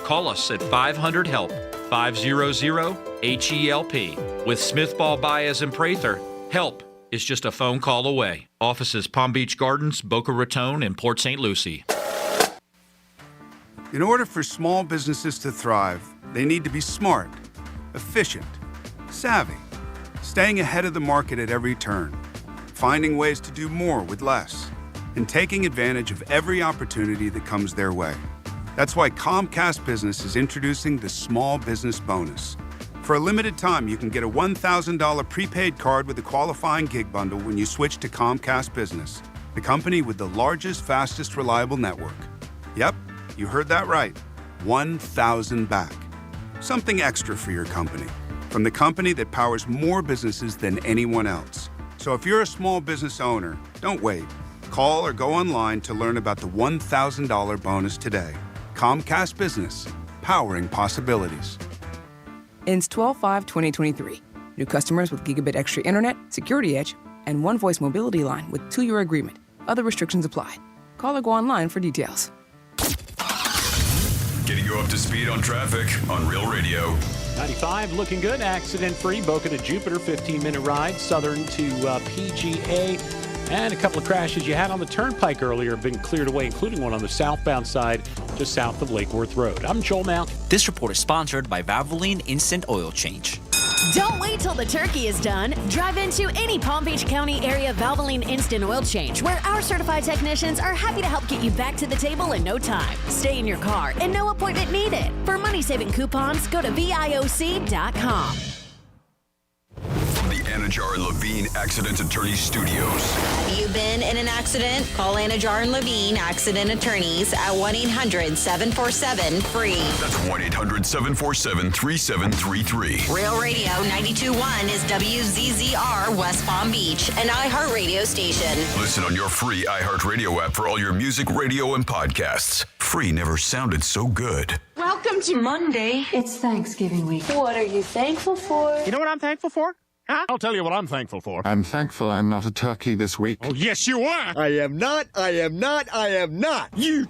Call us at 500-HELP, 500-HELP. With Smith Ball Baez and Prather, help is just a phone call away. Offices Palm Beach Gardens, Boca Raton, and Port St. Lucie. In order for small businesses to thrive, they need to be smart, efficient, savvy, staying ahead of the market at every turn, finding ways to do more with less, and taking advantage of every opportunity that comes their way. That's why Comcast Business is introducing the Small Business Bonus. For a limited time, you can get a $1,000 prepaid card with a qualifying gig bundle when you switch to Comcast Business, the company with the largest, fastest, reliable network. Yep, you heard that right. 1,000 back. Something extra for your company, from the company that powers more businesses than anyone else. So if you're a small business owner, don't wait. Call or go online to learn about the $1,000 bonus today. Comcast Business, powering possibilities. Ends 12/5/2023. New customers with Gigabit Extra Internet, Security Edge, and One Voice Mobility Line with 2-year agreement. Other restrictions apply. Call or go online for details. Getting you up to speed on traffic on Real Radio. 95 looking good, accident-free. Boca to Jupiter, 15-minute ride. Southern to PGA. And a couple of crashes you had on the turnpike earlier have been cleared away, including one on the southbound side just south of Lake Worth Road. I'm Joel Mount. This report is sponsored by Valvoline Instant Oil Change. Don't wait till the turkey is done. Drive into any Palm Beach County area Valvoline Instant Oil Change, where our certified technicians are happy to help get you back to the table in no time. Stay in your car and no appointment needed. For money-saving coupons, go to VIOC.com. From the Anajar and Levine Accident Attorney Studios. Have you been in an accident? Call Anajar and Levine Accident Attorneys at 1-800-747-FREE. That's 1-800-747-3733. Real Radio 92.1 is WZZR West Palm Beach, an iHeartRadio station. Listen on your free iHeartRadio app for all your music, radio, and podcasts. Free never sounded so good. Welcome to Monday. It's Thanksgiving week. What are you thankful for? You know what I'm thankful for? Huh? I'll tell you what I'm thankful for. I'm thankful I'm not a turkey this week. Oh, yes, you are. I am not. You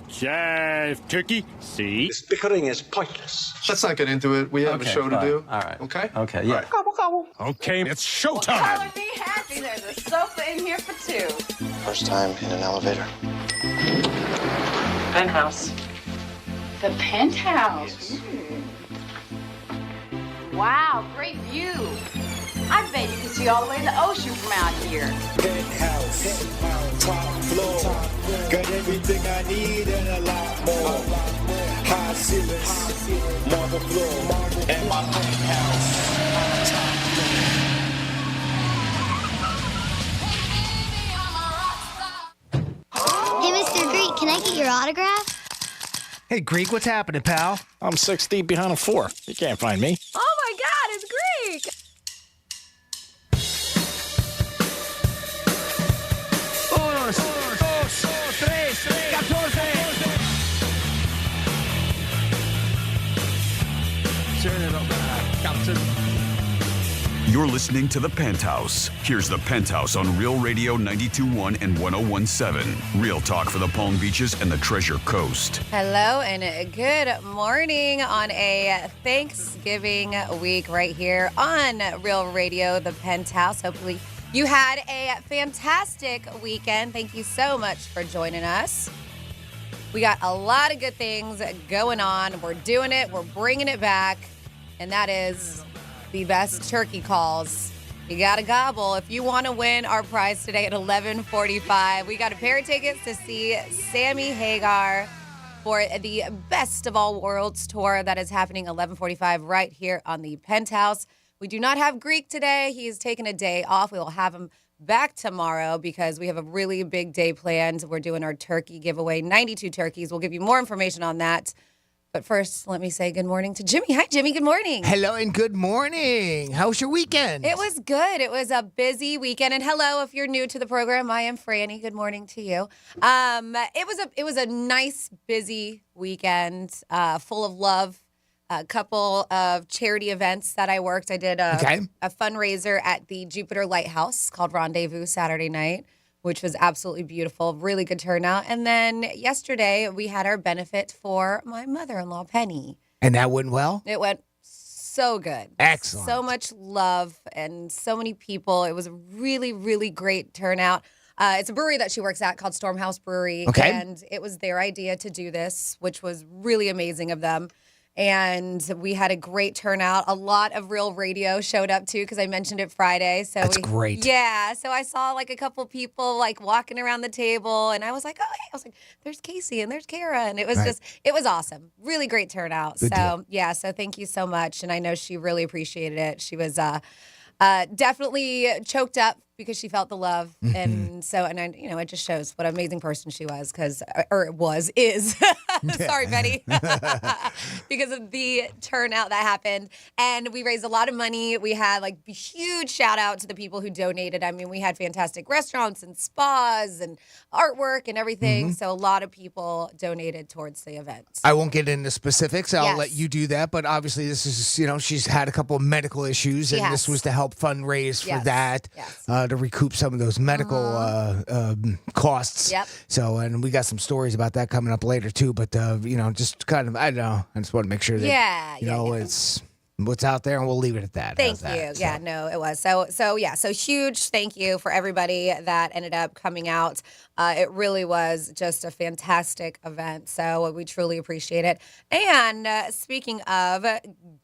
jive, turkey. See? This bickering is pointless. Let's not get into it. We have a show to do. All right. Okay? Okay, yeah. All right. Gobble, gobble. Okay, it's showtime. Color me happy. There's a sofa in here for two. First time in an elevator. Penthouse. The Penthouse. Yes. Wow, great view. I bet you can see all the way to the ocean from out here. Penthouse, top floor, got everything I need and a lot more. High ceilings, marble floor, and my penthouse. Hey, Mr. Greek, can I get your autograph? Hey, Greek, what's happening, pal? I'm 6 deep behind a 4. You can't find me. Oh my God, it's Greek! You're listening to The Penthouse. Here's The Penthouse on Real Radio 92.1 and 101.7. Real talk for the Palm Beaches and the Treasure Coast. Hello and good morning on a Thanksgiving week right here on Real Radio, The Penthouse. Hopefully you had a fantastic weekend. Thank you so much for joining us. We got a lot of good things going on. We're doing it. We're bringing it back. And that is the best turkey calls. You got to gobble. If you want to win our prize today at 11:45, we got a pair of tickets to see Sammy Hagar for the Best of All Worlds tour that is happening 11:45 right here on the Penthouse. We do not have Greek today. He's taking a day off. We will have him back tomorrow because we have a really big day planned. We're doing our turkey giveaway, 92 turkeys. We'll give you more information on that. But first, let me say good morning to Jimmy. Hi, Jimmy. Good morning. Hello and good morning. How was your weekend? It was good. It was a busy weekend. And hello, if you're new to the program, I am Franny. Good morning to you. It was a nice, busy weekend, full of love. A couple of charity events that I worked. I did a fundraiser at the Jupiter Lighthouse called Rendezvous Saturday night. which was absolutely beautiful. Really good turnout. And then yesterday we had our benefit for my mother-in-law, Penny. And that went well? It went so good. Excellent. So much love and so many people. It was a really, really great turnout. It's a brewery that she works at called Stormhouse Brewery. Okay. And it was their idea to do this, which was really amazing of them. And we had a great turnout. A lot of Real Radio showed up too because I mentioned it Friday. So That's great. Yeah. So I saw like a couple people like walking around the table, and I was like, oh, hey. I was like, there's Casey and there's Kara, and it was it was awesome. Really great turnout. Good deal. So yeah. So thank you so much, and I know she really appreciated it. She was definitely choked up because she felt the love, and so it just shows what an amazing person she was is. Sorry, Betty, because of the turnout that happened, and we raised a lot of money. We had like huge shout out to the people who donated. I mean, we had fantastic restaurants and spas and artwork and everything. So a lot of people donated towards the event. I won't get into specifics. I'll Yes. let you do that. But obviously, this is, she's had a couple of medical issues, and this was to help fundraise for that, to recoup some of those medical costs. Yep. So, and we got some stories about that coming up later, too. But, just kind of, I don't know. I just want to make sure that, it's what's out there, and we'll leave it at that. Thank How's you. that? Yeah, no, it was. So huge thank you for everybody that ended up coming out. It really was just a fantastic event. So we truly appreciate it. And speaking of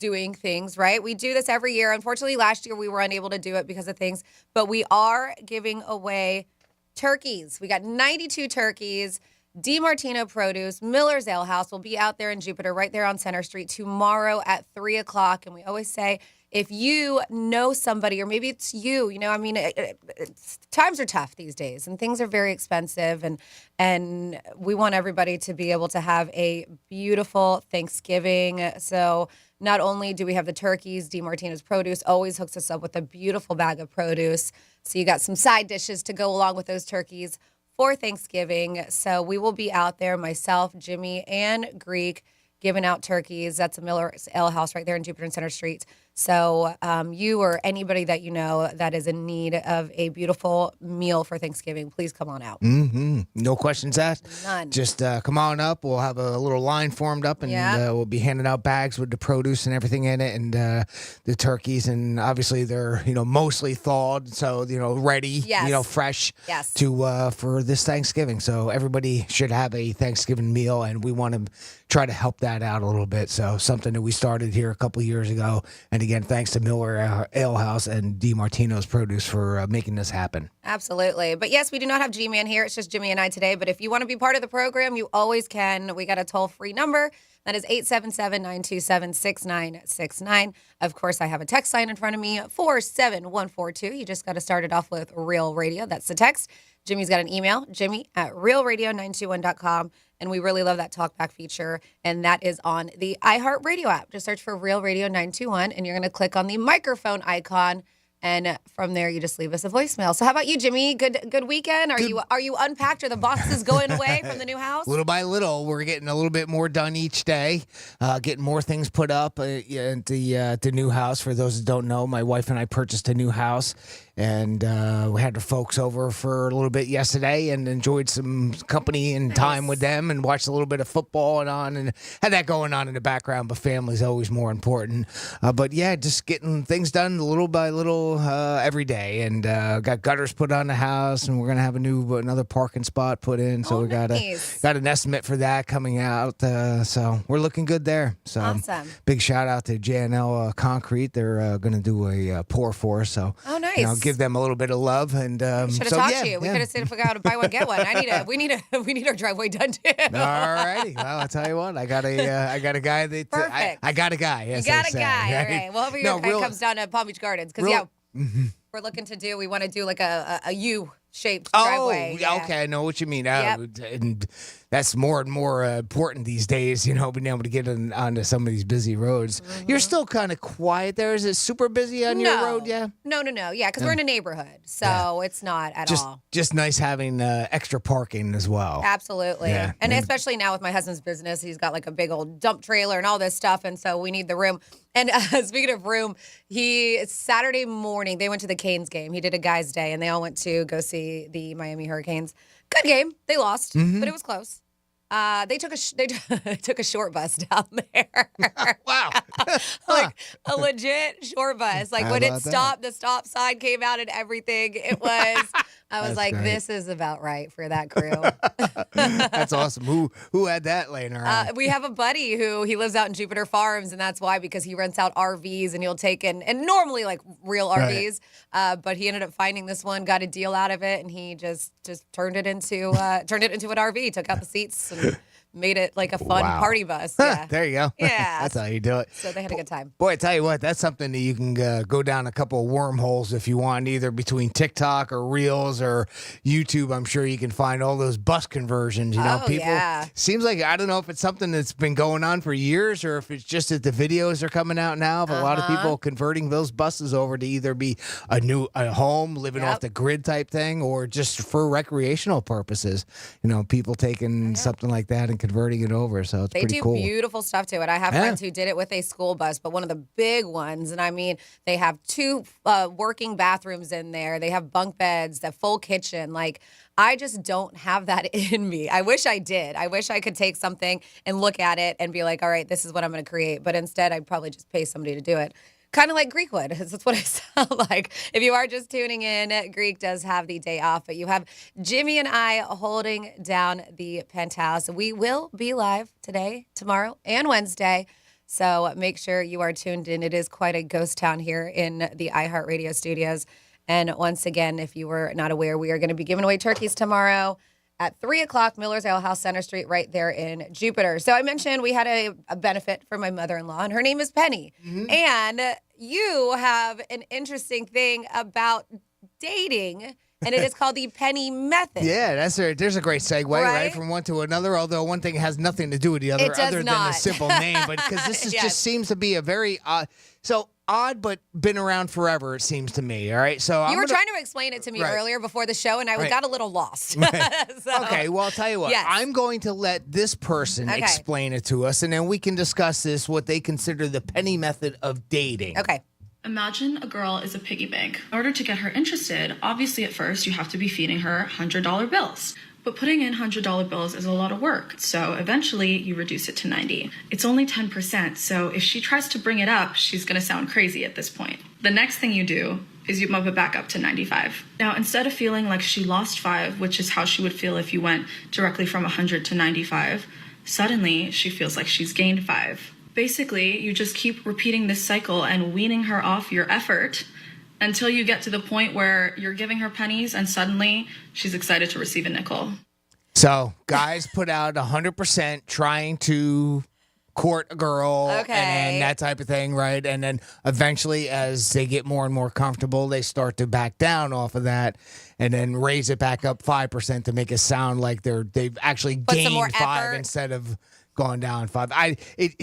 doing things, right? We do this every year. Unfortunately, last year we were unable to do it because of things, but we are giving away turkeys. We got 92 turkeys. DiMartino Produce, Miller's Ale House will be out there in Jupiter, right there on Center Street tomorrow at 3:00. And we always say, if you know somebody, or maybe it's you, times are tough these days and things are very expensive. And we want everybody to be able to have a beautiful Thanksgiving. So not only do we have the turkeys, DiMartino's Produce always hooks us up with a beautiful bag of produce. So you got some side dishes to go along with those turkeys for Thanksgiving. So we will be out there, myself, Jimmy, and Greek, giving out turkeys. That's a Miller's Ale House right there in Jupiter and Center Street. So you or anybody that you know that is in need of a beautiful meal for Thanksgiving, please come on out. No questions asked. None. Just come on up. We'll have a little line formed up, and we'll be handing out bags with the produce and everything in it, and the turkeys. And obviously, they're mostly thawed, so ready, fresh to for this Thanksgiving. So everybody should have a Thanksgiving meal, and we want to try to help that out a little bit. So something that we started here a couple years ago, and again, thanks to Miller Ale House and DiMartino's Produce for making this happen. Absolutely. But yes, we do not have G-Man here. It's just Jimmy and I today. But if you want to be part of the program, you always can. We got a toll-free number. That is 877-927-6969. Of course, I have a text line in front of me, 47142. You just got to start it off with Real Radio. That's the text. Jimmy's got an email, jimmy@realradio921.com. And we really love that talkback feature. And that is on the iHeartRadio app. Just search for Real Radio 921, and you're going to click on the microphone icon. And from there, you just leave us a voicemail. So how about you, Jimmy? Good weekend? Are you unpacked? Are the boxes going away from the new house? Little by little, we're getting a little bit more done each day, getting more things put up at the new house. For those that don't know, my wife and I purchased a new house, and we had the folks over for a little bit yesterday and enjoyed some company and time with them, and watched a little bit of football and had that going on in the background. But family's always more important. But yeah, just getting things done little by little every day, and got gutters put on the house, and we're gonna have another parking spot put in. So we got an estimate for that coming out. So we're looking good there. So awesome. Big shout out to J&L Concrete. They're gonna do a pour for us. So nice. Give them a little bit of love. And should have talked to you. We could have said if we got to buy one, get one. We need our driveway done too. All righty. Well, I'll tell you what. I got a guy that perfect. I got a guy. Yes, you got a guy. All right. Well, hopefully your guy comes down to Palm Beach Gardens because we're looking to do. We want to do like a U-shaped driveway. Yeah. Okay, I know what you mean. And that's more and more important these days, being able to get onto some of these busy roads. You're still kind of quiet there. Is it super busy on your road? Yeah. No. Yeah, because we're in a neighborhood, so it's not at all. Just nice having extra parking as well. Absolutely. Yeah. And especially now with my husband's business, he's got like a big old dump trailer and all this stuff, and so we need the room. And speaking of room, Saturday morning, they went to the Canes game. He did a guy's day, and they all went to go see the Miami Hurricanes. Good game. They lost, but it was close. They took a short bus down there. Wow. Like a legit short bus. Like when it stopped, the stop sign came out and everything. It was, I was like, great. this is about right for that crew. That's awesome. Who had that laying around? We have a buddy he lives out in Jupiter Farms, and that's why, because he rents out RVs and he'll take in, and normally like real RVs, but he ended up finding this one, got a deal out of it, and he just turned it into an RV, took out the seats and made it like a fun party bus. Yeah. There you go. Yeah. That's how you do it. So they had a good time. Boy, I tell you what, that's something that you can go down a couple of wormholes if you want, either between TikTok or Reels or YouTube. I'm sure you can find all those bus conversions. People. Seems like, I don't know if it's something that's been going on for years or if it's just that the videos are coming out now of a lot of people converting those buses over to either be a home, living off the grid type thing, or just for recreational purposes. People taking something like that and converting it over. So it's pretty cool. They do beautiful stuff to it. I have friends who did it with a school bus, but one of the big ones, and I mean, they have 2 working bathrooms in there. They have bunk beds, the full kitchen. Like, I just don't have that in me. I wish I did. I wish I could take something and look at it and be like, all right, this is what I'm going to create. But instead, I'd probably just pay somebody to do it. Kind of like Greek would. That's what I sound like. If you are just tuning in, Greek does have the day off, but you have Jimmy and I holding down the Penthouse. We will be live today, tomorrow, and Wednesday. So make sure you are tuned in. It is quite a ghost town here in the iHeartRadio studios. And once again, if you were not aware, we are going to be giving away turkeys tomorrow at 3 o'clock, Miller's Ale House, Center Street, right there in Jupiter. So I mentioned we had a benefit for my mother-in-law, and her name is Penny. And you have an interesting thing about dating, and it is called the Penny Method. Yeah, there's a great segue, right, from one to another, although one thing has nothing to do with the other other than the simple name, but because this is just seems to be a very odd, but been around forever, it seems to me. All right, so you were trying to explain it to me earlier before the show, and I got a little lost. Okay, well, I'll tell you what. Yes. I'm going to let this person explain it to us, and then we can discuss what they consider the Penny Method of dating. Okay. Imagine a girl is a piggy bank. In order to get her interested, obviously at first you have to be feeding her $100 bills. But putting in $100 bills is a lot of work, so eventually you reduce it to 90. It's only 10%, so if she tries to bring it up, she's gonna sound crazy at this point. The next thing you do is you bump it back up to 95. Now, instead of feeling like she lost 5, which is how she would feel if you went directly from 100 to 95, suddenly she feels like she's gained 5. Basically, you just keep repeating this cycle and weaning her off your effort until you get to the point where you're giving her pennies and suddenly she's excited to receive a nickel. So guys put out 100% trying to court a girl and that type of thing, right? And then eventually as they get more and more comfortable, they start to back down off of that and then raise it back up 5% to make it sound like they've actually gained 5 instead of gone down 5.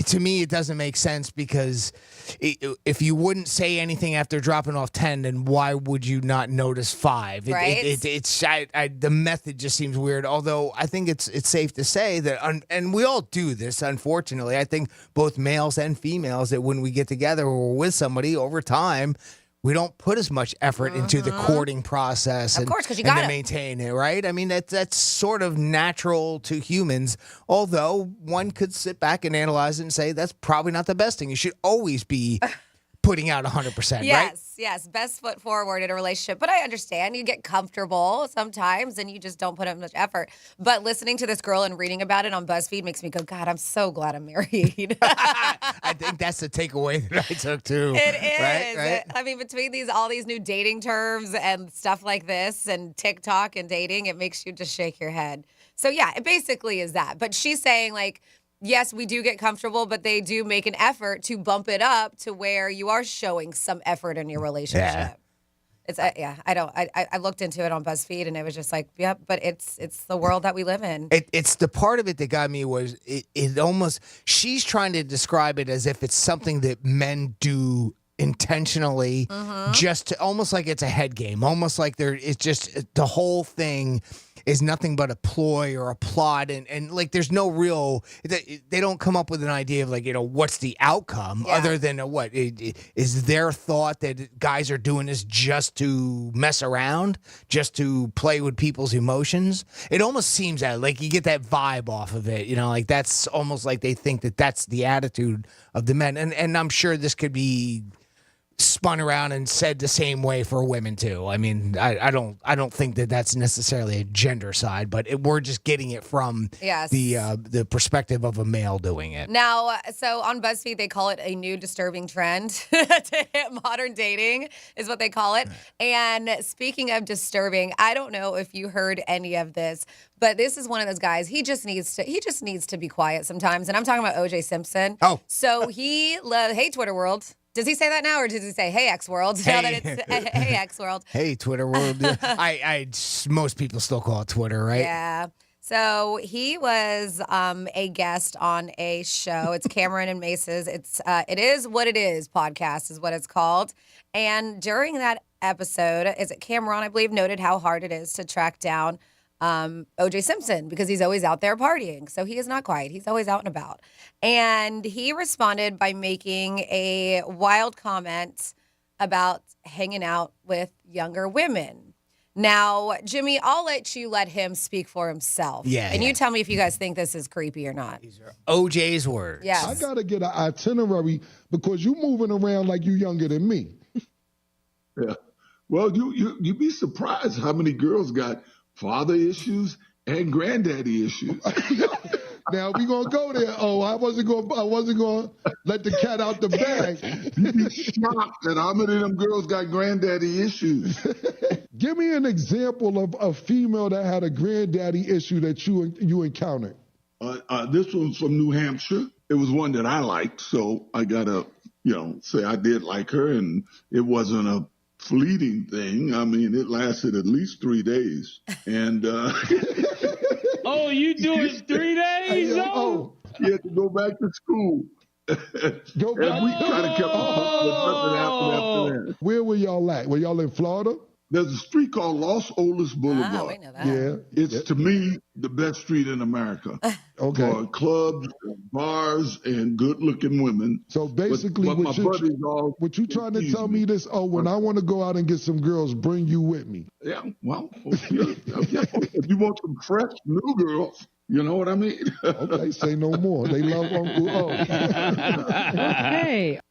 To me, it doesn't make sense because if you wouldn't say anything after dropping off 10, then why would you not notice 5? Right? The method just seems weird. Although I think it's safe to say that, and we all do this. Unfortunately, I think both males and females that when we get together or with somebody over time, we don't put as much effort into the courting process and to maintain it, right? I mean, that's sort of natural to humans, although one could sit back and analyze it and say that's probably not the best thing. You should always be putting out 100%, right? Yes, best foot forward in a relationship. But I understand you get comfortable sometimes and you just don't put in much effort. But listening to this girl and reading about it on BuzzFeed makes me go, God, I'm so glad I'm married. I think that's the takeaway that I took too. It is. Right? I mean, between all these new dating terms and stuff like this and TikTok and dating, it makes you just shake your head. So yeah, it basically is that. But she's saying like, yes, we do get comfortable, but they do make an effort to bump it up to where you are showing some effort in your relationship. It's I looked into it on BuzzFeed and it was just like, yep, but it's the world that we live in. It's the part of it that got me was it almost, she's trying to describe it as if it's something that men do intentionally, just to, almost like it's a head game, almost like it's just the whole thing is nothing but a ploy or a plot, and like there's no real, they don't come up with an idea of like, what's the outcome other than what is their thought that guys are doing this just to mess around, just to play with people's emotions. It almost seems that like you get that vibe off of it, like that's almost like they think that that's the attitude of the men, and I'm sure this could be spun around and said the same way for women too. I mean, I don't think that that's necessarily a gender side, but we're just getting it from the perspective of a male doing it. Now, so on BuzzFeed, they call it a new disturbing trend to hit modern dating is what they call it. And speaking of disturbing, I don't know if you heard any of this, but this is one of those guys. He just needs to be quiet sometimes. And I'm talking about O.J. Simpson. Oh, so hey, Twitter world. Does he say that now, or does he say, hey, X World? Now that it's, hey, X World. Hey, Twitter world. Most people still call it Twitter, right? Yeah. So he was a guest on a show. It's Cameron and Mace's. It is what it is podcast is what it's called. And during that episode, Cameron, I believe, noted how hard it is to track down O.J. Simpson because he's always out there partying. So he is not quiet. He's always out and about. And he responded by making a wild comment about hanging out with younger women. Now, Jimmy, I'll let him speak for himself. Yeah. And you tell me if you guys think this is creepy or not. These are OJ's words. Yes. I got to get an itinerary because you moving around like you younger than me. Yeah. Well, you'd be surprised how many girls got father issues and granddaddy issues. Now we gonna go there. Oh, I wasn't gonna let the cat out the bag. You'd be shocked that how many of them girls got granddaddy issues. Give me an example of a female that had a granddaddy issue that you encountered. This one's from New Hampshire. It was one that I liked, so I gotta, say I did like her, and it wasn't a fleeting thing. I mean, it lasted at least 3 days, and. Oh, you do it 3 days? He had to go back to school. Go back. And we kind of kept up with nothing happened after that. Where were y'all at? Were y'all in Florida? There's a street called Los Olas Boulevard. Oh, we know that. Yeah. It's, to me, the best street in America. Okay. For clubs, bars, and good-looking women. So basically, but what you trying to tell me this, when I want to go out and get some girls, bring you with me. Yeah, well, if you want some fresh new girls, you know what I mean? Okay, say no more. They love Uncle O. Okay.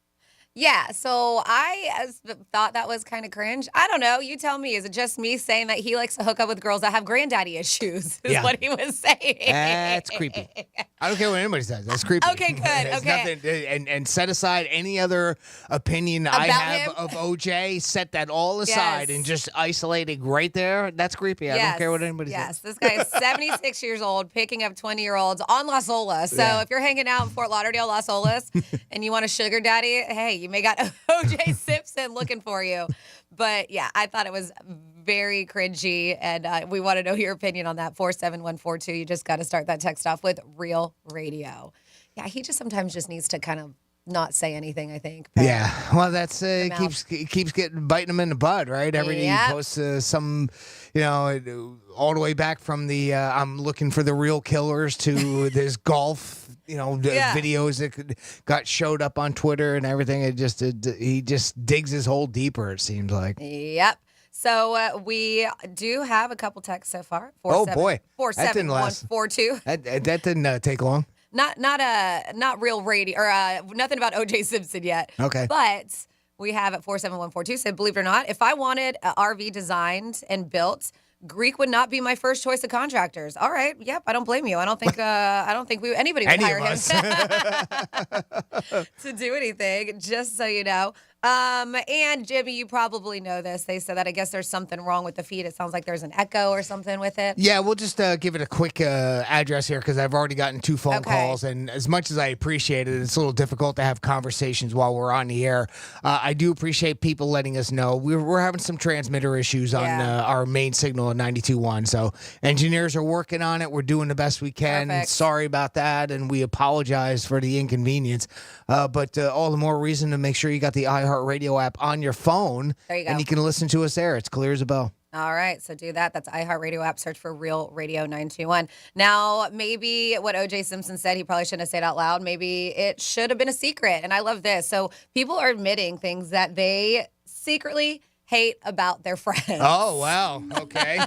Yeah, so I thought that was kind of cringe. I don't know. You tell me. Is it just me saying that he likes to hook up with girls that have granddaddy issues is what he was saying? That's creepy. I don't care what anybody says. That's creepy. Okay, good. There's nothing, and set aside any other opinion I have of OJ. Set that all aside and just isolate it right there. That's creepy. I don't care what anybody says. Yes, this guy is 76 years old, picking up 20-year-olds on Las Olas. So if you're hanging out in Fort Lauderdale, Las Olas, and you want a sugar daddy, hey, you may got O.J. Simpson looking for you. But yeah, I thought it was very cringy, and we want to know your opinion on that. 47142. You just got to start that text off with Real Radio. Yeah, he just sometimes just needs to kind of not say anything, I think. Yeah, well, that's keeps biting him in the butt, right? Every day he posts some, all the way back from the I'm looking for the real killers to this golf. Videos that got showed up on Twitter and everything. He just digs his hole deeper, it seems like. Yep. So we do have a couple texts so far. 47142. That didn't take long. Not real radio or nothing about O.J. Simpson yet. Okay. But we have at 47142 said, believe it or not, if I wanted an RV designed and built, Greek would not be my first choice of contractors. All right. Yep. I don't blame you. I don't think anybody would hire him to do anything, just so you know. And Jimmy, you probably know this. They said that I guess there's something wrong with the feed. It sounds like there's an echo or something with it. Yeah, we'll just give it a quick address here because I've already gotten 2 phone calls. And as much as I appreciate it, it's a little difficult to have conversations while we're on the air. I do appreciate people letting us know. We're having some transmitter issues on our main signal at 92.1. So engineers are working on it. We're doing the best we can. Perfect. Sorry about that. And we apologize for the inconvenience. But all the more reason to make sure you got the iHeartRadio app on your phone. There you go. And you can listen to us there. It's clear as a bell. All right, so do that. That's iHeartRadio app. Search for Real Radio 921. Now, maybe what O.J. Simpson said, he probably shouldn't have said out loud. Maybe it should have been a secret. And I love this. So people are admitting things that they secretly hate about their friends. Oh, wow. Okay.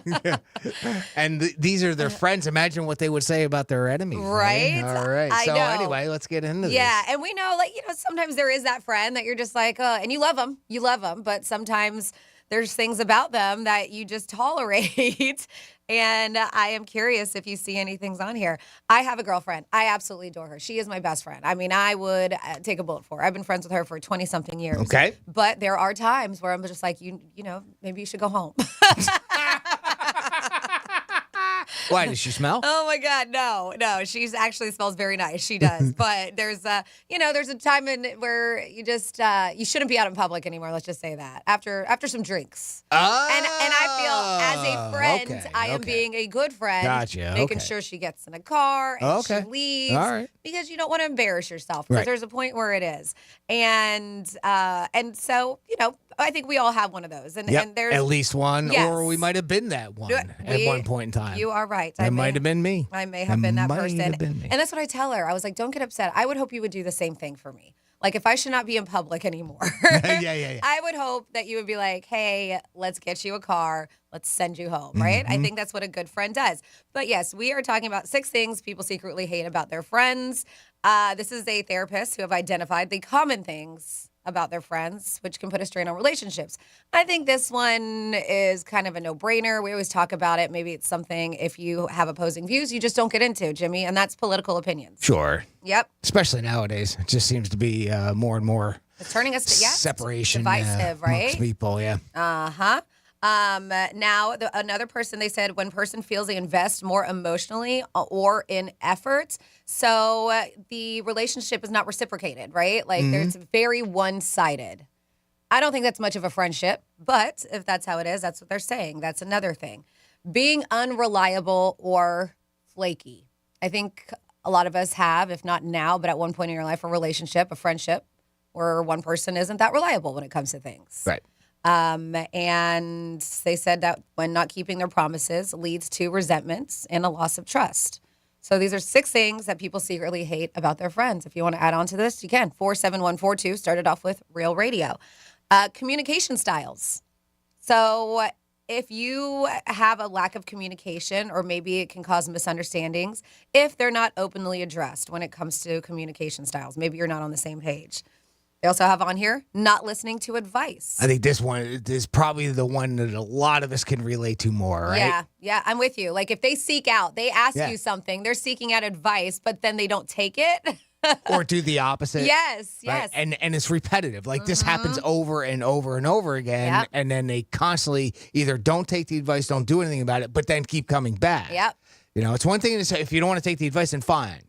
And these are their friends. Imagine what they would say about their enemies. Right? All right. I So know. anyway, let's get into this. Yeah, and we know, sometimes there is that friend that you're just like, and you love them, but sometimes there's things about them that you just tolerate. And I am curious if you see anything on here. I have a girlfriend. I absolutely adore her. She is my best friend. I mean, I would take a bullet for her. I've been friends with her for 20-something years. Okay. But there are times where I'm just like, you know, maybe you should go home. Why, does she smell? Oh my God, no. She actually smells very nice. She does. But there's a time where you just you shouldn't be out in public anymore. Let's just say that after some drinks. And I feel as a friend, I am being a good friend, Gotcha, making sure she gets in a car and she leaves. All right. Because you don't want to embarrass yourself. Because there's a point where it is, and so I think we all have one of those. And there's at least one, Yes. or we might have been that one at one point in time. You are right. That might have been me. I may have been that person. Have been me. And that's what I tell her. I was like, don't get upset. I would hope you would do the same thing for me. Like, if I should not be in public anymore, yeah. I would hope that you would be like, hey, let's get you a car. Let's send you home, right? I think that's what a good friend does. But yes, we are talking about 6 things people secretly hate about their friends. This is a therapist who have identified the common things about their friends, which can put a strain on relationships. I think this one is kind of a no-brainer. We always talk about it. Maybe it's something, if you have opposing views, you just don't get into, Jimmy, and that's political opinions. Sure. Yep. Especially nowadays. It just seems to be more and more It's turning us to, separation. divisive, right? Amongst people, yeah. Uh-huh. Now, another person, they said, when person feels they invest more emotionally or in effort, so the relationship is not reciprocated, right? Like, there's very one-sided. I don't think that's much of a friendship, but if that's how it is, that's what they're saying. That's another thing. Being unreliable or flaky. I think a lot of us have, if not now, but at one point in your life, a relationship, a friendship, where one person isn't that reliable when it comes to things. Right. And they said that when not keeping their promises leads to resentments and a loss of trust. So these are 6 things that people secretly hate about their friends. If you want to add on to this, you can. 47142 started off with Real Radio. Communication styles. So if you have a lack of communication, or maybe it can cause misunderstandings if they're not openly addressed when it comes to communication styles. Maybe you're not on the same page. They also have on here, not listening to advice. I think this one is probably the one that a lot of us can relate to more, right? Yeah, I'm with you. Like, if they seek out, they ask you something, they're seeking out advice, but then they don't take it. Or do the opposite. Yes. Right? And it's repetitive. Like, this happens over and over and over again. Yep. And then they constantly either don't take the advice, don't do anything about it, but then keep coming back. Yep. It's one thing to say, if you don't want to take the advice, then fine.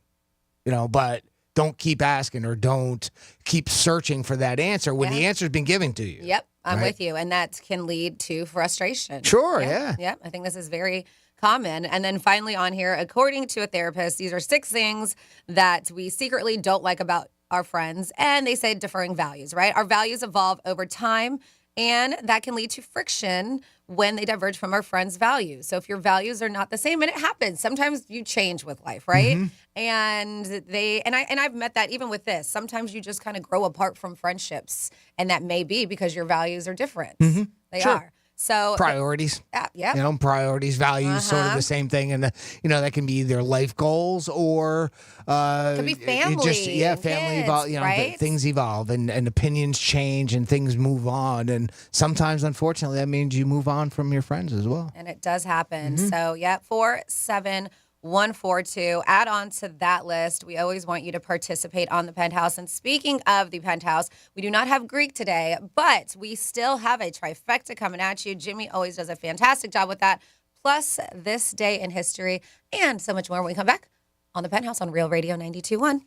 But don't keep asking or don't keep searching for that answer when the answer's been given to you. Yep, I'm with you. And that can lead to frustration. Sure, yeah. Yep, I think this is very common. And then finally on here, according to a therapist, these are 6 things that we secretly don't like about our friends. And they say differing values, right? Our values evolve over time, and that can lead to friction when they diverge from our friends' values. So if your values are not the same, and it happens, sometimes you change with life, right? And I've met that even with this. Sometimes you just kind of grow apart from friendships, and that may be because your values are different. They are. So priorities. Yeah. Priorities, values, sort of the same thing. And, that can be either life goals or could be family. Family kids, evolve. Right? Things evolve and opinions change and things move on. And sometimes, unfortunately, that means you move on from your friends as well. And it does happen. So, 47142. 142. Add on to that list. We always want you to participate on the Penthouse. And speaking of the Penthouse, we do not have Greek today, but we still have a trifecta coming at you. Jimmy always does a fantastic job with that. Plus this day in history and so much more when we come back on the Penthouse on Real Radio 92.1.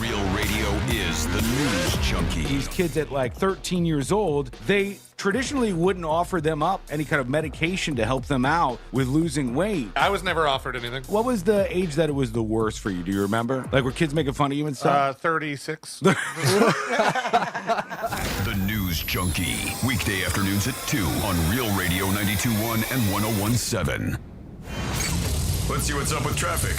Real Radio is the news junkie. These kids at like 13 years old, they traditionally wouldn't offer them up any kind of medication to help them out with losing weight. I was never offered anything. What was the age that it was the worst for you? Do you remember? Like, were kids making fun of you and stuff? 36. The news junkie. Weekday afternoons at 2 on Real Radio 92.1 and 101.7. Let's see what's up with traffic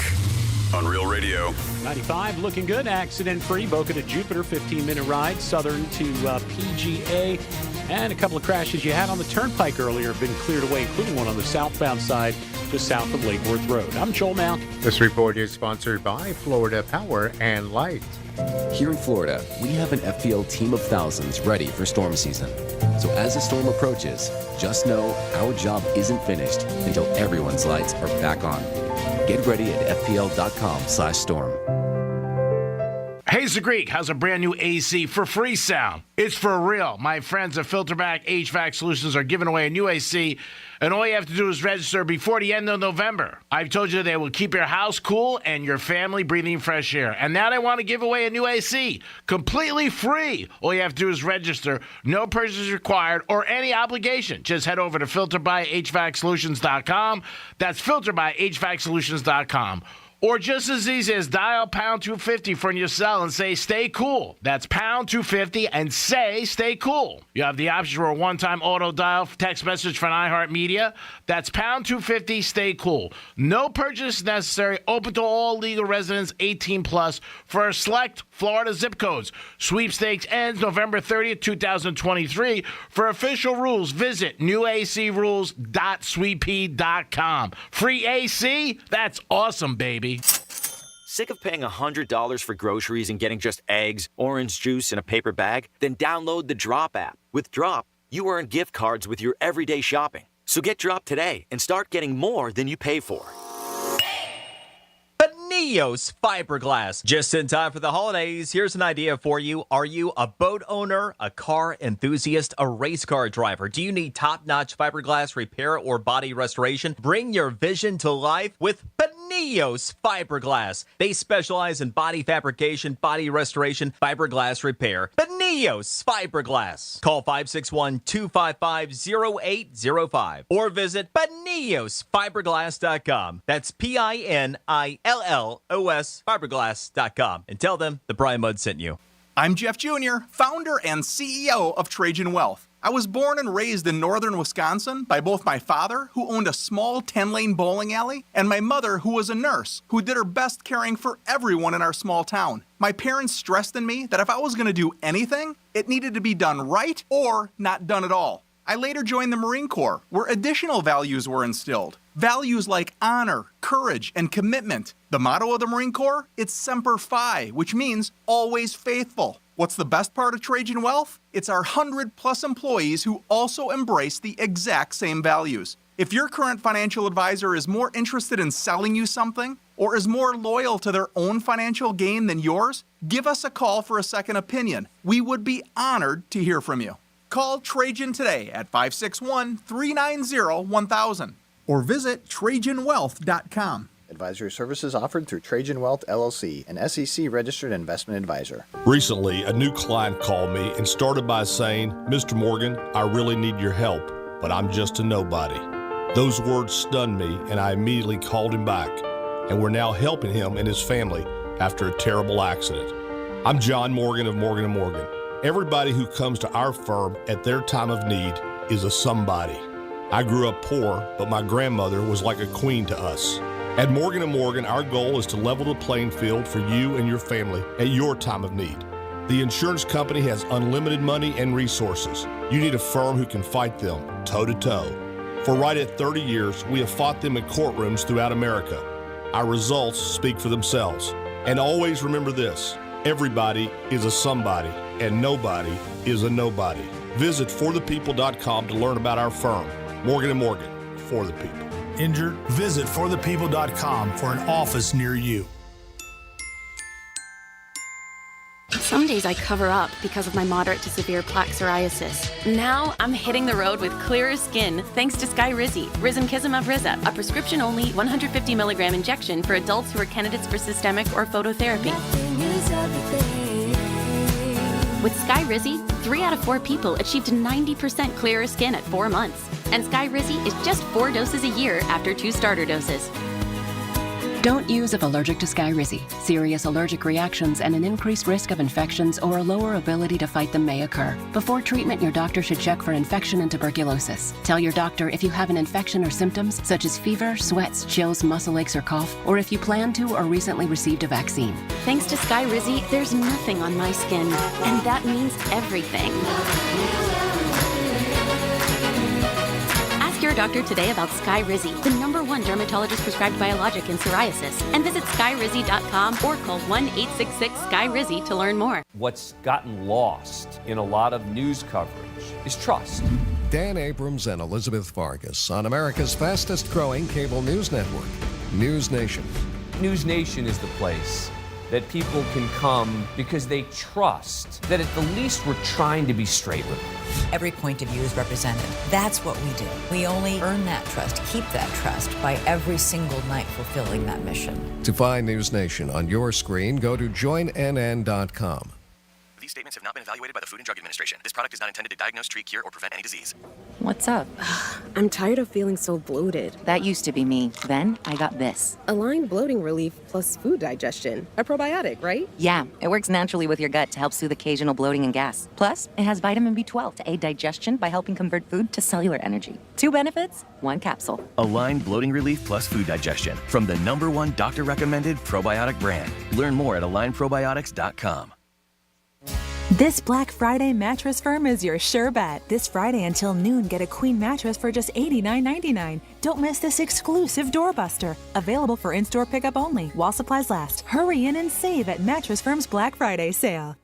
on Real Radio. 95 looking good, accident-free. Boca to Jupiter, 15-minute ride. Southern to PGA. And a couple of crashes you had on the turnpike earlier have been cleared away, including one on the southbound side just south of Lake Worth Road. I'm Joel Malkin. This report is sponsored by Florida Power and Light. Here in Florida, we have an FPL team of thousands ready for storm season. So as the storm approaches, just know our job isn't finished until everyone's lights are back on. Get ready at fpl.com/storm. Hey, Greek has a brand new AC for free sound. It's for real. My friends at Filterback HVAC Solutions are giving away a new AC, and all you have to do is register before the end of November. I've told you they will keep your house cool and your family breathing fresh air. And now they want to give away a new AC, completely free. All you have to do is register. No purchase required or any obligation. Just head over to filterbyhvacsolutions.com. That's filterbyhvacsolutions.com. Or just as easy as dial pound 250 from your cell and say, stay cool. That's pound 250 and say, stay cool. You have the option for a one-time auto dial text message from iHeartMedia. That's pound 250, stay cool. No purchase necessary. Open to all legal residents 18 plus for a select Florida zip codes. Sweepstakes ends November 30th, 2023. For official rules, visit newacrules.sweeppea.com. Free AC? That's awesome, baby. Sick of paying $100 for groceries and getting just eggs, orange juice, and a paper bag? Then download the Drop app. With Drop, you earn gift cards with your everyday shopping. So get Drop today and start getting more than you pay for. Neos Fiberglass. Just in time for the holidays, here's an idea for you. Are you a boat owner, a car enthusiast, a race car driver? Do you need top-notch fiberglass repair or body restoration? Bring your vision to life with Neos Fiberglass. They specialize in body fabrication, body restoration, fiberglass repair. Neos Fiberglass. Call 561-255-0805 or visit neosfiberglass.com. That's PINILLOS fiberglass.com and tell them the Brian Mudd sent you. I'm Jeff Jr., founder and CEO of Trajan Wealth. I was born and raised in northern Wisconsin by both my father, who owned a small 10-lane bowling alley, and my mother, who was a nurse, who did her best caring for everyone in our small town. My parents stressed in me that if I was going to do anything, it needed to be done right or not done at all. I later joined the Marine Corps, where additional values were instilled. Values like honor, courage, and commitment. The motto of the Marine Corps? It's Semper Fi, which means always faithful. What's the best part of Trajan Wealth? It's our 100-plus employees who also embrace the exact same values. If your current financial advisor is more interested in selling you something or is more loyal to their own financial gain than yours, give us a call for a second opinion. We would be honored to hear from you. Call Trajan today at 561-390-1000 or visit TrajanWealth.com. Advisory services offered through Trajan Wealth, LLC, an SEC-registered investment advisor. Recently, a new client called me and started by saying, "Mr. Morgan, I really need your help, but I'm just a nobody." Those words stunned me, and I immediately called him back, and we're now helping him and his family after a terrible accident. I'm John Morgan of Morgan & Morgan. Everybody who comes to our firm at their time of need is a somebody. I grew up poor, but my grandmother was like a queen to us. At Morgan & Morgan, our goal is to level the playing field for you and your family at your time of need. The insurance company has unlimited money and resources. You need a firm who can fight them toe-to-toe. For right at 30 years, we have fought them in courtrooms throughout America. Our results speak for themselves. And always remember this, everybody is a somebody, and nobody is a nobody. Visit forthepeople.com to learn about our firm, Morgan & Morgan, for the people. injured? Visit forthepeople.com for an office near you. Some days I cover up because of my moderate to severe plaque psoriasis. Now I'm hitting the road with clearer skin thanks to Skyrizi, Risankizumab Riza, a prescription-only 150 milligram injection for adults who are candidates for systemic or phototherapy. With Skyrizi, 3 out of 4 people achieved 90% clearer skin at 4 months. And Skyrizi is just 4 doses a year after 2 starter doses. Don't use if allergic to Skyrizi. Serious allergic reactions and an increased risk of infections or a lower ability to fight them may occur. Before treatment, your doctor should check for infection and tuberculosis. Tell your doctor if you have an infection or symptoms such as fever, sweats, chills, muscle aches, or cough, or if you plan to or recently received a vaccine. Thanks to Skyrizi, there's nothing on my skin, and that means everything. Ask your doctor today about Skyrizi, the #1 dermatologist-prescribed biologic in psoriasis, and visit skyrizi.com or call 1-866-SKYRIZI to learn more. What's gotten lost in a lot of news coverage is trust. Dan Abrams and Elizabeth Vargas on America's fastest-growing cable news network, News Nation. News Nation is the place that people can come because they trust that at the least we're trying to be straight with them. Every point of view is represented. That's what we do. We only earn that trust, keep that trust by every single night fulfilling that mission. To find News Nation on your screen, go to joinnn.com. These statements have not been evaluated by the Food and Drug Administration. This product is not intended to diagnose, treat, cure, or prevent any disease. What's up? I'm tired of feeling so bloated. That used to be me. Then I got this. Align Bloating Relief plus food digestion. A probiotic, right? Yeah, it works naturally with your gut to help soothe occasional bloating and gas. Plus, it has vitamin B12 to aid digestion by helping convert food to cellular energy. 2 benefits, 1 capsule. Align Bloating Relief plus food digestion from the #1 doctor-recommended probiotic brand. Learn more at alignprobiotics.com. This Black Friday, Mattress Firm is your sure bet. This Friday until noon, get a queen mattress for just $89.99. Don't miss this exclusive doorbuster. Available for in-store pickup only while supplies last. Hurry in and save at Mattress Firm's Black Friday sale.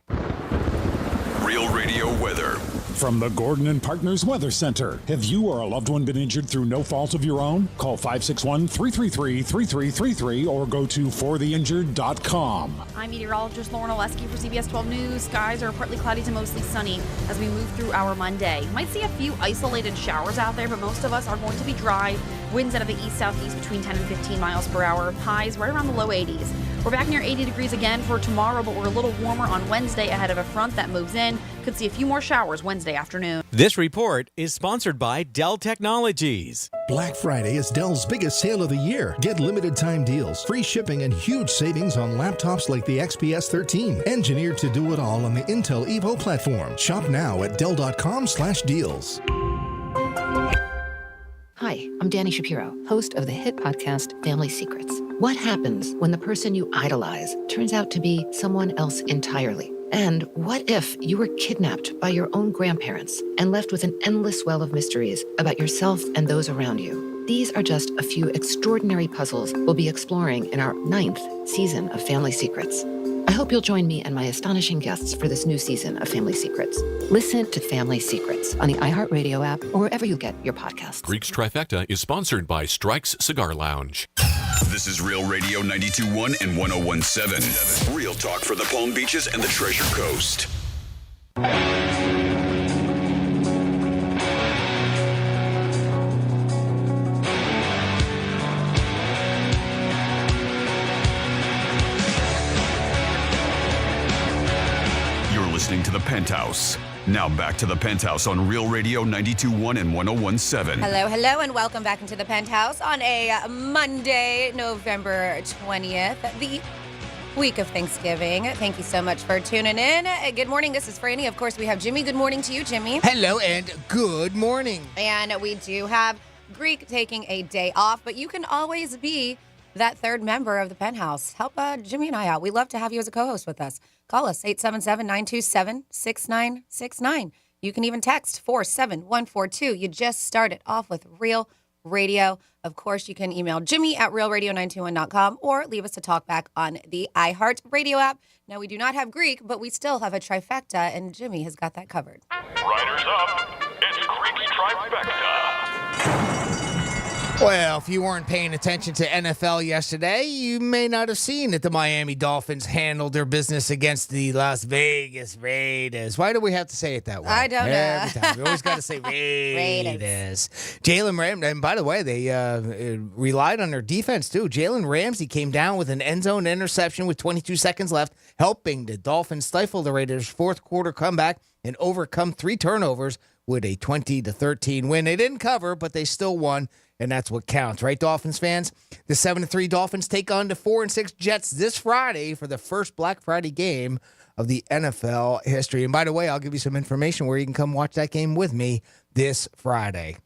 Real Radio weather. From the Gordon and Partners Weather Center. Have you or a loved one been injured through no fault of your own? Call 561-333-3333 or go to fortheinjured.com. I'm meteorologist Lauren Oleski for CBS 12 News. Skies are partly cloudy to mostly sunny as we move through our Monday. Might see a few isolated showers out there, but most of us are going to be dry. Winds out of the east-southeast between 10 and 15 miles per hour. Highs right around the low 80s. We're back near 80 degrees again for tomorrow, but we're a little warmer on Wednesday ahead of a front that moves in. Could see a few more showers Wednesday afternoon. This report is sponsored by Dell Technologies. Black Friday is Dell's biggest sale of the year. Get limited time deals, free shipping, and huge savings on laptops like the XPS 13. Engineered to do it all on the Intel Evo platform. Shop now at Dell.com/deals. Hi, I'm Danny Shapiro, host of the hit podcast Family Secrets. What happens when the person you idolize turns out to be someone else entirely? And what if you were kidnapped by your own grandparents and left with an endless well of mysteries about yourself and those around you? These are just a few extraordinary puzzles we'll be exploring in our 9th season of Family Secrets. I hope you'll join me and my astonishing guests for this new season of Family Secrets. Listen to Family Secrets on the iHeartRadio app or wherever you get your podcasts. Greek's Trifecta is sponsored by Strike's Cigar Lounge. This is Real Radio 92.1 and 101.7. Real talk for the Palm Beaches and the Treasure Coast. Listening to the Penthouse. Now back to the Penthouse on Real Radio 92.1 and 101.7. Hello, and welcome back into the Penthouse on a Monday, November 20th, the week of Thanksgiving. Thank you so much for tuning in. Good morning. This is Franny. Of course, we have Jimmy. Good morning to you, Jimmy. Hello, and good morning. And we do have Greek taking a day off, but you can always be that third member of the Penthouse. Help Jimmy and I out. We love to have you as a co-host with us. Call us, 877-927-6969. You can even text 47142. You just started off with Real Radio. Of course, you can email Jimmy at realradio921.com or leave us a talk back on the iHeartRadio app. Now, we do not have Greek, but we still have a trifecta, and Jimmy has got that covered. Riders up. It's Greek's Trifecta. Well, if you weren't paying attention to NFL yesterday, you may not have seen that the Miami Dolphins handled their business against the Las Vegas Raiders. Why do we have to say it that way? I don't know. Every time. We always got to say Raiders. Jalen Ramsey, and by the way, they relied on their defense too. Jalen Ramsey came down with an end zone interception with 22 seconds left, helping the Dolphins stifle the Raiders' fourth quarter comeback and overcome 3 turnovers with a 20-13 win. They didn't cover, but they still won. And that's what counts, right, Dolphins fans? The 7-3 Dolphins take on the 4-6 Jets this Friday for the first Black Friday game of the NFL history. And by the way, I'll give you some information where you can come watch that game with me this Friday.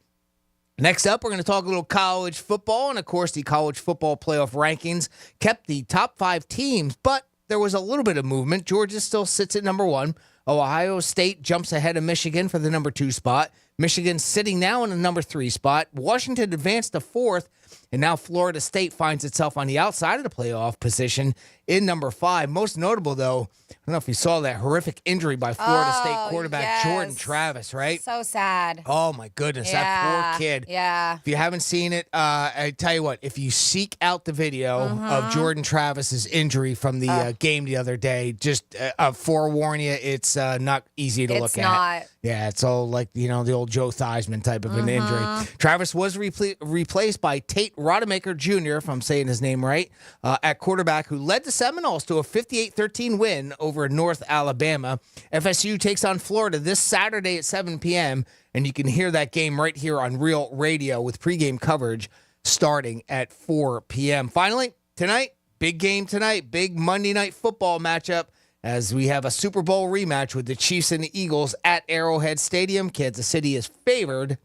Next up, we're going to talk a little college football. And, of course, the college football playoff rankings kept the top 5 teams, but there was a little bit of movement. Georgia still sits at number 1. Ohio State jumps ahead of Michigan for the number 2 spot. Michigan sitting now in the number 3 spot. Washington advanced to 4th, and now Florida State finds itself on the outside of the playoff position in number 5. Most notable, though, I don't know if you saw that horrific injury by Florida State quarterback Jordan Travis, right? So sad. Oh, my goodness, that poor kid. Yeah. If you haven't seen it, I tell you what, if you seek out the video of Jordan Travis's injury from the game the other day, just forewarn you, it's not easy to look at. It's not. Yeah, it's all like, the old Joe Theismann type of an injury. Travis was replaced by Tate Rodemaker Jr., if I'm saying his name right, at quarterback, who led the Seminoles to a 58-13 win over North Alabama. FSU takes on Florida this Saturday at 7 p.m., and you can hear that game right here on Real Radio with pregame coverage starting at 4 p.m. Finally, tonight, big game tonight, big Monday Night Football matchup, as we have a Super Bowl rematch with the Chiefs and the Eagles at Arrowhead Stadium. Kansas City is favored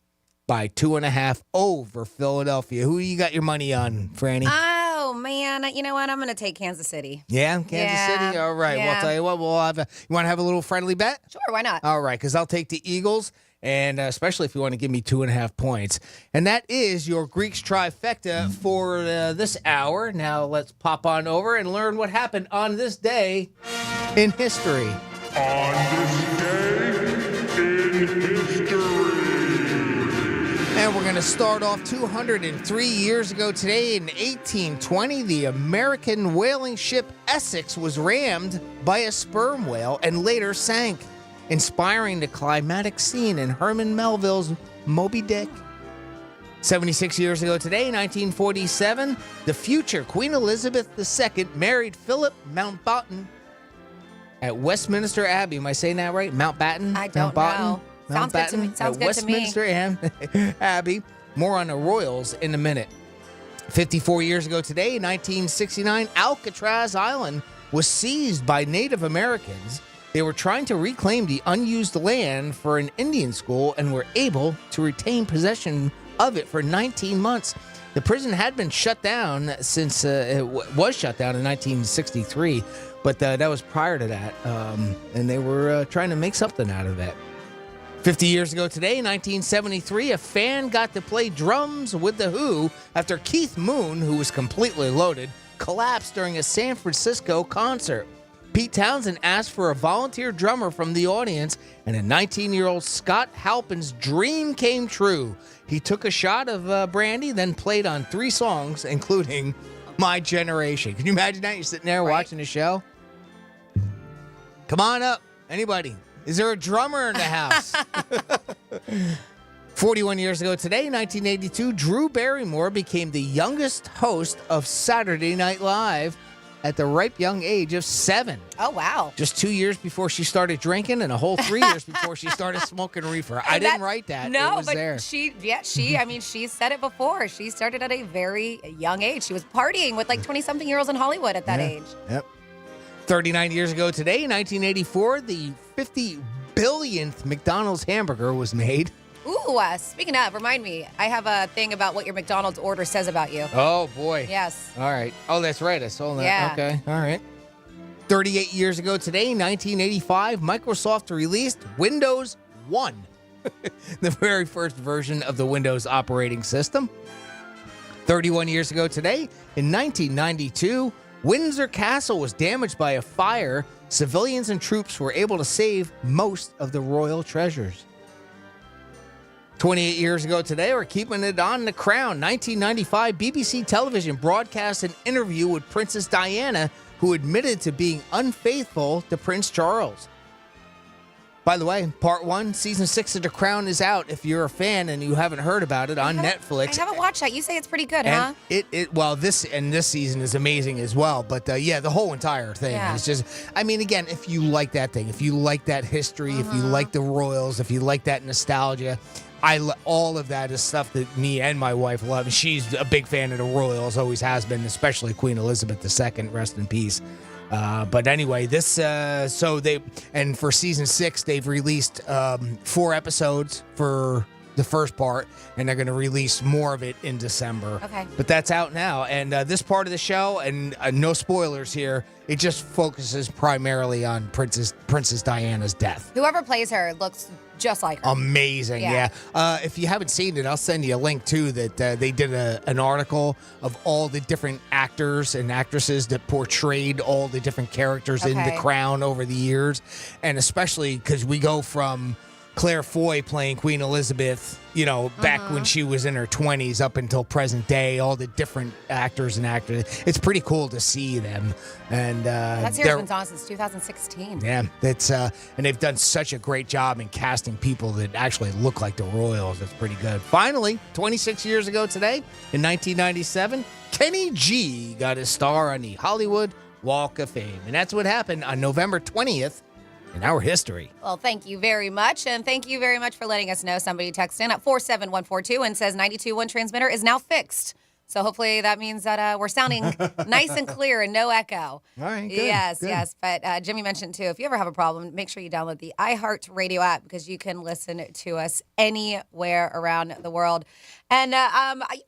by 2.5 over Philadelphia. Who you got your money on, Franny? Oh, man. You know what? I'm going to take Kansas City. Yeah, Kansas City? All right. Well, I'll tell you what. We'll have you want to have a little friendly bet? Sure, why not? All right, because I'll take the Eagles, and especially if you want to give me 2.5 points. And that is your Greeks trifecta for this hour. Now let's pop on over and learn what happened on this day in history. On this day in history. And we're going to start off 203 years ago today. In 1820, the American whaling ship Essex was rammed by a sperm whale and later sank, inspiring the climatic scene in Herman Melville's Moby Dick. 76 years ago today, 1947, the future Queen Elizabeth II married Philip Mountbatten at Westminster Abbey. Am I saying that right? Mountbatten? I don't know. Sounds good to me. Sounds good to me. Westminster Abbey. More on the royals in a minute. 54 years ago today, 1969, Alcatraz Island was seized by Native Americans. They were trying to reclaim the unused land for an Indian school and were able to retain possession of it for 19 months. The prison had been shut down since it was shut down in 1963, but that was prior to that, and they were trying to make something out of it. 50 years ago today, 1973, a fan got to play drums with The Who after Keith Moon, who was completely loaded, collapsed during a San Francisco concert. Pete Townsend asked for a volunteer drummer from the audience, and a 19-year-old Scott Halpin's dream came true. He took a shot of brandy, then played on 3 songs, including My Generation. Can you imagine that? You're sitting there watching the show? Come on up. Anybody? Is there a drummer in the house? 41 years ago today, 1982, Drew Barrymore became the youngest host of Saturday Night Live at the ripe young age of 7. Oh, wow. Just 2 years before she started drinking and a whole 3 years before she started smoking reefer. I didn't write that. No, it was but there. she said it before. She started at a very young age. She was partying with like 20-something-year-olds in Hollywood at that age. Yep. 39 years ago today, 1984, the 50 billionth McDonald's hamburger was made. Ooh, speaking of, remind me, I have a thing about what your McDonald's order says about you. Oh, boy. Yes. All right. Oh, that's right. I saw that. Yeah. Okay. All right. 38 years ago today, 1985, Microsoft released Windows 1, the very first version of the Windows operating system. 31 years ago today, in 1992, Windsor Castle was damaged by a fire. Civilians and troops were able to save most of the royal treasures. 28 years ago today, we're keeping it on the crown. 1995, BBC television broadcast an interview with Princess Diana, who admitted to being unfaithful to Prince Charles. By the way, part 1, season 6 of The Crown is out. If you're a fan and you haven't heard about it on Netflix. I haven't watched that. You say it's pretty good, and huh? This season is amazing as well. But the whole entire thing is just, I mean, again, if you like that thing, if you like that history, if you like the royals, if you like that nostalgia, all of that is stuff that me and my wife love. She's a big fan of the royals, always has been, especially Queen Elizabeth II, rest in peace. But anyway, for season 6, they've released 4 episodes for the first part, and they're going to release more of it in December. Okay. But that's out now. And this part of the show, and no spoilers here, it just focuses primarily on Princess Diana's death. Whoever plays her looks just like her. Amazing, yeah. If you haven't seen it, I'll send you a link, too, that they did an article of all the different actors and actresses that portrayed all the different characters in The Crown over the years. And especially because we go from Claire Foy playing Queen Elizabeth, back when she was in her 20s up until present day, all the different actors and actors. It's pretty cool to see them. And that series has been on since 2016. Yeah, and they've done such a great job in casting people that actually look like the royals. It's pretty good. Finally, 26 years ago today, in 1997, Kenny G got his star on the Hollywood Walk of Fame. And that's what happened on November 20th. In our history. Well, thank you very much. And thank you very much for letting us know. Somebody texted in at 47142 and says 92.1 transmitter is now fixed. So hopefully that means that we're sounding nice and clear and no echo. All right, good. Yes, good. yes. But Jimmy mentioned, too, if you ever have a problem, make sure you download the iHeartRadio app because you can listen to us anywhere around the world. And you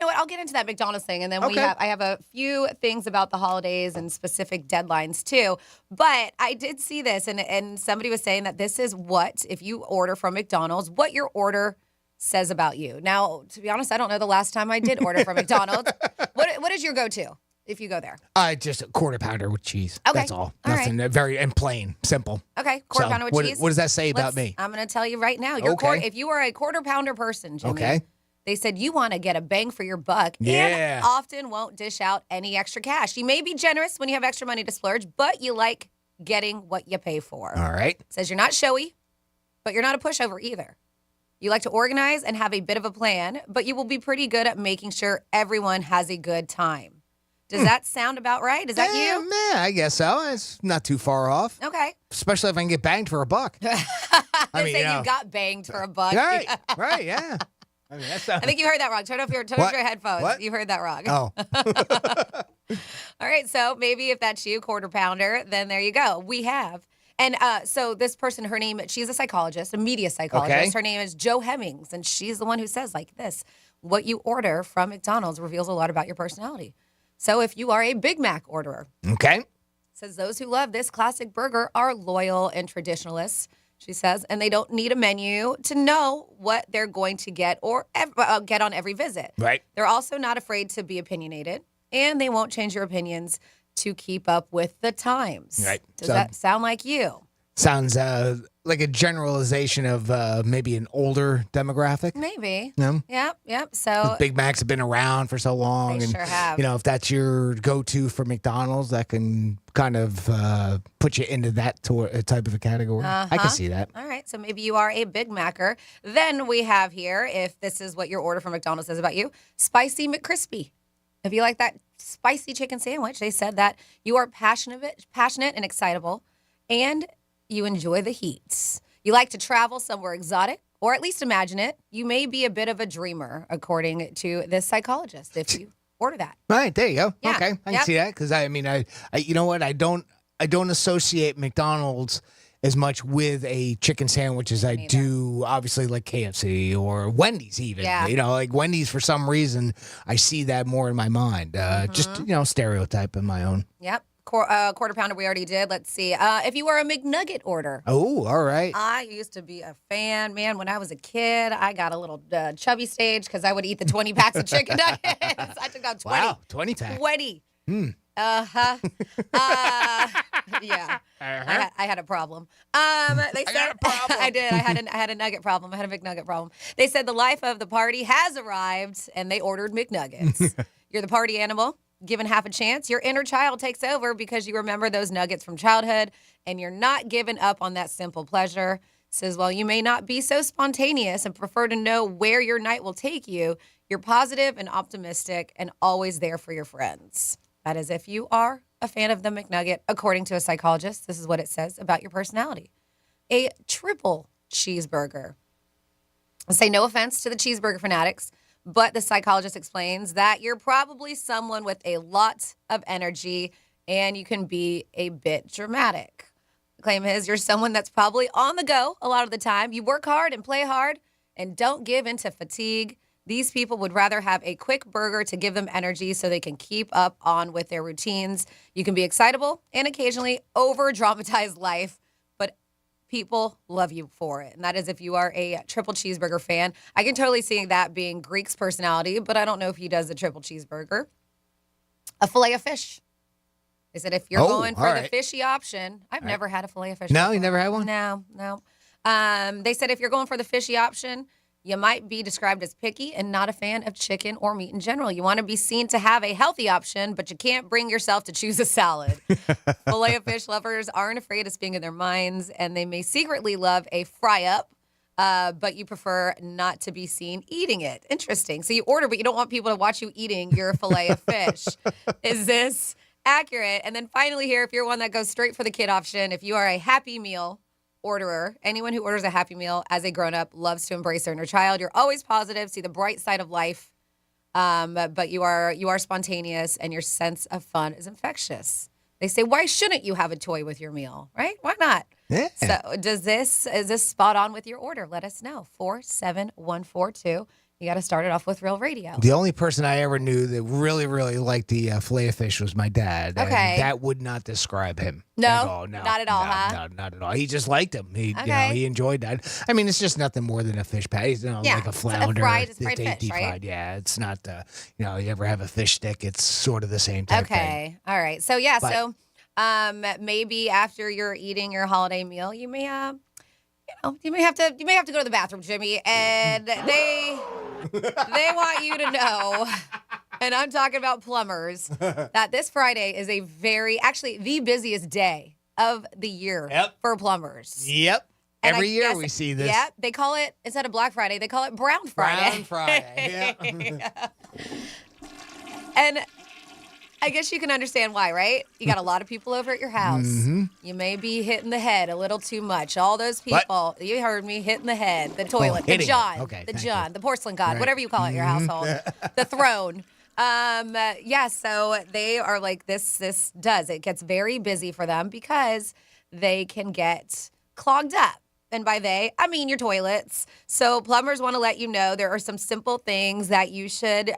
know what? I'll get into that McDonald's thing. And then I have a few things about the holidays and specific deadlines, too. But I did see this, and somebody was saying that this is what, if you order from McDonald's, what your order says about you. Now, to be honest, I don't know the last time I did order from McDonald's. What is your go-to if you go there? Just a quarter pounder with cheese. Okay. That's all. All Nothing very and plain, simple. Okay, quarter pounder with cheese. What does that say about me? I'm going to tell you right now. If you are a quarter pounder person, Jimmy, they said you want to get a bang for your buck and often won't dish out any extra cash. You may be generous when you have extra money to splurge, but you like getting what you pay for. All right. It says you're not showy, but you're not a pushover either. You like to organize and have a bit of a plan, but you will be pretty good at making sure everyone has a good time. Does that sound about right? Is that you? Yeah, I guess so. It's not too far off. Okay. Especially if I can get banged for a buck. I mean, you got banged for a buck. Right, right, yeah. I mean, I think you heard that wrong. Turn off your headphones. What? You heard that wrong. Oh. All right, so maybe if that's you, quarter pounder, then there you go. We have. And so this person, her name, she's a psychologist, a media psychologist. Okay. Her name is Jo Hemmings, and she's the one who says like this: what you order from McDonald's reveals a lot about your personality. So if you are a Big Mac orderer, says those who love this classic burger are loyal and traditionalists, she says, and they don't need a menu to know what they're going to get or get on every visit. Right. They're also not afraid to be opinionated, and they won't change your opinions to keep up with the times. Right. Does that sound like you? Sounds like a generalization of maybe an older demographic. Maybe. No? Yep. So Big Macs have been around for so long. They and, sure have. if that's your go-to for McDonald's, that can kind of put you into that type of a category. I can see that. All right. So maybe you are a Big Macker. Then we have here, if this is what your order from McDonald's says about you, Spicy McCrispy. If you like that spicy chicken sandwich, they said that you are passionate and excitable, and you enjoy the heat. You like to travel somewhere exotic, or at least imagine it. You may be a bit of a dreamer, according to this psychologist, if you order that. Right, there you go. Yeah. Okay, I can see that, because I you know what, I don't associate McDonald's as much with a chicken sandwich as I do, obviously, like KFC or Wendy's even. Yeah. Like Wendy's, for some reason, I see that more in my mind. Just, stereotype in my own. Yep. Quarter pounder we already did. Let's see. If you were a McNugget order. Oh, all right. I used to be a fan. Man, when I was a kid, I got a little chubby stage because I would eat the 20 packs of chicken nuggets. I took out 20. Wow, 20 packs. 20. Hmm. Uh-huh. Yeah, I had a problem. They said got a problem. I did. I had a nugget problem. I had a McNugget problem. They said the life of the party has arrived, and they ordered McNuggets. You're the party animal. Given half a chance, your inner child takes over because you remember those nuggets from childhood, and you're not giving up on that simple pleasure. Says, while you may not be so spontaneous and prefer to know where your night will take you, you're positive and optimistic and always there for your friends. That is if you are a fan of the McNugget, according to a psychologist. This is what it says about your personality. A triple cheeseburger. I say no offense to the cheeseburger fanatics, but the psychologist explains that you're probably someone with a lot of energy and you can be a bit dramatic. The claim is you're someone that's probably on the go a lot of the time. You work hard and play hard and don't give in to fatigue. These people would rather have a quick burger to give them energy so they can keep up on with their routines. You can be excitable and occasionally over-dramatize life, but people love you for it. And that is if you are a triple cheeseburger fan. I can totally see that being Greek's personality, but I don't know if he does the triple cheeseburger. A fillet of fish. They said if you're going for the fishy option, I've never had a fillet of fish. No, before. you never had one? No. They said if you're going for the fishy option, you might be described as picky and not a fan of chicken or meat in general. You want to be seen to have a healthy option, but you can't bring yourself to choose a salad. Fillet of fish lovers aren't afraid of speaking their minds, and they may secretly love a fry-up, but you prefer not to be seen eating it. Interesting. So you order, but you don't want people to watch you eating your fillet of fish. Is this accurate? And then finally here, if you're one that goes straight for the kid option, if you are a Happy Meal orderer, anyone who orders a Happy Meal as a grown-up loves to embrace their inner child. You're always positive, see the bright side of life, but you are spontaneous, and your sense of fun is infectious. They say, why shouldn't you have a toy with your meal, right? Why not? Yeah. So is this spot on with your order? Let us know. 47142. You got to start it off with Real Radio. The only person I ever knew that really, really liked the fillet of fish was my dad. Okay. And that would not describe him. No, at all. No, not at all, no, huh? No, not at all. He just liked him. He, Okay. he enjoyed that. I mean, it's just nothing more than a fish patty. Yeah, Like a it's flounder. fried fish, deep right? fried. Yeah, it's not, you ever have a fish stick, it's sort of the same type thing. Okay. All right. So, yeah. But- Maybe after you're eating your holiday meal, you may you may have to go to the bathroom, Jimmy, and they want you to know, and I'm talking about plumbers, that this Friday is actually the busiest day of the year for plumbers. Yep. And Every I year guess- we see this. Yeah, they call it, instead of Black Friday, they call it Brown Friday. Brown Friday. Yeah. And I guess you can understand why, right? You got a lot of people over at your house. Mm-hmm. You may be hitting the head a little too much. All those people, you heard me, hitting the head, the toilet, the hitting it. John, Okay, the thank John, you. the porcelain god, Right. whatever you call it in your household, the throne. So they are like, this gets very busy for them because they can get clogged up. And by they, I mean your toilets. So plumbers want to let you know there are some simple things that you should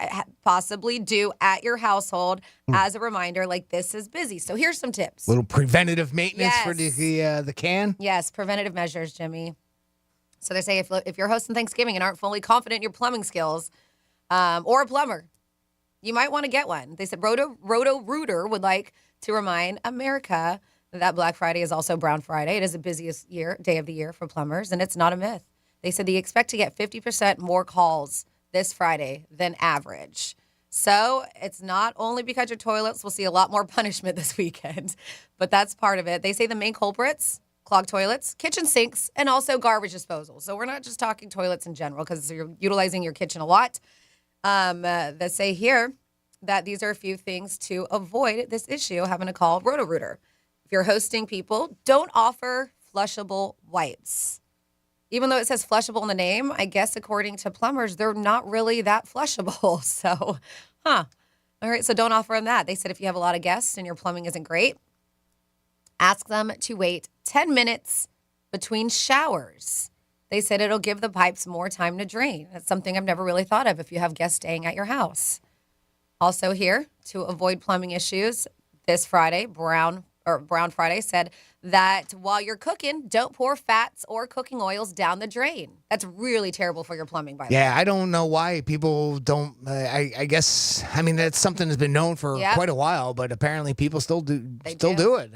possibly do at your household as a reminder, like this is busy. So here's some tips. Little preventative maintenance for Yes. the can. Yes, preventative measures, Jimmy. So they say if you're hosting Thanksgiving and aren't fully confident in your plumbing skills, or a plumber, you might want to get one. They said Roto-Rooter would like to remind America that Black Friday is also Brown Friday. It is the busiest day of the year for plumbers, and it's not a myth. They said they expect to get 50% more calls this Friday than average. So it's not only because your toilets will see a lot more punishment this weekend, but that's part of it. They say the main culprits, clogged toilets, kitchen sinks, and also garbage disposal. So we're not just talking toilets in general because you're utilizing your kitchen a lot. They say here that these are a few things to avoid this issue, having to call Roto-Rooter. If you're hosting people, don't offer flushable wipes. Even though it says flushable in the name, I guess according to plumbers, they're not really that flushable. So, All right, so don't offer them that. They said if you have a lot of guests and your plumbing isn't great, ask them to wait 10 minutes between showers. They said it'll give the pipes more time to drain. That's something I've never really thought of if you have guests staying at your house. Also here, to avoid plumbing issues, this Friday, Brown Friday said that while you're cooking, don't pour fats or cooking oils down the drain. That's really terrible for your plumbing, by the way. Yeah, I don't know why people don't. I guess, I mean, that's something that's been known for quite a while, but apparently people still do it.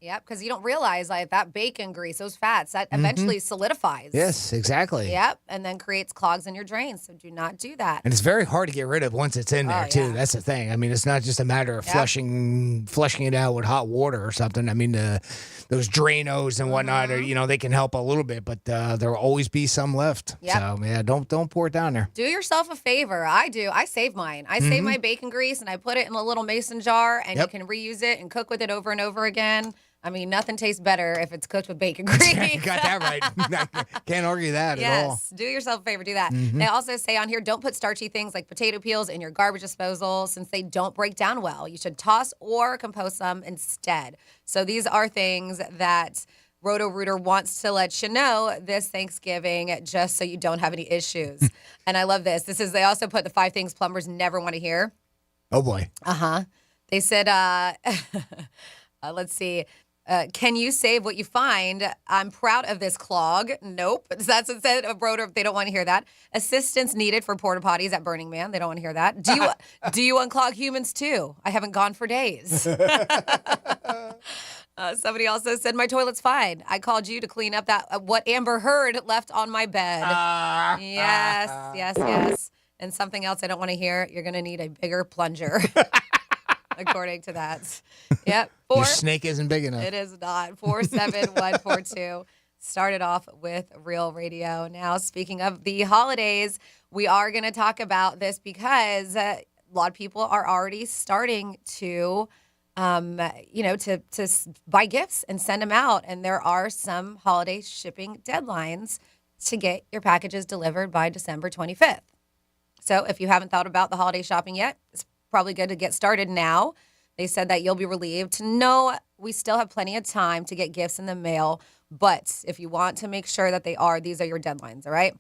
Yep, because you don't realize like that bacon grease, those fats, that eventually solidifies. Yes, exactly. Yep, and then creates clogs in your drains. So do not do that. And it's very hard to get rid of once it's in there, too. That's the thing. I mean, it's not just a matter of flushing it out with hot water or something. I mean, those Drainos and whatnot, are, they can help a little bit, but there will always be some left. Yep. So, yeah, don't pour it down there. Do yourself a favor. I do. I save mine. I save my bacon grease and I put it in a little mason jar, and you can reuse it and cook with it over and over again. I mean, nothing tastes better if it's cooked with bacon grease. You got that right. Can't argue that at all. Yes, do yourself a favor. Do that. They also say on here, don't put starchy things like potato peels in your garbage disposal since they don't break down well. You should toss or compost them instead. So these are things that Roto-Rooter wants to let you know this Thanksgiving, just so you don't have any issues. And I love this. They also put the 5 things plumbers never want to hear. Oh, boy. They said, let's see. Can you save what you find? I'm proud of this clog. Nope. That's what it said of Rotor. They don't want to hear that. Assistance needed for porta potties at Burning Man. They don't want to hear that. Do you unclog humans too? I haven't gone for days. Somebody also said my toilet's fine. I called you to clean up that what Amber Heard left on my bed. Yes. And something else I don't want to hear. You're going to need a bigger plunger. According to that. Yep. Your snake isn't big enough. It is not. 47142. Started off with Real Radio. Now, speaking of the holidays, we are going to talk about this because a lot of people are already starting to, to buy gifts and send them out. And there are some holiday shipping deadlines to get your packages delivered by December 25th. So if you haven't thought about the holiday shopping yet, it's probably good to get started now. They said that you'll be relieved to know we still have plenty of time to get gifts in the mail, but if you want to make sure that these are your deadlines, all right?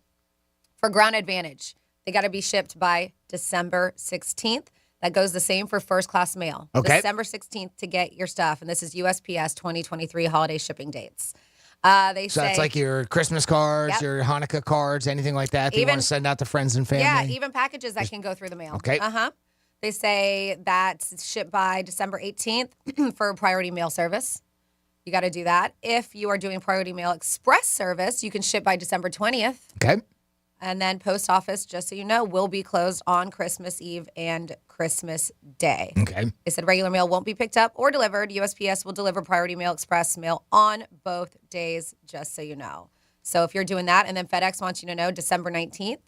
For Ground Advantage, they got to be shipped by December 16th. That goes the same for first class mail. Okay. December 16th to get your stuff, and this is USPS 2023 holiday shipping dates. So that's like your Christmas cards, your Hanukkah cards, anything like that you want to send out to friends and family? Yeah, even packages that can go through the mail. Okay. They say that's shipped by December 18th for priority mail service. You got to do that. If you are doing priority mail express service, you can ship by December 20th. Okay. And then post office, just so you know, will be closed on Christmas Eve and Christmas Day. Okay. They said regular mail won't be picked up or delivered. USPS will deliver priority mail express mail on both days, just so you know. So if you're doing that, and then FedEx wants you to know December 19th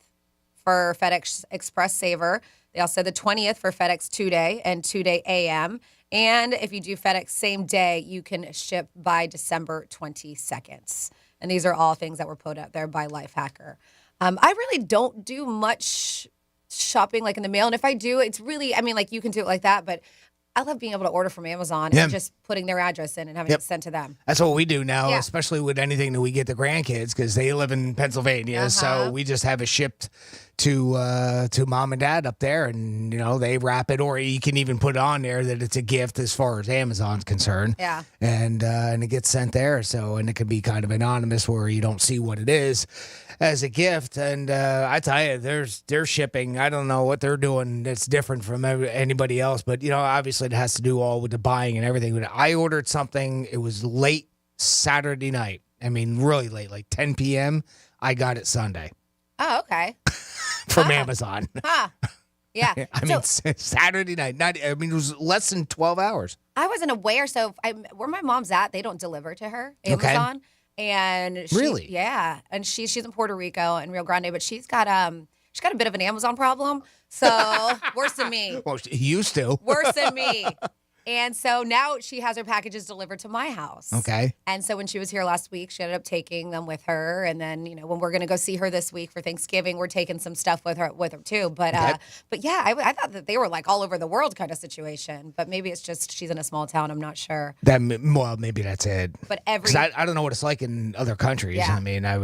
for FedEx Express Saver. They also said the 20th for FedEx 2-day and 2-day AM. And if you do FedEx same day, you can ship by December 22nd. And these are all things that were put out there by Lifehacker. I really don't do much shopping like in the mail. And if I do, it's really, you can do it like that, but I love being able to order from Amazon and just putting their address in and having it sent to them. That's what we do now, especially with anything that we get the grandkids because they live in Pennsylvania. So we just have it shipped to mom and dad up there, and they wrap it, or you can even put on there that it's a gift as far as Amazon's concerned. Yeah, and it gets sent there. So and it can be kind of anonymous where you don't see what it is as a gift. And I tell you, their shipping. I don't know what they're doing that's different from anybody else, but obviously it has to do all with the buying and everything. But I ordered something. It was late Saturday night. I mean, really late, like 10 p.m. I got it Sunday. Oh, okay. From Amazon. Yeah. I mean, Saturday night. It was less than 12 hours. I wasn't aware. So where my mom's at, they don't deliver to her, Amazon. Okay. And really? Yeah. And she's in Puerto Rico and Rio Grande, but she's got a bit of an Amazon problem. So worse than me. Well, she used to. Worse than me. And so now she has her packages delivered to my house. Okay. And so when she was here last week, she ended up taking them with her. And then, when we're going to go see her this week for Thanksgiving, we're taking some stuff with her too. But yeah, I thought that they were like all over the world kind of situation. But maybe it's just she's in a small town. I'm not sure. Maybe that's it. But I don't know what it's like in other countries. Yeah. I mean, I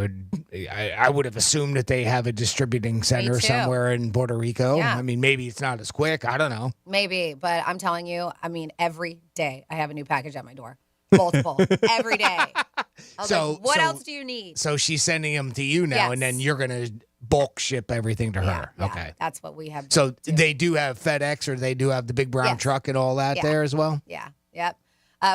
would have assumed that they have a distributing center somewhere in Puerto Rico. Yeah. I mean, maybe it's not as quick. I don't know. Maybe, but I'm telling you, every day I have a new package at my door. Multiple. Every day. I was like, what else do you need? So she's sending them to you now, Yes. and then you're going to bulk ship everything to her. Yeah, Okay. that's what we have. So they do have FedEx, or they do have the big brown truck and all that there as well? Yeah. Yep.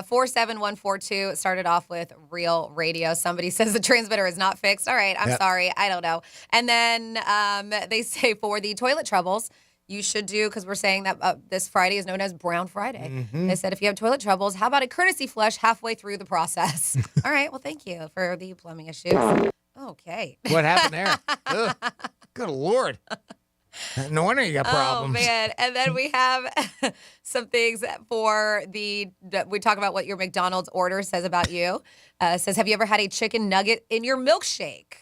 47142. It started off with Real Radio. Somebody says the transmitter is not fixed. All right. I'm sorry. I don't know. And then they say for the toilet troubles, you should do, because we're saying that this Friday is known as Brown Friday. Mm-hmm. They said if you have toilet troubles, how about a courtesy flush halfway through the process? All right. Well, thank you for the plumbing issues. Okay. What happened there? Ugh. Good Lord. No wonder you got problems. Oh, man. And then we have some things for we talk about what your McDonald's order says about you. Says, have you ever had a chicken nugget in your milkshake?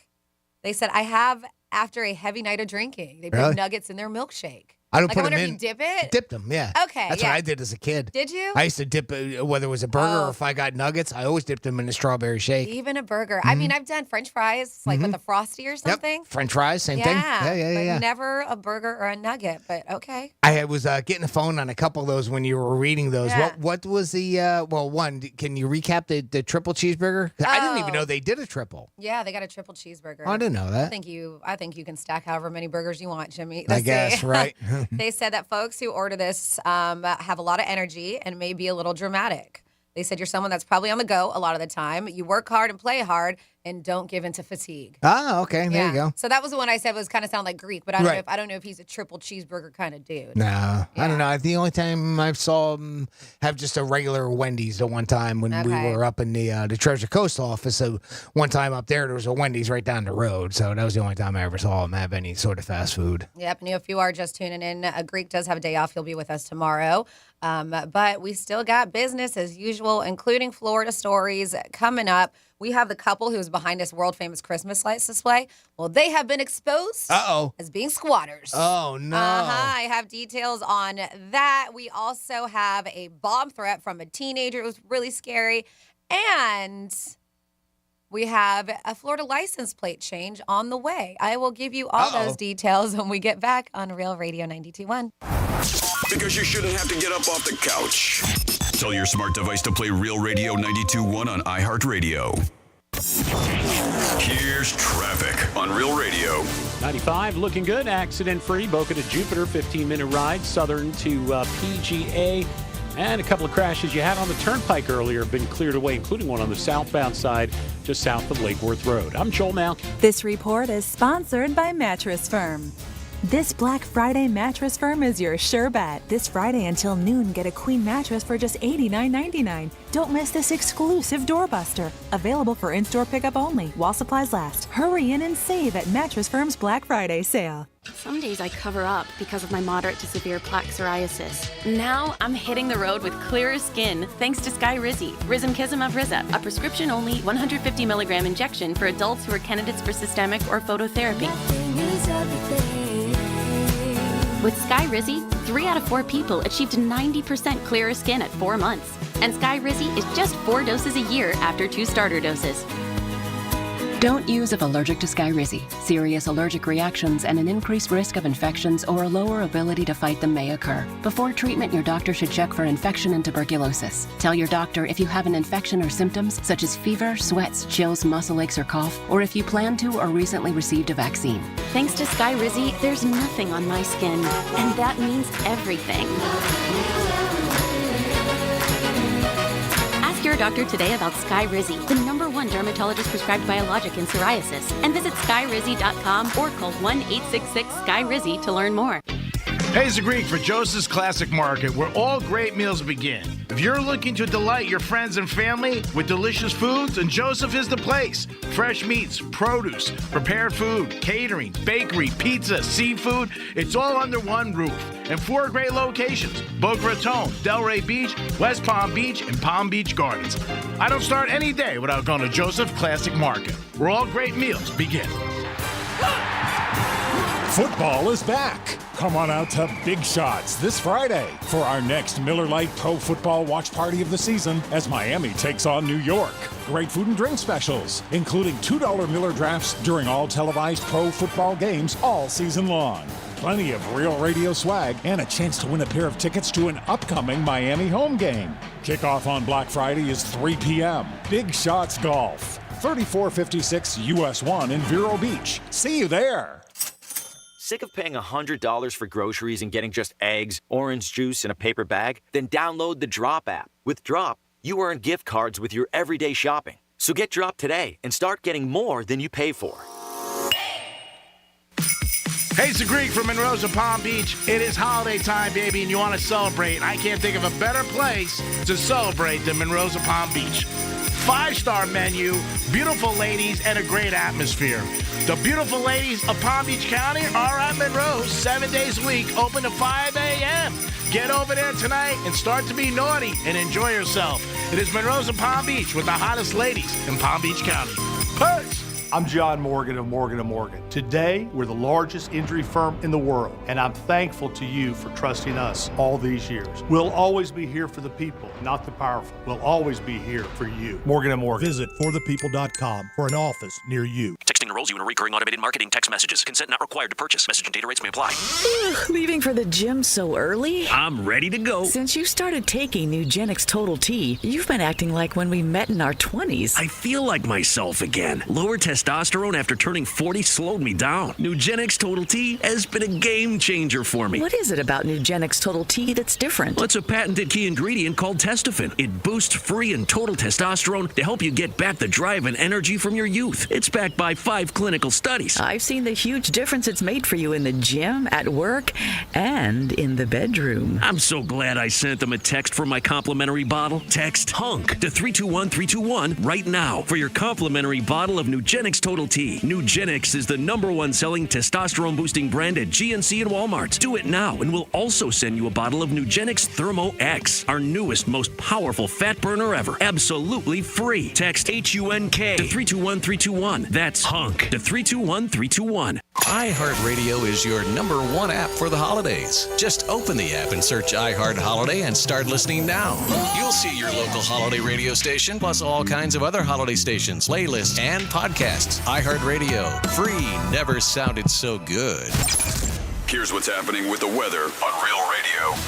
They said, I have after a heavy night of drinking. They put nuggets in their milkshake. I don't like, put I wonder them if in. you dip it? Dip them, yeah. Okay, That's what I did as a kid. Did you? I used to dip, whether it was a burger or if I got nuggets, I always dipped them in a strawberry shake. Even a burger. I mean, I've done French fries, like with a Frosty or something. Yep. French fries, same thing. Yeah. But never a burger or a nugget, but okay. I was getting a phone on a couple of those when you were reading those. Yeah. What was the, one, can you recap the triple cheeseburger? I didn't even know they did a triple. Yeah, they got a triple cheeseburger. Oh, I didn't know that. I think you can stack however many burgers you want, Jimmy. I guess, right. They said that folks who order this have a lot of energy and may be a little dramatic. They said you're someone that's probably on the go a lot of the time. You work hard and play hard and don't give into fatigue. Oh, okay. There you go. So that was the one I said was kind of sound like Greek, but I don't know if he's a triple cheeseburger kind of dude. No, I don't know. The only time I saw him have just a regular Wendy's the one time when we were up in the Treasure Coast office. So one time up there was a Wendy's right down the road. So that was the only time I ever saw him have any sort of fast food. Yep. And if you are just tuning in, Greek does have a day off. He'll be with us tomorrow. But we still got business as usual, including Florida stories coming up. We have the couple who's behind this world-famous Christmas lights display. Well, they have been exposed as being squatters. Oh, no. I have details on that. We also have a bomb threat from a teenager. It was really scary. And we have a Florida license plate change on the way. I will give you all those details when we get back on Real Radio 92.1. Because you shouldn't have to get up off the couch. Tell your smart device to play Real Radio 92.1 on iHeartRadio. Here's traffic on Real Radio. 95 looking good, accident-free. Boca to Jupiter, 15-minute ride. Southern to PGA. And a couple of crashes you had on the turnpike earlier have been cleared away, including one on the southbound side just south of Lake Worth Road. I'm Joel Malkin. This report is sponsored by Mattress Firm. This Black Friday, Mattress Firm is your sure bet. This Friday until noon, get a queen mattress for just $89.99. Don't miss this exclusive doorbuster. Available for in-store pickup only while supplies last. Hurry in and save at Mattress Firm's Black Friday sale. Some days I cover up because of my moderate to severe plaque psoriasis. Now I'm hitting the road with clearer skin thanks to Skyrizi, Risankizumab Riza, a prescription-only 150 milligram injection for adults who are candidates for systemic or phototherapy. With Skyrizi, 3 out of 4 people achieved 90% clearer skin at 4 months. And Skyrizi is just 4 doses a year after 2 starter doses. Don't use if allergic to Skyrizi. Serious allergic reactions and an increased risk of infections or a lower ability to fight them may occur. Before treatment, your doctor should check for infection and tuberculosis. Tell your doctor if you have an infection or symptoms such as fever, sweats, chills, muscle aches, or cough, or if you plan to or recently received a vaccine. Thanks to Skyrizi, there's nothing on my skin, and that means everything. Ask your doctor today about Skyrizi, the #1 dermatologist-prescribed biologic in psoriasis, and visit skyrizi.com or call 1-866-SKY-RIZZI to learn more. Hey, it's Greek for Joseph's Classic Market, where all great meals begin. If you're looking to delight your friends and family with delicious foods, then Joseph is the place. Fresh meats, produce, prepared food, catering, bakery, pizza, seafood, it's all under one roof. And 4 great locations: Boca Raton, Delray Beach, West Palm Beach, and Palm Beach Gardens. I don't start any day without going to Joseph Classic Market, where all great meals begin. Football is back. Come on out to Big Shots this Friday for our next Miller Lite Pro Football Watch Party of the season as Miami takes on New York. Great food and drink specials, including $2 Miller drafts during all televised pro football games all season long. Plenty of Real Radio swag and a chance to win a pair of tickets to an upcoming Miami home game. Kickoff on Black Friday is 3 p.m. Big Shots Golf, 3456 US 1 in Vero Beach. See you there. Sick of paying $100 for groceries and getting just eggs, orange juice, and a paper bag? Then download the Drop app. With Drop, you earn gift cards with your everyday shopping. So get Drop today and start getting more than you pay for. Hey, it's the Greek from Monroe's of Palm Beach. It is holiday time, baby, and you want to celebrate. I can't think of a better place to celebrate than Monroe's of Palm Beach. 5-star menu, beautiful ladies, and a great atmosphere. The beautiful ladies of Palm Beach County are at Monroe's 7 days a week, open to 5 a.m. Get over there tonight and start to be naughty and enjoy yourself. It is Monroe's of Palm Beach with the hottest ladies in Palm Beach County. Push! I'm John Morgan of Morgan & Morgan. Today, we're the largest injury firm in the world, and I'm thankful to you for trusting us all these years. We'll always be here for the people, not the powerful. We'll always be here for you. Morgan & Morgan. Visit forthepeople.com for an office near you. Texting enrolls you in recurring automated marketing text messages. Consent not required to purchase. Message and data rates may apply. Leaving for the gym so early? I'm ready to go. Since you started taking Nugenix Total T, you've been acting like when we met in our 20s. I feel like myself again. Lower testosterone after turning 40 slowed me down. Nugenix Total T has been a game changer for me. What is it about Nugenix Total T that's different? Well, it's a patented key ingredient called Testofen. It boosts free and total testosterone to help you get back the drive and energy from your youth. It's backed by 5 clinical studies. I've seen the huge difference it's made for you in the gym, at work, and in the bedroom. I'm so glad I sent them a text for my complimentary bottle. Text HUNK to 321321 right now for your complimentary bottle of Nugenix Total T. Nugenix is the #1 selling testosterone boosting brand at GNC and Walmart. Do it now and we'll also send you a bottle of Nugenix Thermo X, our newest, most powerful fat burner ever. Absolutely free. Text HUNK to 321321. That's HUNK to 321321. iHeartRadio is your #1 app for the holidays. Just open the app and search iHeart Holiday and start listening now. You'll see your local holiday radio station, plus all kinds of other holiday stations, playlists, and podcasts. iHeartRadio. Free never sounded so good. Here's what's happening with the weather on Real Radio.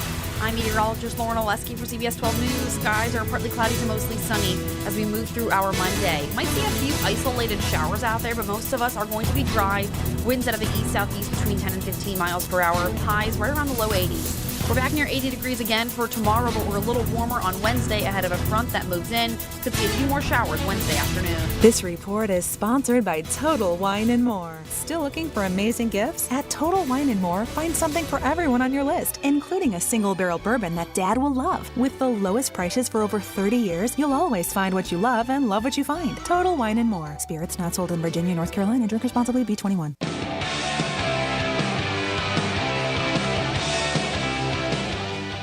I'm meteorologist Lauren Oleski for CBS 12 News. Skies are partly cloudy to mostly sunny as we move through our Monday. Might see a few isolated showers out there, but most of us are going to be dry. Winds out of the east-southeast between 10 and 15 miles per hour. Highs right around the low 80s. We're back near 80 degrees again for tomorrow, but we're a little warmer on Wednesday ahead of a front that moves in. Could see a few more showers Wednesday afternoon. This report is sponsored by Total Wine & More. Still looking for amazing gifts? At Total Wine & More, find something for everyone on your list, including a single-barrel bourbon that Dad will love. With the lowest prices for over 30 years, you'll always find what you love and love what you find. Total Wine & More. Spirits not sold in Virginia, North Carolina. Drink responsibly. B21.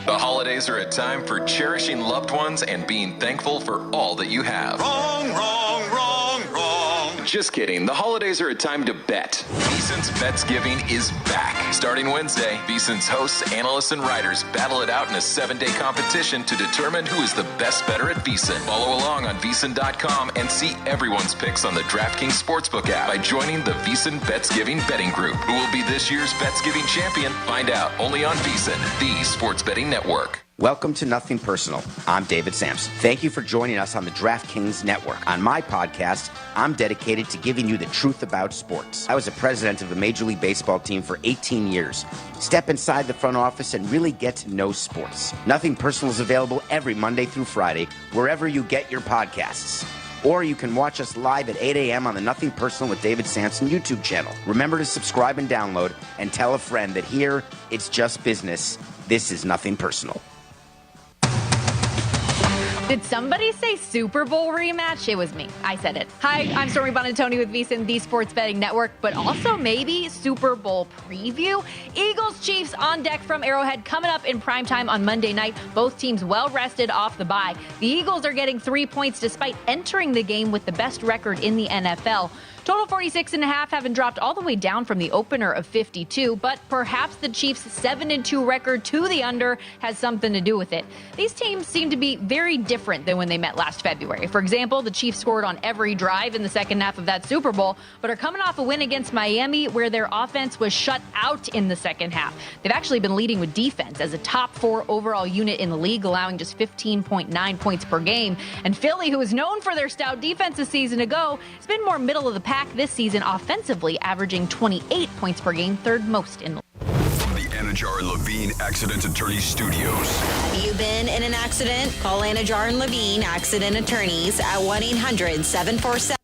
The holidays are a time for cherishing loved ones and being thankful for all that you have. Wrong, wrong, wrong, wrong. Just kidding. The holidays are a time to bet. VEASAN's Betsgiving is back. Starting Wednesday, VEASAN's hosts, analysts, and writers battle it out in a 7-day competition to determine who is the best bettor at VEASAN. Follow along on VEASAN.com and see everyone's picks on the DraftKings Sportsbook app by joining the VEASAN Betsgiving betting group. Who will be this year's Betsgiving champion? Find out only on VEASAN, the sports betting network. Welcome to Nothing Personal. I'm David Sampson. Thank you for joining us on the DraftKings Network. On my podcast, I'm dedicated to giving you the truth about sports. I was a president of a Major League Baseball team for 18 years. Step inside the front office and really get to know sports. Nothing Personal is available every Monday through Friday, wherever you get your podcasts. Or you can watch us live at 8 a.m. on the Nothing Personal with David Sampson YouTube channel. Remember to subscribe and download, and tell a friend that here, it's just business. This is Nothing Personal. Did somebody say Super Bowl rematch? It was me. I said it. Hi, I'm Stormy Bonatoni with VEASAN, the Sports Betting Network, but also maybe Super Bowl preview. Eagles Chiefs on deck from Arrowhead coming up in primetime on Monday night. Both teams well rested off the bye. The Eagles are getting 3 points despite entering the game with the best record in the NFL. Total 46.5, having dropped all the way down from the opener of 52, but perhaps the Chiefs' 7-2 record to the under has something to do with it. These teams seem to be very different than when they met last February. For example, the Chiefs scored on every drive in the second half of that Super Bowl, but are coming off a win against Miami where their offense was shut out in the second half. They've actually been leading with defense as a top 4 overall unit in the league, allowing just 15.9 points per game. And Philly, who was known for their stout defense a season ago, has been more middle of the pack this season offensively, averaging 28 points per game, third most in the league. From the Anajar and Levine Accident Attorney Studios. Have you been in an accident? Call Anajar and Levine Accident Attorneys at 1-800-747.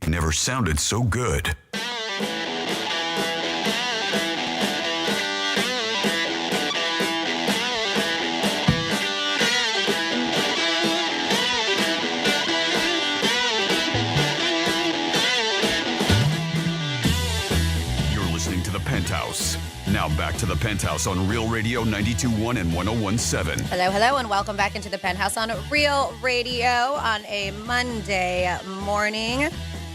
Never sounded so good. You're listening to The Penthouse. Now back to The Penthouse on Real Radio 92.1 and 101.7. Hello, and welcome back into the Penthouse on Real Radio on a Monday morning.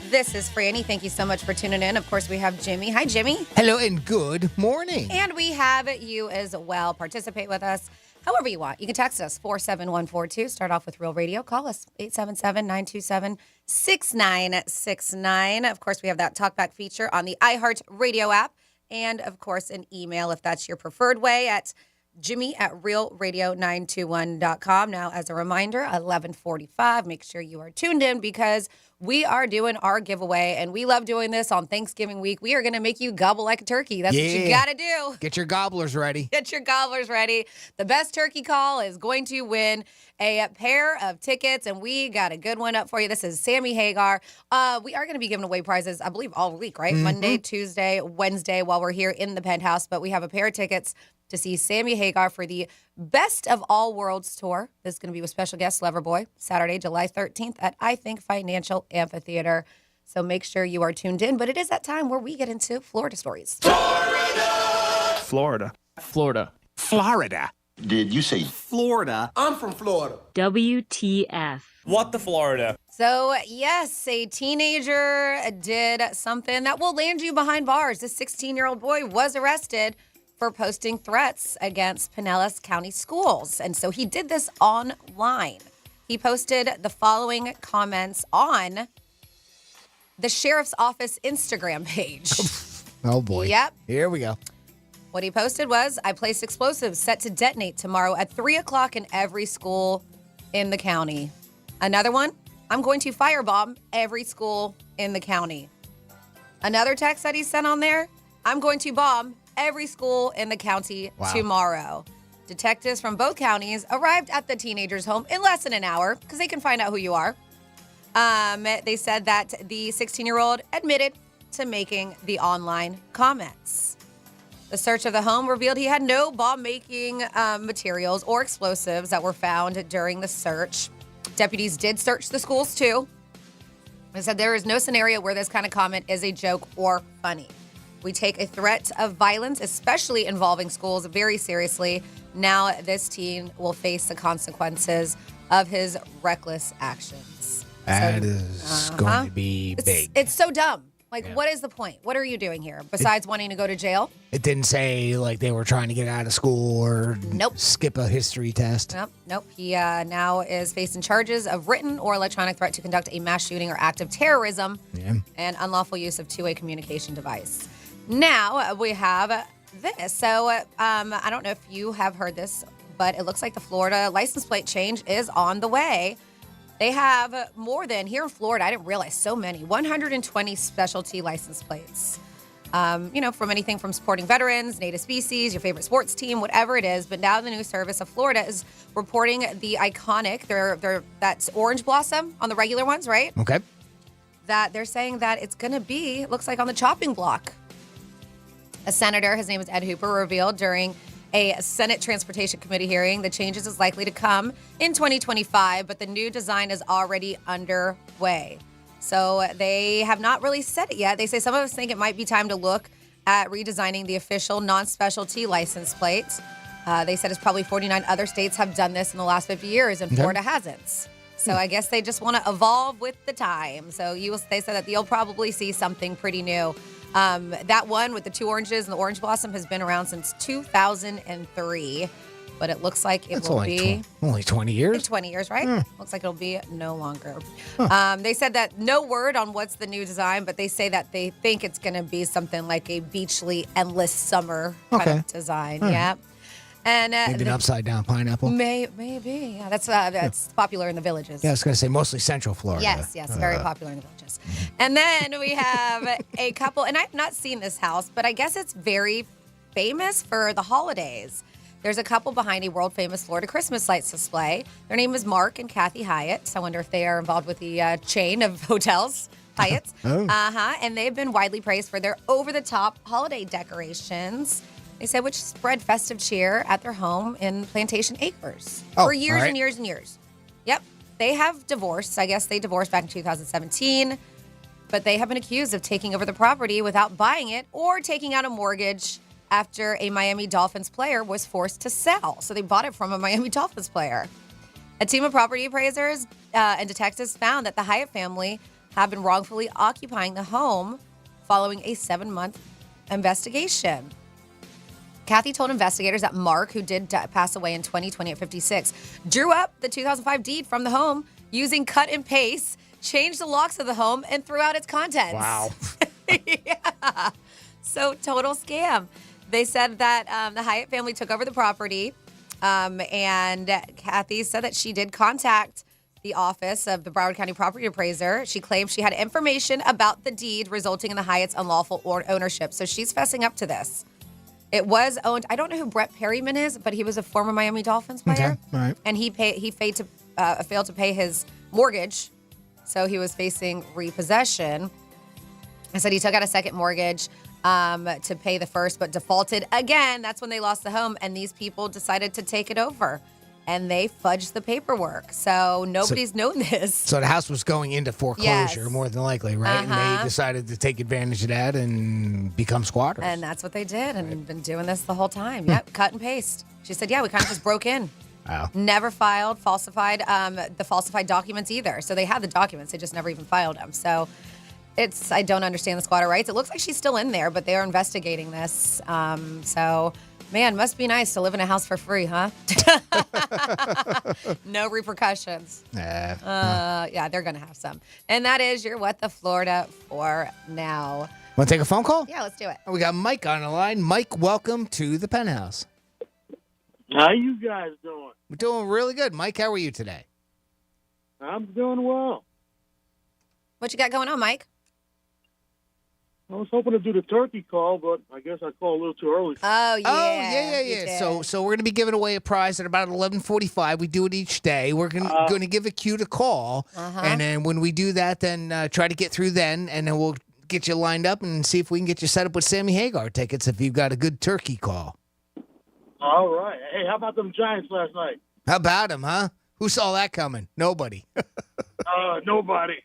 This is Franny. Thank you so much for tuning in. Of course, we have Jimmy. Hi, Jimmy. Hello, and good morning. And we have you as well. Participate with us however you want. You can text us 47142. Start off with Real Radio. Call us 877-927-6969. Of course, we have that talkback feature on the iHeart Radio app. And, of course, an email if that's your preferred way at Jimmy@realradio921.com. Now, as a reminder, 11:45, make sure you are tuned in because we are doing our giveaway, and we love doing this on Thanksgiving week. We are going to make you gobble like a turkey. That's what you got to do. Get your gobblers ready. Get your gobblers ready. The best turkey call is going to win a pair of tickets, and we got a good one up for you. This is Sammy Hagar. We are going to be giving away prizes, I believe, all week, right? Mm-hmm. Monday, Tuesday, Wednesday while we're here in the Penthouse, but we have a pair of tickets to see Sammy Hagar for the Best of All Worlds tour. This is going to be with special guest Loverboy, Saturday, July 13th at I Think Financial Amphitheater. So make sure you are tuned in. But it is that time where we get into Florida stories. Florida. Florida. Did you say Florida? I'm from Florida. WTF. What the Florida? So, yes, a teenager did something that will land you behind bars. This 16-year-old boy was arrested for posting threats against Pinellas County schools. And so he did this online. He posted the following comments on the sheriff's office Instagram page. Oh, boy. Yep. Here we go. What he posted was, I place explosives set to detonate tomorrow at 3 o'clock in every school in the county. Another one, I'm going to firebomb every school in the county. Another text that he sent on there, I'm going to bomb every school in the county tomorrow. Detectives from both counties arrived at the teenager's home in less than an hour because they can find out who you are. They said that the 16-year-old admitted to making the online comments. The search of the home revealed he had no bomb-making materials or explosives that were found during the search. Deputies did search the schools, too. They said there is no scenario where this kind of comment is a joke or funny. We take a threat of violence, especially involving schools, very seriously. Now this teen will face the consequences of his reckless actions. That is going to be big. It's so dumb. Like, what is the point? What are you doing here besides wanting to go to jail? It didn't say, like, they were trying to get out of school or skip a history test. Nope. He now is facing charges of written or electronic threat to conduct a mass shooting or act of terrorism and unlawful use of two-way communication device. Now we have this. So I don't know if you have heard this, but it looks like the Florida license plate change is on the way. They have more than, here in Florida, I didn't realize so many, 120 specialty license plates. From anything from supporting veterans, native species, your favorite sports team, whatever it is. But now the new service of Florida is reporting the iconic, that's orange blossom on the regular ones, right? Okay. That they're saying that it's going to be, looks like on the chopping block. A senator, his name is Ed Hooper, revealed during a Senate Transportation Committee hearing the changes is likely to come in 2025, but the new design is already underway. So they have not really said it yet. They say some of us think it might be time to look at redesigning the official non-specialty license plates. They said it's probably 49 other states have done this in the last 50 years, and Florida hasn't. So I guess they just want to evolve with the time. So they said that you'll probably see something pretty new. That one with the 2 oranges and the orange blossom has been around since 2003. But it looks like it will be only 20 years. 20 years, right? Looks like it'll be no longer. They said that no word on what's the new design, but they say that they think it's going to be something like a beachly endless summer kind of design. Yeah. And maybe an upside down pineapple. Maybe. Yeah, that's popular in the villages. Yeah, I was going to say mostly Central Florida. Yes, very popular in the villages. And then we have a couple, and I've not seen this house, but I guess it's very famous for the holidays. There's a couple behind a world-famous Florida Christmas lights display. Their name is Mark and Kathy Hyatt. So I wonder if they are involved with the chain of hotels, Hyatt's. And they've been widely praised for their over-the-top holiday decorations. They said which spread festive cheer at their home in Plantation Acres for years and years and years. Yep. They have divorced. I guess they divorced back in 2017. But they have been accused of taking over the property without buying it or taking out a mortgage after a Miami Dolphins player was forced to sell. So they bought it from a Miami Dolphins player. A team of property appraisers and detectives found that the Hyatt family have been wrongfully occupying the home following a 7-month investigation. Kathy told investigators that Mark, who did pass away in 2020 at 56, drew up the 2005 deed from the home using cut and paste, changed the locks of the home, and threw out its contents. Wow. Yeah. So total scam. They said that the Hyatt family took over the property, and Kathy said that she did contact the office of the Broward County property appraiser. She claimed she had information about the deed resulting in the Hyatt's unlawful ownership. So she's fessing up to this. It was owned. I don't know who Brett Perryman is, but he was a former Miami Dolphins player. Okay, all right. And he failed to pay his mortgage, so he was facing repossession. I said he took out a second mortgage to pay the first, but defaulted again. That's when they lost the home, and these people decided to take it over, and they fudged the paperwork. So nobody's known this. So the house was going into foreclosure, more than likely, right? And they decided to take advantage of that and become squatters. And that's what they did, and been doing this the whole time. Yep, cut and paste. She said, yeah, we kind of just broke in. Wow. Never filed, falsified the falsified documents either. So they had the documents, they just never even filed them. So I don't understand the squatter rights. It looks like she's still in there, but they are investigating this. So, man, must be nice to live in a house for free, huh? No repercussions. Yeah, they're going to have some. And that is your What the Florida for now. Want to take a phone call? Yeah, let's do it. We got Mike on the line. Mike, welcome to the Penthouse. How you guys doing? We're doing really good. Mike, how are you today? I'm doing well. What you got going on, Mike? I was hoping to do the turkey call, but I guess I called a little too early. Oh, yeah. Oh, yeah. So we're going to be giving away a prize at about 11:45. We do it each day. We're going to give a cue to call. And then when we do that, then try to get through then, and then we'll get you lined up and see if we can get you set up with Sammy Hagar tickets if you've got a good turkey call. All right. Hey, how about them Giants last night? How about them, huh? Who saw that coming? Nobody. Nobody.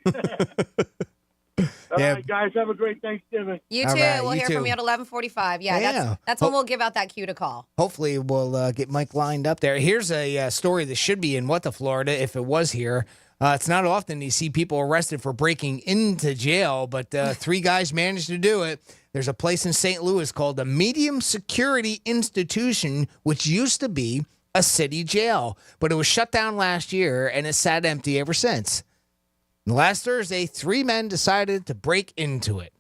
All right, guys, have a great Thanksgiving. You too. We'll hear from you at 11:45. Yeah, that's when we'll give out that cue to call. Hopefully we'll get Mike lined up there. Here's a story that should be in What the Florida if it was here. It's not often you see people arrested for breaking into jail, but 3 guys managed to do it. There's a place in St. Louis called the Medium Security Institution, which used to be a city jail, but it was shut down last year, and it's sat empty ever since. And last Thursday, 3 men decided to break into it.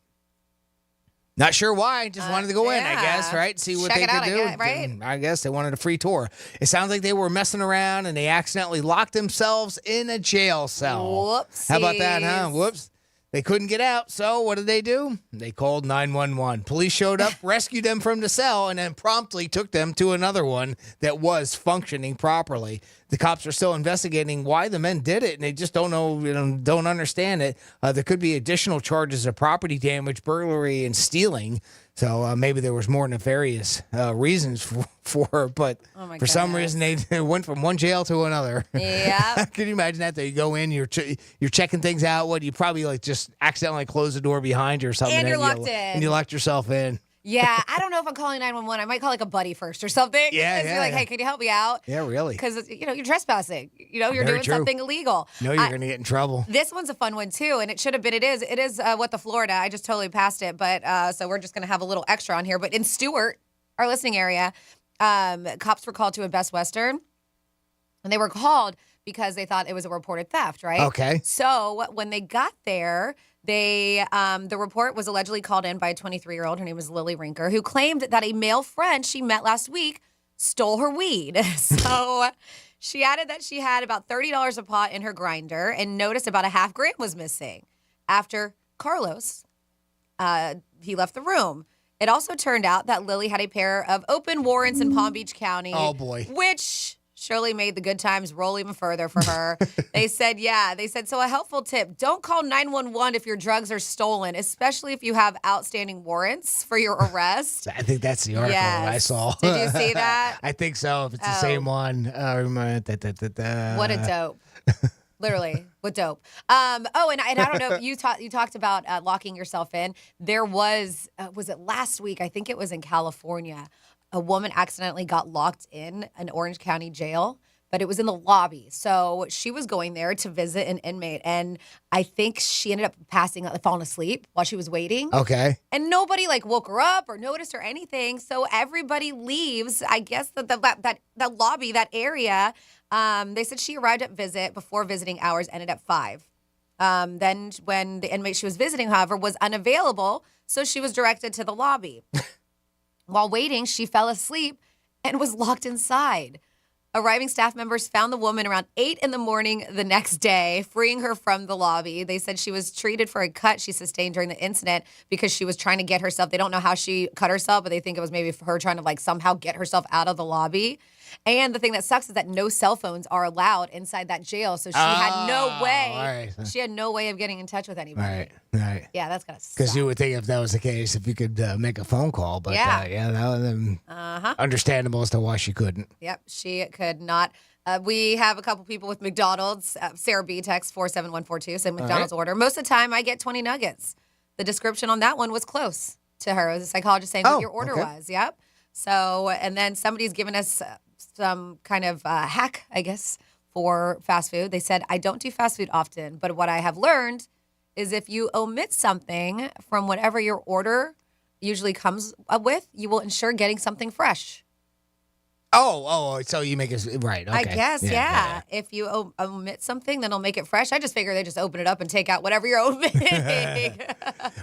Not sure why, just wanted to go in, I guess, right? See what they could do. Right? I guess they wanted a free tour. It sounds like they were messing around and they accidentally locked themselves in a jail cell. Whoopsies. How about that, huh? Whoops. They couldn't get out, so what did they do? They called 911. Police showed up, rescued them from the cell, and then promptly took them to another one that was functioning properly. The cops are still investigating why the men did it, and they just don't know, don't understand it. There could be additional charges of property damage, burglary, and stealing. So maybe there was more nefarious reasons for her, but for some reason they went from one jail to another. Yeah. Can you imagine that? That you go in, you're checking things out. What you probably like just accidentally close the door behind you or something, And you're locked in. And you locked yourself in. Yeah, I don't know if I'm calling 911. I might call like a buddy first or something. Yeah, Just be like, hey, can you help me out? Yeah, really. Because you're trespassing. You're Very doing true. something illegal. No, you're going to get in trouble. This one's a fun one too, and it should have been. It is what the Florida. I just totally passed it, but so we're just going to have a little extra on here. But in Stewart, our listening area, cops were called to a Best Western, and they were called because they thought it was a reported theft. Right? Okay. So when they got there. The report was allegedly called in by a 23-year-old. Her name was Lily Rinker, who claimed that a male friend she met last week stole her weed. So she added that she had about $30 a pot in her grinder and noticed about a half gram was missing. After Carlos, he left the room. It also turned out that Lily had a pair of open warrants in Palm Beach County. Oh, boy. Which surely made the good times roll even further for her. They said, so a helpful tip, don't call 911 if your drugs are stolen, especially if you have outstanding warrants for your arrest. I think that's the article I saw. Did you see that? I think so, if it's the same one. What a dope. Literally, what dope. And I don't know, you talked about locking yourself in. There was it last week? I think it was in California. A woman accidentally got locked in an Orange County jail, but it was in the lobby. So she was going there to visit an inmate, and I think she ended up falling asleep while she was waiting. Okay. And nobody woke her up or noticed or anything. So everybody leaves. I guess that lobby, that area. They said she arrived at before visiting hours ended at 5. Then when the inmate she was visiting, however, was unavailable, so she was directed to the lobby. While waiting, she fell asleep and was locked inside. Arriving staff members found the woman around 8 in the morning the next day, freeing her from the lobby. They said she was treated for a cut she sustained during the incident because she was trying to get herself. They don't know how she cut herself, but they think it was maybe for her trying to somehow get herself out of the lobby. And the thing that sucks is that no cell phones are allowed inside that jail. So she had no way. Right. She had no way of getting in touch with anybody. Right. Yeah, that's gotta suck. Because you would think if that was the case, if you could make a phone call. But that was understandable as to why she couldn't. Yep, she could not. We have a couple people with McDonald's. Sarah B text 47142 said McDonald's order. Most of the time I get 20 nuggets. The description on that one was close to her. It was a psychologist saying what your order was. Yep. So, and then somebody's given us some kind of hack, I guess, for fast food. They said, I don't do fast food often, but what I have learned is if you omit something from whatever your order usually comes with, you will ensure getting something fresh. Oh, so you make it right. Okay. I guess, yeah. If you omit something, then it'll make it fresh. I just figure they just open it up and take out whatever you're omitting.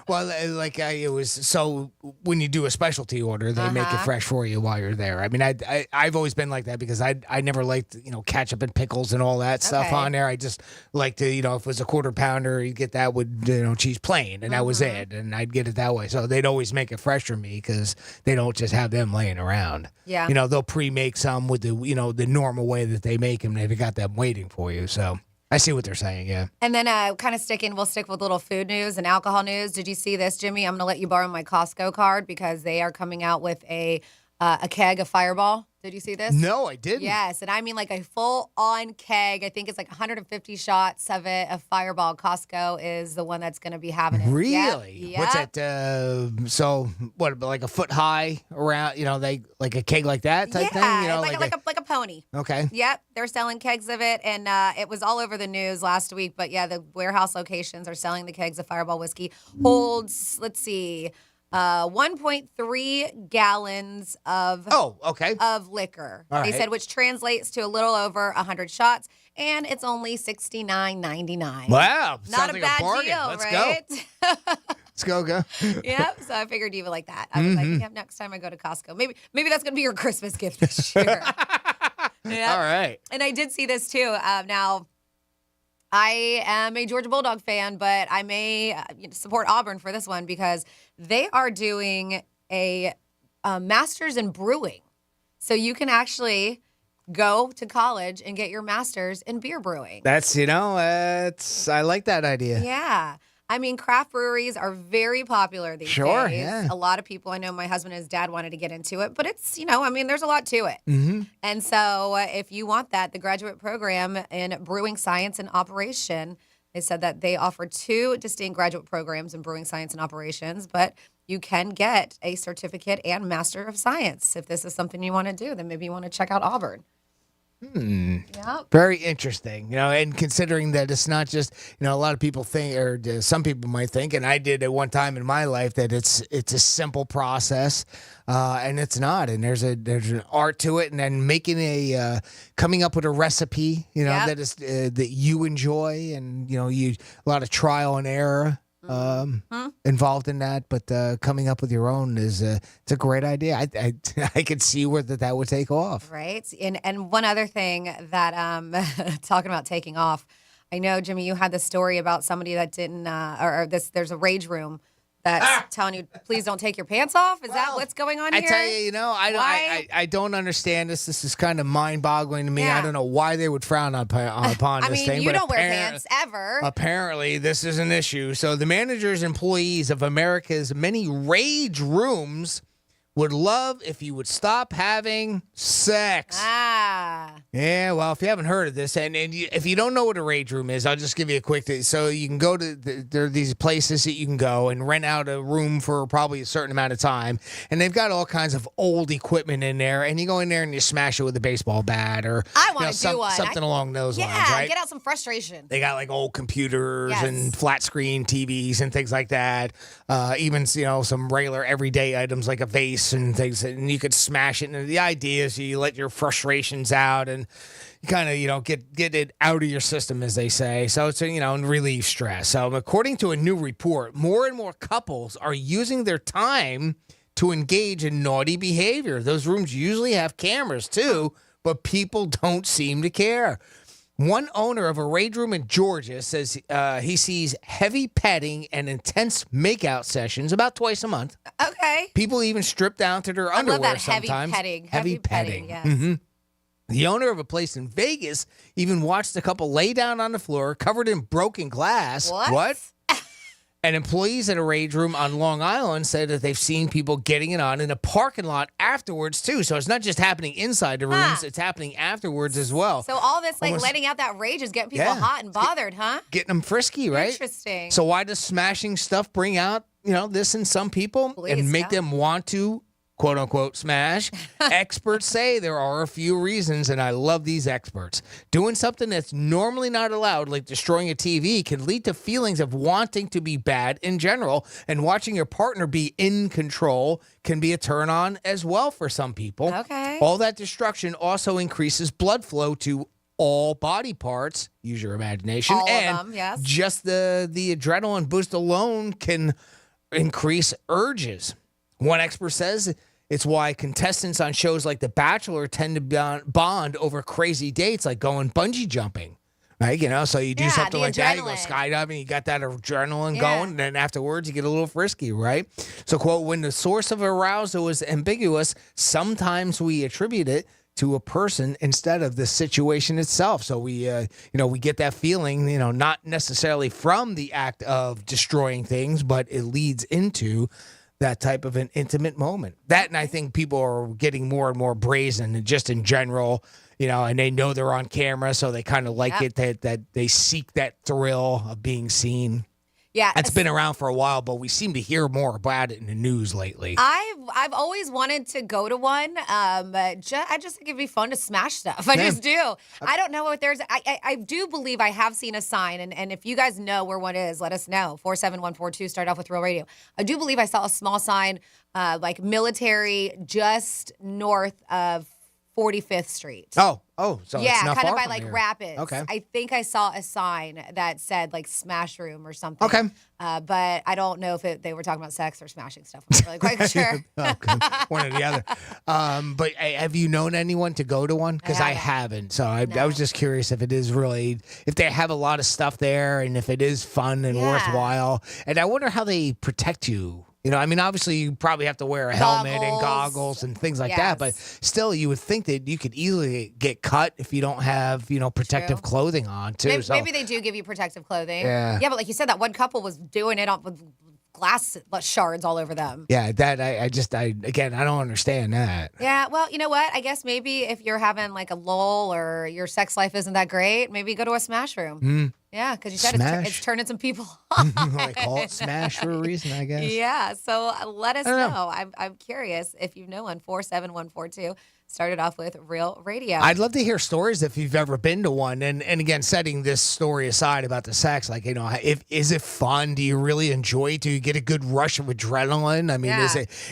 Well, it was so when you do a specialty order, they make it fresh for you while you're there. I mean, I've always been like that because I never liked ketchup and pickles and all that stuff on there. I just like to if it was a quarter pounder, you get that with cheese plain, and that was it, and I'd get it that way. So they'd always make it fresh for me because they don't just have them laying around. Yeah, they'll pre-make some with the the normal way that they make them. They've got them waiting for you. So I see what they're saying. Yeah. And then we'll stick with little food news and alcohol news. Did you see this, Jimmy? I'm going to let you borrow my Costco card because they are coming out with a keg of Fireball. Did you see this? No, I didn't. Yes, and I mean a full-on keg. I think it's 150 shots of it. A Fireball. Costco is the one that's going to be having it. Really? Yep. What's that? So what? Like a foot high around? They like a keg like that type thing? Like a pony. Okay. Yep, they're selling kegs of it, and it was all over the news last week. But yeah, the warehouse locations are selling the kegs of Fireball whiskey. Holds, let's see. 1.3 gallons of of liquor. All they right. said, which translates to a little over 100 shots, and it's only $69.99. Wow, not sounds a like bad a bargain. deal, Let's right? go. Let's go. Yep. So I figured you would like that. I was like, yeah, next time I go to Costco, maybe that's gonna be your Christmas gift this year. Yep. All right. And I did see this too. Now, I am a Georgia Bulldog fan, but I may support Auburn for this one because they are doing a master's in brewing. So you can actually go to college and get your master's in beer brewing. That's I like that idea. Yeah. I mean, craft breweries are very popular these Sure, days. yeah. A lot of people, I know my husband and his dad wanted to get into it, but it's, I mean, there's a lot to it. Mm-hmm. And so if you want that, the graduate program in brewing science and operation, they said that they offer 2 distinct graduate programs in brewing science and operations, but you can get a certificate and Master of Science. If this is something you want to do, then maybe you want to check out Auburn. Yep. Very interesting, and considering that it's not just, a lot of people think, or some people might think, and I did at one time in my life, that it's a simple process, and it's not. And there's an art to it, and then coming up with a recipe, that is that you enjoy, and a lot of trial and error. Involved in that, but coming up with your own it's a great idea. I could see where that would take off. Right. And one other thing that talking about taking off, I know, Jimmy, you had this story about somebody that didn't there's a rage room that's telling you, please don't take your pants off. Is that what's going on here? I tell you, I don't understand this. This is kind of mind-boggling to me. Yeah. I don't know why they would frown upon this thing. You don't wear pants ever. Apparently, this is an issue. So the managers, employees of America's many rage rooms would love if you would stop having sex. Yeah, well, if you haven't heard of this, and if you don't know what a rage room is, I'll just give you a quick thing. So you can go to, there are these places that you can go and rent out a room for probably a certain amount of time, and they've got all kinds of old equipment in there, and you go in there and you smash it with a baseball bat or I want to do one. something along those lines, right? Get out some frustration. They got like old computers and flat screen TVs and things like that. Even, some regular everyday items like a vase and things, and you could smash it. And the idea is you let your frustrations out and you kind of, get it out of your system, as they say. So it's, and relieve stress. So according to a new report, more and more couples are using their time to engage in naughty behavior. Those rooms usually have cameras too, but people don't seem to care. One owner of a rage room in Georgia says he sees heavy petting and intense makeout sessions about twice a month. Okay. People even strip down to their underwear love that sometimes. Heavy petting. Yes. Mm-hmm. The owner of a place in Vegas even watched a couple lay down on the floor covered in broken glass. What? And employees at a rage room on Long Island said that they've seen people getting it on in a parking lot afterwards, too. So it's not just happening inside the rooms, it's happening afterwards as well. So all this, letting out that rage is getting people hot and bothered, huh? Getting them frisky, right? Interesting. So why does smashing stuff bring out, this in some people and make them want to, quote unquote, smash? Experts say there are a few reasons, and I love these experts. Doing something that's normally not allowed, like destroying a TV, can lead to feelings of wanting to be bad in general, and watching your partner be in control can be a turn on as well for some people. Okay. All that destruction also increases blood flow to all body parts. Use your imagination. All and of them, yes. Just the adrenaline boost alone can increase urges. One expert says it's why contestants on shows like The Bachelor tend to bond over crazy dates, like going bungee jumping, right? So you do something like that, you go skydiving, you got that adrenaline going, and then afterwards you get a little frisky, right? So, quote, when the source of arousal is ambiguous, sometimes we attribute it to a person instead of the situation itself. So we get that feeling, not necessarily from the act of destroying things, but it leads into that type of an intimate moment. That, and I think people are getting more and more brazen just in general, and they know they're on camera, so they kind of like it, that they seek that thrill of being seen. Yeah. It's been around for a while, but we seem to hear more about it in the news lately. I've always wanted to go to one. I just think it'd be fun to smash stuff. I just do. I don't know if there's. I do believe I have seen a sign, and if you guys know where one is, let us know. 47142. Start off with Real Radio. I do believe I saw a small sign, like military, just north of 45th Street. So yeah, it's not kind far of by from like here. Rapids. Okay. I think I saw a sign that said like smash room or something. Okay. But I don't know if they were talking about sex or smashing stuff. I'm not really quite sure. One or the other. But have you known anyone to go to one? Because I haven't. So I was just curious if it is really, if they have a lot of stuff there and if it is fun and worthwhile. And I wonder how they protect you You know, I mean, obviously you probably have to wear a helmet and Goggles. goggles and things like that, but still, you would think that you could easily get cut if you don't have, protective clothing on too. Maybe they do give you protective clothing. Yeah. Yeah, but like you said, that one couple was doing it with glass shards all over them. Yeah, that I don't understand that. Yeah, well, you know what? I guess maybe if you're having like a lull or your sex life isn't that great, maybe go to a smash room. Yeah, because you said it's turning some people on. They call it smash for a reason, I guess. Yeah, so let us know. I'm curious if you know on 47142. Started off with Real Radio. I'd love to hear stories if you've ever been to one. And again, setting this story aside about the sex, like, is it fun? Do you really enjoy it? Do you get a good rush of adrenaline? I mean,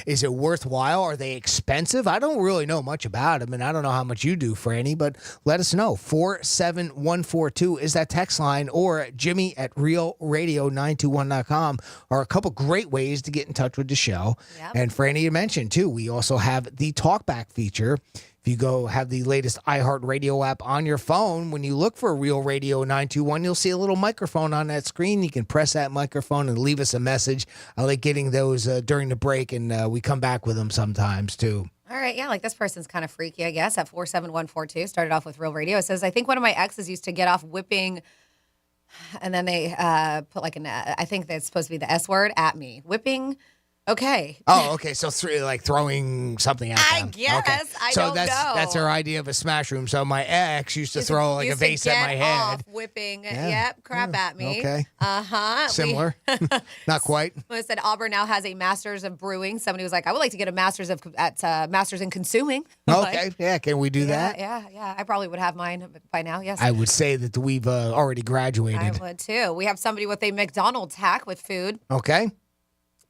is it worthwhile? Are they expensive? I don't really know much about them, and I don't know how much you do, Franny, but let us know. 47142 is that text line, or Jimmy at realradio921.com are a couple great ways to get in touch with the show. Yep. And Franny, you mentioned, too, we also have the talkback feature. If you go have the latest iHeartRadio app on your phone, when you look for Real Radio 921, you'll see a little microphone on that screen. You can press that microphone and leave us a message. I like getting those during the break, and we come back with them sometimes, too. All right, yeah, like this person's kind of freaky, I guess, at 47142. Started off with Real Radio. It says, I think one of my exes used to get off whipping, and then they put like I think that's supposed to be the S word, at me. Whipping. Okay. Oh, okay. So throwing something at them. I guess. Okay. I don't know. That's her idea of a smash room. So my ex used to throw like a vase at my head. Off whipping, crap at me. Okay. Similar. Not quite. I said Auburn now has a master's of brewing. Somebody was like, I would like to get a master's master's in consuming. Okay. Yeah. Can we do that? Yeah. I probably would have mine by now. Yes. I would say that we've already graduated. I would too. We have somebody with a McDonald's hack with food. Okay.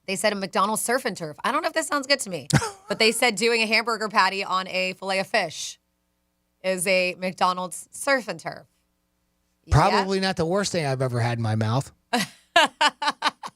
They said a McDonald's surf and turf. I don't know if this sounds good to me, but they said doing a hamburger patty on a fillet of fish is a McDonald's surf and turf. Probably not the worst thing I've ever had in my mouth. I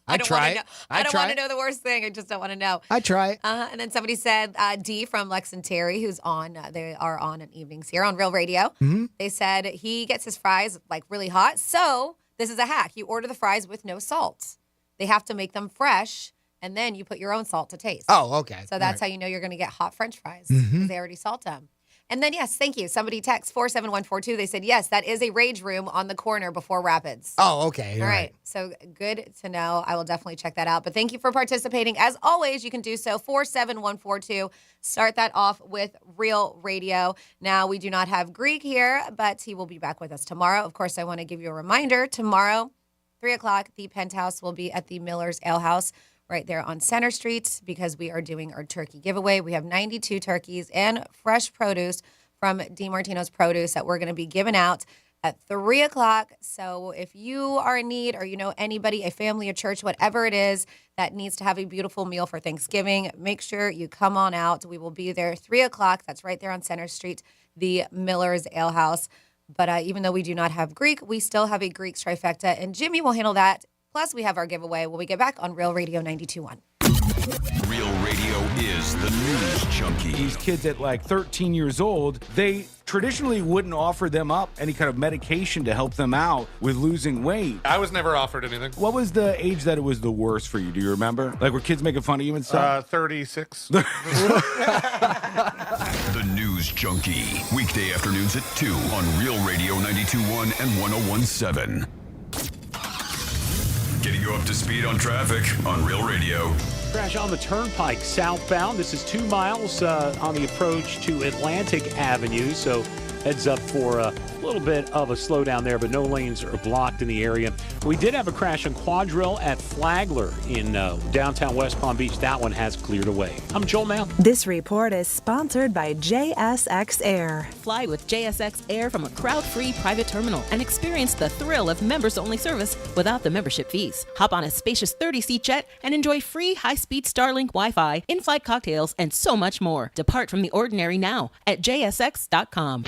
don't want to know the worst thing. I just don't want to know. I try it. And then somebody said D from Lex and Terry, who's on. They are on in evenings here on Real Radio. Mm-hmm. They said he gets his fries like really hot. So this is a hack. You order the fries with no salt. They have to make them fresh. And then you put your own salt to taste. Oh, okay. So that's how you know you're going to get hot French fries because they already salt them. And then, yes, thank you. Somebody text 47142. They said, yes, that is a rage room on the corner before Rapids. Oh, okay. All right. So good to know. I will definitely check that out. But thank you for participating. As always, you can do so. 47142. Start that off with Real Radio. Now, we do not have Greek here, but he will be back with us tomorrow. Of course, I want to give you a reminder. Tomorrow, 3 o'clock, the Penthouse will be at the Miller's Ale House right there on Center Street because we are doing our turkey giveaway. We have 92 turkeys and fresh produce from DiMartino's Produce that we're going to be giving out at 3 o'clock. So if you are in need or you know anybody, a family, a church, whatever it is that needs to have a beautiful meal for Thanksgiving, make sure you come on out. We will be there 3 o'clock. That's right there on Center Street, the Miller's Ale House. But even though we do not have Greek, we still have a Greek trifecta, and Jimmy will handle that. Plus, we have our giveaway when we get back on Real Radio 92.1. Real Radio is the news junkie. These kids at like 13 years old, they traditionally wouldn't offer them up any kind of medication to help them out with losing weight. I was never offered anything. What was the age that it was the worst for you? Do you remember? Like, were kids making fun of you and stuff? 36. The news junkie. Weekday afternoons at 2 on Real Radio 92.1 and 101.7. Getting you up to speed on traffic on Real Radio. Crash on the Turnpike southbound. This is 2 miles on the approach to Atlantic Avenue. So heads up for a little bit of a slowdown there, but no lanes are blocked in the area. We did have a crash on Quadrill at Flagler in downtown West Palm Beach. That one has cleared away. I'm Joel Mal. This report is sponsored by JSX Air. Fly with JSX Air from a crowd-free private terminal and experience the thrill of members-only service without the membership fees. Hop on a spacious 30-seat jet and enjoy free high-speed Starlink Wi-Fi, in-flight cocktails, and so much more. Depart from the ordinary now at jsx.com.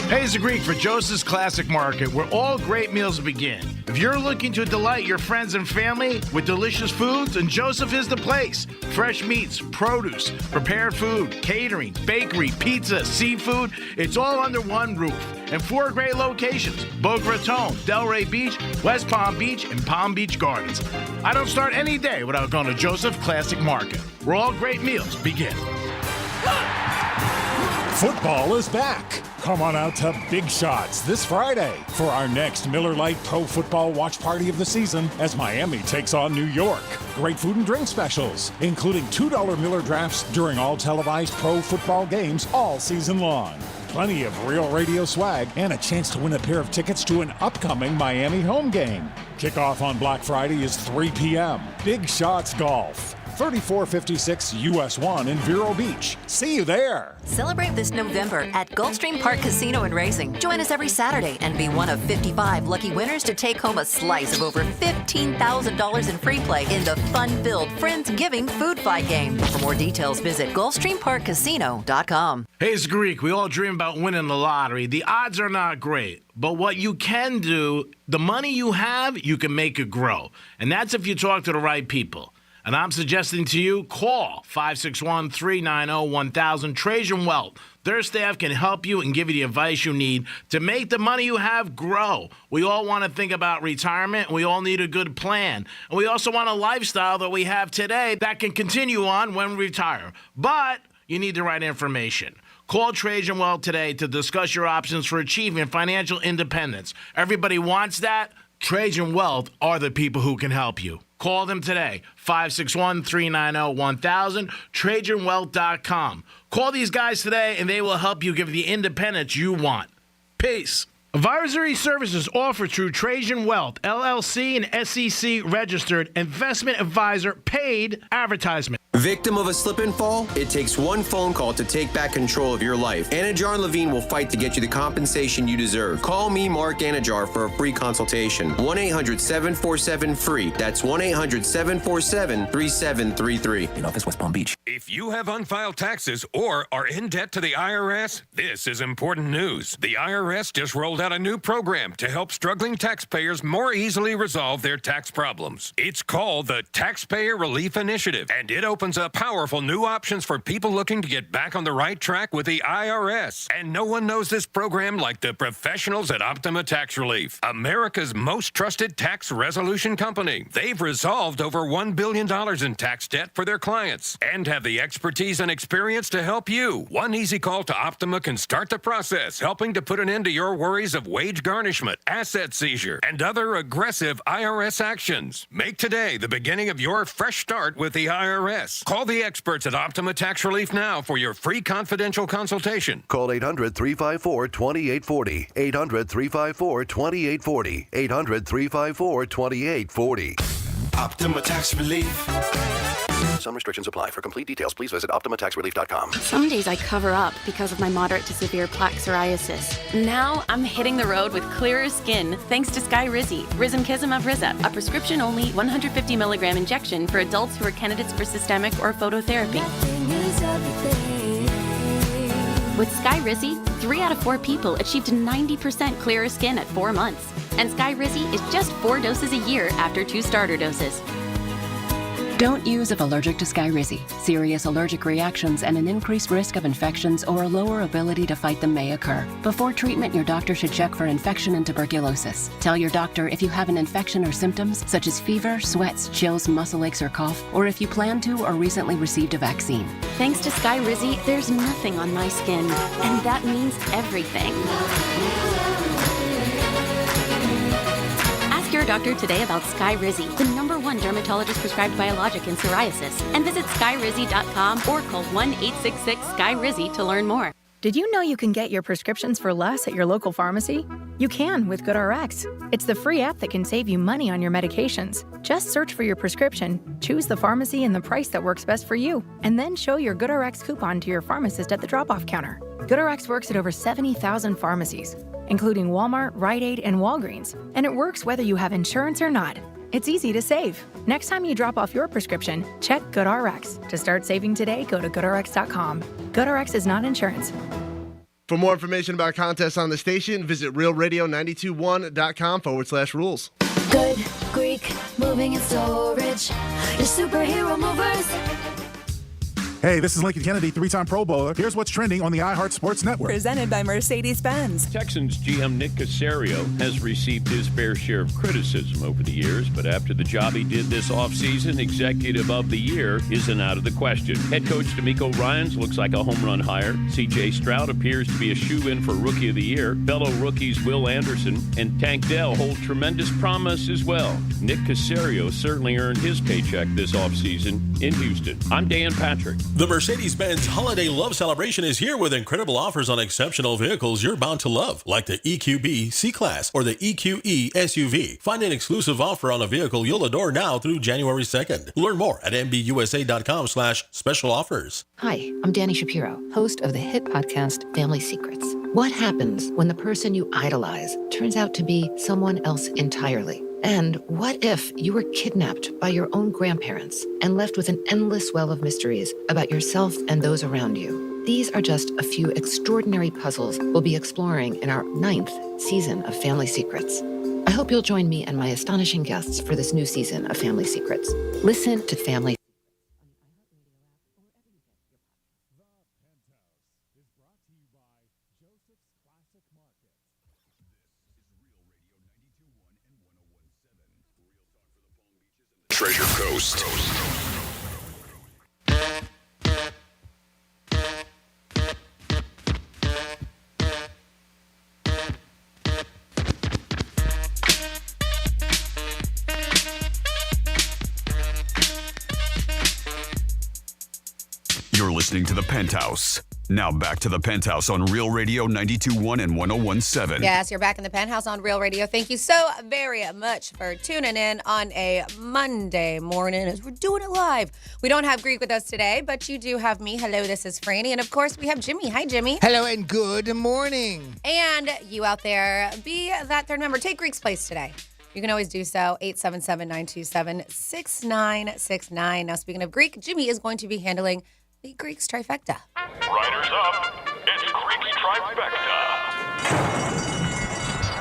Hey, it's the Greek for Joseph's Classic Market, where all great meals begin. If you're looking to delight your friends and family with delicious foods, then Joseph is the place. Fresh meats, produce, prepared food, catering, bakery, pizza, seafood, it's all under one roof. And 4 great locations: Boca Raton, Delray Beach, West Palm Beach, and Palm Beach Gardens. I don't start any day without going to Joseph Classic Market, where all great meals begin. Football is back. Come on out to Big Shots this Friday for our next Miller Lite Pro Football watch party of the season as Miami takes on New York. Great food and drink specials, including $2 Miller drafts during all televised pro football games all season long. Plenty of Real Radio swag and a chance to win a pair of tickets to an upcoming Miami home game. Kickoff on Black Friday is 3 p.m. Big Shots Golf. 3456 US 1 in Vero Beach. See you there. Celebrate this November at Gulfstream Park Casino and Racing. Join us every Saturday and be one of 55 lucky winners to take home a slice of over $15,000 in free play in the fun-filled Friendsgiving Food Fight game. For more details, visit GulfstreamParkCasino.com. Hey, it's Greek. We all dream about winning the lottery. The odds are not great, but what you can do, the money you have, you can make it grow. And that's if you talk to the right people. And I'm suggesting to you, call 561-390-1000, Trajan Wealth. Their staff can help you and give you the advice you need to make the money you have grow. We all want to think about retirement. We all need a good plan. And we also want a lifestyle that we have today that can continue on when we retire. But you need the right information. Call Trajan Wealth today to discuss your options for achieving financial independence. Everybody wants that. Trajan Wealth are the people who can help you. Call them today, 561-390-1000, TrajanWealth.com. Call these guys today, and they will help you give the independence you want. Peace. Advisory services offered through Trajan Wealth, LLC, and SEC registered investment advisor, paid advertisement. Victim of a slip and fall? It takes one phone call to take back control of your life. Anajar and Levine will fight to get you the compensation you deserve. Call me, Mark Anajar, for a free consultation. 1-800-747-FREE. That's 1-800-747-3733. In office, West Palm Beach. If you have unfiled taxes or are in debt to the IRS, this is important news. The IRS just rolled out a new program to help struggling taxpayers more easily resolve their tax problems. It's called the Taxpayer Relief Initiative, and it opens up powerful new options for people looking to get back on the right track with the IRS. And no one knows this program like the professionals at Optima Tax Relief, America's most trusted tax resolution company. They've resolved over $1 billion in tax debt for their clients and have the expertise and experience to help you. One easy call to Optima can start the process, helping to put an end to your worries of wage garnishment, asset seizure, and other aggressive IRS actions. Make today the beginning of your fresh start with the IRS. Call the experts at Optima Tax Relief now for your free confidential consultation. Call 800-354-2840. 800-354-2840. 800-354-2840. Optima Tax Relief. Some restrictions apply. For complete details, please visit OptimaTaxRelief.com. Some days I cover up because of my moderate to severe plaque psoriasis. Now I'm hitting the road with clearer skin thanks to Skyrizi, Risankizumab Riza, a prescription-only 150 milligram injection for adults who are candidates for systemic or phototherapy. With Skyrizi, 3 out of 4 people achieved 90% clearer skin at 4 months. And Skyrizi is just 4 doses a year after 2 starter doses. Don't use if allergic to Skyrizi. Serious allergic reactions and an increased risk of infections or a lower ability to fight them may occur. Before treatment, your doctor should check for infection and tuberculosis. Tell your doctor if you have an infection or symptoms such as fever, sweats, chills, muscle aches, or cough, or if you plan to or recently received a vaccine. Thanks to Skyrizi, there's nothing on my skin, and that means everything. Your doctor today about Skyrizi, the #1 dermatologist prescribed biologic in psoriasis, and visit skyrizi.com or call 1-866-SKYRIZI to learn more. Did you know you can get your prescriptions for less at your local pharmacy? You can with GoodRx. It's the free app that can save you money on your medications. Just search for your prescription, choose the pharmacy and the price that works best for you, and then show your GoodRx coupon to your pharmacist at the drop-off counter. GoodRx works at over 70,000 pharmacies, including Walmart, Rite Aid, and Walgreens, and it works whether you have insurance or not. It's easy to save. Next time you drop off your prescription, check GoodRx. To start saving today, go to GoodRx.com. GoodRx is not insurance. For more information about contests on the station, visit realradio921.com/rules. Good Greek moving and storage. Your superhero movers. Hey, this is Lincoln Kennedy, 3-time Pro Bowler. Here's what's trending on the iHeart Sports Network. Presented by Mercedes-Benz. Texans GM Nick Caserio has received his fair share of criticism over the years, but after the job he did this offseason, Executive of the Year isn't out of the question. Head coach DeMeco Ryans looks like a home run hire. C.J. Stroud appears to be a shoe-in for Rookie of the Year. Fellow rookies Will Anderson and Tank Dell hold tremendous promise as well. Nick Caserio certainly earned his paycheck this offseason in Houston. I'm Dan Patrick. The Mercedes-Benz Holiday Love Celebration is here with incredible offers on exceptional vehicles you're bound to love, like the EQB C-Class or the EQE SUV. Find an exclusive offer on a vehicle you'll adore now through January 2nd. Learn more at MBUSA.com/special offers. Hi, I'm Danny Shapiro, host of the hit podcast Family Secrets. What happens when the person you idolize turns out to be someone else entirely? And what if you were kidnapped by your own grandparents and left with an endless well of mysteries about yourself and those around you? These are just a few extraordinary puzzles we'll be exploring in our 9th season of Family Secrets. I hope you'll join me and my astonishing guests for this new season of Family Secrets. Listen to Family. Treasure Coast. You're listening to The Penthouse. Now back to The Penthouse on Real Radio 92.1 and 101.7. Yes, you're back in the Penthouse on Real Radio. Thank you so very much for tuning in on a Monday morning as we're doing it live. We don't have Greek with us today, but you do have me. Hello, this is Franny. And of course, we have Jimmy. Hi, Jimmy. Hello and good morning. And you out there, be that third member. Take Greek's place today. You can always do so, 877-927-6969. Now, speaking of Greek, Jimmy is going to be handling the Greek's trifecta. Riders up. It's Greek's trifecta.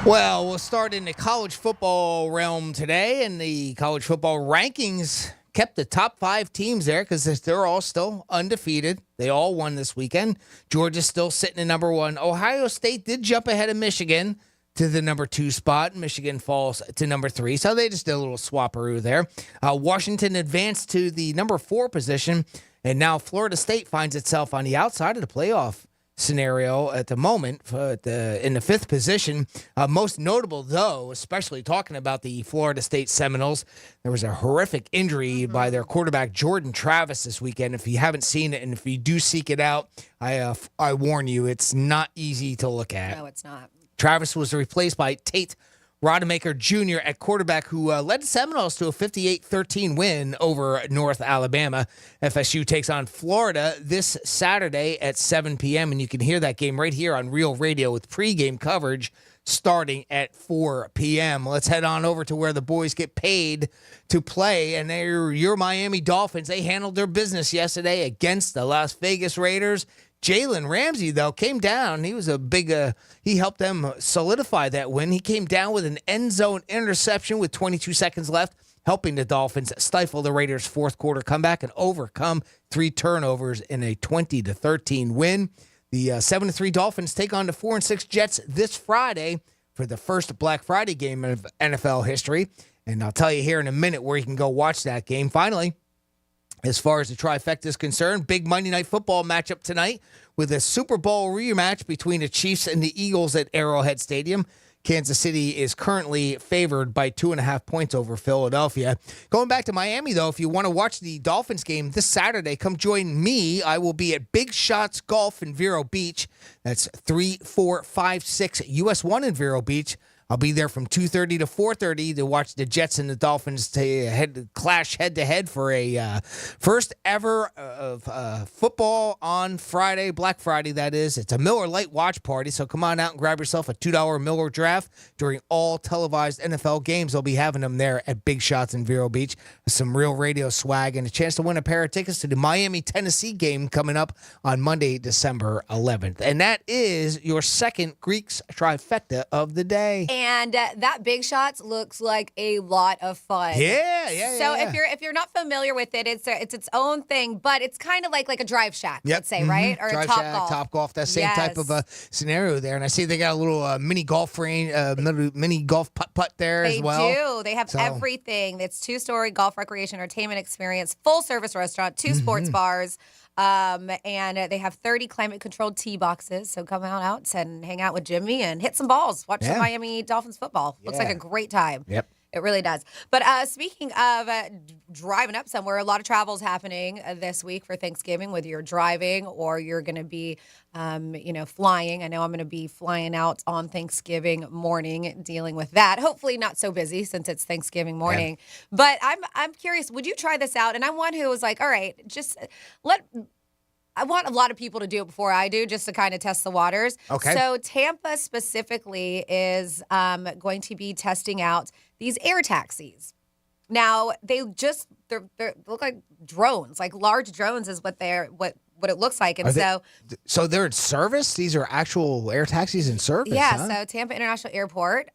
Well, we'll start in the college football realm today, and the college football rankings kept the top 5 teams there because they're all still undefeated. They all won this weekend. Georgia's still sitting at number 1. Ohio State did jump ahead of Michigan to the number 2 spot. Michigan falls to number 3, so they just did a little swapperoo there. Washington advanced to the number 4 position. And now Florida State finds itself on the outside of the playoff scenario at the moment in the 5th position. Most notable, though, especially talking about the Florida State Seminoles, there was a horrific injury by their quarterback, Jordan Travis, this weekend. If you haven't seen it and if you do seek it out, I warn you, it's not easy to look at. No, it's not. Travis was replaced by Tate Rodemaker Jr. at quarterback, who led the Seminoles to a 58-13 win over North Alabama. FSU takes on Florida this Saturday at 7 p.m., and you can hear that game right here on Real Radio with pregame coverage starting at 4 p.m. Let's head on over to where the boys get paid to play, and they're your Miami Dolphins. They handled their business yesterday against the Las Vegas Raiders. Jalen Ramsey, though, came down. He was a big, he helped them solidify that win. He came down with an end zone interception with 22 seconds left, helping the Dolphins stifle the Raiders' fourth quarter comeback and overcome 3 turnovers in a 20-13 win. The 7-3 Dolphins take on the 4-6 Jets this Friday for the first Black Friday game of NFL history. And I'll tell you here in a minute where you can go watch that game. Finally, as far as the trifecta is concerned, big Monday Night Football matchup tonight with a Super Bowl rematch between the Chiefs and the Eagles at Arrowhead Stadium. Kansas City is currently favored by 2.5 points over Philadelphia. Going back to Miami, though, if you want to watch the Dolphins game this Saturday, come join me. I will be at Big Shots Golf in Vero Beach. That's 3456 US 1 in Vero Beach. I'll be there from 2:30 to 4:30 to watch the Jets and the Dolphins clash head-to-head for a first ever football on Friday, Black Friday, that is. It's a Miller Lite watch party, so come on out and grab yourself a $2 Miller draft during all televised NFL games. They'll be having them there at Big Shots in Vero Beach. Some Real Radio swag and a chance to win a pair of tickets to the Miami-Tennessee game coming up on Monday, December 11th. And that is your second Greeks trifecta of the day. And that Big Shots looks like a lot of fun. Yeah. So if you're not familiar with it, it's its own thing, but it's kind of like a drive shack, let's say, right? Or Drive a Top shack, Golf. Top Golf, that same type of scenario there. And I see they got a little mini golf range, mini golf putt there as well. They do. They have everything. It's 2-story golf recreation entertainment experience, full service restaurant, 2 sports bars. And they have 30 climate-controlled tee boxes. So come out and hang out with Jimmy and hit some balls. Watch some Miami Dolphins football. Looks like a great time. Yep. It really does. But speaking of driving up somewhere, a lot of travel is happening this week for Thanksgiving, whether you're driving or you're going to be, flying. I know I'm going to be flying out on Thanksgiving morning, dealing with that. Hopefully not so busy since it's Thanksgiving morning. Yeah. But I'm curious, would you try this out? And I'm one who was like, all right, I want a lot of people to do it before I do, just to kind of test the waters. Okay. So Tampa specifically is going to be testing out these air taxis. Now they look like drones, like large drones is what it looks like, and so they're in service. These are actual air taxis in service. Yeah. Huh? So Tampa International Airport,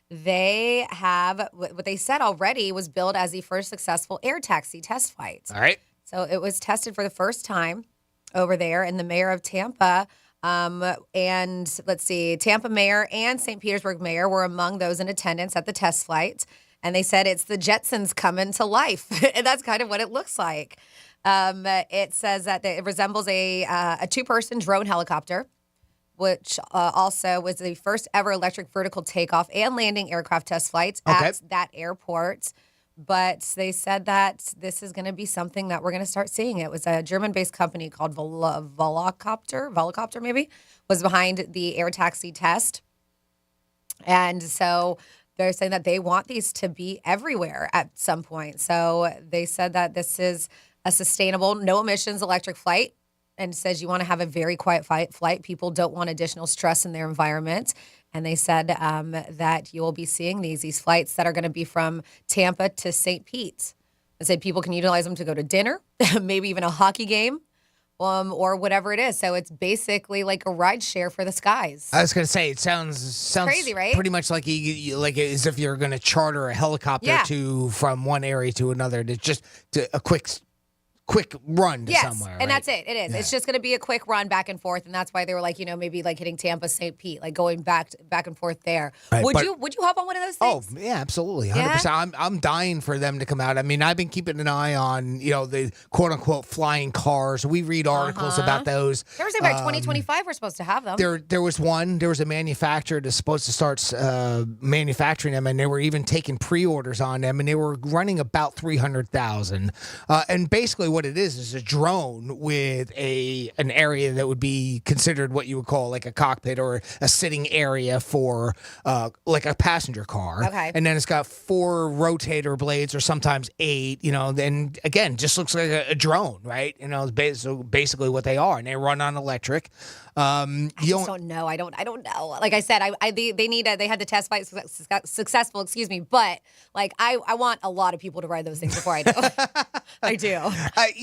they have what they said already was billed as the first successful air taxi test flight. All right. So it was tested for the first time over there, and the mayor of Tampa, and let's see, Tampa mayor and St. Petersburg mayor were among those in attendance at the test flight, and they said it's the Jetsons coming to life, and that's kind of what it looks like. It says that it resembles a 2-person drone helicopter, which also was the first ever electric vertical takeoff and landing aircraft test flights at that airport. But they said that this is going to be something that we're going to start seeing. It was a German-based company called Volocopter maybe, was behind the air taxi test. And so they're saying that they want these to be everywhere at some point. So they said that this is a sustainable, no-emissions electric flight, and says you want to have a very quiet flight. People don't want additional stress in their environment. And they said that you will be seeing these flights that are going to be from Tampa to St. Pete. They said people can utilize them to go to dinner, maybe even a hockey game, or whatever it is. So it's basically like a ride share for the skies. I was going to say, it sounds crazy, right? Pretty much like like as if you're going to charter a helicopter from one area to another, to a quick run to somewhere. And that's it. It is. Yeah. It's just going to be a quick run back and forth, and that's why they were like, maybe like hitting Tampa, St. Pete, like going back and forth there. Right, would you hop on one of those things? Oh, yeah, absolutely. 100%. Yeah? I'm dying for them to come out. I mean, I've been keeping an eye on, the quote-unquote flying cars. We read articles about those. There was about 2025 we're supposed to have them. There was a manufacturer that's supposed to start manufacturing them, and they were even taking pre-orders on them, and they were running about 300,000. And basically what it is a drone with an area that would be considered what you would call like a cockpit or a sitting area for like a passenger car. Okay. And then it's got 4 rotator blades or sometimes 8, then again, just looks like a drone, right? So basically what they are, and they run on electric. I just don't know. I don't know. Like I said, they had the test flight successful, but like I want a lot of people to ride those things before I do. I do.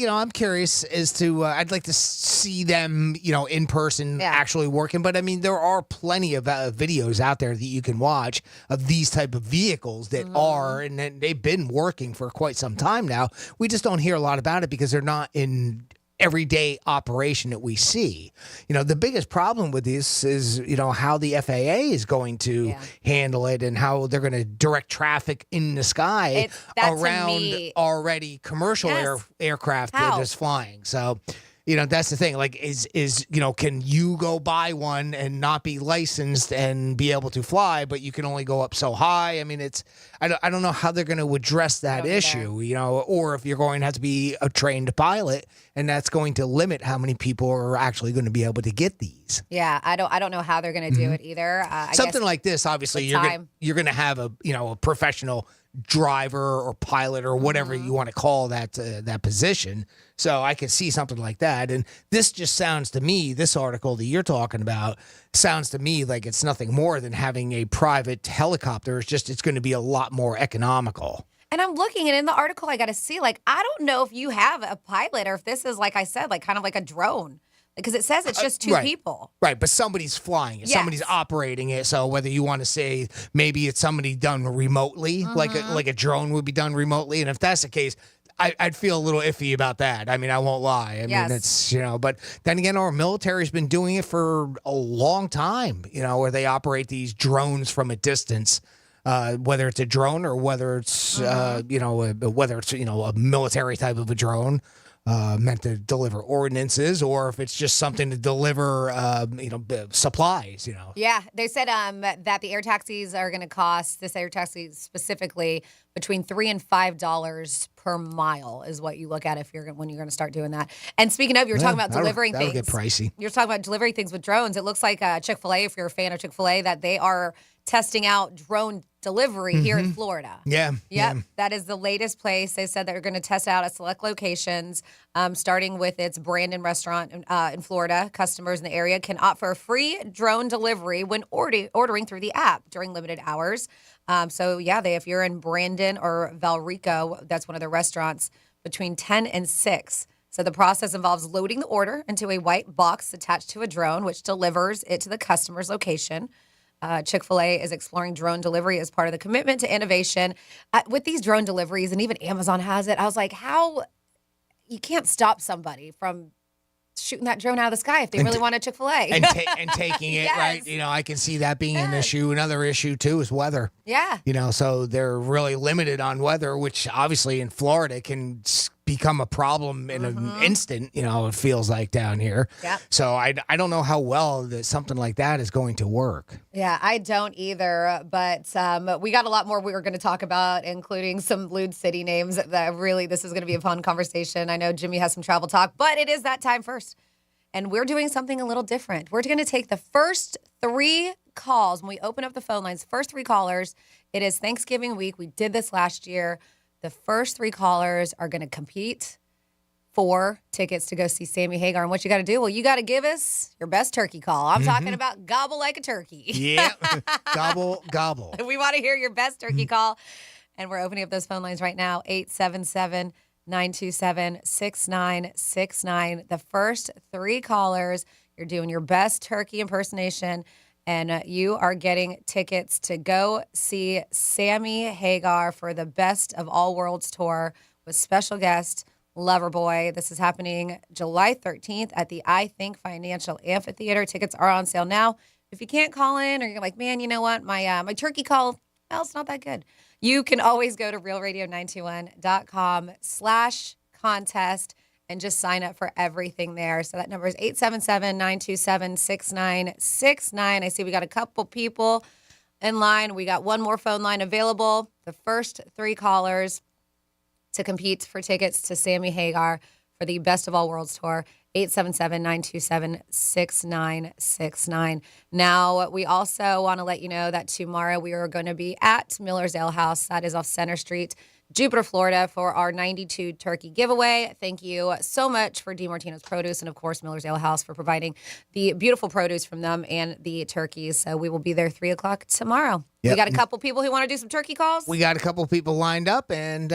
I'm curious as to, I'd like to see them, in person actually working. But I mean, there are plenty of videos out there that you can watch of these type of vehicles that are, and they've been working for quite some time now. We just don't hear a lot about it because they're not in everyday operation that we see. The biggest problem with this is, how the FAA is going to handle it and how they're going to direct traffic in the sky around already commercial aircraft that is flying. So That's the thing. Like, can you go buy one and not be licensed and be able to fly, but you can only go up so high? I mean, I don't know how they're going to address that issue, or if you're going to have to be a trained pilot, and that's going to limit how many people are actually going to be able to get these. Yeah, I don't know how they're going to do it either. Something like this, obviously, you're going to have a professional driver or pilot or whatever you want to call that position. So I could see something like that. And this just sounds to me, this article that you're talking about sounds to me like it's nothing more than having a private helicopter. It's going to be a lot more economical. And I'm looking, and in the article, I got to see, like, I don't know if you have a pilot or if this is, like I said, like kind of like a drone. Because it says it's just two people. Right, but somebody's flying it. Yes. Somebody's operating it. So whether you want to say maybe it's somebody done remotely, like a drone would be done remotely. And if that's the case, I'd feel a little iffy about that. I mean, I won't lie. I mean, it's, but then again, our military's been doing it for a long time, where they operate these drones from a distance. Whether it's a drone or whether it's, a military type of a drone. Meant to deliver ordinances, or if it's just something to deliver, supplies, Yeah, they said that the air taxis are going to cost, this air taxi specifically, between $3 and $5 per mile is what you look at when you're going to start doing that. And speaking of, you were talking about delivering things. That'll get pricey. You're talking about delivering things with drones. It looks like Chick-fil-A, if you're a fan of Chick-fil-A, that they are testing out drone delivery here in Florida. Yeah. That is the latest place. They said they're going to test out at select locations, starting with its Brandon restaurant in Florida. Customers in the area can opt for a free drone delivery when ordering through the app during limited hours. If you're in Brandon or Valrico, that's one of the restaurants, between 10 and 6. So the process involves loading the order into a white box attached to a drone, which delivers it to the customer's location. Chick-fil-A is exploring drone delivery as part of the commitment to innovation. With these drone deliveries, and even Amazon has it, I was like, you can't stop somebody from shooting that drone out of the sky if they really want a Chick-fil-A. and taking it, right? I can see that being an issue. Another issue, too, is weather. Yeah. So they're really limited on weather, which obviously in Florida can become a problem in an instant, it feels like down here. Yeah. So I don't know how well that something like that is going to work. Yeah, I don't either. But we got a lot more we were going to talk about, including some lewd city names. That really, this is going to be a fun conversation. I know Jimmy has some travel talk, but it is that time first. And we're doing something a little different. We're going to take the first 3 calls when we open up the phone lines. First 3 callers. It is Thanksgiving week. We did this last year. The first 3 callers are going to compete for tickets to go see Sammy Hagar. And what you got to do? Well, you got to give us your best turkey call. I'm talking about gobble like a turkey. Yeah, gobble, gobble. We want to hear your best turkey call. And we're opening up those phone lines right now, 877-927-6969. The first 3 callers, you're doing your best turkey impersonation. And you are getting tickets to go see Sammy Hagar for the Best of All Worlds tour with special guest Loverboy. This is happening July 13th at the I Think Financial Amphitheater. Tickets are on sale now. If you can't call in, or you're like, man, you know what, my turkey call, well, it's not that good. You can always go to realradio921.com/contest. And just sign up for everything there. So that number is 877-927-6969. I see we got a couple people in line. We got one more phone line available. The first 3 callers to compete for tickets to Sammy Hagar for the Best of All Worlds tour, 877-927-6969. Now, we also want to let you know that tomorrow we are going to be at Miller's Ale House. That is off Center Street, Jupiter, Florida, for our 92 turkey giveaway. Thank you so much for DiMartino's Produce and, of course, Miller's Ale House for providing the beautiful produce from them and the turkeys. So we will be there 3 o'clock tomorrow. Yep. We got a couple people who want to do some turkey calls. We got a couple people lined up, and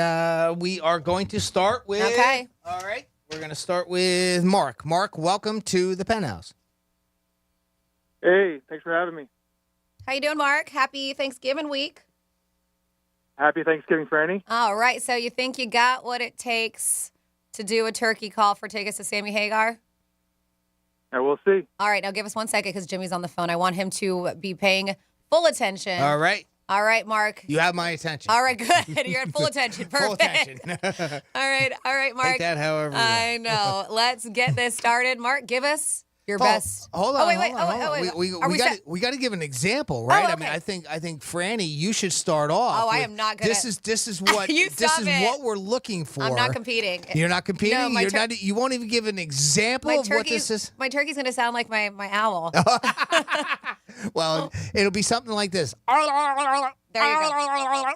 we are going to start with... Okay. All right. We're going to start with Mark. Mark, welcome to the Penthouse. Hey, thanks for having me. How you doing, Mark? Happy Thanksgiving week. Happy Thanksgiving, Franny. All right, so you think you got what it takes to do a turkey call for tickets to Sammy Hagar? We'll see. All right, now give us 1 second because Jimmy's on the phone. I want him to be paying full attention. All right. All right, Mark. You have my attention. All right, good. You're at full attention. Perfect. Full attention. All right, Mark. Take that however you I know. Let's get this started. Mark, give us your best. Hold on. Oh, wait. We got to give an example, right? Oh, I mean, I think Franny, you should start off. Oh, I am not good. This is what what we're looking for. I'm not competing. You're not competing. No, You're not. You won't even give an example of what this is. My turkey's gonna sound like my owl. Well, it'll be something like this. There you go.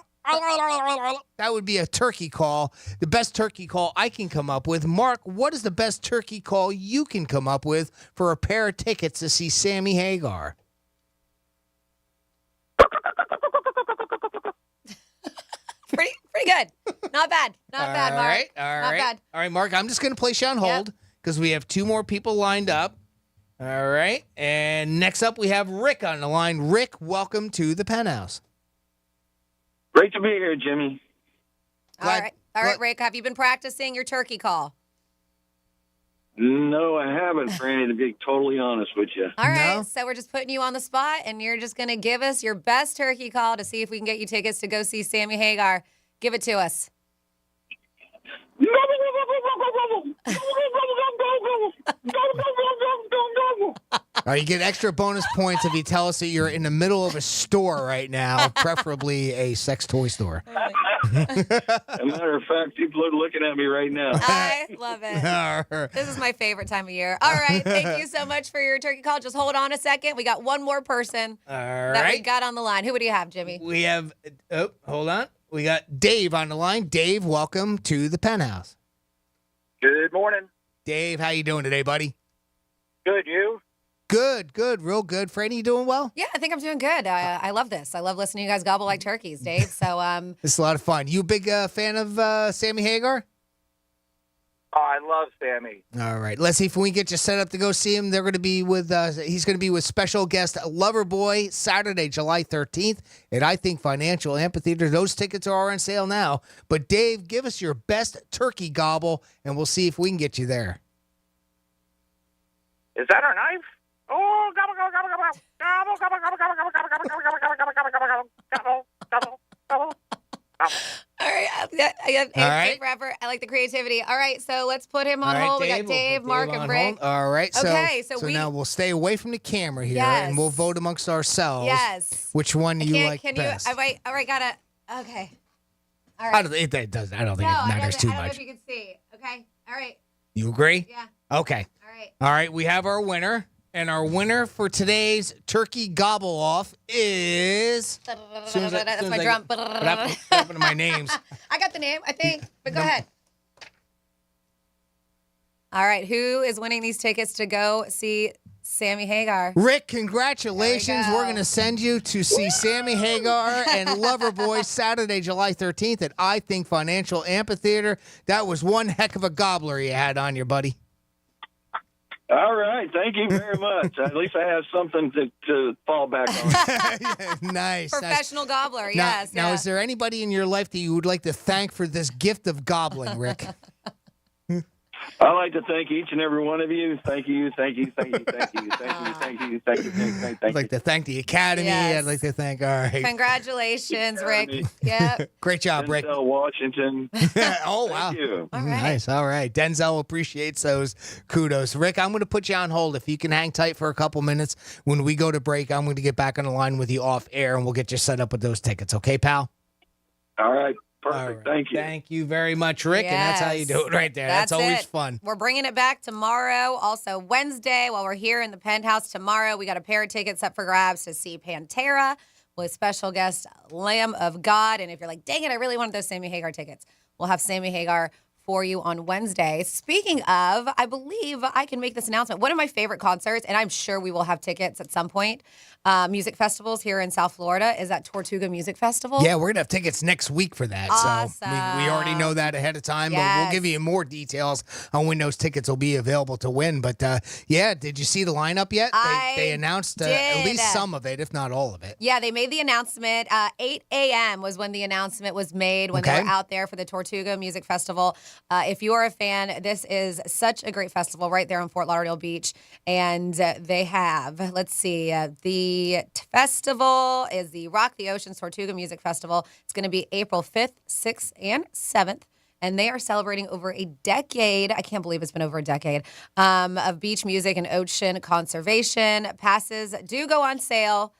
That would be a turkey call. The best turkey call I can come up with. Mark, what is the best turkey call you can come up with for a pair of tickets to see Sammy Hagar? Pretty good. Not bad. Not bad, Mark. All right, Mark, I'm just going to place you on hold because we have 2 more people lined up. All right. And next up, we have Rick on the line. Rick, welcome to the Penthouse. Great to be here, Jimmy. All right, Rick, have you been practicing your turkey call? No, I haven't, Franny, to be totally honest with you. All right, so we're just putting you on the spot, and you're just going to give us your best turkey call to see if we can get you tickets to go see Sammy Hagar. Give it to us. You get extra bonus points if you tell us that you're in the middle of a store right now, preferably a sex toy store. As a matter of fact, people are looking at me right now. I love it. This is my favorite time of year. All right, thank you so much for your turkey call. Just hold on a second. We got one more person that we got on the line. Who do you have, Jimmy? We have, hold on. We got Dave on the line. Dave, welcome to the Penthouse. Good morning. Dave, how you doing today, buddy? Good, you? Good, real good. Franny, you doing well? Yeah, I think I'm doing good. I love this. I love listening to you guys gobble like turkeys, Dave. So, it's a lot of fun. You a big fan of Sammy Hagar? Oh, I love Sammy. All right, let's see if we can get you set up to go see him. They're going to be with he's going to be with special guest Loverboy Saturday, July 13th at I Think Financial Amphitheater. Those tickets are on sale now. But Dave, give us your best turkey gobble, and we'll see if we can get you there. Is that our knife? Oh, gobble, gobble, gobble, gobble, gobble, gobble, gobble, gobble, gobble, gobble, gobble, gobble, gobble, gobble, gobble, gobble, gobble, gobble, gobble. All right. Forever. I like the creativity. All right, so let's put him on hold. We got Dave, Mark, and Rick. All right. Okay, so now we'll stay away from the camera here, and we'll vote amongst ourselves. Yes. Which one do you like best? All right, okay. All right. I don't think it matters too much. I don't know if you can see. Okay. All right. You agree? Yeah. Okay. All right, we have our winner. And our winner for today's turkey gobble off is. That's my drum. What happened to my names? I got the name, I think, but go ahead. All right, who is winning these tickets to go see Sammy Hagar? Rick, congratulations. We're going to send you to see Sammy Hagar and Loverboy Saturday, July 13th at I Think Financial Amphitheater. That was one heck of a gobbler you had on your buddy. All right. Thank you very much. At least I have something to fall back on. Nice. Professional gobbler, yes. Now, is there anybody in your life that you would like to thank for this gift of gobbling, Rick? I'd like to thank each and every one of you. Thank you, thank you, thank you, thank you, thank you, thank you, thank you, thank you. I'd like to thank the Academy. Yes. I'd like to thank, all right. Congratulations, Rick. Yep. Great job, Rick. Denzel Washington. Oh, wow. Thank you. All right. Nice. All right. Denzel appreciates those kudos. Rick, I'm going to put you on hold. If you can hang tight for a couple minutes, when we go to break, I'm going to get back on the line with you off air, and we'll get you set up with those tickets. Okay, pal? All right. Perfect. Thank you. Thank you very much, Rick. Yes. And that's how you do it right there. That's always fun. We're bringing it back tomorrow. Also, Wednesday, while we're here in the Penthouse tomorrow, we got a pair of tickets up for grabs to see Pantera with special guest Lamb of God. And if you're like, dang it, I really wanted those Sammy Hagar tickets, we'll have Sammy Hagar for you on Wednesday. Speaking of, I believe I can make this announcement. One of my favorite concerts, and I'm sure we will have tickets at some point, music festivals here in South Florida, is that Tortuga Music Festival. Yeah, we're going to have tickets next week for that. Awesome. So we already know that ahead of time, but we'll give you more details on when those tickets will be available to win. But yeah, did you see the lineup yet? They announced at least some of it, if not all of it. Yeah, they made the announcement. 8 a.m. was when the announcement was made when they were out there for the Tortuga Music Festival. If you are a fan, this is such a great festival right there on Fort Lauderdale Beach. And they have, the festival is the Rock the Oceans Tortuga Music Festival. It's going to be April 5th, 6th, and 7th. And they are celebrating over a decade. I can't believe it's been over a decade of beach music and ocean conservation. Passes do go on sale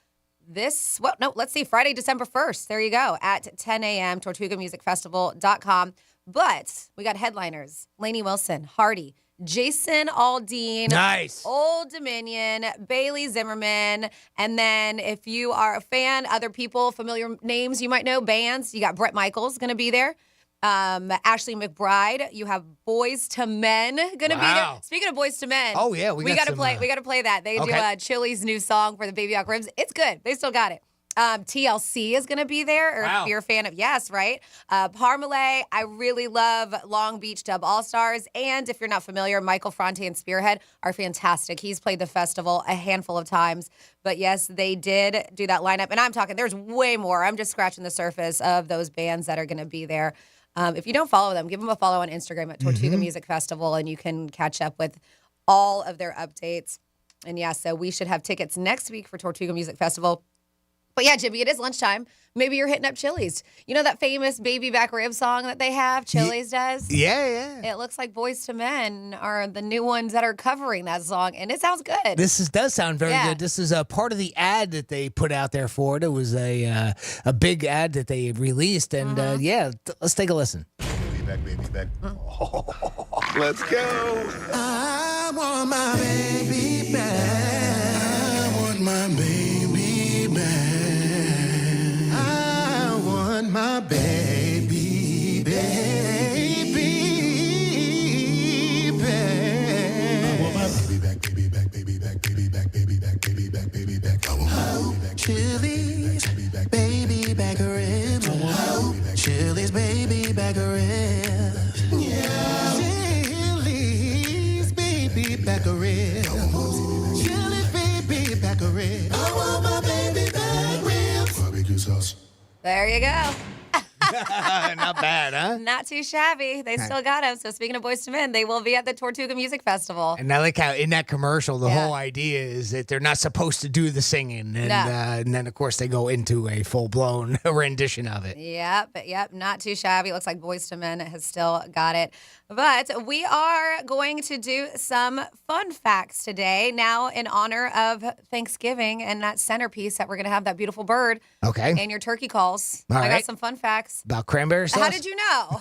Friday, December 1st. There you go, at 10 a.m., tortugamusicfestival.com. But we got headliners: Lainey Wilson, Hardy, Jason Aldean, nice, Old Dominion, Bailey Zimmerman. And then if you are a fan, other people, familiar names you might know, bands, you got Bret Michaels going to be there. Ashley McBride, you have Boys to Men going to be there. Speaking of Boys to Men, oh yeah, we got to play. We got to play that. They do Chili's new song for the Baby Back Ribs. It's good. They still got it. TLC is going to be there, or if you're a fan of Parmalee. I really love Long Beach Dub All-Stars. And if you're not familiar, Michael Fronte and Spearhead are fantastic. He's played the festival a handful of times. But yes, they did do that lineup. And I'm talking, there's way more. I'm just scratching the surface of those bands that are going to be there. If you don't follow them, give them a follow on Instagram at Tortuga Music Festival, and you can catch up with all of their updates. And so we should have tickets next week for Tortuga Music Festival. But yeah, Jimmy, it is lunchtime. Maybe you're hitting up Chili's. You know that famous Baby Back Rib song that they have? Chili's does? Yeah. It looks like Boys to Men are the new ones that are covering that song, and it sounds good. Does sound very good. This is a part of the ad that they put out there for it. It was a big ad that they released, and let's take a listen. Baby back. Let's go. I want my baby back. I want my baby back. I want my baby back. I want my baby back, baby back, baby back, baby back, baby back, baby back, baby back. I want my baby back. Chili's baby back ribs. Chili's baby back ribs. Yeah. Chili's baby back ribs. Chili's baby back ribs. I want my baby back ribs. Barbecue sauce. There you go. Not bad, huh? Not too shabby. They still got them. So speaking of Boys to Men, they will be at the Tortuga Music Festival. And I like how in that commercial, the whole idea is that they're not supposed to do the singing. And then, of course, they go into a full-blown rendition of it. Yep. Not too shabby. Looks like Boys to Men has still got it. But we are going to do some fun facts today, now in honor of Thanksgiving and that centerpiece that we're going to have, that beautiful bird. Okay. And your turkey calls. All I right. got some fun facts. About cranberry sauce? How did you know?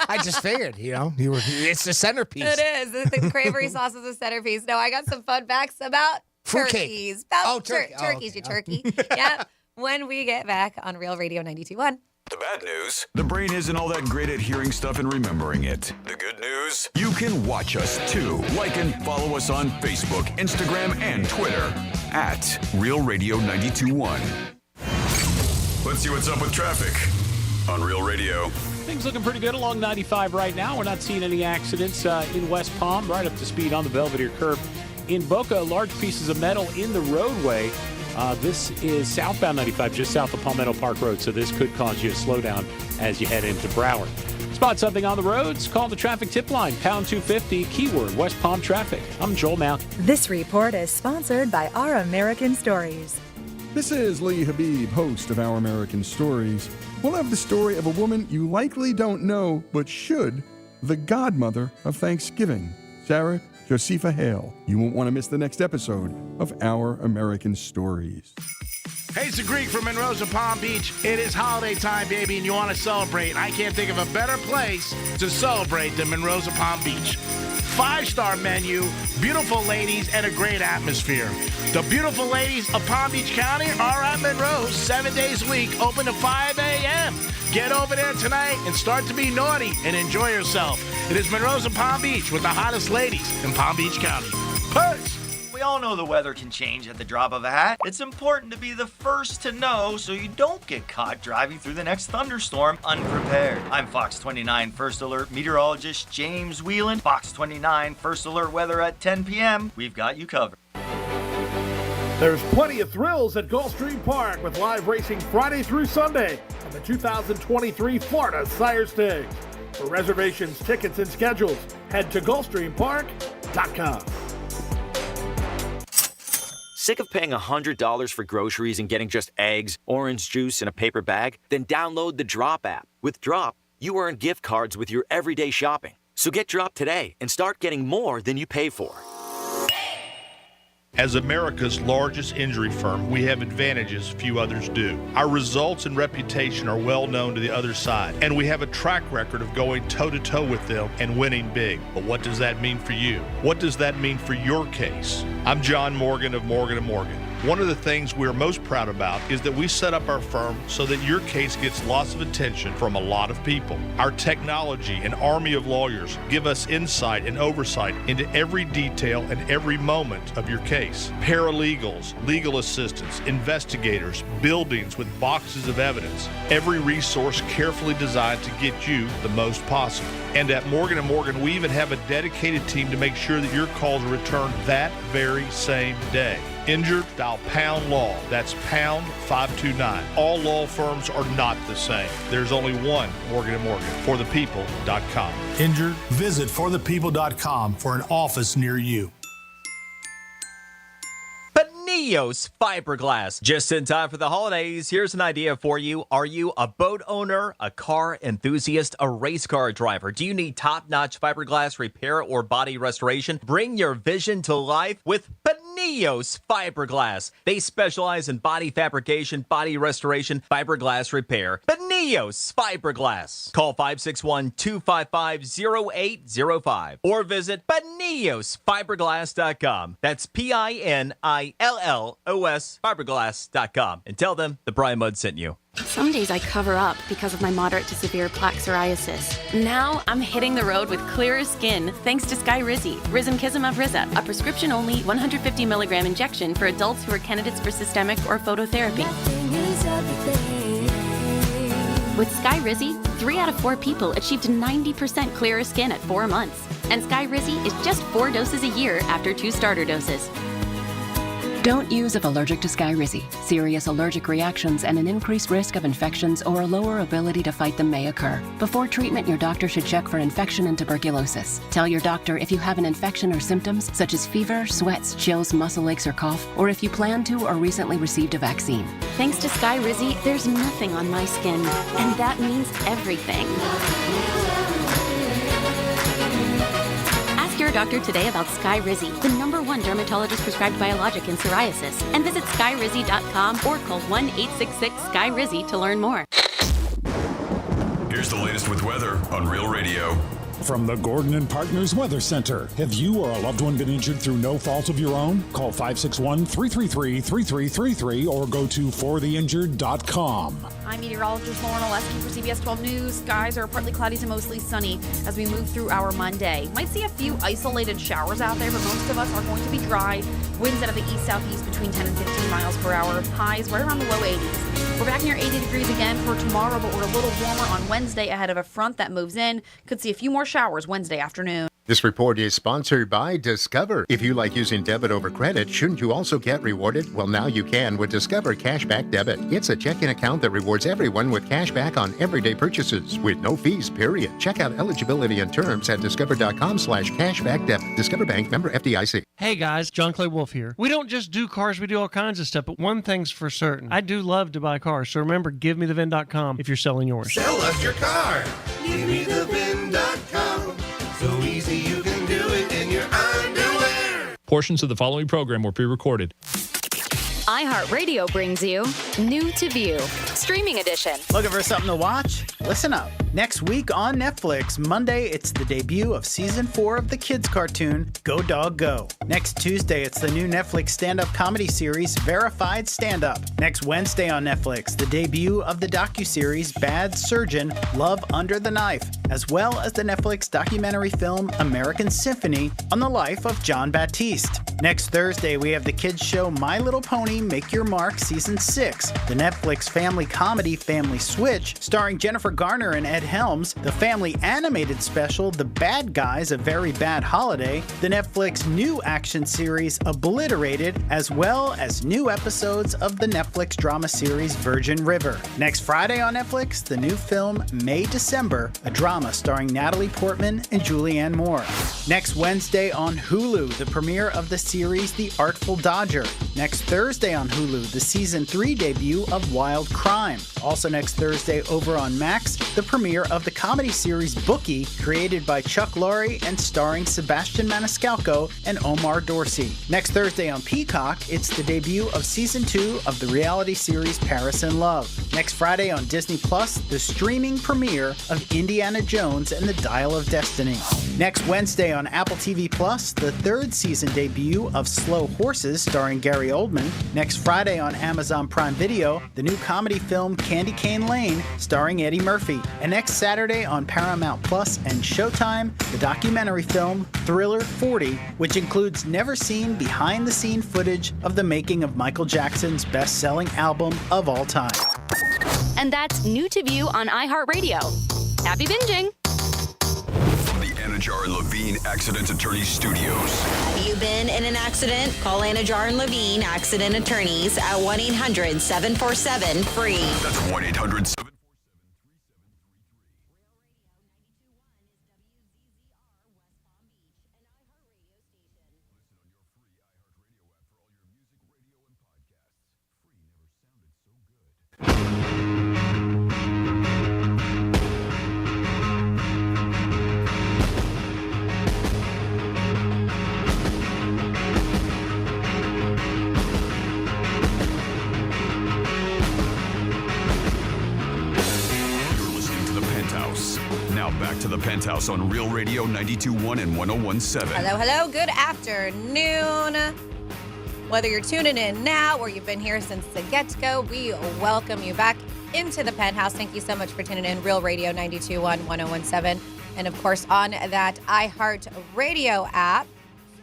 I just figured, it's the centerpiece. It is. The cranberry sauce is the centerpiece. No, I got some fun facts about turkeys. About turkeys, you turkey. Yeah. When we get back on Real Radio 92.1. The bad news: the brain isn't all that great at hearing stuff and remembering it. The good news: you can watch us too. Like and follow us on Facebook, Instagram, and Twitter at Real Radio 92.1. Let's see what's up with traffic on Real Radio. Things looking pretty good along 95 right now. We're not seeing any accidents in West Palm, right up to speed on the Belvedere curve. In Boca, large pieces of metal in the roadway. This is southbound 95, just south of Palmetto Park Road, so this could cause you a slowdown as you head into Broward. Spot something on the roads? Call the traffic tip line, pound 250, keyword West Palm traffic. I'm Joel Mount. This report is sponsored by Our American Stories. This is Lee Habib, host of Our American Stories. We'll have the story of a woman you likely don't know, but should, the godmother of Thanksgiving, Sarah Josepha Hale. You won't want to miss the next episode of Our American Stories. Hey, it's the Greek from Monroe's Palm Beach. It is holiday time, baby, and you want to celebrate. I can't think of a better place to celebrate than Monroe's Palm Beach. 5-star menu, beautiful ladies, and a great atmosphere. The beautiful ladies of Palm Beach County are at Monroe's 7 days a week, open to 5 a.m. Get over there tonight and start to be naughty and enjoy yourself. It is Monroe's of Palm Beach with the hottest ladies in Palm Beach County. Peace! We all know the weather can change at the drop of a hat. It's important to be the first to know so you don't get caught driving through the next thunderstorm unprepared. I'm Fox 29 First Alert meteorologist James Whelan. Fox 29 First Alert weather at 10 p.m. We've got you covered. There's plenty of thrills at Gulfstream Park with live racing Friday through Sunday on the 2023 Florida Sire Stakes. For reservations, tickets, and schedules, head to GulfstreamPark.com. Sick of paying $100 for groceries and getting just eggs, orange juice, and a paper bag? Then download the Drop app. With Drop, you earn gift cards with your everyday shopping. So get Drop today and start getting more than you pay for. As America's largest injury firm, we have advantages few others do. Our results and reputation are well known to the other side, and we have a track record of going toe-to-toe with them and winning big. But what does that mean for you? What does that mean for your case? I'm John Morgan of Morgan & Morgan. One of the things we're most proud about is that we set up our firm so that your case gets lots of attention from a lot of people. Our technology and army of lawyers give us insight and oversight into every detail and every moment of your case. Paralegals, legal assistants, investigators, buildings with boxes of evidence. Every resource carefully designed to get you the most possible. And at Morgan & Morgan, we even have a dedicated team to make sure that your calls are returned that very same day. Injured? Dial pound law. That's pound 529. All law firms are not the same. There's only one Morgan & Morgan. ForThePeople.com. Injured? Visit ForThePeople.com for an office near you. Penthouse Fiberglass. Just in time for the holidays, here's an idea for you. Are you a boat owner, a car enthusiast, a race car driver? Do you need top-notch fiberglass repair or body restoration? Bring your vision to life with Penthouse Fiberglass. They specialize in body fabrication, body restoration, fiberglass repair. Penthouse Fiberglass. Call 561-255-0805 or visit PenthouseFiberglass.com. That's PINILLOS Fiberglass.com and tell them the Brian Mudd sent you. Some days I cover up because of my moderate to severe plaque psoriasis. Now I'm hitting the road with clearer skin thanks to Skyrizi, Risankizumab Riza, a prescription-only 150 milligram injection for adults who are candidates for systemic or phototherapy. With Skyrizi, 3 out of 4 people achieved 90% clearer skin at 4 months. And Skyrizi is just 4 doses a year after 2 starter doses. Don't use if allergic to Skyrizi. Serious allergic reactions and an increased risk of infections or a lower ability to fight them may occur. Before treatment, your doctor should check for infection and tuberculosis. Tell your doctor if you have an infection or symptoms such as fever, sweats, chills, muscle aches, or cough, or if you plan to or recently received a vaccine. Thanks to Skyrizi, there's nothing on my skin, and that means everything. Ask your doctor today about Skyrizi, the #1 dermatologist prescribed biologic in psoriasis, and visit skyrizi.com or call 1-866-SKY-RIZZI to learn more. Here's the latest with weather on Real Radio. From the Gordon and Partners Weather Center. Have you or a loved one been injured through no fault of your own? Call 561-333-3333 or go to fortheinjured.com. I'm meteorologist Lauren Oleski for CBS 12 News. Skies are partly cloudy to mostly sunny as we move through our Monday. Might see a few isolated showers out there, but most of us are going to be dry. Winds out of the east-southeast between 10 and 15 miles per hour. Highs right around the low 80s. We're back near 80 degrees again for tomorrow, but we're a little warmer on Wednesday ahead of a front that moves in. Could see a few more showers Wednesday afternoon. This report is sponsored by Discover. If you like using debit over credit, shouldn't you also get rewarded? Well, now you can with Discover Cashback Debit. It's a checking account that rewards everyone with cashback on everyday purchases with no fees, period. Check out eligibility and terms at discover.com/cashbackdebit. Discover Bank, member FDIC. Hey guys, John Clay Wolf here. We don't just do cars, we do all kinds of stuff, but one thing's for certain. I do love to buy cars, so remember, givemethevin.com if you're selling yours. Sell us your car. GiveMeTheVin.com. So easy you can do it in your underwear. Portions of the following program were pre-recorded. iHeartRadio brings you New to View, Streaming Edition. Looking for something to watch? Listen up. Next week on Netflix, Monday, it's the debut of Season 4 of the kids' cartoon, Go Dog Go. Next Tuesday, it's the new Netflix stand-up comedy series, Verified Stand-Up. Next Wednesday on Netflix, the debut of the docuseries, Bad Surgeon, Love Under the Knife, as well as the Netflix documentary film, American Symphony, on the life of John Baptiste. Next Thursday, we have the kids' show, My Little Pony, Make Your Mark, Season 6, the Netflix family comedy, Family Switch, starring Jennifer Garner and Ed Helms, the family animated special The Bad Guys, A Very Bad Holiday, the Netflix new action series Obliterated, as well as new episodes of the Netflix drama series Virgin River. Next Friday on Netflix, the new film May December, a drama starring Natalie Portman and Julianne Moore. Next Wednesday on Hulu, the premiere of the series The Artful Dodger. Next Thursday on Hulu, the Season 3 debut of Wild Crime. Also next Thursday over on Max, the premiere of the comedy series Bookie, created by Chuck Lorre and starring Sebastian Maniscalco and Omar Dorsey. Next Thursday on Peacock, it's the debut of Season 2 of the reality series Paris in Love. Next Friday on Disney Plus, the streaming premiere of Indiana Jones and the Dial of Destiny. Next Wednesday on Apple TV Plus, the third season debut of Slow Horses starring Gary Oldman. Next Friday on Amazon Prime Video, the new comedy film Candy Cane Lane starring Eddie Murphy. And next Saturday on Paramount Plus and Showtime, the documentary film Thriller 40, which includes never-seen behind-the-scene footage of the making of Michael Jackson's best-selling album of all time. And that's new to view on iHeartRadio. Happy binging! From the Anajar and Levine Accident Attorneys Studios. Have you been in an accident? Call Anajar and Levine Accident Attorneys at 1-800-747-FREE. That's 1-800-747-3733. Now back to the Penthouse on Real Radio 92.1 and 101.7. Hello. Good afternoon. Whether you're tuning in now or you've been here since the get-go, we welcome you back into the Penthouse. Thank you so much for tuning in. Real Radio 92.1, 101.7. And, of course, on that iHeartRadio app.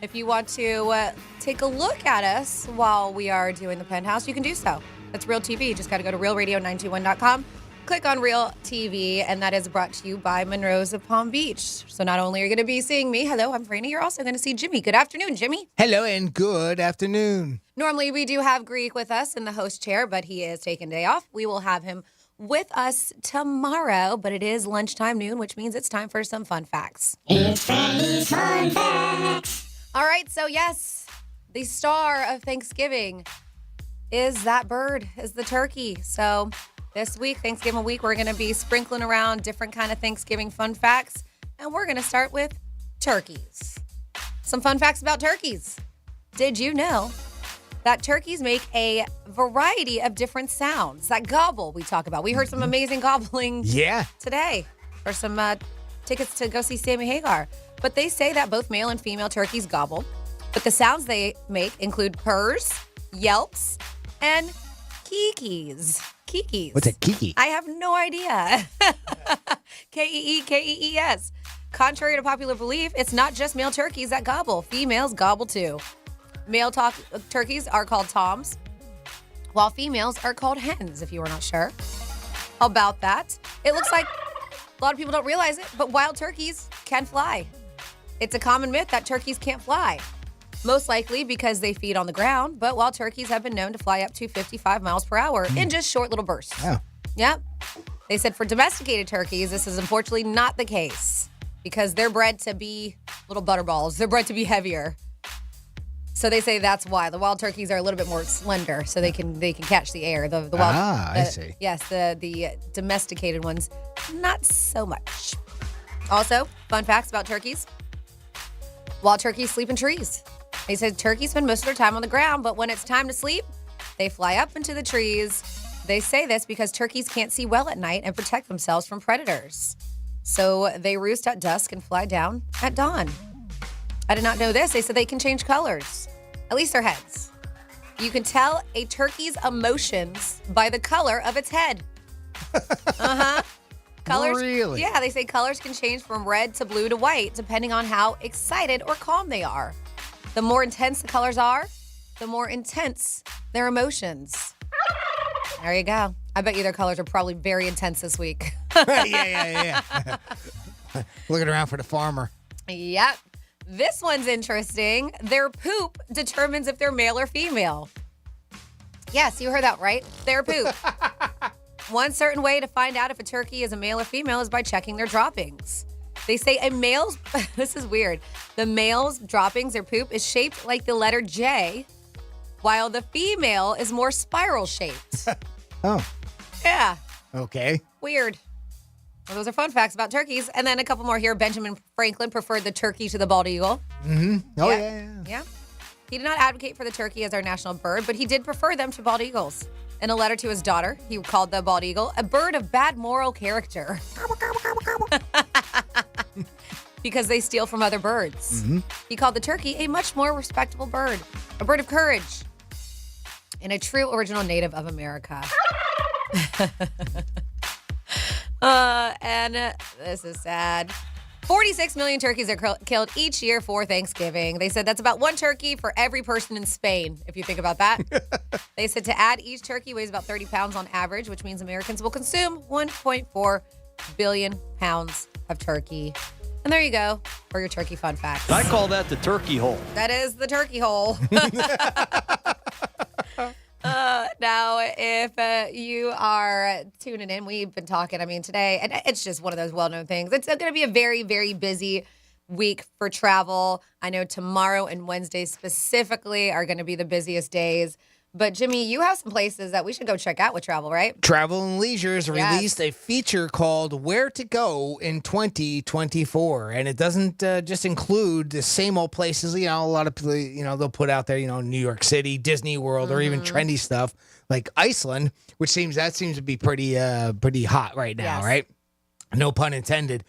If you want to take a look at us while we are doing the Penthouse, you can do so. That's Real TV. You just got to go to realradio921.com. Click on Real TV, and that is brought to you by Monroe's of Palm Beach. So not only are you going to be seeing me, hello, I'm Franny, you're also going to see Jimmy. Good afternoon, Jimmy. Hello, and good afternoon. Normally, we do have Greek with us in the host chair, but he is taking day off. We will have him with us tomorrow, but it is lunchtime noon, which means it's time for some fun facts. It's Franny's Fun Facts. All right, so yes, the star of Thanksgiving is that bird, is the turkey. So this week, Thanksgiving week, we're going to be sprinkling around different kind of Thanksgiving fun facts, and we're going to start with turkeys. Some fun facts about turkeys. Did you know that turkeys make a variety of different sounds? That gobble we talk about. We heard some amazing gobbling today for some tickets to go see Sammy Hagar. But they say that both male and female turkeys gobble, but the sounds they make include purrs, yelps, and kikis. Kikis. What's a kiki? I have no idea. Keekees. Contrary to popular belief, it's not just male turkeys that gobble. Females gobble too. Male turkeys are called toms, while females are called hens, if you were not sure about that. It looks like a lot of people don't realize it, but wild turkeys can fly. It's a common myth that turkeys can't fly. Most likely because they feed on the ground, but wild turkeys have been known to fly up to 55 miles per hour in just short little bursts. Yeah. Yep. They said for domesticated turkeys, this is unfortunately not the case because they're bred to be little butterballs. They're bred to be heavier. So they say that's why. The wild turkeys are a little bit more slender, so they can catch the air. The wild, I see. Yes, the domesticated ones, not so much. Also, fun facts about turkeys. Wild turkeys sleep in trees. They said turkeys spend most of their time on the ground, but when it's time to sleep, they fly up into the trees. They say this because turkeys can't see well at night and protect themselves from predators. So they roost at dusk and fly down at dawn. I did not know this. They said they can change colors, at least their heads. You can tell a turkey's emotions by the color of its head. Colors. Really? Yeah, they say colors can change from red to blue to white, depending on how excited or calm they are. The more intense the colors are, the more intense their emotions. There you go. I bet you their colors are probably very intense this week. yeah. Looking around for the farmer. Yep. This one's interesting. Their poop determines if they're male or female. Yes, you heard that right. Their poop. One certain way to find out if a turkey is a male or female is by checking their droppings. They say a male's, this is weird, the male's droppings or poop is shaped like the letter J, while the female is more spiral shaped. Oh. Yeah. Okay. Weird. Well, those are fun facts about turkeys. And then a couple more here. Benjamin Franklin preferred the turkey to the bald eagle. Mm-hmm. Oh, yeah. He did not advocate for the turkey as our national bird, but he did prefer them to bald eagles. In a letter to his daughter, he called the bald eagle a bird of bad moral character. Because they steal from other birds. Mm-hmm. He called the turkey a much more respectable bird, a bird of courage, and a true original native of America. And this is sad. 46 million turkeys are killed each year for Thanksgiving. They said that's about one turkey for every person in Spain, if you think about that. They said to add, each turkey weighs about 30 pounds on average, which means Americans will consume 1.4 billion pounds of turkey. And there you go for your turkey fun facts. I call that the turkey hole. That is the turkey hole. Now, if you are tuning in, we've been talking, today, and it's just one of those well-known things. It's going to be a very, very busy week for travel. I know tomorrow and Wednesday specifically are going to be the busiest days. But, Jimmy, you have some places that we should go check out with travel, right? Travel and Leisure has released a feature called Where to Go in 2024. And it doesn't just include the same old places. A lot of people, they'll put out there, New York City, Disney World, or even trendy stuff like Iceland, which seems to be pretty hot right now, right? No pun intended.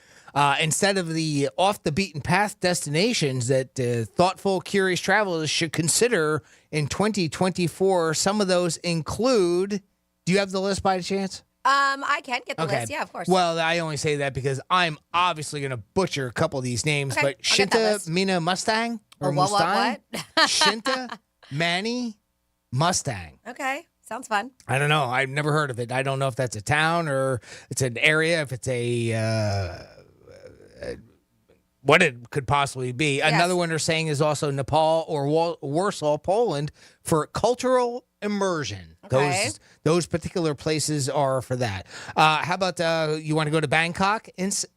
Instead of the off-the-beaten-path destinations that thoughtful, curious travelers should consider in 2024, some of those include... Do you have the list by chance? I can get the list. Yeah, of course. Well, I only say that because I'm obviously going to butcher a couple of these names, but Shinta Mina Mustang or Mustang? What? Shinta Mani Mustang. Okay. Sounds fun. I don't know. I've never heard of it. I don't know if that's a town or it's an area, if it's a... what it could possibly be. Yes. Another one they're saying is also Nepal or Warsaw, Poland, for cultural immersion. Okay. Those particular places are for that. How about you want to go to Bangkok,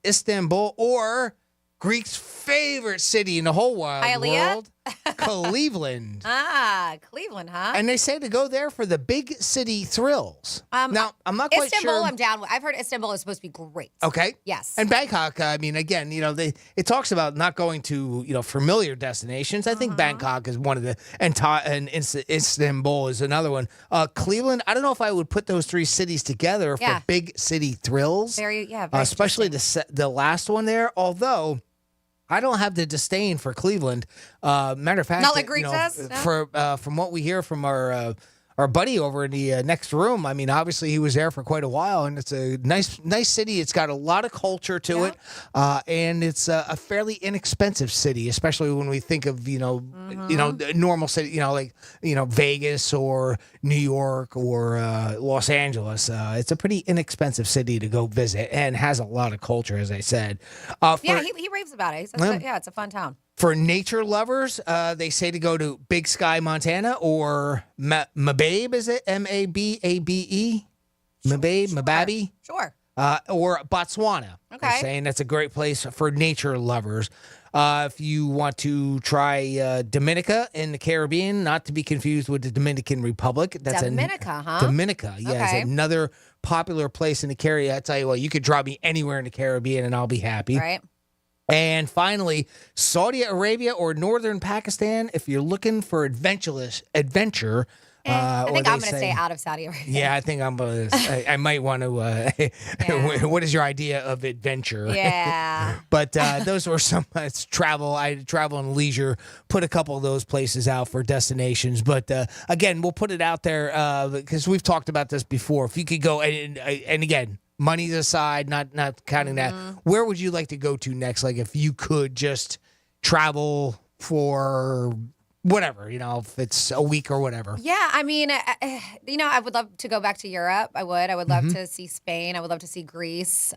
Istanbul, or Greek's favorite city in the whole wide world, Cleveland. Cleveland, huh? And they say to go there for the big city thrills. Now, I'm not quite Istanbul, sure. I'm down with. I've heard Istanbul is supposed to be great. Okay. Yes. And Bangkok, again, it talks about not going to, familiar destinations. I think Bangkok is one of the, and Istanbul is another one. Cleveland, I don't know if I would put those three cities together for big city thrills. Very especially the last one there, although... I don't have the disdain for Cleveland. Matter of fact, not like Greek does. No? From what we hear from our buddy over in the next room, obviously he was there for quite a while, and it's a nice city. It's got a lot of culture to it, and it's a fairly inexpensive city, especially when we think of normal city, like Vegas or New York or Los Angeles. It's a pretty inexpensive city to go visit, and has a lot of culture, as I said. He raves about it. He says, it's a fun town. For nature lovers, they say to go to Big Sky, Montana, or Mababe, is it? M-A-B-A-B-E? Mababe? Sure. Or Botswana. Okay. They're saying that's a great place for nature lovers. If you want to try Dominica in the Caribbean, not to be confused with the Dominican Republic. That's Dominica, huh? Dominica, yeah. Okay. It's another popular place in the Caribbean. I tell you what, you could drop me anywhere in the Caribbean and I'll be happy. Right. And finally, Saudi Arabia or northern Pakistan, if you're looking for adventure. I think I'm going to stay out of Saudi Arabia. Yeah, I think I might want to. What is your idea of adventure? Yeah. But those were some travel. Travel and leisure. Put a couple of those places out for destinations. But again, we'll put it out there because we've talked about this before. If you could go and again. Money aside, not counting that. Where would you like to go to next? Like if you could just travel for whatever, if it's a week or whatever. Yeah, I mean, I would love to go back to Europe. I would love to see Spain. I would love to see Greece.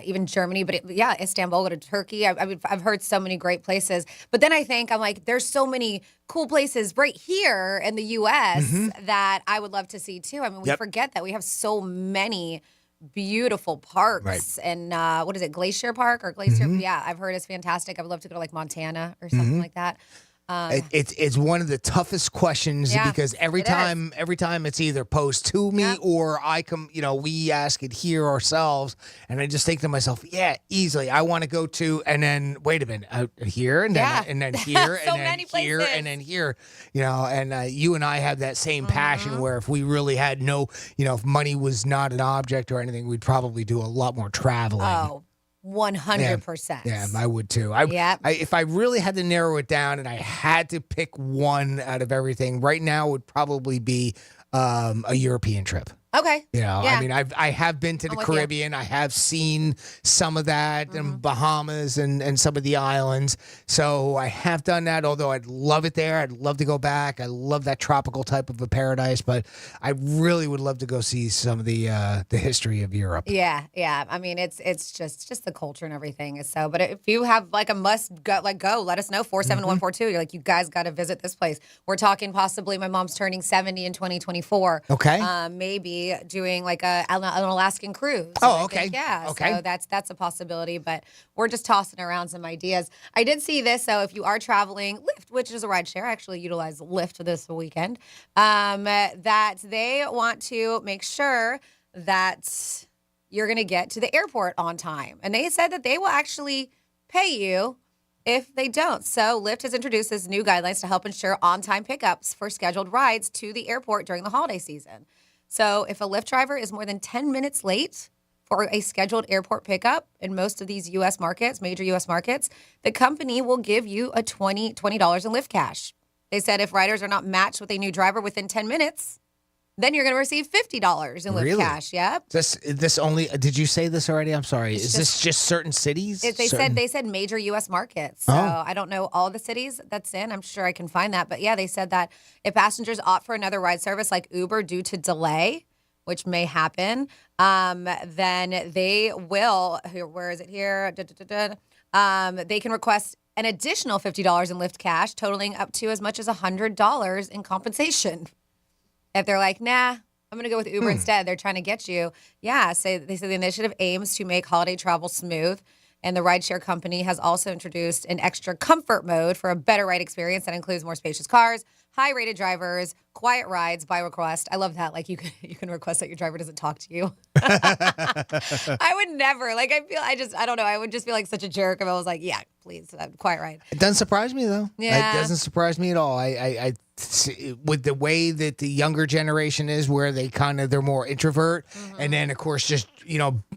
Even Germany, but Istanbul, go to Turkey. I've heard so many great places. But then I'm like, there's so many cool places right here in the U.S. that I would love to see too. I mean, we forget that we have so many beautiful parks. And what is it, Glacier Park or Glacier? Yeah, I've heard it's fantastic. I would love to go to like Montana or something like that. It's one of the toughest questions because every time it's either posed to me or I come, we ask it here ourselves, and I just think to myself, easily I want to go to, and then wait a minute, here and then here so and then here places. and then here, and you and I have that same passion where if we really had if money was not an object or anything, we'd probably do a lot more traveling. Oh. 100%. Yeah, I would too. If I really had to narrow it down and I had to pick one out of everything, right now would probably be a European trip. Okay. I mean, I have been to the Caribbean. I have seen some of that in Bahamas and some of the islands. So I have done that, although I'd love it there. I'd love to go back. I love that tropical type of a paradise, but I really would love to go see some of the history of Europe. Yeah. I mean, it's just the culture and everything. So, but if you have like a must go, let us know. 47142. You're like, you guys got to visit this place. We're talking possibly my mom's turning 70 in 2024. Okay. Maybe doing like an Alaskan cruise. Oh, okay. Okay. So that's a possibility, but we're just tossing around some ideas. I did see this. So if you are traveling, Lyft, which is a ride share, I actually utilize Lyft this weekend, that they want to make sure that you're going to get to the airport on time. And they said that they will actually pay you if they don't. So Lyft has introduced this new guidelines to help ensure on-time pickups for scheduled rides to the airport during the holiday season. So if a Lyft driver is more than 10 minutes late for a scheduled airport pickup in most of these U.S. markets, major U.S. markets, the company will give you a $20 in Lyft cash. They said if riders are not matched with a new driver within 10 minutes, then you're going to receive $50 in Lyft cash. Yep. This only, did you say this already? I'm sorry. Is this just certain cities? They said major U.S. markets. So I don't know all the cities that's in. I'm sure I can find that. But yeah, they said that if passengers opt for another ride service like Uber due to delay, which may happen, then they will, where is it here? They can request an additional $50 in Lyft cash, totaling up to as much as $100 in compensation. If they're like, nah, I'm going to go with Uber instead, they're trying to get you. Yeah, so they say the initiative aims to make holiday travel smooth. And the rideshare company has also introduced an extra comfort mode for a better ride experience that includes more spacious cars, high-rated drivers, quiet rides by request. I love that. Like you can request that your driver doesn't talk to you. I would never. I don't know. I would just feel like such a jerk if I was like, yeah, please, quiet ride. It doesn't surprise me though. Yeah. It doesn't surprise me at all. I with the way that the younger generation is, where they're more introvert, and then of course just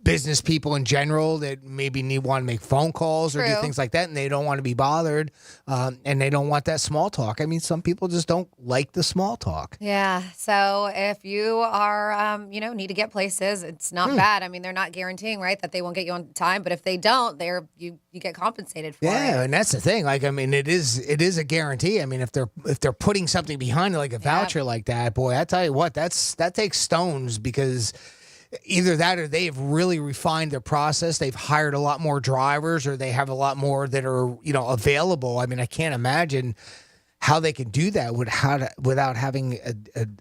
business people in general that maybe want to make phone calls or do things like that, and they don't want to be bothered, and they don't want that small talk. I mean, some people just don't like the small talk. Yeah. So if you are, need to get places, it's not bad. I mean, they're not guaranteeing, right, that they won't get you on time, but if they don't, you get compensated for it. Yeah, and that's the thing. Like, I mean, it is a guarantee. I mean, if they're putting something behind it, like a voucher like that, boy, I tell you what, that takes stones, because either that or they've really refined their process. They've hired a lot more drivers, or they have a lot more that are, available. I mean, I can't imagine how they can do that without having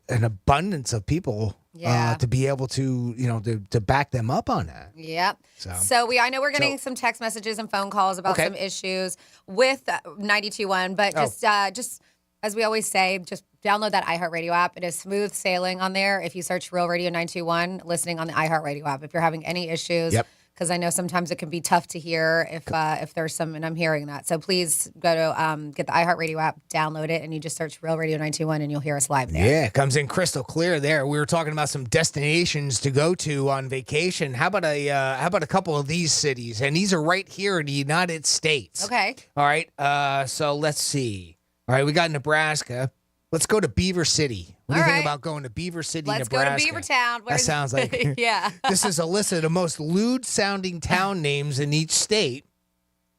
an abundance of people to be able to, to back them up on that. Yep. So I know we're getting some text messages and phone calls about some issues with 92.1, but just as we always say, just download that iHeartRadio app. It is smooth sailing on there. If you search Real Radio 92.1, listening on the iHeartRadio app. If you're having any issues, because I know sometimes it can be tough to hear if there's some, and I'm hearing that. So please go to get the iHeartRadio app, download it, and you just search Real Radio 92.1, and you'll hear us live there. Yeah, it comes in crystal clear there. We were talking about some destinations to go to on vacation. How about a couple of these cities? And these are right here in the United States. Okay. All right. So let's see. All right, we got Nebraska. Let's go to Beaver City. What do you think about going to Beaver City, Nebraska? Let's go to Beavertown. That sounds like This is a list of the most lewd-sounding town names in each state.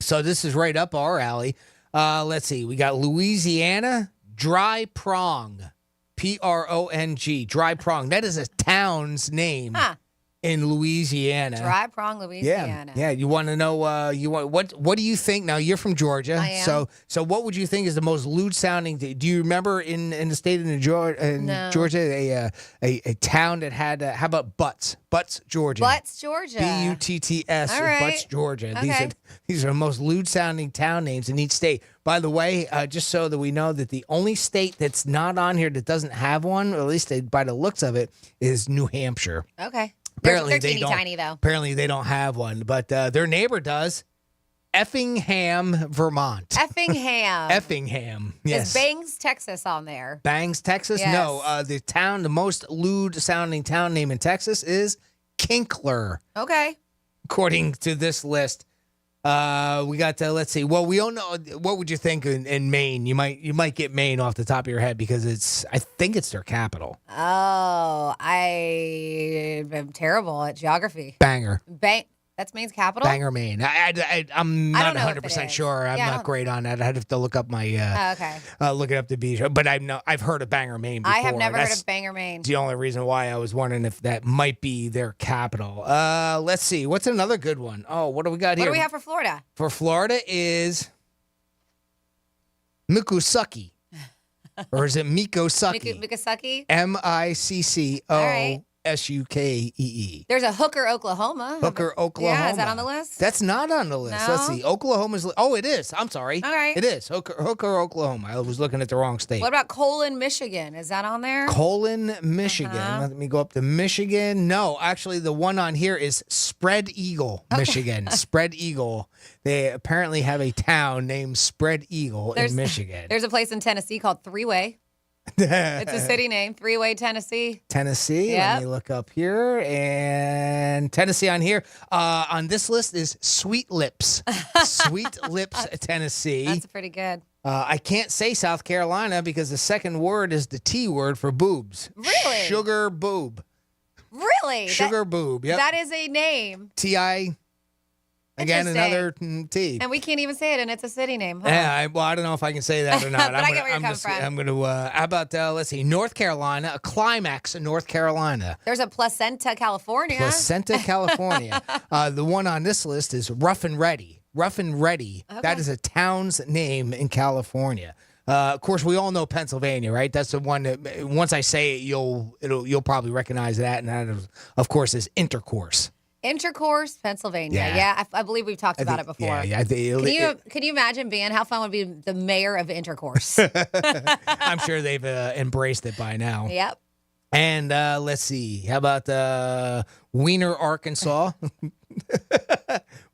So this is right up our alley. Let's see. We got Louisiana Dry Prong. Prong. Dry Prong. That is a town's name in Louisiana. Dry Prong, Louisiana. Yeah. You want to know? What do you think? Now you're from Georgia. I am. So what would you think is the most lewd sounding? Do you remember in the state of Georgia, a town that had how about Butts? Butts, Georgia. Butts, Georgia. Butts. All right. Butts, Georgia. Okay. These are the most lewd sounding town names in each state. By the way, just so that we know that the only state that's not on here that doesn't have one, or at least by the looks of it, is New Hampshire. Okay. Apparently they're they teeny don't. tiny, though. Apparently they don't have one, but their neighbor does. Effingham, Vermont. Effingham. Effingham. Yes. Is Bangs, Texas on there? Bangs, Texas? Yes. No. The most lewd sounding town name in Texas is Kinkler. Okay. According to this list. We got let's see. Well, we don't know. What would you think in Maine? You might get Maine off the top of your head because I think it's their capital. Oh, I am terrible at geography. Bangor. That's Maine's capital? Bangor, Maine. I'm not 100% sure. I'm not great on that. I'd have to look up my look it up to be sure. But I've heard of Bangor, Maine before. I have never heard of Bangor, Maine. The only reason why I was wondering if that might be their capital. Let's see. What's another good one? Oh, what do we got here? What do we have for Florida? For Florida is Miccosukee. Or is it Miccosukee? Miccosukee? Miccosukee. There's a Hooker, Oklahoma. Hooker, Oklahoma. Yeah, is that on the list? That's not on the list. No? Let's see. Oklahoma's. Oh, it is. I'm sorry. All right. It is. Hooker, Oklahoma. I was looking at the wrong state. What about Colon, Michigan? Is that on there? Colon, Michigan. Let me go up to Michigan. No, actually, the one on here is Spread Eagle, Michigan. Spread Eagle. They apparently have a town named Spread Eagle in Michigan. There's a place in Tennessee called Three-Way. It's a city name, Three-Way, Tennessee. Tennessee. Yep. Let me look up here. And Tennessee on here. On this list is Sweet Lips. Sweet Lips, Tennessee. That's pretty good. I can't say South Carolina because the second word is the T word for boobs. Really? Sugar boob. Really? Sugar boob. Yep. That is a name. T-I. Again, another T. And we can't even say it, and it's a city name. Huh? Yeah, I don't know if I can say that or not. But I get where you're coming from. I'm going to, how about, let's see, North Carolina, a climax in North Carolina. There's a Placenta, California. Placenta, California. The one on this list is Rough and Ready. Rough and Ready. Okay. That is a town's name in California. Of course, we all know Pennsylvania, right? That's the one that once I say it, you'll probably recognize that. And that, of course, is Intercourse. Intercourse, Pennsylvania. Yeah, I believe we've talked about it before. Yeah. Can you imagine being? How fun would be the mayor of Intercourse? I'm sure they've embraced it by now. Yep. And let's see. How about Wiener, Arkansas?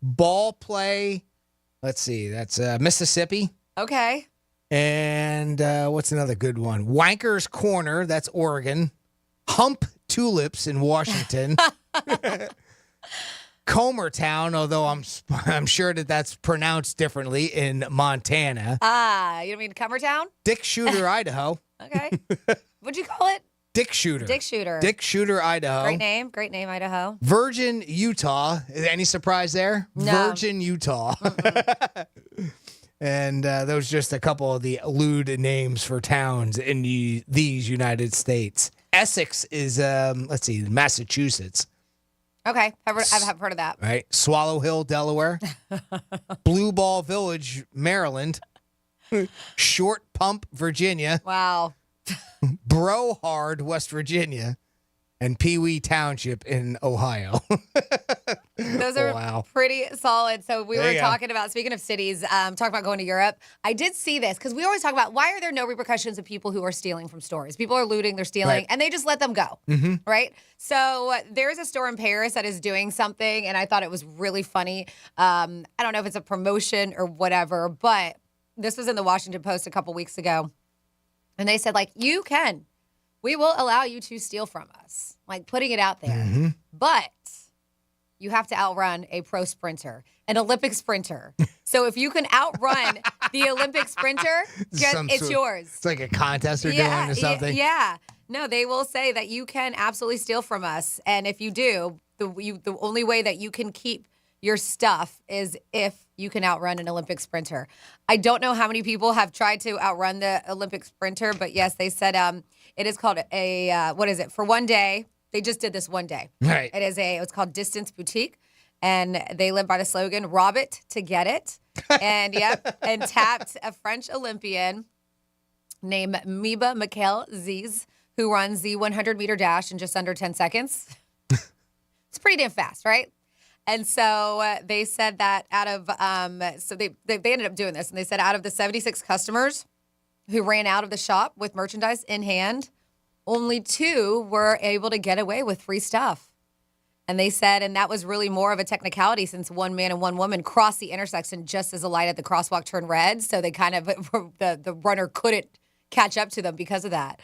Ball play. Let's see. That's Mississippi. Okay. And what's another good one? Wanker's Corner. That's Oregon. Hump Tulips in Washington. Comertown, although I'm sure that's pronounced differently in Montana. You don't mean Comertown? Dick Shooter, Idaho. Okay. What'd you call it? Dick Shooter. Dick Shooter. Dick Shooter, Idaho. Great name, Idaho. Virgin, Utah. Any surprise there? No. Virgin, Utah. And those are just a couple of the lewd names for towns in these United States. Essex is, let's see, Massachusetts. Okay, I've heard of that. Right. Swallow Hill, Delaware. Blue Ball Village, Maryland. Short Pump, Virginia. Wow. Brohard, West Virginia. And Pee Wee Township in Ohio. Those are pretty solid. So we were talking about, speaking of cities, talking about going to Europe. I did see this because we always talk about why are there no repercussions of people who are stealing from stores? People are looting, they're stealing, and they just let them go, right? So there's a store in Paris that is doing something, and I thought it was really funny. I don't know if it's a promotion or whatever, but this was in the Washington Post a couple weeks ago. And they said, we will allow you to steal from us, putting it out there. But you have to outrun a pro sprinter, an Olympic sprinter. So if you can outrun the Olympic sprinter, it's yours. It's like a contest they're doing or something. Yeah. No, they will say that you can absolutely steal from us. And if you do, the only way that you can keep your stuff is if you can outrun an Olympic sprinter. I don't know how many people have tried to outrun the Olympic sprinter, but yes, they said it is called for one day. They just did this one day. Right. It's called Distance Boutique, and they live by the slogan, rob it to get it. And and tapped a French Olympian named Miba Mikhail Ziz, who runs the 100-meter dash in just under 10 seconds. It's pretty damn fast, right? And so they said that out of they ended up doing this, and they said out of the 76 customers who ran out of the shop with merchandise in hand, only 2 were able to get away with free stuff. And they said, and that was really more of a technicality since one man and one woman crossed the intersection just as the light at the crosswalk turned red. So they kind of, the runner couldn't catch up to them because of that.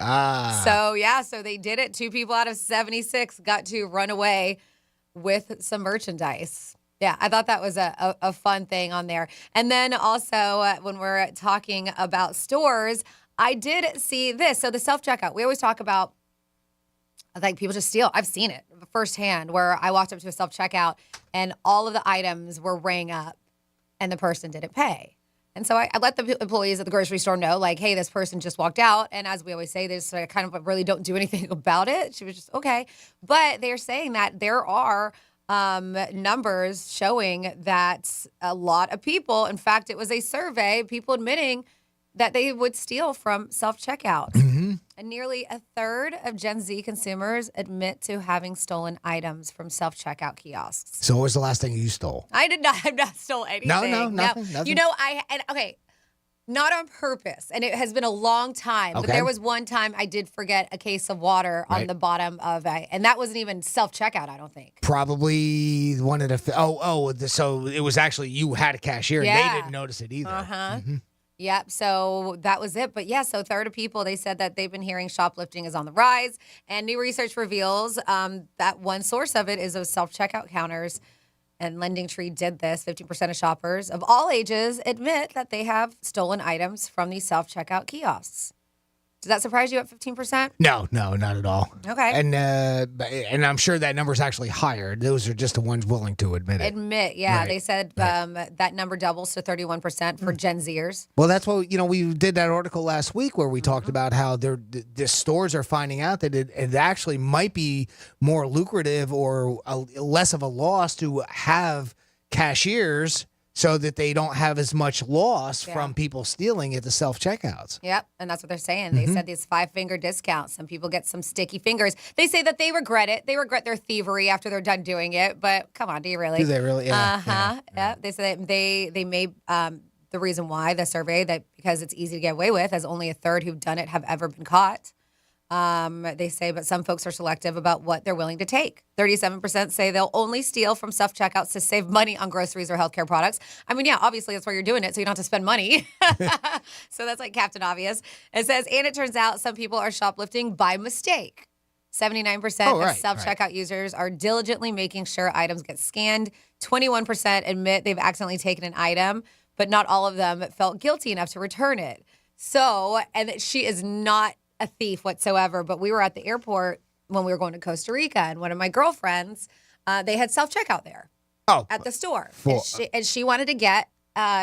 So they did it. 2 people out of 76 got to run away with some merchandise. Yeah, I thought that was a fun thing on there. And then also when we're talking about stores, I did see this. So the self-checkout, we always talk about, like, people just steal. I've seen it firsthand where I walked up to a self-checkout and all of the items were rang up and the person didn't pay. And so I let the employees at the grocery store know, like, hey, this person just walked out. And as we always say, they just kind of really don't do anything about it. She was just, okay. But they're saying that there are numbers showing that a lot of people, in fact, it was a survey, people admitting that they would steal from self-checkout. Mm-hmm. And nearly a third of Gen Z consumers admit to having stolen items from self-checkout kiosks. So what was the last thing you stole? I did not. I've not stolen anything. No, nothing. You know, not on purpose, and it has been a long time. Okay. But there was one time I did forget a case of water on the bottom of and that wasn't even self-checkout, I don't think. Probably one of the. So it was actually you had a cashier and they didn't notice it either. Mm-hmm. Yep. So that was it. But so a third of people, they said that they've been hearing shoplifting is on the rise. And new research reveals that one source of it is those self-checkout counters. And Lending Tree did this. 15% of shoppers of all ages admit that they have stolen items from these self-checkout kiosks. Does that surprise you at 15%? No, not at all. Okay. And I'm sure that number is actually higher. Those are just the ones willing to admit it. Right. They said that number doubles to 31% for Gen Zers. Well, that's what, we did that article last week where we talked about how the stores are finding out that it actually might be more lucrative or less of a loss to have cashiers so that they don't have as much loss from people stealing at the self-checkouts. Yep, and that's what they're saying. They said these 5-finger discounts. Some people get some sticky fingers. They say that they regret it. They regret their thievery after they're done doing it. But come on, do you really? Do they really? Yeah. Yeah. They said that they made the reason why, the survey, that because it's easy to get away with, as only a third who've done it have ever been caught. They say, but some folks are selective about what they're willing to take. 37% say they'll only steal from self-checkouts to save money on groceries or healthcare products. I mean, obviously that's why you're doing it, so you don't have to spend money. So that's like Captain Obvious. It says, and it turns out some people are shoplifting by mistake. 79% of self-checkout users are diligently making sure items get scanned. 21% admit they've accidentally taken an item, but not all of them felt guilty enough to return it. So, and she is not a thief whatsoever, but we were at the airport when we were going to Costa Rica, and one of my girlfriends, they had self-checkout there at the store. And she wanted to get,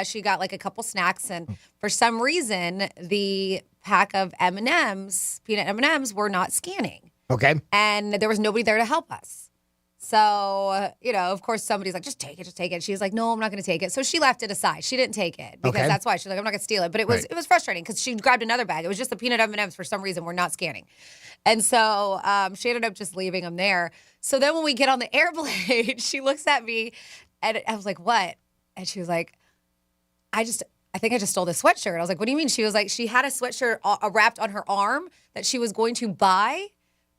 she got like a couple snacks, and for some reason, the pack of M&Ms, peanut M&Ms, were not scanning. Okay. And there was nobody there to help us. So, of course, somebody's like, just take it. She's like, no, I'm not going to take it. So she left it aside. She didn't take it because that's why. She's like, I'm not going to steal it. But it was frustrating because she grabbed another bag. It was just the peanut M&Ms for some reason were not scanning. And so she ended up just leaving them there. So then when we get on the airplane, she looks at me and I was like, what? And she was like, I think I just stole this sweatshirt. I was like, what do you mean? She was like, she had a sweatshirt wrapped on her arm that she was going to buy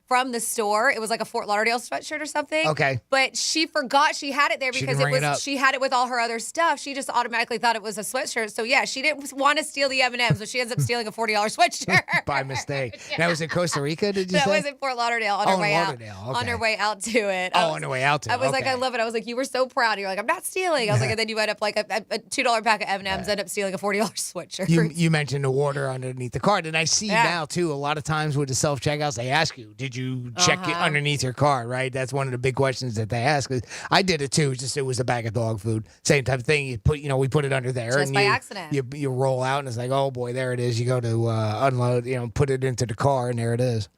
from the store. It was like a Fort Lauderdale sweatshirt or something. Okay. But she forgot she had it there because she had it with all her other stuff. She just automatically thought it was a sweatshirt. So she didn't want to steal the M&Ms, so she ends up stealing a $40 sweatshirt. By mistake. That was in Costa Rica, did you say? That was in Fort Lauderdale on her way out. Okay. On her way out to it. On her way out to it. I was like, I love it. I was like, you were so proud. You're like, I'm not stealing. I was like, and then you end up like a $2 pack of M&Ms, end up stealing a $40 sweatshirt. You mentioned the water underneath the cart, and I see now too, a lot of times with the self-checkouts, they ask you, did did you check it underneath your car, right? That's one of the big questions that they ask. I did it too. Just it was a bag of dog food. Same type of thing. You put, we put it under there. Just and by accident. You roll out and it's like, oh boy, there it is. You go to unload, put it into the car and there it is.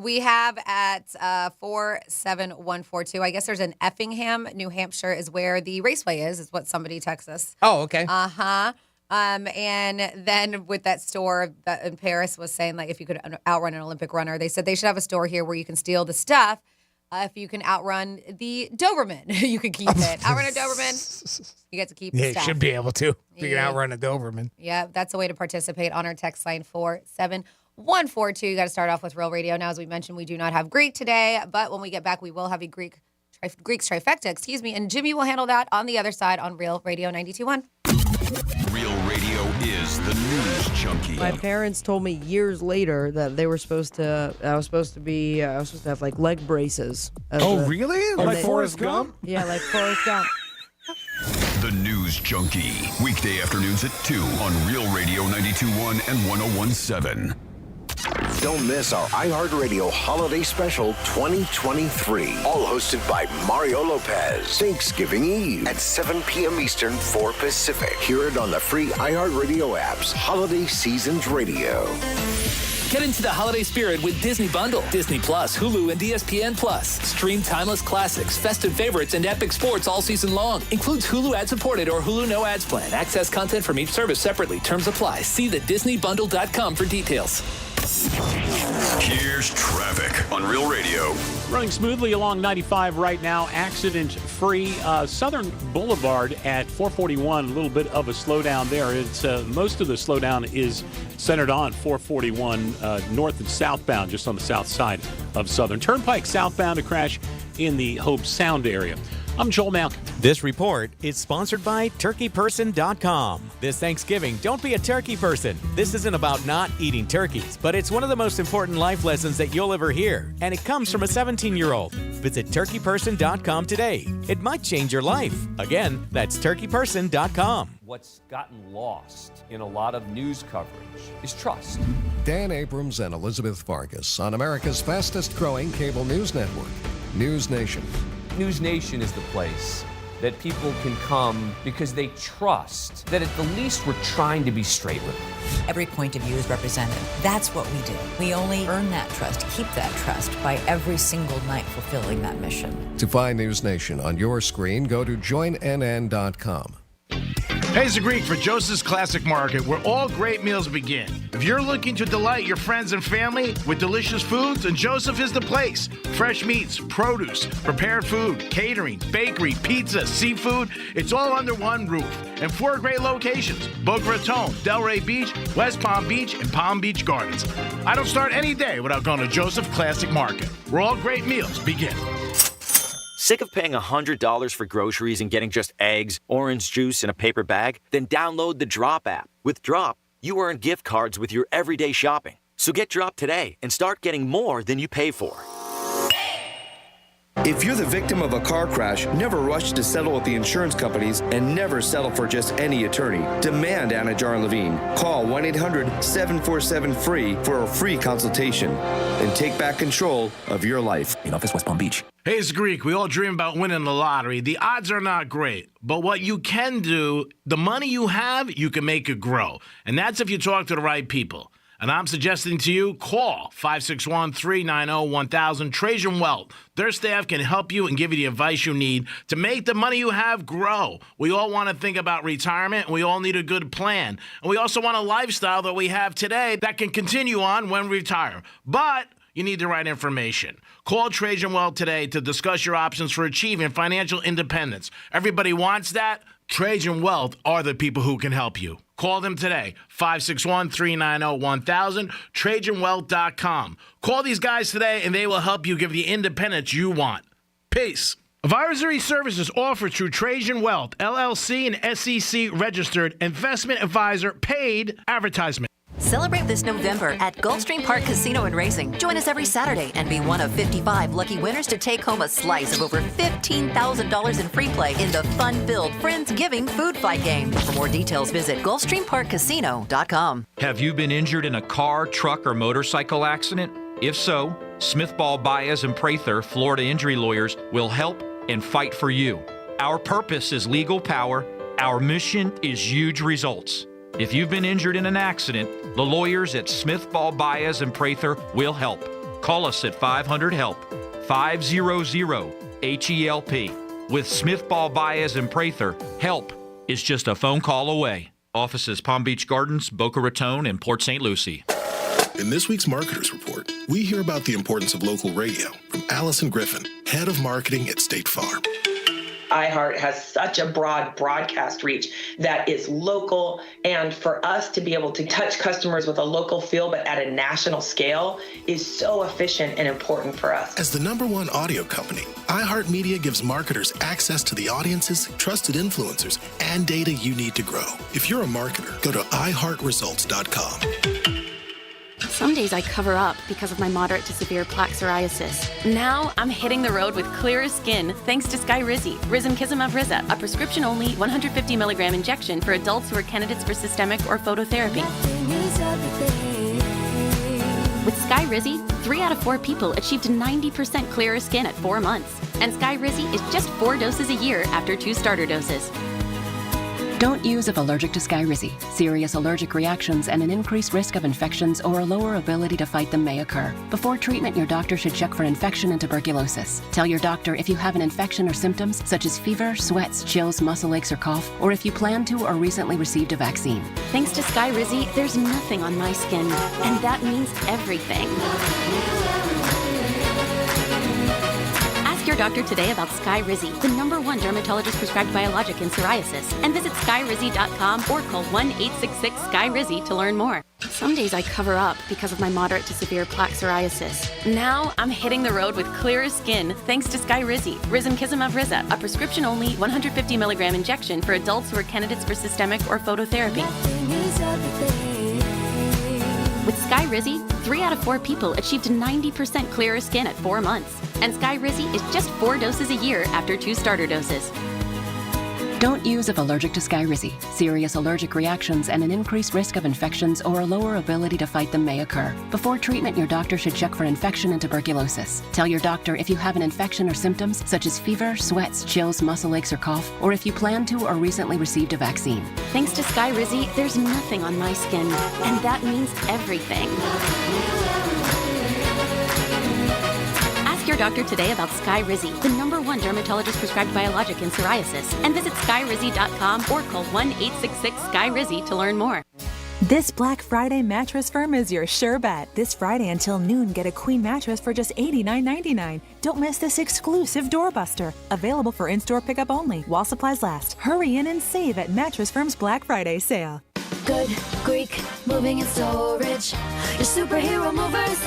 We have at 47142. I guess there's an Effingham, New Hampshire is where the raceway is what somebody texts us. Oh, okay. And then with that store that in Paris was saying, like, if you could outrun an Olympic runner, they said they should have a store here where you can steal the stuff. If you can outrun the Doberman, you can keep it. Outrun a Doberman, you get to keep the Yeah, you stuff. should be able to. If you can outrun a Doberman. Yeah, that's a way to participate on our text line 47142. You got to start off with Real Radio. Now, as we mentioned, we do not have Greek today, but when we get back, we will have a Greek's trifecta, and Jimmy will handle that on the other side on Real Radio 92.1. Real Radio is the news junkie. My parents told me years later that they were supposed to. I was supposed to have like leg braces. Really? Like Forrest Gump? Yeah, like Forrest Gump. The News Junkie. Weekday afternoons at 2 on Real Radio 92.1 and 101.7. Don't miss our iHeartRadio Holiday Special 2023. All hosted by Mario Lopez. Thanksgiving Eve at 7 p.m. Eastern, 4 Pacific. Hear it on the free iHeartRadio apps. Holiday Seasons Radio. Get into the holiday spirit with Disney Bundle. Disney Plus, Hulu, and ESPN Plus. Stream timeless classics, festive favorites, and epic sports all season long. Includes Hulu ad-supported or Hulu no ads plan. Access content from each service separately. Terms apply. See the DisneyBundle.com for details. Here's traffic on Real Radio. Running smoothly along 95 right now, accident-free. Southern Boulevard at 441, a little bit of a slowdown there. It's most of the slowdown is centered on 441 north and southbound, just on the south side of Southern. Turnpike southbound, a crash in the Hope Sound area. I'm Joel Malkin. This report is sponsored by TurkeyPerson.com. This Thanksgiving, don't be a turkey person. This isn't about not eating turkeys, but it's one of the most important life lessons that you'll ever hear, and it comes from a 17-year-old. Visit TurkeyPerson.com today. It might change your life. Again, that's TurkeyPerson.com. What's gotten lost in a lot of news coverage is trust. Dan Abrams and Elizabeth Vargas on America's fastest-growing cable news network, News Nation. News Nation is the place that people can come because they trust that at the least we're trying to be straight with them. Every point of view is represented. That's what we do. We only earn that trust, keep that trust by every single night fulfilling that mission. To find News Nation on your screen, go to joinnn.com. Hey, it's the Greek for Joseph's Classic Market, where all great meals begin. If you're looking to delight your friends and family with delicious foods, then Joseph is the place. Fresh meats, produce, prepared food, catering, bakery, pizza, seafood, it's all under one roof. And 4 great locations: Boca Raton, Delray Beach, West Palm Beach, and Palm Beach Gardens. I don't start any day without going to Joseph Classic Market, where all great meals begin. Sick of paying $100 for groceries and getting just eggs, orange juice, and a paper bag? Then download the Drop app. With Drop, you earn gift cards with your everyday shopping. So get Drop today and start getting more than you pay for. If you're the victim of a car crash, never rush to settle with the insurance companies and never settle for just any attorney. Demand Anna Jar and Levine. Call 1-800-747-FREE for a free consultation and take back control of your life. In office, West Palm Beach. Hey, it's Greek. We all dream about winning the lottery. The odds are not great, but what you can do, the money you have, you can make it grow. And that's if you talk to the right people. And I'm suggesting to you, call 561-390-1000, Trajan Wealth. Their staff can help you and give you the advice you need to make the money you have grow. We all want to think about retirement, and we all need a good plan. And we also want a lifestyle that we have today that can continue on when we retire. But you need the right information. Call Trajan Wealth today to discuss your options for achieving financial independence. Everybody wants that. Trajan Wealth are the people who can help you. Call them today, 561-390-1000, TrajanWealth.com. Call these guys today, and they will help you give the independence you want. Peace. Advisory services offered through Trajan Wealth, LLC, and SEC-registered investment advisor, paid advertisement. Celebrate this November at Gulfstream Park Casino and Racing. Join us every Saturday and be one of 55 lucky winners to take home a slice of over $15,000 in free play in the fun-filled Friendsgiving food fight game. For more details, visit GulfstreamParkCasino.com. Have you been injured in a car, truck, or motorcycle accident? If so, Smith Ball Baez and Prather, Florida injury lawyers, will help and fight for you. Our purpose is legal power. Our mission is huge results. If you've been injured in an accident, the lawyers at Smith Ball Baez and Prather will help. Call us at 500-HELP, 500-HELP. With Smith Ball Baez and Prather, help is just a phone call away. Offices Palm Beach Gardens, Boca Raton, and Port St. Lucie. In this week's Marketers Report, we hear about the importance of local radio from Allison Griffin, head of marketing at State Farm. iHeart has such a broad broadcast reach that is local, and for us to be able to touch customers with a local feel but at a national scale is so efficient and important for us. As the #1 audio company, iHeartMedia gives marketers access to the audiences, trusted influencers, and data you need to grow. If you're a marketer, go to iHeartResults.com. Some days I cover up because of my moderate to severe plaque psoriasis. Now I'm hitting the road with clearer skin thanks to Skyrizi, Risankizumab Riza, a prescription-only 150 milligram injection for adults who are candidates for systemic or phototherapy. With Skyrizi, 3 out of 4 people achieved 90% clearer skin at 4 months. And Skyrizi is just 4 doses a year after 2 starter doses. Don't use if allergic to Skyrizi. Serious allergic reactions and an increased risk of infections or a lower ability to fight them may occur. Before treatment, your doctor should check for infection and tuberculosis. Tell your doctor if you have an infection or symptoms such as fever, sweats, chills, muscle aches, or cough, or if you plan to or recently received a vaccine. Thanks to Skyrizi, there's nothing on my skin, and that means everything. Ask your doctor today about Skyrizi, the #1 dermatologist prescribed biologic in psoriasis, and visit skyrizi.com or call 1-866-SKYRIZI to learn more. Some days I cover up because of my moderate to severe plaque psoriasis. Now I'm hitting the road with clearer skin thanks to Skyrizi, Risankizumab Riza, a prescription-only 150 milligram injection for adults who are candidates for systemic or phototherapy. With Skyrizi, 3 out of 4 people achieved 90% clearer skin at 4 months. And Skyrizi is just 4 doses a year after 2 starter doses. Don't use if allergic to Skyrizi. Serious allergic reactions and an increased risk of infections or a lower ability to fight them may occur. Before treatment, your doctor should check for infection and tuberculosis. Tell your doctor if you have an infection or symptoms such as fever, sweats, chills, muscle aches, or cough, or if you plan to or recently received a vaccine. Thanks to Skyrizi, there's nothing on my skin, and that means everything. Ask your doctor today about Skyrizi, the #1 dermatologist prescribed biologic in psoriasis, and visit skyrizi.com or call 1-866-SKYRIZI to learn more. This Black Friday, Mattress Firm is your sure bet. This Friday until noon, get a queen mattress for just $89.99. Don't miss this exclusive doorbuster. Available for in-store pickup only while supplies last. Hurry in and save at Mattress Firm's Black Friday sale. Good Greek moving and storage. Your superhero movers.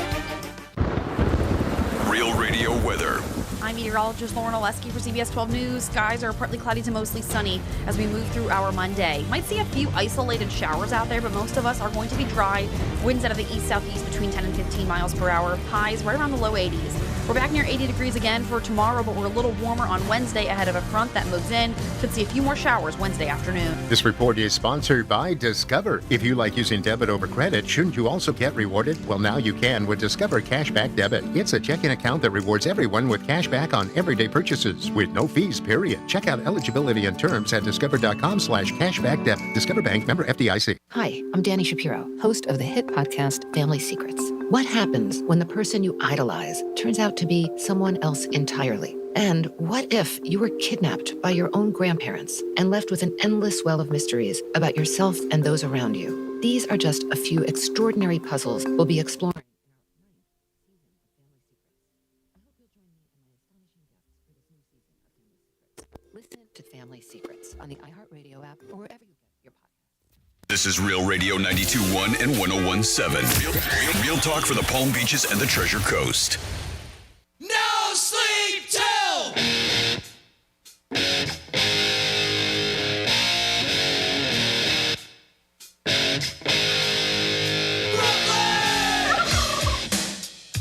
Real Radio weather. I'm meteorologist Lauren Oleski for CBS 12 News. Skies are partly cloudy to mostly sunny as we move through our Monday. Might see a few isolated showers out there, but most of us are going to be dry. Winds out of the east-southeast between 10 and 15 miles per hour. Highs right around the low 80s. We're back near 80 degrees again for tomorrow, but we're a little warmer on Wednesday ahead of a front that moves in. Could see a few more showers Wednesday afternoon. This report is sponsored by Discover. If you like using debit over credit, shouldn't you also get rewarded? Well, now you can with Discover Cashback Debit. It's a checking account that rewards everyone with cash back on everyday purchases with no fees, period. Check out eligibility and terms at discover.com/cashbackdebit. Discover Bank, member FDIC. Hi, I'm Danny Shapiro, host of the hit podcast Family Secrets. What happens when the person you idolize turns out to be someone else entirely? And what if you were kidnapped by your own grandparents and left with an endless well of mysteries about yourself and those around you? These are just a few extraordinary puzzles we'll be exploring. Listen to Family Secrets on the iHeartRadio app or wherever you get your podcasts. This is Real Radio 92.1 and 101.7. Real talk for the Palm Beaches and the Treasure Coast. No sleep till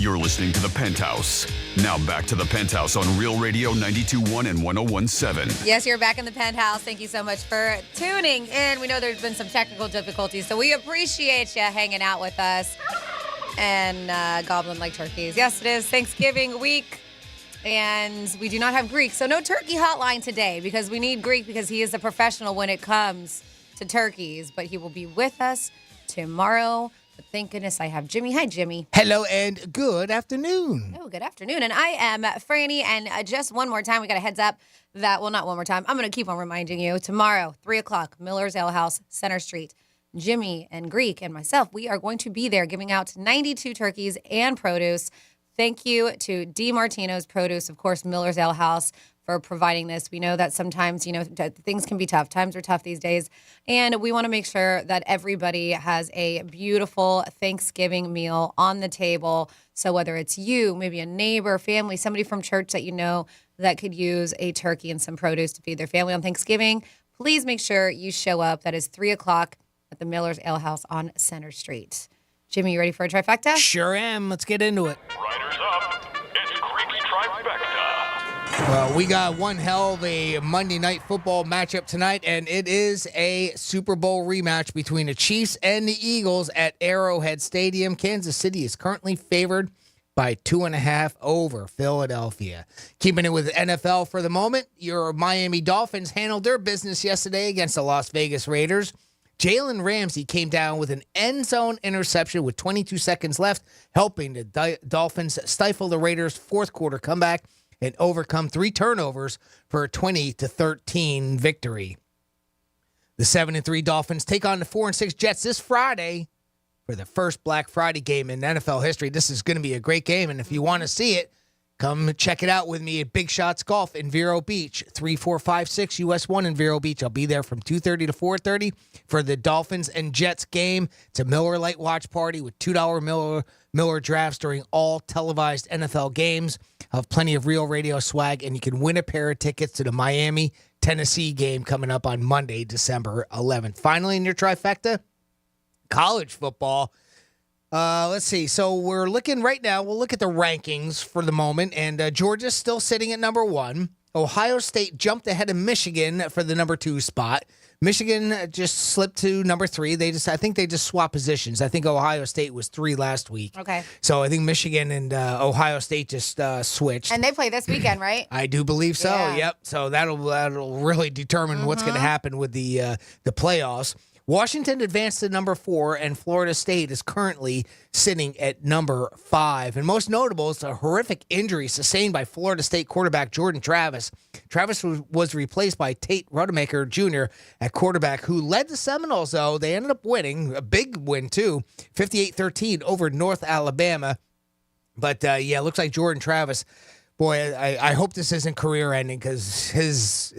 You're listening to The Penthouse. Now back to The Penthouse on Real Radio 92.1 and 101.7. Yes, you're back in the Penthouse. Thank you so much for tuning in. We know there's been some technical difficulties, so we appreciate you hanging out with us. and goblin like turkeys. Yes, it is Thanksgiving week, and we do not have Greek. So no turkey hotline today because we need Greek because he is a professional when it comes to turkeys. But he will be with us tomorrow. But thank goodness I have Jimmy. Hi, Jimmy. Hello and good afternoon. Oh, good afternoon. And I am Franny. And just one more time, we got a heads up that, well, not one more time. I'm going to keep on reminding you. Tomorrow, 3 o'clock, Miller's Ale House, Center Street. Jimmy and Greek and myself, we are going to be there giving out 92 turkeys and produce. Thank you to D. Martino's Produce, of course, Miller's Ale House, for providing this. We know that sometimes, things can be tough. Times are tough these days. And we want to make sure that everybody has a beautiful Thanksgiving meal on the table. So whether it's you, maybe a neighbor, family, somebody from church that you know that could use a turkey and some produce to feed their family on Thanksgiving, please make sure you show up. That is 3 o'clock at the Miller's Ale House on Center Street. Jimmy, you ready for a trifecta? Sure am. Let's get into it. Riders up. It's Greek's Trifecta. Well, we got one hell of a Monday Night Football matchup tonight, and it is a Super Bowl rematch between the Chiefs and the Eagles at Arrowhead Stadium. Kansas City is currently favored by 2.5 over Philadelphia. Keeping it with NFL for the moment, your Miami Dolphins handled their business yesterday against the Las Vegas Raiders. Jalen Ramsey came down with an end zone interception with 22 seconds left, helping the Dolphins stifle the Raiders' fourth quarter comeback and overcome 3 turnovers for a 20-13 victory. The 7-3 Dolphins take on the 4-6 Jets this Friday for the first Black Friday game in NFL history. This is going to be a great game, and if you want to see it, come check it out with me at Big Shots Golf in Vero Beach, 3456 US 1 in Vero Beach. I'll be there from 2:30 to 4:30 for the Dolphins and Jets game. It's a Miller Lite watch party with $2 Miller drafts during all televised NFL games. I'll have plenty of Real Radio swag, and you can win a pair of tickets to the Miami-Tennessee game coming up on Monday, December 11th. Finally, in your trifecta, college football. Let's see. So we're looking right now. We'll look at the rankings for the moment. And Georgia's still sitting at number 1. Ohio State jumped ahead of Michigan for the number 2 spot. Michigan just slipped to number 3. I think they just swapped positions. I think Ohio State was 3 last week. Okay. So I think Michigan and Ohio State just switched. And they play this weekend, right? I do believe so. Yeah. Yep. So that'll really determine what's going to happen with the playoffs. Washington advanced to number 4, and Florida State is currently sitting at number 5. And most notable is a horrific injury sustained by Florida State quarterback Jordan Travis. Travis was replaced by Tate Rodemaker Jr. at quarterback, who led the Seminoles, though. They ended up winning, a big win, too, 58-13 over North Alabama. But, it looks like Jordan Travis... Boy, I hope this isn't career-ending because his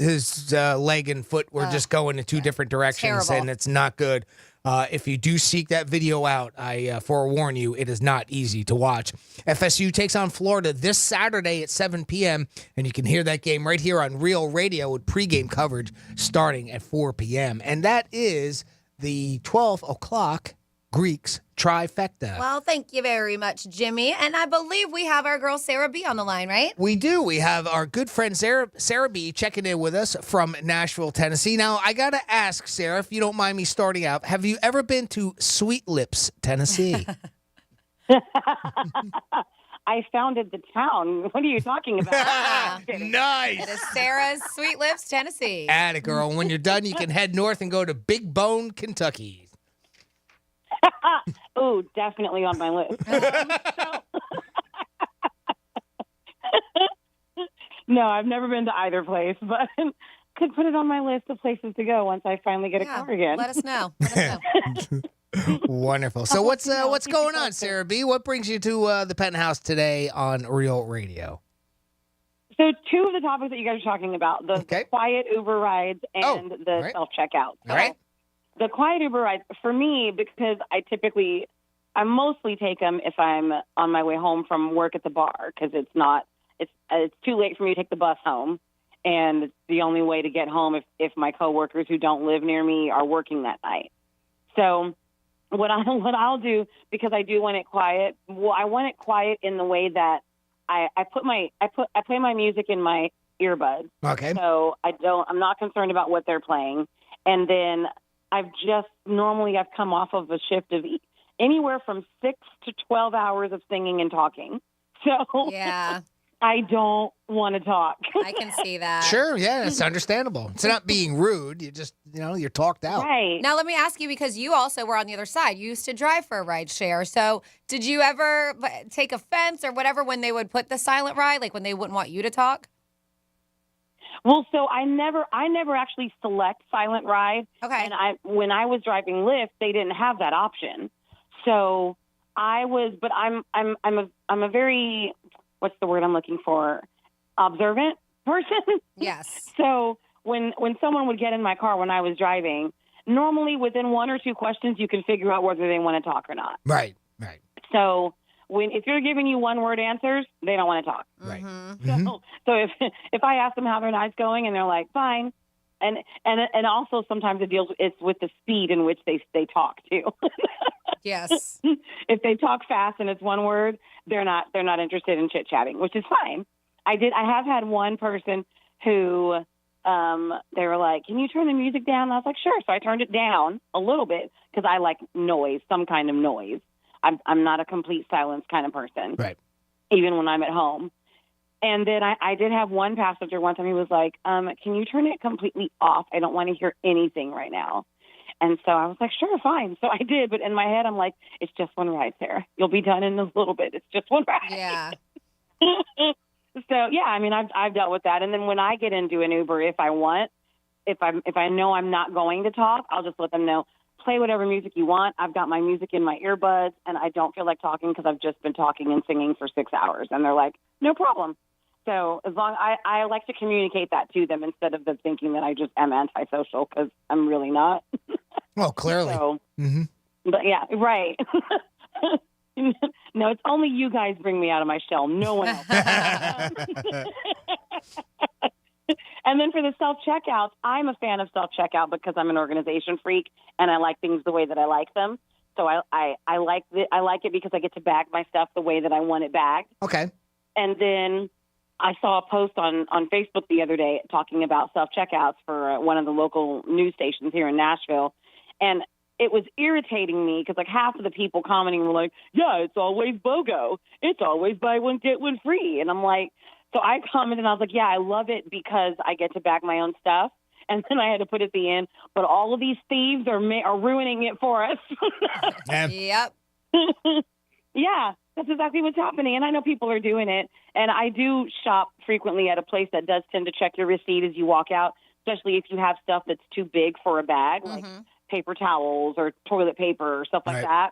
leg and foot were just going in 2 different directions, and it's not good. If you do seek that video out, I forewarn you, it is not easy to watch. FSU takes on Florida this Saturday at 7 p.m., and you can hear that game right here on Real Radio with pregame coverage starting at 4 p.m. And that is the 12 o'clock Greeks trifecta. Well, thank you very much, Jimmy. And I believe we have our girl Sarah B on the line, right? We do. We have our good friend Sarah B checking in with us from Nashville, Tennessee. Now, I got to ask, Sarah, if you don't mind me starting out, have you ever been to Sweet Lips, Tennessee? I founded the town. What are you talking about? Nice. It is Sarah's Sweet Lips, Tennessee. Atta girl. When you're done, you can head north and go to Big Bone, Kentucky. Oh, definitely on my list. No, I've never been to either place, but could put it on my list of places to go once I finally get a car again. Let us know. Wonderful. So what's going on, Sarah B? What brings you to the Penthouse today on Real Radio? So 2 of the topics that you guys are talking about, the quiet Uber rides and the self-checkout. All right. The quiet Uber rides, for me, because I mostly take them if I'm on my way home from work at the bar, because it's too late for me to take the bus home, and it's the only way to get home if my coworkers who don't live near me are working that night. So what I'll do, because I do want it quiet, I want it quiet in the way that I play my music in my earbuds. Okay. So I'm not concerned about what they're playing, and then I've come off of a shift of anywhere from 6 to 12 hours of singing and talking. So Yeah. I don't want to talk. I can see that. Sure, yeah, it's understandable. It's not being rude. You just, you're talked out. Right. Now, let me ask you, because you also were on the other side. You used to drive for a ride share. So did you ever take offense or whatever when they would put the silent ride, like when they wouldn't want you to talk? Well, so I never actually select silent ride. Okay. And when I was driving Lyft, they didn't have that option. So but I'm a very, what's the word I'm looking for? Observant person. Yes. So when someone would get in my car when I was driving, normally within one or two questions, you can figure out whether they want to talk or not. Right. So if you're giving you one word answers, they don't want to talk. Right. So if I ask them how their night's going and they're like, fine. And also sometimes it's with the speed in which they talk too. Yes. If they talk fast and it's one word, they're not interested in chit chatting, which is fine. I have had one person who they were like, can you turn the music down? And I was like, sure. So I turned it down a little bit because I like noise, some kind of noise. I'm not a complete silence kind of person. Right. Even when I'm at home. And then I did have one passenger one time. He was like, can you turn it completely off? I don't want to hear anything right now. And so I was like, sure, fine. So I did. But in my head, I'm like, it's just one ride, Sarah. You'll be done in a little bit. It's just one ride. Yeah. So, yeah, I mean, I've dealt with that. And then when I get into an Uber, if I know I'm not going to talk, I'll just let them know, play whatever music you want. I've got my music in my earbuds, and I don't feel like talking because I've just been talking and singing for 6 hours. And they're like, no problem. So as long I like to communicate that to them instead of them thinking that I just am antisocial, because I'm really not. Well, clearly. So, But yeah, right. No, it's only you guys bring me out of my shell. No one else. And then for the self-checkouts, I'm a fan of self-checkout because I'm an organization freak and I like things the way that I like them. So I like it because I get to bag my stuff the way that I want it bagged. Okay. And then I saw a post on Facebook the other day talking about self-checkouts for one of the local news stations here in Nashville. And it was irritating me because like half of the people commenting were like, yeah, it's always BOGO. It's always buy one, get one free. And I'm like, so I commented and I was like, yeah, I love it because I get to bag my own stuff. And then I had to put at the end, but all of these thieves are ruining it for us. Yep. Yeah, that's exactly what's happening. And I know people are doing it. And I do shop frequently at a place that does tend to check your receipt as you walk out, especially if you have stuff that's too big for a bag, like paper towels or toilet paper or stuff like that.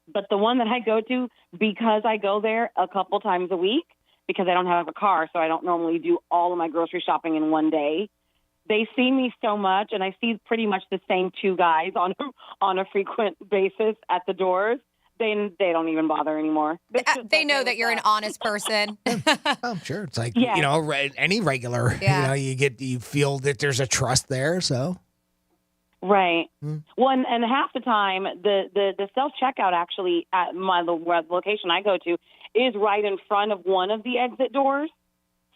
But the one that I go to, because I go there a couple times a week, because I don't have a car, so I don't normally do all of my grocery shopping in one day. They see me so much, and I see pretty much the same two guys on a frequent basis at the doors. They don't even bother anymore. They know that you're an honest person. I'm sure it's like Yeah. any regular. Yeah. You feel that there's a trust there. So Right. Well, and half the time, the self-checkout actually at the location I go to is right in front of one of the exit doors.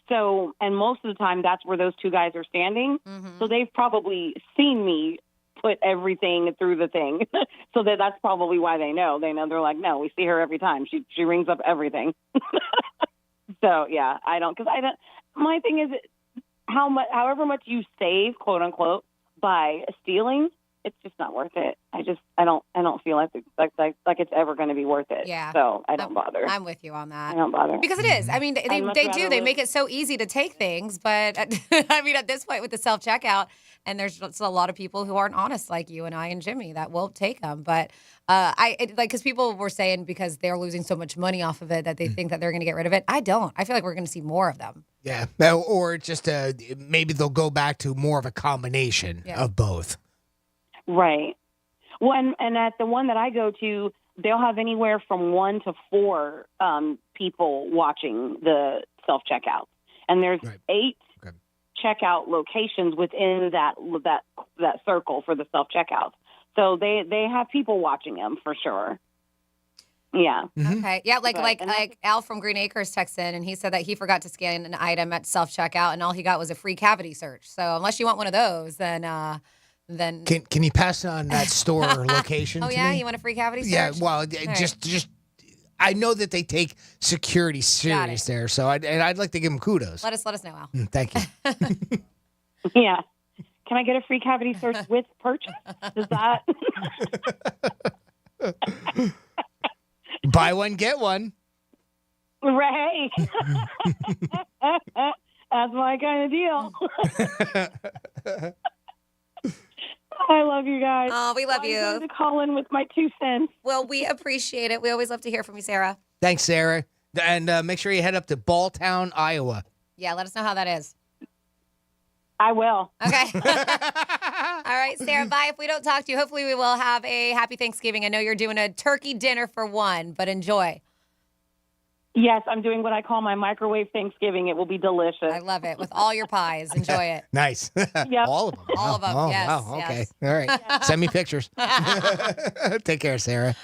So, and most of the time, that's where those two guys are standing. So they've probably seen me put everything through the thing. So that's probably why they know. They know. They're like, no, we see her every time. She rings up everything. So, yeah, my thing is however much you save, quote unquote, by stealing, it's just not worth it. I don't feel like it's ever going to be worth it. Yeah. So I don't bother. I'm with you on that. I don't bother. Because it is. I mean, I'd much they rather do. They live- make it so easy to take things. But I mean, at this point with the self-checkout, and there's just a lot of people who aren't honest like you and I and Jimmy that will take them. But because people were saying because they're losing so much money off of it that they think that they're going to get rid of it. I don't. I feel like we're going to see more of them. yeah, or just maybe they'll go back to more of a combination of both. Right. Well, and at the one that I go to, they'll have anywhere from 1 to 4 people watching the self-checkouts. And there's 8 checkout locations within that circle for the self-checkouts. So they have people watching them for sure. Yeah. Okay. Yeah, But- like Al from Green Acres texted in, and he said that he forgot to scan an item at self-checkout, and all he got was a free cavity search. So unless you want one of those, then then. Can you pass on that store location? Oh to yeah, me? you want a free cavity search? Yeah, well, All just I know that they take security serious there, so I'd like to give them kudos. Let us know, Al. Thank you. Yeah. Can I get a free cavity search with purchase? Does that? Buy one, get one. Right. That's my kind of deal. I love you guys. Oh, we love I you. wanted to call in with my 2 cents. Well, we appreciate it. We always love to hear from you, Sarah. Thanks, Sarah. And make sure you head up to Balltown, Iowa. Yeah, let us know how that is. I will. Okay. All right, Sarah, bye. If we don't talk to you, hopefully we will have a happy Thanksgiving. I know you're doing a turkey dinner for one, but enjoy. Yes, I'm doing what I call my microwave Thanksgiving. It will be delicious. I love it. With all your pies. Enjoy it. Nice. Yep. All of them. All of them, Oh, yes, wow. Okay. yes. All right. Send me pictures. Take care, Sarah.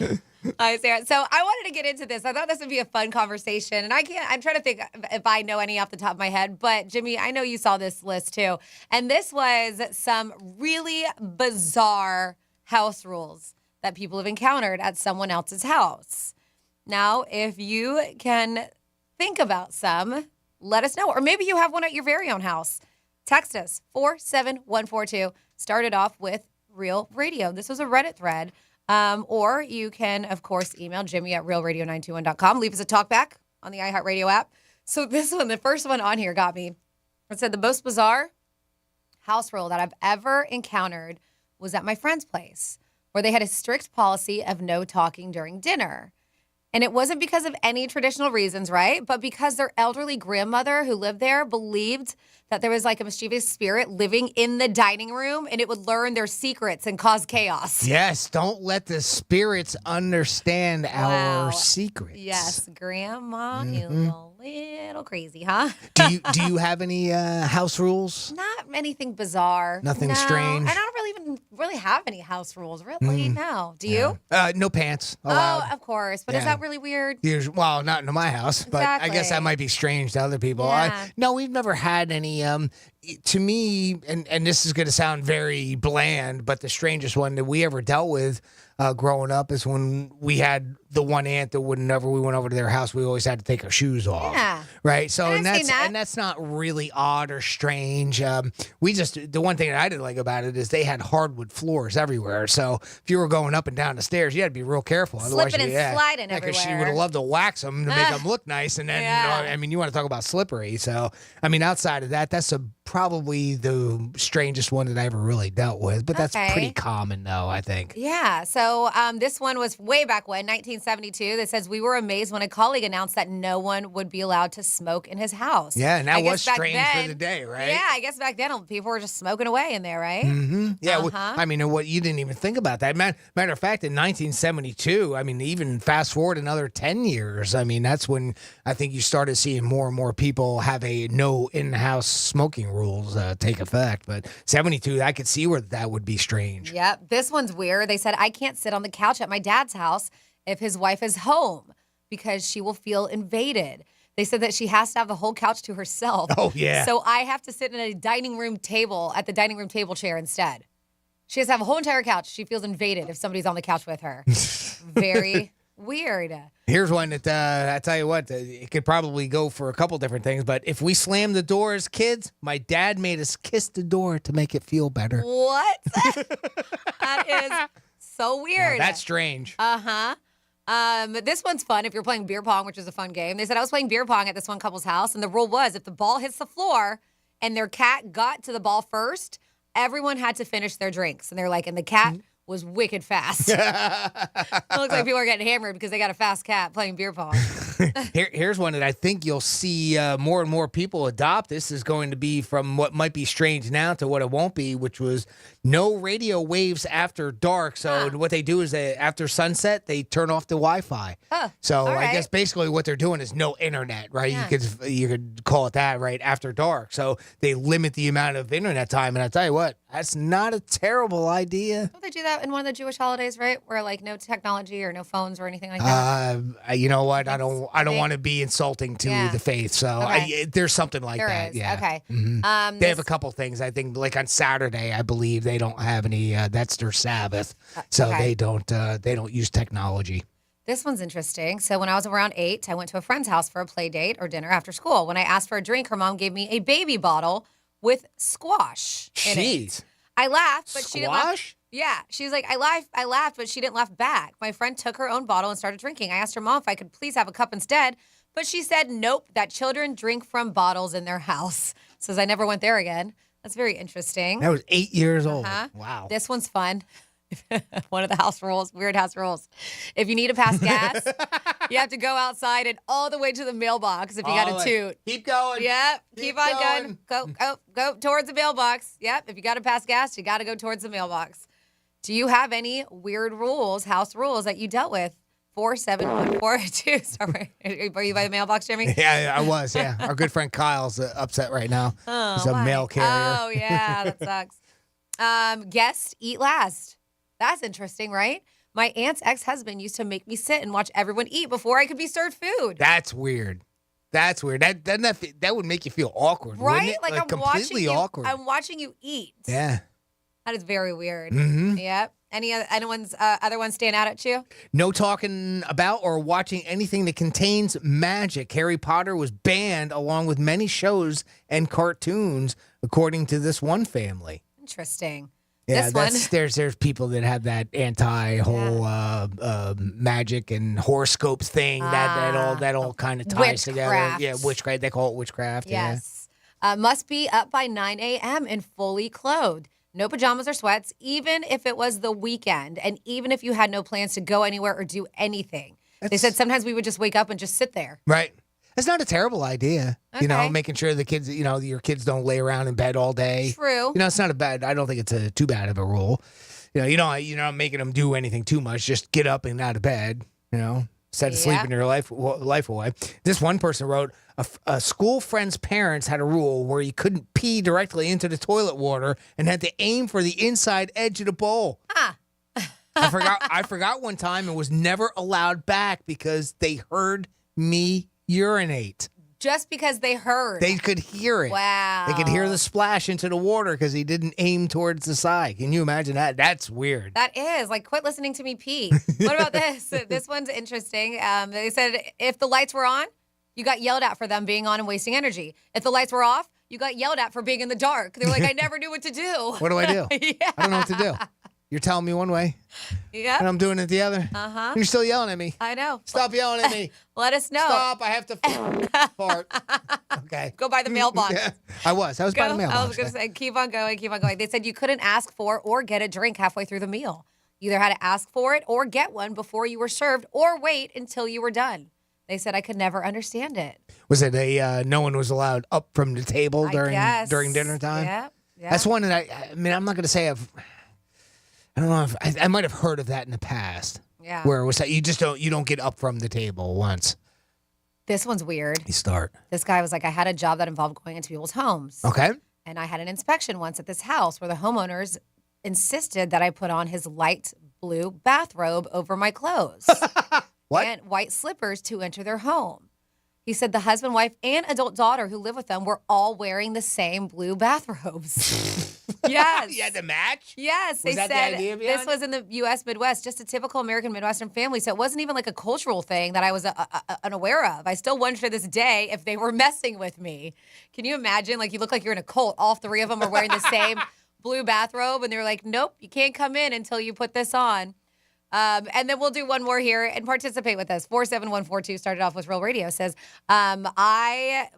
Hi, Sarah. So I wanted to get into this. I thought this would be a fun conversation. And I'm trying to think if I know any off the top of my head. But, Jimmy, I know you saw this list, too. And this was some really bizarre house rules that people have encountered at someone else's house. Now, if you can think about some, let us know. Or maybe you have one at your very own house. Text us, 47142. Started off with Real Radio. This was a Reddit thread. Or you can, of course, email Jimmy at realradio921.com. Leave us a talkback on the iHeartRadio app. So this one, the first one on here got me. It said the most bizarre house rule that I've ever encountered was at my friend's place, where they had a strict policy of no talking during dinner. And it wasn't because of any traditional reasons, right? But because their elderly grandmother who lived there believed that there was like a mischievous spirit living in the dining room and it would learn their secrets and cause chaos. Yes, don't let the spirits understand our secrets. Yes, Grandma is a little crazy, huh? Do you have any house rules? Not anything bizarre. Nothing No, strange? I don't even really have any house rules, really. No. Do you? No pants allowed. Oh, of course. But is Yeah. that really weird? Well, not in my house, but I guess that Exactly. might be strange to other people. Yeah. No, we've never had any. To me, and this is going to sound very bland, but the strangest one that we ever dealt with growing up is when we had the one aunt that whenever we went over to their house, we always had to take our shoes off. Yeah. Right. So And I've seen that. that's not really odd or strange. The one thing that I didn't like about it is they had hardwood floors everywhere. So if you were going up and down the stairs, you had to be real careful. Slipping and sliding because she everywhere. would have loved to wax them to make them look nice. And then, I mean, you want to talk about slippery. So, I mean, outside of that, that's probably the strangest one that I ever really dealt with. But that's Okay. pretty common, though, I think. Yeah. So this one was way back when, 1972, that says we were amazed when a colleague announced that no one would be allowed to smoke in his house. Yeah, and that I guess was back strange then- for the day, right? Yeah, I guess back then people were just smoking away in there, right? Mm-hmm. Yeah, Uh-huh. I mean, what you didn't even think about that. Matter of fact, in 1972, I mean, even fast forward another 10 years, I mean, that's when I think you started seeing more and more people have a no in-house smoking rules take effect. But 72, I could see where that would be strange. Yep. This one's weird. They said, I can't sit on the couch at my dad's house if his wife is home because she will feel invaded. They said that she has to have the whole couch to herself. Oh, yeah. So I have to sit at the dining room table chair instead. She has to have a whole entire couch. She feels invaded if somebody's on the couch with her. Very weird. Here's one that I tell you what, it could probably go for a couple different things. But if we slam the door as kids, my dad made us kiss the door to make it feel better. What? That is so weird. Now, that's strange. Uh-huh. This one's fun if you're playing beer pong, which is a fun game. They said I was playing beer pong at this one couple's house, and the rule was if the ball hits the floor and their cat got to the ball first, everyone had to finish their drinks. And they're like, and the cat was wicked fast. It looks like people are getting hammered because they got a fast cat playing beer pong. Here's one that I think you'll see more and more people adopt. This is going to be from what might be strange now to what it won't be, which was no radio waves after dark. So what they do is after sunset, they turn off the Wi-Fi. So I guess basically what they're doing is no internet, right? Yeah. You could call it that, right? After dark. So they limit the amount of internet time. And I tell you what, that's not a terrible idea. Don't they do that in one of the Jewish holidays, right? Where like no technology or no phones or anything like that? You know what? I don't don't want to be insulting to the faith. So there's something like There that. is. Yeah. Okay. They have a couple things. I think like on Saturday, I believe they don't have any. That's their Sabbath, so okay. they don't use technology. This one's interesting. So when I was around 8, I went to a friend's house for a play date or dinner after school. When I asked for a drink, her mom gave me a baby bottle with squash in it. Jeez. I laughed, but she didn't laugh. Squash? Yeah. She was like, I laughed, but she didn't laugh back. My friend took her own bottle and started drinking. I asked her mom if I could please have a cup instead, but she said, nope, that children drink from bottles in their house. Says I never went there again. That's very interesting. That was 8 years old. Uh-huh. Wow. This one's fun. One of the house rules, weird house rules. If you need to pass gas, you have to go outside and all the way to the mailbox if you got a toot. Keep going. Yep. Keep on going. Go towards the mailbox. Yep. If you got to pass gas, you got to go towards the mailbox. Do you have any weird rules, house rules that you dealt with? 47142. Sorry. Are you by the mailbox, Jimmy? Yeah, I was. Yeah. Our good friend Kyle's upset right now. He's a mail carrier. Oh, yeah. That sucks. Guests eat last. That's interesting, right? My aunt's ex-husband used to make me sit and watch everyone eat before I could be served food. That's weird. That would make you feel awkward, Right? wouldn't it? Like I'm completely watching you. awkward. I'm watching you eat. Yeah. That is very weird. Mm-hmm. Yep. Other ones stand out at you? No talking about or watching anything that contains magic. Harry Potter was banned along with many shows and cartoons, according to this one family. Interesting. Yeah, this one. there's people that have that anti-whole magic and horoscopes thing that all kind of ties together. Yeah, witchcraft. They call it witchcraft. Yes. Must be up by 9 a.m. and fully clothed. No pajamas or sweats, even if it was the weekend, and even if you had no plans to go anywhere or do anything. They said sometimes we would just wake up and just sit there. Right. It's not a terrible idea. Okay. Making sure the kids, your kids don't lay around in bed all day. True. It's not I don't think it's too bad of a rule. You're not making them do anything too much. Just get up and out of bed, instead of sleeping your life away. This one person wrote, a school friend's parents had a rule where you couldn't pee directly into the toilet water and had to aim for the inside edge of the bowl. I forgot one time and was never allowed back because they heard me urinate. Just because they heard. They could hear it. Wow. They could hear the splash into the water because he didn't aim towards the side. Can you imagine that? That's weird. That is. Like, quit listening to me pee. What about this? This one's interesting. They said if the lights were on, you got yelled at for them being on and wasting energy. If the lights were off, you got yelled at for being in the dark. They're like, I never knew what to do. What do I do? Yeah. I don't know what to do. You're telling me one way, yeah, and I'm doing it the other. Uh-huh. You're still yelling at me. I know. Stop yelling at me. Let us know. Stop. I have to fart. Okay. Go by the mailbox. Yeah, I was by the mailbox. I was going to say, keep on going. They said you couldn't ask for or get a drink halfway through the meal. You either had to ask for it or get one before you were served or wait until you were done. They said I could never understand it. Was it no one was allowed up from the table during dinner time? Yeah. That's one that I'm not going to say I don't know if I might have heard of that in the past. Yeah. Where it was that you don't get up from the table once. This one's weird. You start. This guy was like, I had a job that involved going into people's homes. Okay. And I had an inspection once at this house where the homeowners insisted that I put on his light blue bathrobe over my clothes. What? And white slippers to enter their home. He said the husband, wife, and adult daughter who live with them were all wearing the same blue bathrobes. Yes. You had to match? Yes. They Was that the said idea behind this was in the U.S. Midwest, just a typical American Midwestern family. So it wasn't even like a cultural thing that I was unaware of. I still wonder to this day if they were messing with me. Can you imagine? Like, you look like you're in a cult. All three of them are wearing the same blue bathrobe. And they're like, nope, you can't come in until you put this on. And then we'll do one more here and participate with us. 47142 started off with Real Radio. Says, I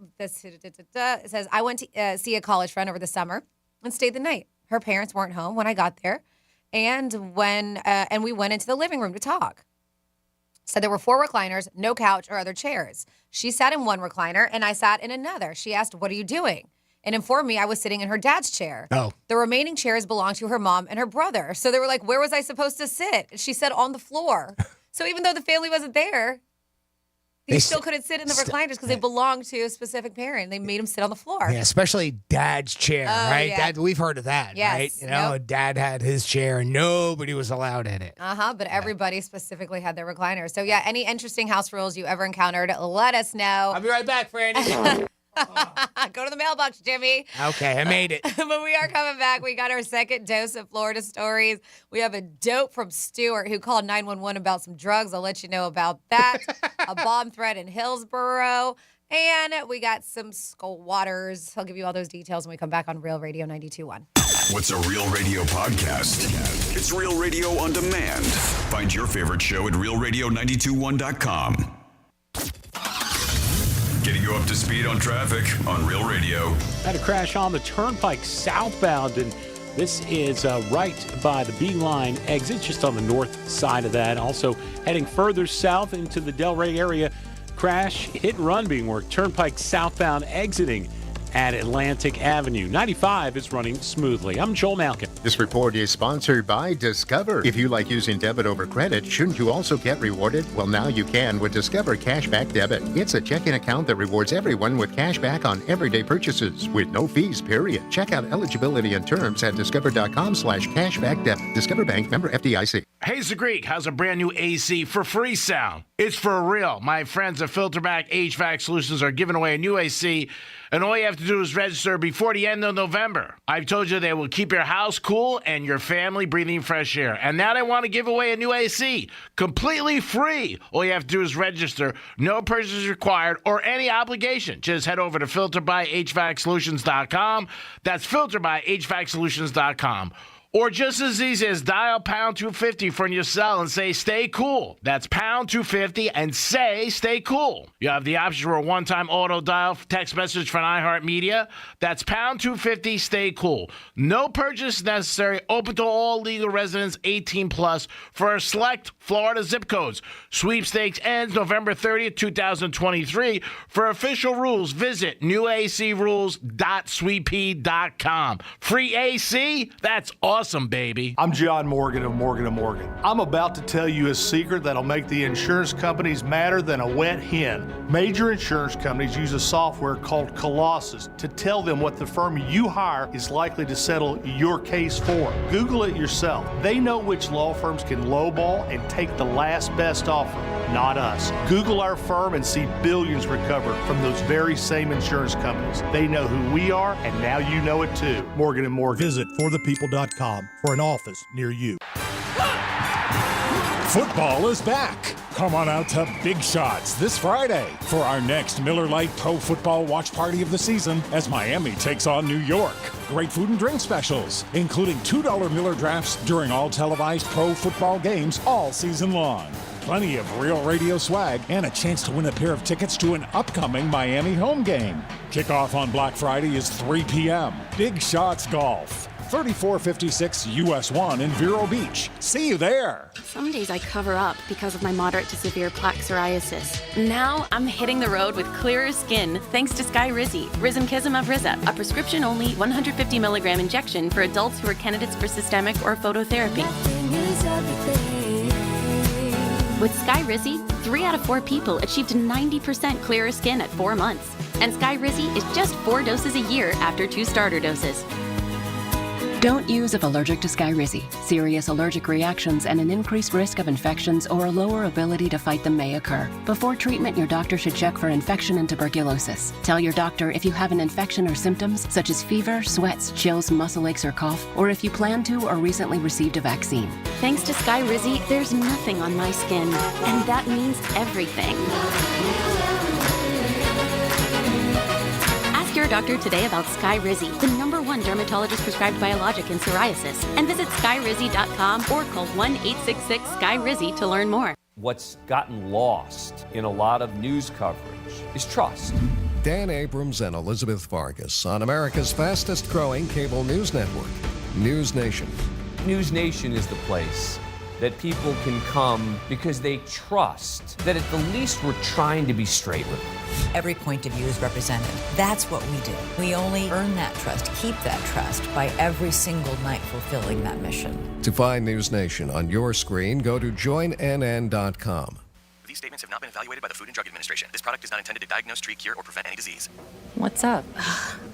went to see a college friend over the summer and stayed the night. Her parents weren't home when I got there. And we went into the living room to talk. So there were 4 recliners, no couch or other chairs. She sat in one recliner and I sat in another. She asked, what are you doing? And informed me I was sitting in her dad's chair. Oh. The remaining chairs belonged to her mom and her brother. So they were like, where was I supposed to sit? She said on the floor. So even though the family wasn't there, He still couldn't sit in the recliners because they belonged to a specific parent. They made him sit on the floor. Yeah, especially Dad's chair, right? yeah. Dad, we've heard of that, Yes. right? You know, Dad had his chair and nobody was allowed in it. But everybody specifically had their recliner. So, yeah, any interesting house rules you ever encountered, let us know. I'll be right back, Franny. Go to the mailbox, Jimmy. Okay, I made it. But we are coming back. We got our second dose of Florida stories. We have a dope from Stuart who called 911 about some drugs. I'll let you know about that. A bomb threat in Hillsborough. And we got some squatters. I'll give you all those details when we come back on Real Radio 92.1. What's a Real Radio podcast? It's Real Radio on demand. Find your favorite show at realradio921.com. Getting you up to speed on traffic on Real Radio. Had a crash on the Turnpike southbound, and this is right by the B-line exit, just on the north side of that. Also heading further south into the Delray area. Crash, hit and run being worked. Turnpike southbound exiting at Atlantic Avenue. 95 is running smoothly. I'm Joel Malkin. This report is sponsored by Discover. If you like using debit over credit, shouldn't you also get rewarded? Well, now you can with Discover Cashback Debit. It's a checking account that rewards everyone with cash back on everyday purchases with no fees, period. Check out eligibility and terms at discover.com/cashbackdebit. Discover Bank, member FDIC. Hey, Greek, how's a brand new AC for free sound? It's for real. My friends at Filterback HVAC Solutions are giving away a new AC, and all you have to do is register before the end of November. I've told you they will keep your house cool and your family breathing fresh air. And now they want to give away a new AC, completely free. All you have to do is register. No purchase required or any obligation. Just head over to filterbyhvacsolutions.com. That's filterbyhvacsolutions.com. Or just as easy as dial pound 250 from your cell and say, stay cool. That's pound 250 and say, stay cool. You have the option for a one-time auto dial text message from iHeartMedia. That's pound 250, stay cool. No purchase necessary. Open to all legal residents 18 plus for a select Florida zip codes. Sweepstakes ends November 30th, 2023. For official rules, visit newacrules.sweeppea.com. Free AC? That's awesome. Baby. I'm John Morgan of Morgan & Morgan. I'm about to tell you a secret that'll make the insurance companies madder than a wet hen. Major insurance companies use a software called Colossus to tell them what the firm you hire is likely to settle your case for. Google it yourself. They know which law firms can lowball and take the last best offer, not us. Google our firm and see billions recovered from those very same insurance companies. They know who we are, and now you know it too. Morgan & Morgan. Visit forthepeople.com for an office near you. Football is back. Come on out to Big Shots this Friday for our next Miller Lite Pro Football watch party of the season as Miami takes on New York. Great food and drink specials, including $2 Miller drafts during all televised pro football games all season long. Plenty of Real Radio swag and a chance to win a pair of tickets to an upcoming Miami home game. Kickoff on Black Friday is 3 p.m. Big Shots Golf. 3456 US 1 in Vero Beach. See you there. Some days I cover up because of my moderate to severe plaque psoriasis. Now I'm hitting the road with clearer skin thanks to Sky Rizzy, Rizumkizumab Rizza, a prescription-only 150 milligram injection for adults who are candidates for systemic or phototherapy. With Sky Rizzy, 3 out of 4 people achieved 90% clearer skin at 4 months. And Sky Rizzy is just 4 doses a year after 2 starter doses. Don't use if allergic to Skyrizi. Serious allergic reactions and an increased risk of infections or a lower ability to fight them may occur. Before treatment, your doctor should check for infection and tuberculosis. Tell your doctor if you have an infection or symptoms such as fever, sweats, chills, muscle aches, or cough, or if you plan to or recently received a vaccine. Thanks to Sky Rizzy, there's nothing on my skin, and that means everything. Ask your doctor today about Sky Rizzy, the #1 dermatologist prescribed biologic in psoriasis, and visit skyrizzy.com or call 1-866-SKY-RIZZY to learn more. What's gotten lost in a lot of news coverage is trust. Dan Abrams and Elizabeth Vargas on America's fastest growing cable news network, News Nation. News Nation is the place that people can come because they trust that at the least we're trying to be straight with them. Every point of view is represented. That's what we do. We only earn that trust, keep that trust by every single night fulfilling that mission. To find News Nation on your screen, go to joinnn.com. These statements have not been evaluated by the Food and Drug Administration. This product is not intended to diagnose, treat, cure, or prevent any disease. What's up?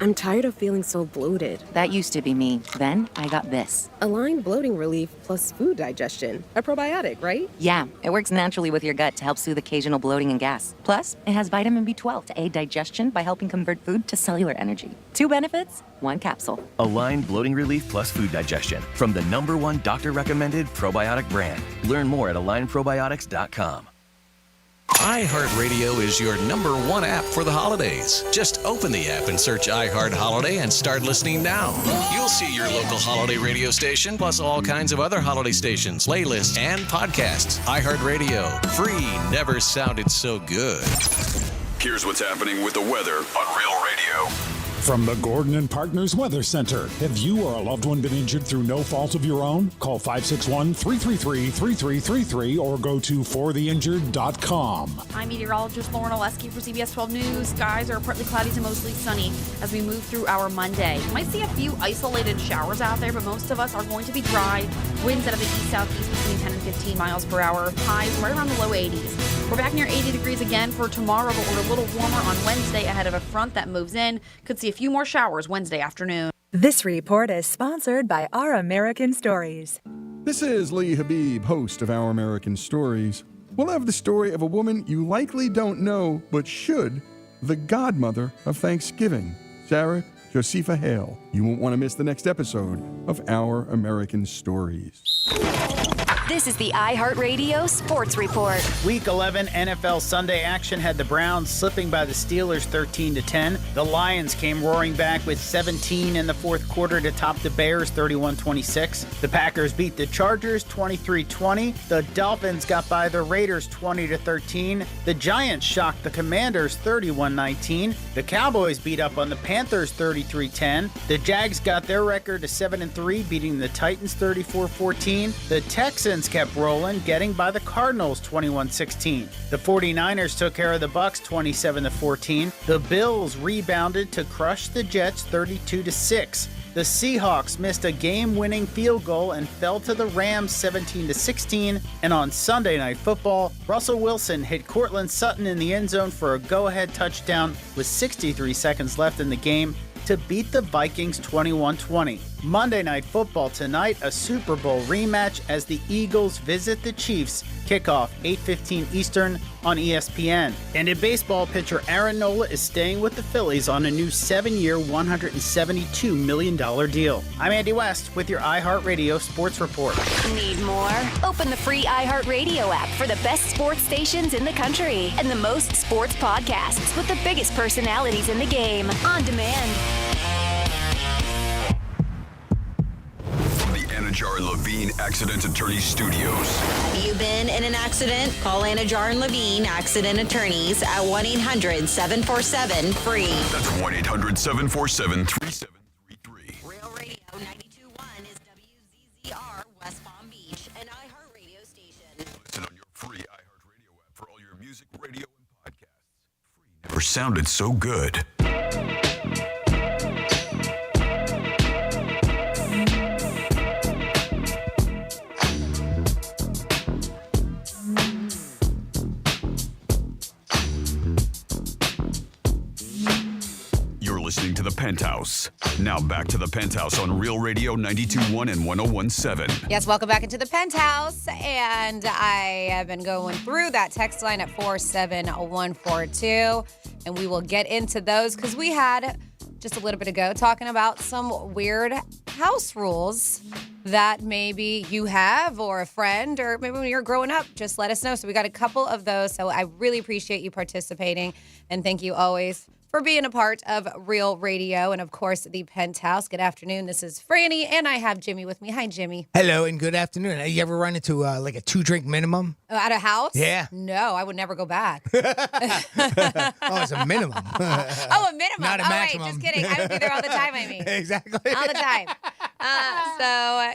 I'm tired of feeling so bloated. That used to be me. Then I got this. Align Bloating Relief plus food digestion. A probiotic, right? Yeah, it works naturally with your gut to help soothe occasional bloating and gas. Plus, it has vitamin B12 to aid digestion by helping convert food to cellular energy. 2 benefits, 1 capsule. Align Bloating Relief plus Food Digestion from the #1 doctor-recommended probiotic brand. Learn more at alignprobiotics.com. iHeartRadio is your #1 app for the holidays. Just open the app and search iHeart Holiday and start listening now. You'll see your local holiday radio station, plus all kinds of other holiday stations, playlists, and podcasts. iHeartRadio. Free never sounded so good. Here's what's happening with the weather on Real Radio. From the Gordon and Partners Weather Center. Have you or a loved one been injured through no fault of your own? Call 561-333-3333 or go to fortheinjured.com. I'm meteorologist Lauren Oleski for CBS 12 News. Skies are partly cloudy to mostly sunny as we move through our Monday. You might see a few isolated showers out there, but most of us are going to be dry. Winds out of the east-southeast between 10 and 15 miles per hour. Highs right around the low 80s. We're back near 80 degrees again for tomorrow, but we're a little warmer on Wednesday ahead of a front that moves in. Could see a few more showers Wednesday afternoon. This report is sponsored by Our American Stories. This is Lee Habib, host of Our American Stories. We'll have the story of a woman you likely don't know, but should, the godmother of Thanksgiving, Sarah Josepha Hale. You won't want to miss the next episode of Our American Stories. This is the iHeartRadio Sports Report. Week 11 NFL Sunday action had the Browns slipping by the Steelers 13-10. The Lions came roaring back with 17 in the fourth quarter to top the Bears 31-26. The Packers beat the Chargers 23-20. The Dolphins got by the Raiders 20-13. The Giants shocked the Commanders 31-19. The Cowboys beat up on the Panthers 33-10. The Jags got their record to 7-3, beating the Titans 34-14. The Texans kept rolling, getting by the Cardinals 21-16. The 49ers took care of the Bucs 27-14. The Bills rebounded to crush the Jets 32-6. The Seahawks missed a game-winning field goal and fell to the Rams 17-16. And on Sunday Night Football, Russell Wilson hit Cortland Sutton in the end zone for a go-ahead touchdown with 63 seconds left in the game to beat the Vikings 21-20. Monday Night Football tonight, a Super Bowl rematch as the Eagles visit the Chiefs. Kickoff 8:15 Eastern on ESPN. And in baseball, pitcher Aaron Nola is staying with the Phillies on a new 7-year, $172 million deal. I'm Andy West with your iHeartRadio Sports Report. Need more? Open the free iHeartRadio app for the best sports stations in the country and the most sports podcasts with the biggest personalities in the game on demand. Anajar and Levine Accident Attorney Studios. You been in an accident? Call Anajar and Levine Accident Attorneys at 1-800-747-FREE. That's 1-800-747-3733. Real Radio 92.1 is WZZR West Palm Beach, an iHeartRadio station. Listen on your free iHeartRadio app for all your music, radio, and podcasts. Free never sounded so good. Listening to the Penthouse. Now back to the Penthouse on Real Radio 92.1 and 101.7. Yes, welcome back into the Penthouse. And I have been going through that text line at 47142. And we will get into those because we had just a little bit ago talking about some weird house rules that maybe you have or a friend or maybe when you're growing up. Just let us know. So we got a couple of those. So I really appreciate you participating. And thank you always for being a part of Real Radio and, of course, the Penthouse. Good afternoon. This is Franny, and I have Jimmy with me. Hi, Jimmy. Hello, and good afternoon. You ever run into like a 2-drink minimum? At a house? Yeah. No, I would never go back. Oh, it's a minimum. Oh, a minimum. Not a maximum. Right, just kidding. I would be there all the time, I mean. Exactly. All the time.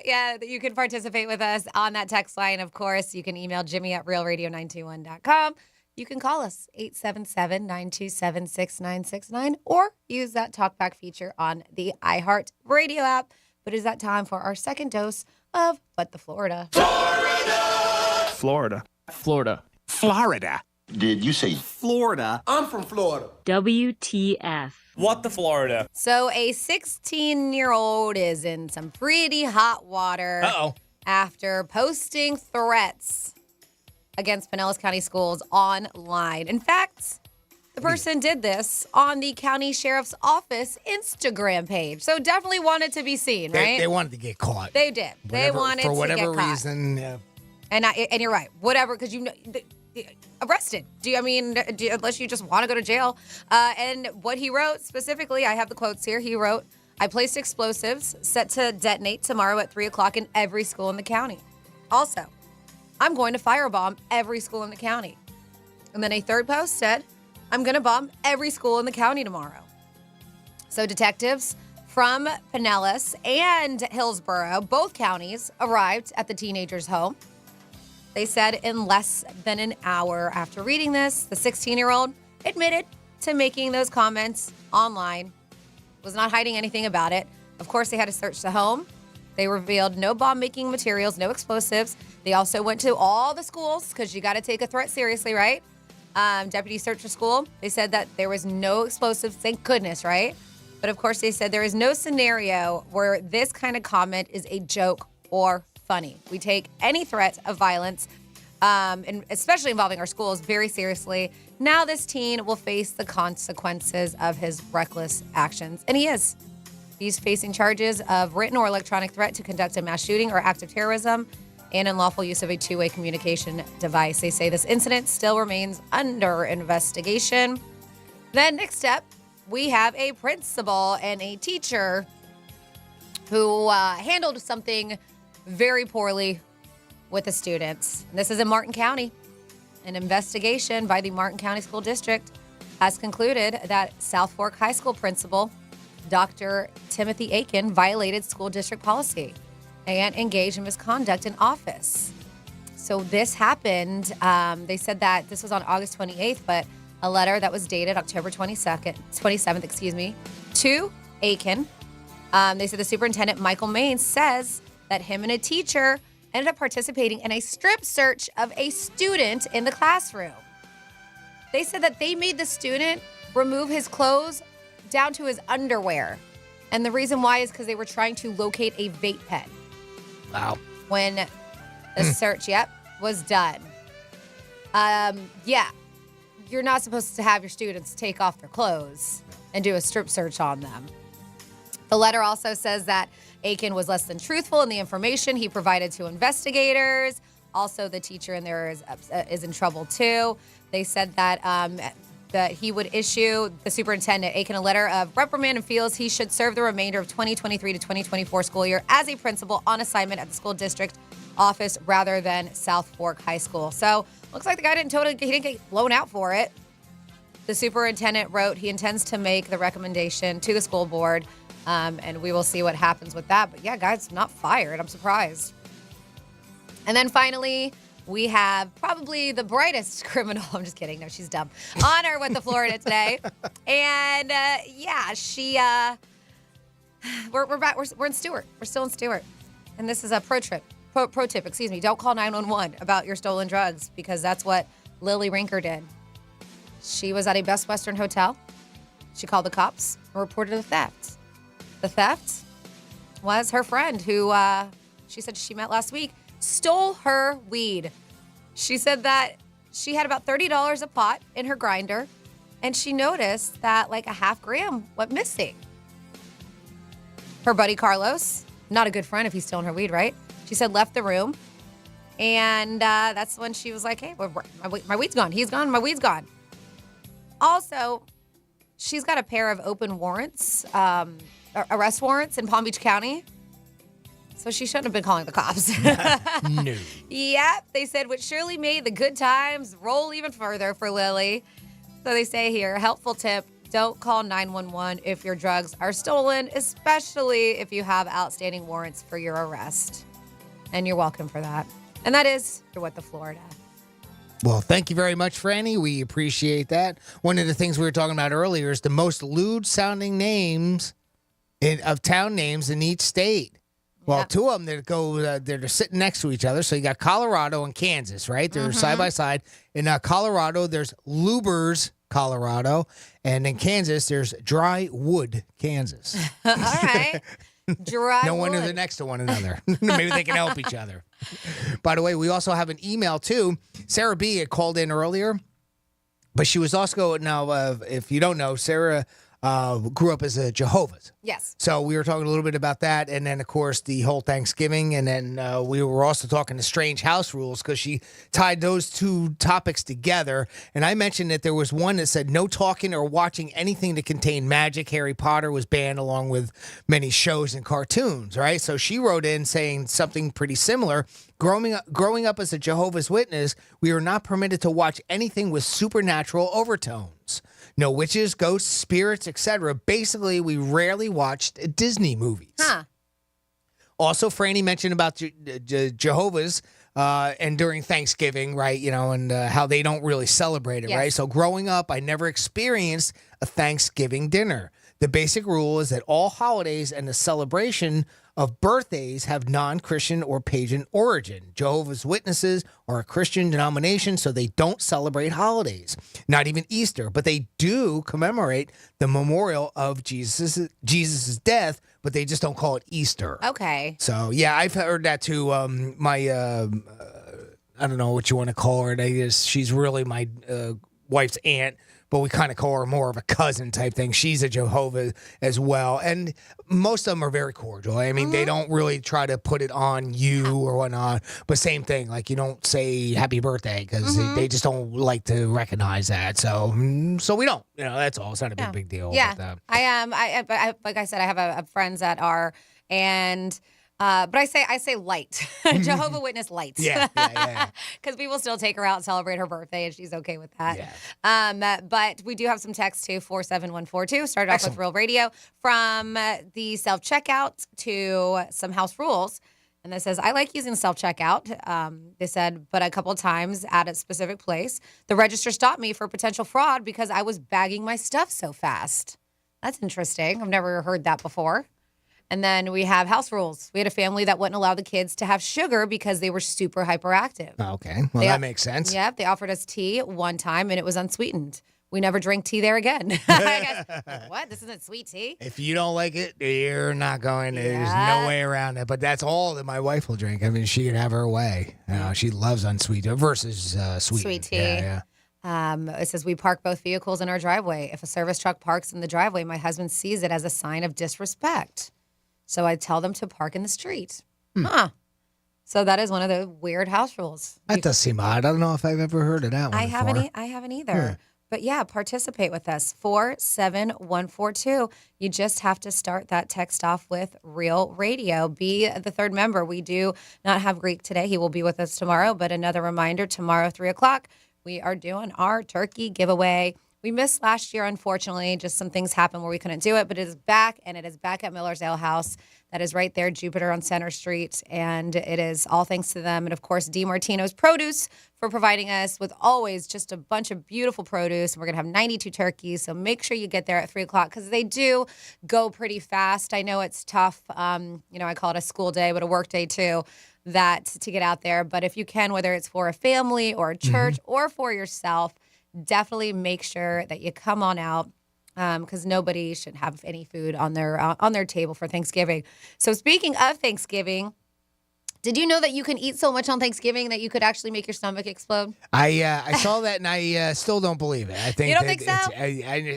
Yeah, you can participate with us on that text line, of course. You can email Jimmy at realradio921.com. You can call us 877-927-6969 or use that talkback feature on the iHeart Radio app. But is that time for our second dose of What the Florida? Florida. Florida. Did you say Florida? I'm from Florida. WTF. What the Florida? So a 16-year-old is in some pretty hot water after posting threats against Pinellas County schools online. In fact, the person did this on the county sheriff's office Instagram page. So definitely wanted to be seen, right? They wanted to get caught. They did. They wanted for to whatever get caught. reason. Yeah. And you're right. Whatever, because arrested. Unless you just want to go to jail. And what he wrote specifically, I have the quotes here. He wrote, "I placed explosives set to detonate tomorrow at 3 o'clock in every school in the county. Also, I'm going to firebomb every school in the county." And then a third post said, "I'm going to bomb every school in the county tomorrow." So detectives from Pinellas and Hillsborough, both counties, arrived at the teenager's home. They said in less than an hour after reading this, the 16-year-old admitted to making those comments online, was not hiding anything about it. Of course, they had to search the home. They revealed no bomb-making materials, no explosives. They also went to all the schools, because you got to take a threat seriously, right? Deputies searched the school. They said that there was no explosives. Thank goodness, right? But of course, they said there is no scenario where this kind of comment is a joke or funny. We take any threat of violence, and especially involving our schools, very seriously. Now this teen will face the consequences of his reckless actions. And he is. He's facing charges of written or electronic threat to conduct a mass shooting or act of terrorism and unlawful use of a two-way communication device. They say this incident still remains under investigation. Then next step, we have a principal and a teacher who handled something very poorly with the students. And this is in Martin County. An investigation by the Martin County School District has concluded that South Fork High School principal Dr. Timothy Aiken violated school district policy and engaged in misconduct in office. So this happened, they said that this was on August 28th, but a letter that was dated October 27th, to Aiken. They said the superintendent, Michael Maines, says that him and a teacher ended up participating in a strip search of a student in the classroom. They said that they made the student remove his clothes down to his underwear. And the reason why is because they were trying to locate a vape pen. Wow. When the search, was done. You're not supposed to have your students take off their clothes and do a strip search on them. The letter also says that Aiken was less than truthful in the information he provided to investigators. Also, the teacher in there is in trouble too. They said that that he would issue the superintendent, Aiken, a letter of reprimand and feels he should serve the remainder of 2023 to 2024 school year as a principal on assignment at the school district office rather than South Fork High School. So looks like the guy didn't get blown out for it. The superintendent wrote he intends to make the recommendation to the school board, and we will see what happens with that. But yeah, guys, not fired. I'm surprised. And then finally, we have probably the brightest criminal. I'm just kidding. No, she's dumb. On her with the Florida today. And we're back. We're in Stewart. We're still in Stewart. And this is a pro tip. Don't call 911 about your stolen drugs, because that's what Lily Rinker did. She was at a Best Western hotel. She called the cops and reported a theft. The theft was her friend who she said she met last week stole her weed. She said that she had about $30 a pot in her grinder, and she noticed that like a half gram went missing. Her buddy Carlos, not a good friend if he's stealing her weed, right? She said left the room, and that's when she was like, hey, my weed's gone. He's gone. My weed's gone. Also, she's got a pair of open warrants, arrest warrants in Palm Beach County. So she shouldn't have been calling the cops. No. Yep, they said, which surely made the good times roll even further for Lily. So they say here, helpful tip, don't call 911 if your drugs are stolen, especially if you have outstanding warrants for your arrest. And you're welcome for that. And that is You're What the Florida. Well, thank you very much, Franny. We appreciate that. One of the things we were talking about earlier is the most lewd-sounding names of town names in each state. Well, two of them that go, they're sitting next to each other. So you got Colorado and Kansas, right? They're side by side. In Colorado, there's Lubers, Colorado, and in Kansas, there's Dry Wood, Kansas. All right. Dry No wonder wood. they're next to one another. Maybe they can help each other. By the way, we also have an email, too. Sarah B. had called in earlier, but she was also, now, if you don't know, Sarah grew up as a Jehovah's. Yes. So we were talking a little bit about that, and then, of course, the whole Thanksgiving, and then we were also talking the strange house rules because she tied those two topics together. And I mentioned that there was one that said no talking or watching anything that contained magic. Harry Potter was banned along with many shows and cartoons, right? So she wrote in saying something pretty similar. Growing up as a Jehovah's Witness, we were not permitted to watch anything with supernatural overtones. No witches, ghosts, spirits, etc. Basically, we rarely watched Disney movies. Huh. Also, Franny mentioned about Jehovah's and during Thanksgiving, right? You know, and how they don't really celebrate it, Yes. right? So growing up, I never experienced a Thanksgiving dinner. The basic rule is that all holidays and the celebration of birthdays have non-Christian or pagan origin. Jehovah's Witnesses are a Christian denomination, so they don't celebrate holidays, not even Easter, but they do commemorate the memorial of Jesus' death, but they just don't call it Easter. Okay. So, yeah, I've heard that too. I don't know what you want to call her. She's really my wife's aunt, but we kind of call her more of a cousin type thing. She's a Jehovah as well. And most of them are very cordial. I mean, they don't really try to put it on you or whatnot. But same thing, like you don't say happy birthday because they just don't like to recognize that. So we don't. You know, that's all. It's not a big deal. Yeah. But, I like I said, I have friends that are, and but I say light. Jehovah Witness light. Yeah. Because people still take her out and celebrate her birthday, and she's okay with that. Yeah. But we do have some text to 47142. Started off with Real Radio, from the self-checkout to some house rules. And that says, I like using self-checkout. They said, but a couple of times at a specific place, the register stopped me for potential fraud because I was bagging my stuff so fast. That's interesting. I've never heard that before. And then we have house rules. We had a family that wouldn't allow the kids to have sugar because they were super hyperactive. Okay. Well, that makes sense. Yep. They offered us tea one time, and it was unsweetened. We never drank tea there again. I guess, what? This isn't sweet tea? If you don't like it, you're not going. There's no way around it. But that's all that my wife will drink. I mean, she can have her way. You know, she loves unsweetened versus Sweet tea. Yeah. It says we park both vehicles in our driveway. If a service truck parks in the driveway, my husband sees it as a sign of disrespect. So I tell them to park in the street. Huh. So that is one of the weird house rules. That does seem odd. I don't know if I've ever heard of that one I before. haven't either. But yeah, participate with us. 47142. You just have to start that text off with Real Radio. Be the third member. We do not have Greek today. He will be with us tomorrow. But another reminder, tomorrow, 3 o'clock, we are doing our turkey giveaway. We missed last year, unfortunately. Just some things happened where we couldn't do it, but it is back, and it is back at Miller's Ale House. That is right there, Jupiter on Center Street, and it is all thanks to them. And, of course, DiMartino's Produce for providing us with always just a bunch of beautiful produce. We're going to have 92 turkeys, so make sure you get there at 3 o'clock because they do go pretty fast. I know it's tough. I call it a school day, but a work day, too, to get out there. But if you can, whether it's for a family or a church or for yourself, definitely make sure that you come on out because nobody should have any food on their table for Thanksgiving. So speaking of Thanksgiving, did you know that you can eat so much on Thanksgiving that you could actually make your stomach explode? I saw that, and I still don't believe it. I think you don't think so?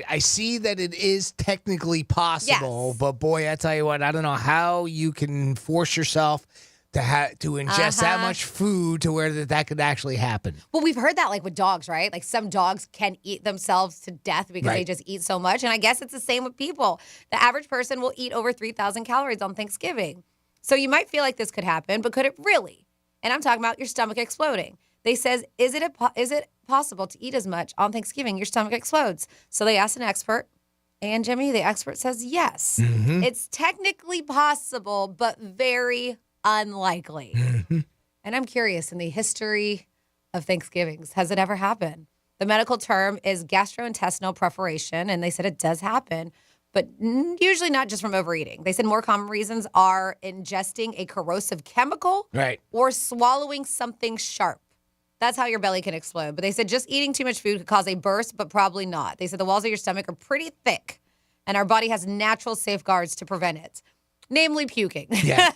I see that it is technically possible, but boy, I tell you what, I don't know how you can force yourself to ingest that much food to where that could actually happen. Well, we've heard that like with dogs, right? Like some dogs can eat themselves to death because they just eat so much. And I guess it's the same with people. The average person will eat over 3,000 calories on Thanksgiving. So you might feel like this could happen, but could it really? And I'm talking about your stomach exploding. They says, is it possible to eat as much on Thanksgiving your stomach explodes? So they asked an expert. And Jimmy, the expert says yes. It's technically possible, but very unlikely. And I'm curious, in the history of Thanksgivings, has it ever happened? The medical term is gastrointestinal perforation, and they said it does happen. but usually not just from overeating. They said more common reasons are ingesting a corrosive chemical or swallowing something sharp. That's how your belly can explode. But they said just eating too much food could cause a burst, but probably not. They said the walls of your stomach are pretty thick, and our body has natural safeguards to prevent it, namely puking. Yeah,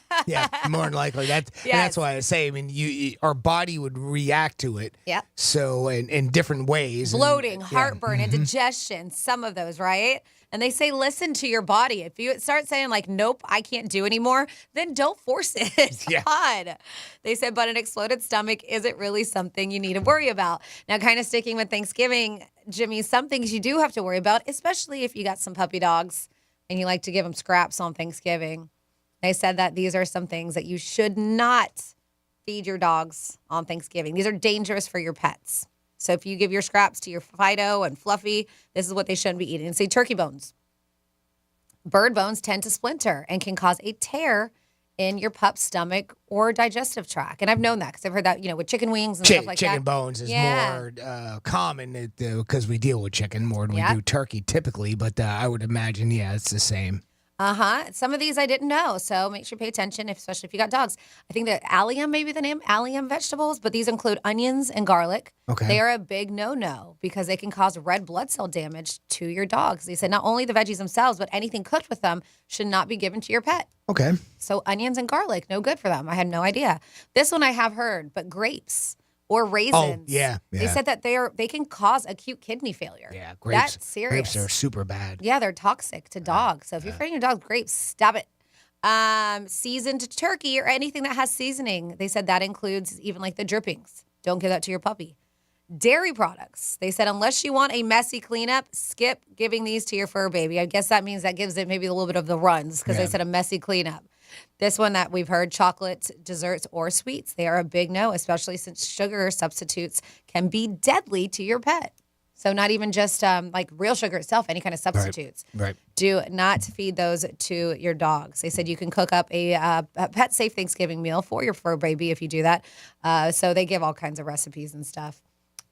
more than likely. And that's why I say, I mean, our body would react to it. Yeah. So in different ways. Bloating, heartburn, indigestion, some of those, right? And they say, listen to your body. If you start saying like, nope, I can't do anymore, then don't force it. God. They said, but an exploded stomach isn't really something you need to worry about. Now, kind of sticking with Thanksgiving, Jimmy, some things you do have to worry about, especially if you got some puppy dogs and you like to give them scraps on Thanksgiving. They said that these are some things that you should not feed your dogs on Thanksgiving. These are dangerous for your pets. So if you give your scraps to your Fido and Fluffy, this is what they shouldn't be eating. And say turkey bones. Bird bones tend to splinter and can cause a tear in your pup's stomach or digestive tract. And I've known that because I've heard that, with chicken wings and stuff like that. Chicken bones is more common because we deal with chicken more than we do turkey typically. But I would imagine, it's the same. Some of these I didn't know, so make sure you pay attention, especially if you got dogs. I think that allium may be the name, allium vegetables, but these include onions and garlic. Okay. They are a big no-no because they can cause red blood cell damage to your dogs. They said not only the veggies themselves, but anything cooked with them should not be given to your pet. Okay. So onions and garlic, no good for them. I had no idea. This one I have heard, but grapes or raisins. Oh, yeah. They said that they can cause acute kidney failure. Yeah, grapes. That's serious. Grapes are super bad. Yeah, they're toxic to dogs. So if you're feeding your dog grapes, stop it. Seasoned turkey or anything that has seasoning. They said that includes even like the drippings. Don't give that to your puppy. Dairy products. They said unless you want a messy cleanup, skip giving these to your fur baby. I guess that means that gives it maybe a little bit of the runs because they said a messy cleanup. This one that we've heard, chocolate, desserts, or sweets. They are a big no, especially since sugar substitutes can be deadly to your pet. So not even just like real sugar itself, any kind of substitutes. Right. Do not feed those to your dogs. They said you can cook up a pet-safe Thanksgiving meal for your fur baby if you do that. So they give all kinds of recipes and stuff.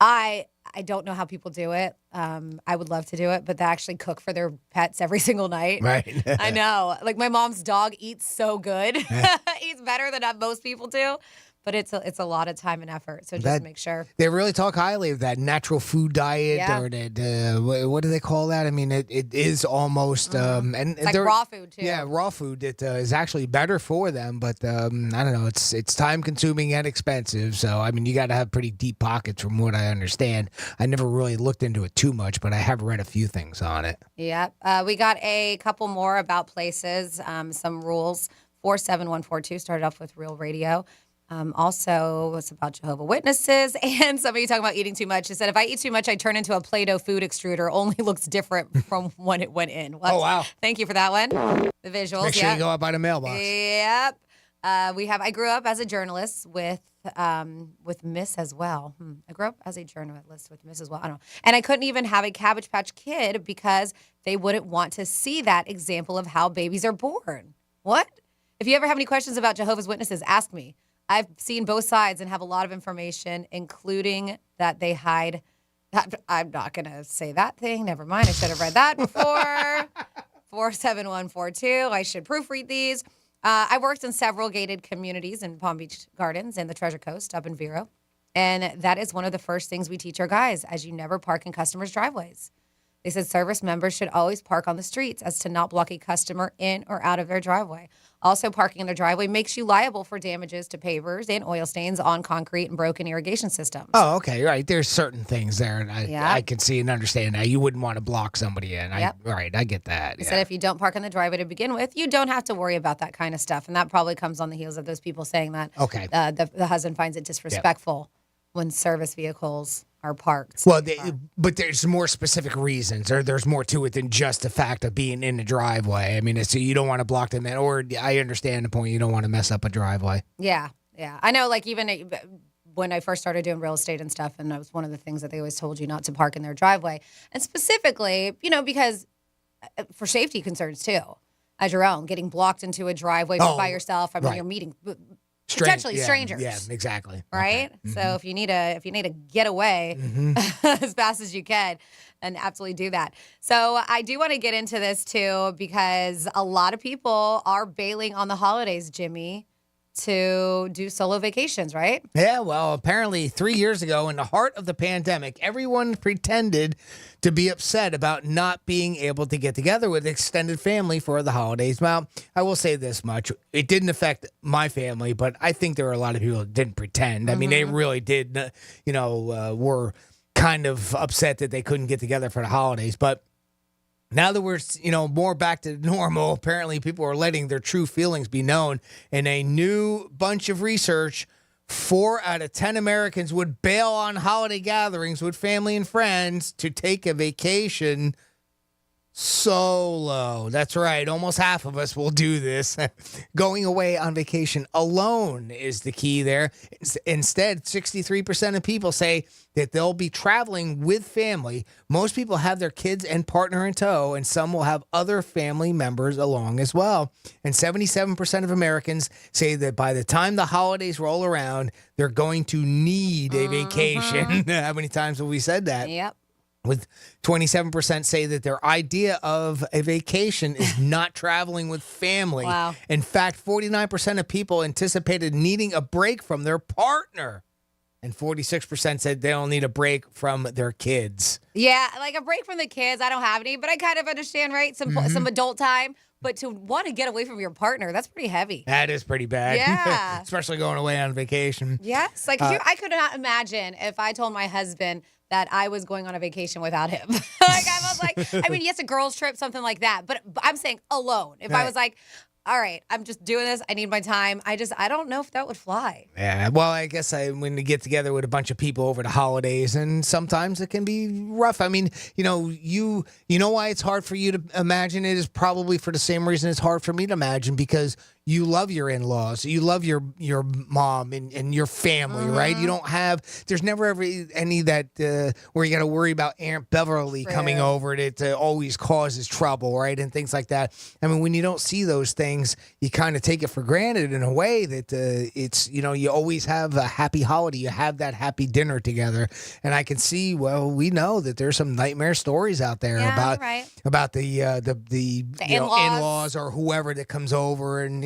I don't know how people do it. I would love to do it, but they actually cook for their pets every single night. Right. I know. Like my mom's dog eats so good. Eats better than most people do. But it's a lot of time and effort. So just make sure. They really talk highly of that natural food diet or that, what do they call that? I mean, it is almost, and it's like raw food too. Yeah, raw food that is actually better for them. But I don't know, it's time consuming and expensive. So, I mean, you got to have pretty deep pockets from what I understand. I never really looked into it too much, but I have read a few things on it. Yep. We got a couple more about places, some rules. 47142 started off with Real Radio. Also, it's about Jehovah's Witnesses and somebody talking about eating too much. It said, if I eat too much, I turn into a Play-Doh food extruder. Only looks different from when it went in. Oh, wow. Thank you for that one. The visuals. Make sure you go up by the mailbox. Yep. I grew up as a journalist with Miss as well. I grew up as a journalist with Miss as well. I don't know. And I couldn't even have a Cabbage Patch Kid because they wouldn't want to see that example of how babies are born. What? If you ever have any questions about Jehovah's Witnesses, ask me. I've seen both sides and have a lot of information, including that they hide. I'm not going to say that thing. Never mind. I should have read that before. 47142. I should proofread these. I worked in several gated communities in Palm Beach Gardens and the Treasure Coast up in Vero. And that is one of the first things we teach our guys, as you never park in customers' driveways. They said service members should always park on the streets as to not block a customer in or out of their driveway. Also, parking in their driveway makes you liable for damages to pavers and oil stains on concrete and broken irrigation systems. Oh, okay, right. There's certain things there, and I can see and understand that. You wouldn't want to block somebody in. Right, I get that. They said if you don't park in the driveway to begin with, you don't have to worry about that kind of stuff. And that probably comes on the heels of those people saying that the husband finds it disrespectful when service vehicles are parked. Well, but there's more specific reasons, or there's more to it than just the fact of being in the driveway. I mean, you don't want to block them in, or I understand the point. You don't want to mess up a driveway. Yeah. I know, like, even when I first started doing real estate and stuff, and that was one of the things that they always told you not to park in their driveway. And specifically, because for safety concerns, too, as your own, getting blocked into a driveway by yourself. I mean, you're meeting potentially strangers. Yeah, exactly. Right. Okay. So if you need a getaway as fast as you can, and absolutely do that. So I do want to get into this too, because a lot of people are bailing on the holidays, Jimmy, to do solo vacations, right? Yeah, well, apparently 3 years ago, in the heart of the pandemic, everyone pretended to be upset about not being able to get together with extended family for the holidays. Well, I will say this much. It didn't affect my family, but I think there were a lot of people that didn't pretend. I mean, they really did, were kind of upset that they couldn't get together for the holidays. But now that we're, more back to normal, apparently people are letting their true feelings be known. In a new bunch of research, 4 out of 10 Americans would bail on holiday gatherings with family and friends to take a vacation solo. That's right. Almost half of us will do this. Going away on vacation alone is the key there. Instead, 63% of people say that they'll be traveling with family. Most people have their kids and partner in tow, and some will have other family members along as well. And 77% of Americans say that by the time the holidays roll around, they're going to need a vacation. How many times have we said that? Yep. With 27% say that their idea of a vacation is not traveling with family. Wow. In fact, 49% of people anticipated needing a break from their partner. And 46% said they don't need a break from their kids. Yeah, like a break from the kids. I don't have any, but I kind of understand, right? Some adult time. But to want to get away from your partner, that's pretty heavy. That is pretty bad. Yeah. Especially going away on vacation. Yes. Like, I could not imagine if I told my husband that I was going on a vacation without him. Yes, a girls' trip, something like that. But I'm saying alone. If I was like, all right, I'm just doing this. I need my time. I don't know if that would fly. Yeah, well, I guess when you get together with a bunch of people over the holidays, and sometimes it can be rough. I mean, you know why it's hard for you to imagine it is probably for the same reason it's hard for me to imagine, because you love your in-laws, you love your mom and your family, right? You don't have, there's never ever any that where you got to worry about Aunt Beverly coming over, and it always causes trouble, right? And things like that. I mean, when you don't see those things, you kind of take it for granted in a way that it's, you always have a happy holiday, you have that happy dinner together. And I can see, well, we know that there's some nightmare stories out there about the in-laws or whoever that comes over, and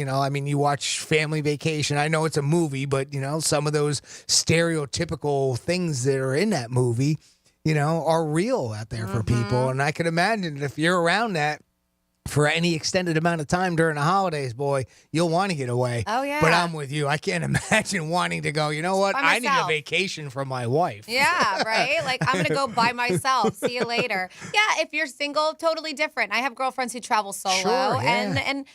you watch Family Vacation. I know it's a movie, but, some of those stereotypical things that are in that movie, are real out there for people. And I can imagine that if you're around that for any extended amount of time during the holidays, boy, you'll want to get away. Oh, yeah. But I'm with you. I can't imagine wanting to go, you know what? I need a vacation from my wife. Yeah, right? Like, I'm going to go by myself. See you later. Yeah, if you're single, totally different. I have girlfriends who travel solo. Sure, yeah. And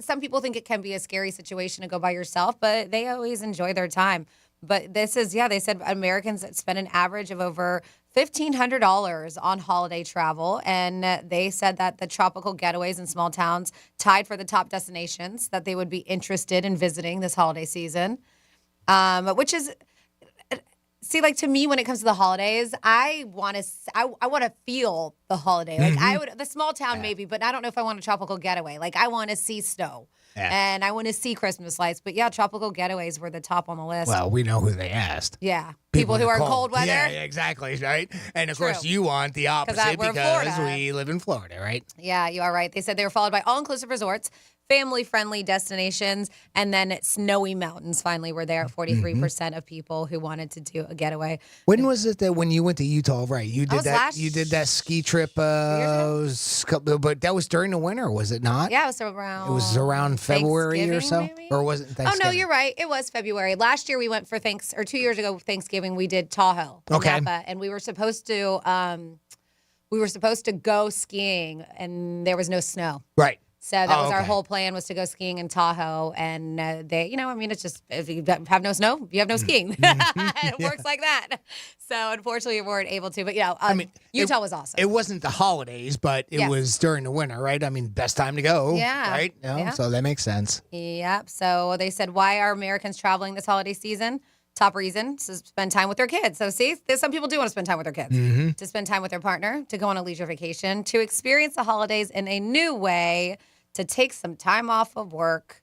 some people think it can be a scary situation to go by yourself, but they always enjoy their time. But this is, they said Americans spend an average of over $1,500 on holiday travel. And they said that the tropical getaways in small towns tied for the top destinations that they would be interested in visiting this holiday season, which is, see, like, to me, when it comes to the holidays, I want to feel the holiday. Like, I would, the small town maybe, but I don't know if I want a tropical getaway. Like, I want to see snow. Yeah. And I want to see Christmas lights. But yeah, tropical getaways were the top on the list. Well, we know who they asked. Yeah. People who are cold weather. Yeah, exactly, right? And of course, you want the opposite because we live in Florida, right? Yeah, you are right. They said they were followed by all-inclusive resorts, family-friendly destinations, and then snowy mountains finally were there at 43% of people who wanted to do a getaway. When was it that when you went to Utah, right? You did that. You did that ski trip, but that was during the winter, was it not? Yeah, it was around. It was around February or so, maybe? Or was it Thanksgiving? Oh no, you're right. It was February. Last year we went for 2 years ago Thanksgiving. We did Tahoe, Napa, and we were supposed to go skiing, and there was no snow. Right. So that was our whole plan, was to go skiing in Tahoe. And it's just, if you have no snow, you have no skiing. It works like that. So unfortunately, we weren't able to. But, Utah was awesome. It wasn't the holidays, but it was during the winter, right? I mean, best time to go. Yeah. Right? Yeah. So that makes sense. Yep. So they said, why are Americans traveling this holiday season? Top reason is to spend time with their kids. So see, some people do want to spend time with their kids, to spend time with their partner, to go on a leisure vacation, to experience the holidays in a new way, to take some time off of work.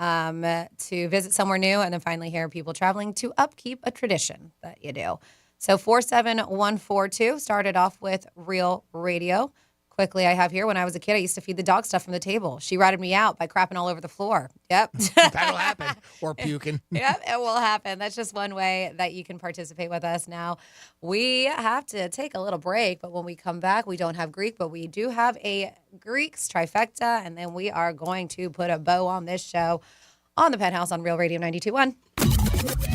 to visit somewhere new, and then finally hear people traveling to upkeep a tradition that you do. So 47142 started off with Real Radio. Quickly, I have here, when I was a kid, I used to feed the dog stuff from the table. She ratted me out by crapping all over the floor. Yep. That'll happen. Or puking. Yep, it will happen. That's just one way that you can participate with us. Now, we have to take a little break, but when we come back, we don't have Greek, but we do have a Greeks trifecta, and then we are going to put a bow on this show on the Penthouse on Real Radio 92.1.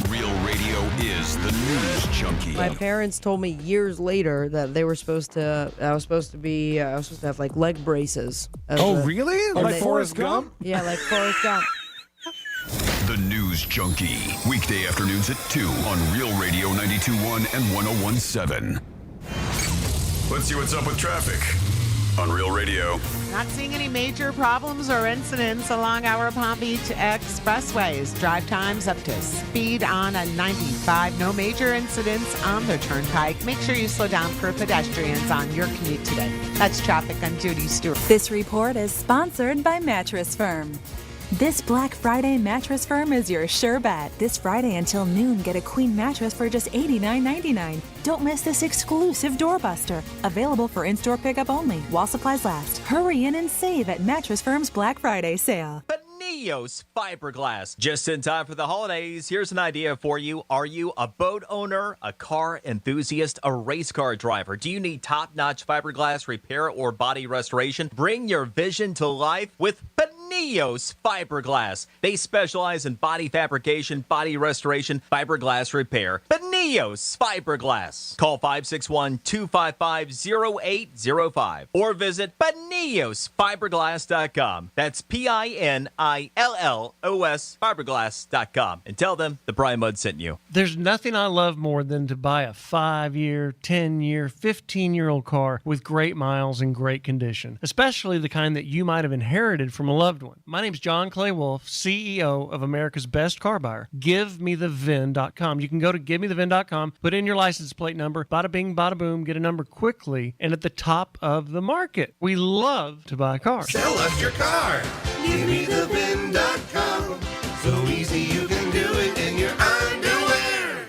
Real Radio is the news junkie. My parents told me years later that they were supposed to. I was supposed to have like leg braces. Really? Like Forrest Gump? Yeah, like Forrest Gump. The News Junkie. Weekday afternoons at 2 on Real Radio 92.1 and 101.7. Let's see what's up with traffic on Real Radio. Not seeing any major problems or incidents along our Palm Beach expressways. Drive times up to speed on a 95. No major incidents on the turnpike. Make sure you slow down for pedestrians on your commute today. That's traffic. I'm Judy Stewart. This report is sponsored by Mattress Firm. This Black Friday, Mattress Firm is your sure bet. This Friday until noon, get a queen mattress for just $89.99. Don't miss this exclusive doorbuster. Available for in-store pickup only while supplies last. Hurry in and save at Mattress Firm's Black Friday sale. Penthouse fiberglass. Just in time for the holidays, here's an idea for you. Are you a boat owner, a car enthusiast, a race car driver? Do you need top-notch fiberglass repair or body restoration? Bring your vision to life with Penthouse fiberglass. They specialize in body fabrication, body restoration, fiberglass repair. Penthouse fiberglass. Call 561-255-0805 or visit PenthouseFiberglass.com. That's PINILLOS fiberglass.com, and tell them the Brian Mudd sent you. There's nothing I love more than to buy a 5-year, 10-year, 15-year-old car with great miles and great condition, especially the kind that you might have inherited from a loved one. My name's John Clay Wolf, CEO of America's Best Car Buyer. GiveMeTheVIN.com. You can go to GiveMeTheVIN.com, put in your license plate number, bada bing, bada boom, get a number quickly and at the top of the market. We love to buy cars. Sell us your car. GiveMeTheVIN.com. So easy you can do it in your underwear.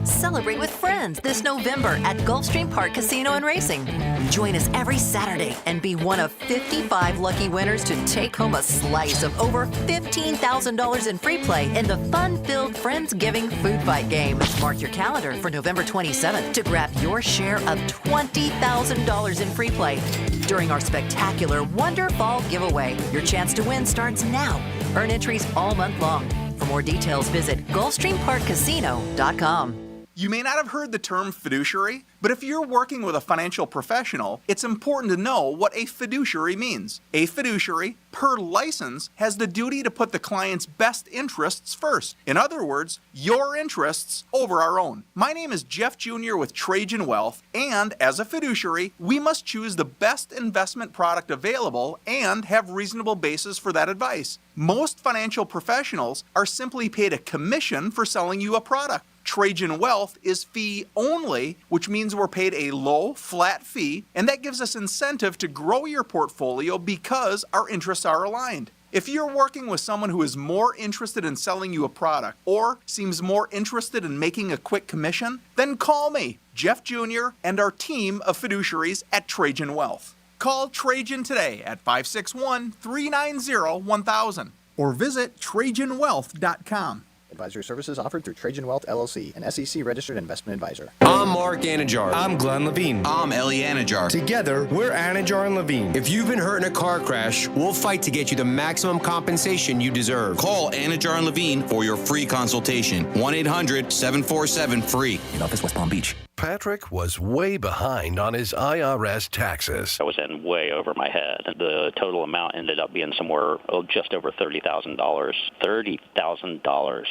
Celebrate with friends this November at Gulfstream Park Casino and Racing. Join us every Saturday and be one of 55 lucky winners to take home a slice of over $15,000 in free play in the fun-filled Friendsgiving Food Fight game. Mark your calendar for November 27th to grab your share of $20,000 in free play during our spectacular Wonder Fall giveaway. Your chance to win starts now. Earn entries all month long. For more details, visit GulfstreamParkCasino.com. You may not have heard the term fiduciary, but if you're working with a financial professional, it's important to know what a fiduciary means. A fiduciary, per license, has the duty to put the client's best interests first. In other words, your interests over our own. My name is Jeff Jr. with Trajan Wealth, and as a fiduciary, we must choose the best investment product available and have reasonable basis for that advice. Most financial professionals are simply paid a commission for selling you a product. Trajan Wealth is fee only, which means we're paid a low, flat fee, and that gives us incentive to grow your portfolio because our interests are aligned. If you're working with someone who is more interested in selling you a product or seems more interested in making a quick commission, then call me, Jeff Jr., and our team of fiduciaries at Trajan Wealth. Call Trajan today at 561-390-1000 or visit TrajanWealth.com. Advisory services offered through Trajan Wealth, LLC, an SEC-registered investment advisor. I'm Mark Anajar. I'm Glenn Levine. I'm Ellie Anajar. Together, we're Anajar and Levine. If you've been hurt in a car crash, we'll fight to get you the maximum compensation you deserve. Call Anajar and Levine for your free consultation. 1-800-747-FREE. In office, West Palm Beach. Patrick was way behind on his IRS taxes. I was in way over my head. The total amount ended up being somewhere just over $30,000. $30,000.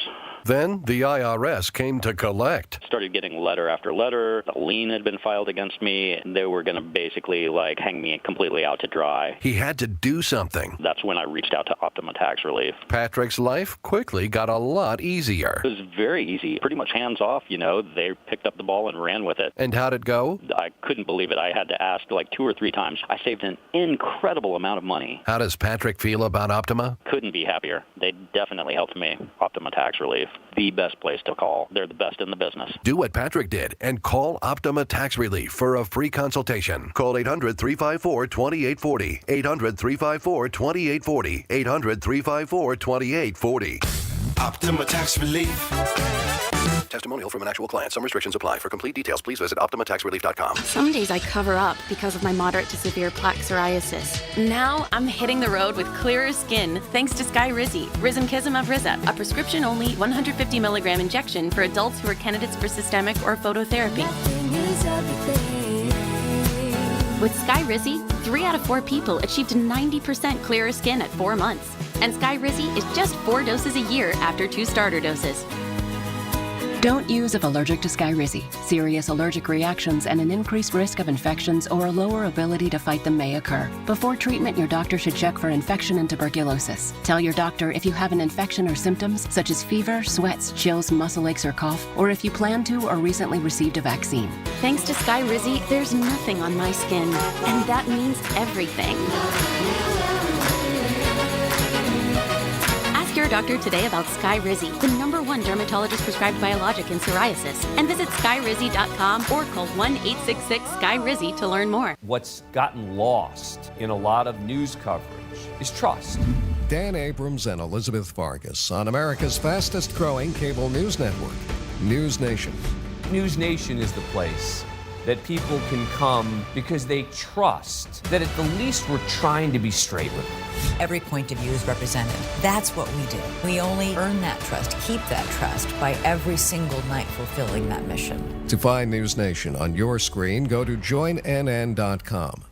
Then the IRS came to collect. Started getting letter after letter. A lien had been filed against me. They were going to basically hang me completely out to dry. He had to do something. That's when I reached out to Optima Tax Relief. Patrick's life quickly got a lot easier. It was very easy, pretty much hands off, They picked up the ball and ran with it. And how'd it go? I couldn't believe it. I had to ask 2 or 3 times. I saved an incredible amount of money. How does Patrick feel about Optima? Couldn't be happier. They definitely helped me. Optima Tax Relief, the best place to call. They're the best in the business. Do what Patrick did and call Optima Tax Relief for a free consultation. Call 800-354-2840. 800-354-2840. 800-354-2840. Optima Tax Relief. Testimonial from an actual client. Some restrictions apply. For complete details, please visit OptimaTaxRelief.com. Some days I cover up because of my moderate to severe plaque psoriasis. Now I'm hitting the road with clearer skin thanks to Sky Rizzy, Risankizumab Riza, a prescription-only 150 milligram injection for adults who are candidates for systemic or phototherapy. With Sky Rizzy, 3 out of 4 people achieved 90% clearer skin at 4 months. And Sky Rizzy is just 4 doses a year after 2 starter doses. Don't use if allergic to Skyrizi. Serious allergic reactions and an increased risk of infections or a lower ability to fight them may occur. Before treatment, your doctor should check for infection and tuberculosis. Tell your doctor if you have an infection or symptoms such as fever, sweats, chills, muscle aches, or cough, or if you plan to or recently received a vaccine. Thanks to Skyrizi, there's nothing on my skin, and that means everything. Ask your doctor today about Skyrizi, the #1 dermatologist-prescribed biologic in psoriasis, and visit skyrizi.com or call 1-866-SKY-RIZZY to learn more. What's gotten lost in a lot of news coverage is trust. Dan Abrams and Elizabeth Vargas on America's fastest growing cable news network, News Nation. News Nation is the place that people can come because they trust that at the least we're trying to be straight with them. Every point of view is represented. That's what we do. We only earn that trust, keep that trust by every single night fulfilling that mission. To find News Nation on your screen, go to joinnn.com.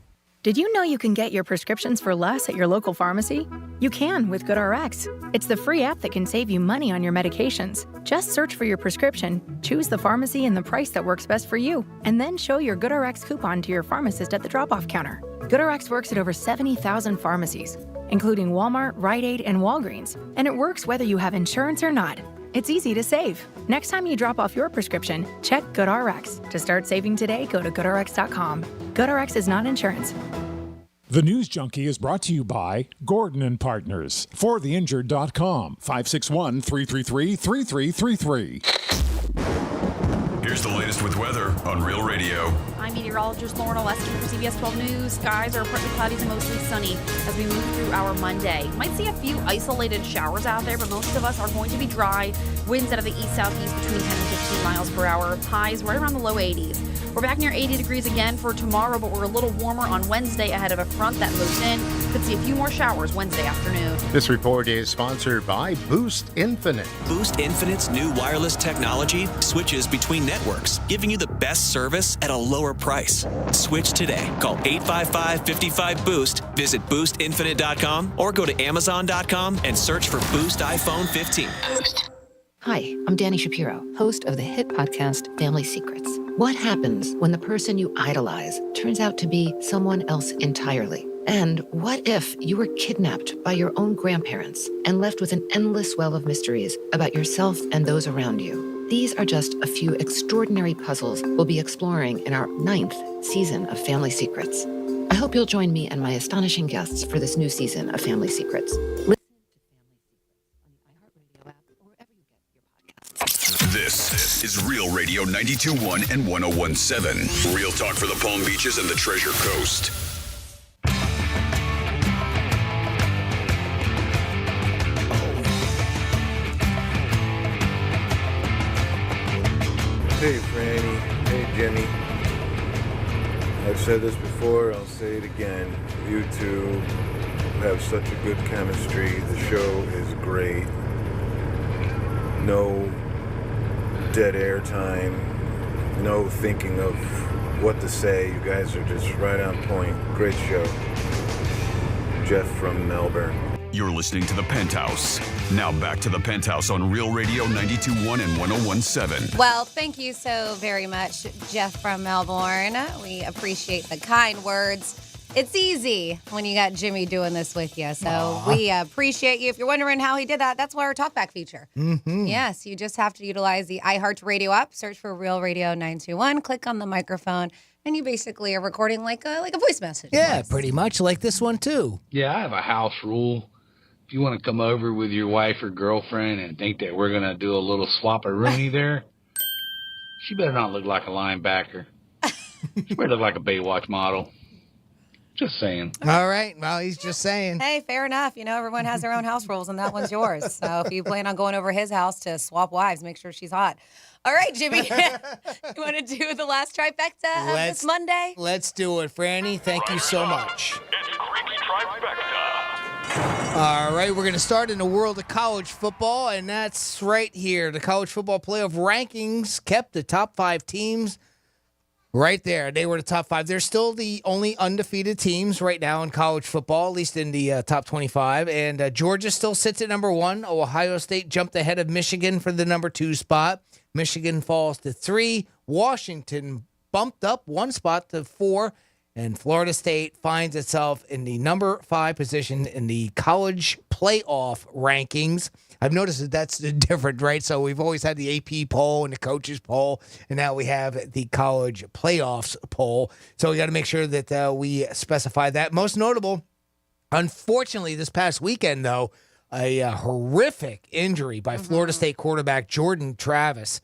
Did you know you can get your prescriptions for less at your local pharmacy? You can with GoodRx. It's the free app that can save you money on your medications. Just search for your prescription, choose the pharmacy and the price that works best for you, and then show your GoodRx coupon to your pharmacist at the drop-off counter. GoodRx works at over 70,000 pharmacies, including Walmart, Rite Aid, and Walgreens, and it works whether you have insurance or not. It's easy to save. Next time you drop off your prescription, check GoodRx. To start saving today, go to GoodRx.com. GoodRx is not insurance. The News Junkie is brought to you by Gordon & Partners. ForTheInjured.com. 561-333-3333. Here's the latest with weather on Real Radio. I'm meteorologist Lauren Oleski for CBS 12 News. Skies are partly cloudy to mostly sunny as we move through our Monday. Might see a few isolated showers out there, but most of us are going to be dry. Winds out of the east-southeast between 10 and 15 miles per hour. Highs right around the low 80s. We're back near 80 degrees again for tomorrow, but we're a little warmer on Wednesday ahead of a front that moves in. Could see a few more showers Wednesday afternoon. This report is sponsored by Boost Infinite. Boost Infinite's new wireless technology switches between networks, giving you the best service at a lower price. Switch today. Call 855-55-BOOST, visit boostinfinite.com, or go to amazon.com and search for Boost iPhone 15. Hi, I'm Danny Shapiro, host of the hit podcast Family Secrets. What happens when the person you idolize turns out to be someone else entirely? And what if you were kidnapped by your own grandparents and left with an endless well of mysteries about yourself and those around you? These are just a few extraordinary puzzles we'll be exploring in our 9th season of Family Secrets. I hope you'll join me and my astonishing guests for this new season of Family Secrets. This is Real Radio 92.1 and 101.7. Real talk for the Palm Beaches and the Treasure Coast. Hey, Franny. Hey, Jimmy. I've said this before, I'll say it again. You two have such a good chemistry. The show is great. No dead air time. No thinking of what to say. You guys are just right on point. Great show. Jeff from Melbourne. You're listening to The Penthouse. Now back to The Penthouse on Real Radio 92.1 and 101.7. Well, thank you so very much, Jeff from Melbourne. We appreciate the kind words. It's easy when you got Jimmy doing this with you. So we appreciate you. If you're wondering how he did that, that's why our talkback feature. Mm-hmm. Yes, you just have to utilize the iHeartRadio app, search for Real Radio 921, click on the microphone, and you basically are recording like a voice message. Yeah, pretty much like this one, too. Yeah, I have a house rule. If you want to come over with your wife or girlfriend and think that we're going to do a little swap-a-rooney there, she better not look like a linebacker. She better look like a Baywatch model. Just saying. All right. Well, he's just saying. Hey, fair enough. You know, everyone has their own house rules, and that one's yours. So if you plan on going over his house to swap wives, make sure she's hot. All right, Jimmy. You want to do the last trifecta of this Monday? Let's do it, Franny. Thank you so much. It's Creepy Trifecta. All right, we're going to start in the world of college football, and that's right here. The college football playoff rankings kept the top 5 teams right there. They were the top 5. They're still the only undefeated teams right now in college football, at least in the top 25. And Georgia still sits at number 1. Ohio State jumped ahead of Michigan for the number 2 spot. Michigan falls to 3. Washington bumped up 1 spot to 4. And Florida State finds itself in the number 5 position in the college playoff rankings. I've noticed that that's different, right? So we've always had the AP poll and the coaches poll, and now we have the college playoffs poll. So we got to make sure that we specify that. Most notable, unfortunately, this past weekend, though, a horrific injury by Florida State quarterback Jordan Travis.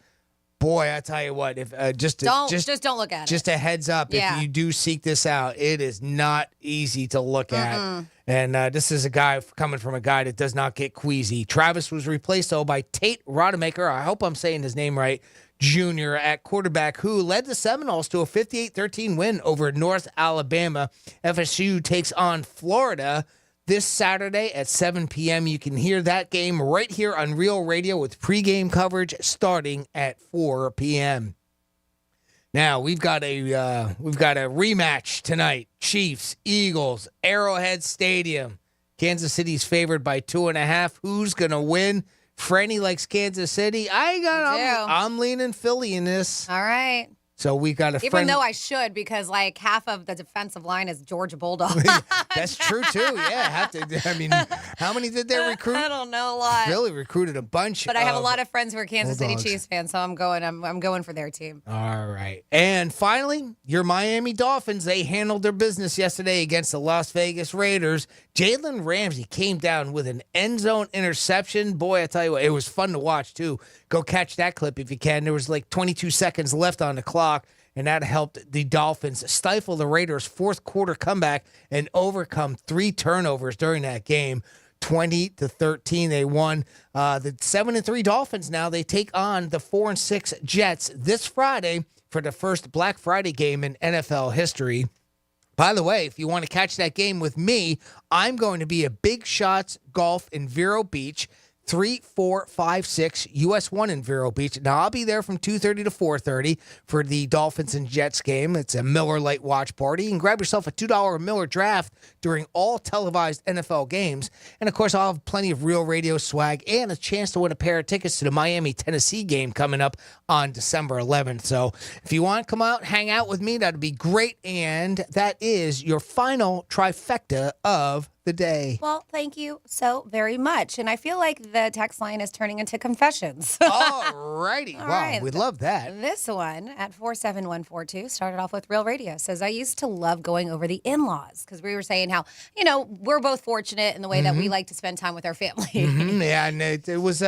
Boy, I tell you what, if just don't look at it. Just a heads up, if you do seek this out, it is not easy to look at. And this is a guy coming from a guy that does not get queasy. Travis was replaced, though, by Tate Rodemaker. I hope I'm saying his name right. Jr. at quarterback, who led the Seminoles to a 58-13 win over North Alabama. FSU takes on Florida this Saturday at 7 p.m. You can hear that game right here on Real Radio with pregame coverage starting at 4 p.m. Now, we've got a rematch tonight. Chiefs, Eagles, Arrowhead Stadium. Kansas City's favored by 2.5. Who's going to win? Franny likes Kansas City. I'm leaning Philly in this. All right. So we got a friend. Even though I should, because like half of the defensive line is Georgia Bulldog. That's true too. Yeah, how many did they recruit? I don't know, a lot. Philly recruited a bunch. But I have a lot of friends who are Kansas Bulldogs. City Chiefs fans, so I'm going for their team. All right. And finally, your Miami Dolphins, they handled their business yesterday against the Las Vegas Raiders. Jalen Ramsey came down with an end zone interception. Boy, I tell you what, it was fun to watch too. Go catch that clip if you can. There was like 22 seconds left on the clock, and that helped the Dolphins stifle the Raiders' fourth quarter comeback and overcome 3 turnovers during that game. 20-13, they won. The 7-3 Dolphins now, they take on the 4-6 Jets this Friday for the first Black Friday game in NFL history. By the way, if you want to catch that game with me, I'm going to be at Big Shots Golf in Vero Beach, 3456 US 1 in Vero Beach. Now, I'll be there from 2:30 to 4:30 for the Dolphins and Jets game. It's a Miller Lite watch party. You can grab yourself a $2 Miller draft during all televised NFL games. And, of course, I'll have plenty of Real Radio swag and a chance to win a pair of tickets to the Miami-Tennessee game coming up on December 11th. So if you want to come out, hang out with me, that'd be great. And that is your final trifecta of the day. Well, thank you so very much. And I feel like the text line is turning into confessions. All righty. Wow, right. we'd love that. This one at 47142 started off with Real Radio. Says, I used to love going over the in-laws because we were saying how, we're both fortunate in the way that we like to spend time with our family. Yeah, and it was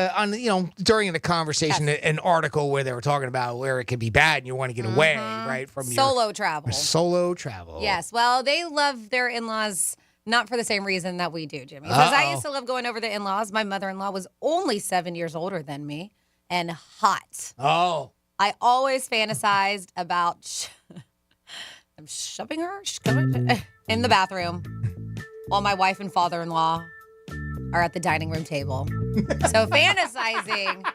during the conversation, an article where they were talking about where it could be bad and you want to get away, right, from solo travel. Solo travel. Yes. Well, they love their in-laws. Not for the same reason that we do, Jimmy. Because I used to love going over the in-laws. My mother-in-law was only 7 years older than me and hot. Oh. I always fantasized about I'm shoving her in the bathroom while my wife and father-in-law are at the dining room table. So fantasizing,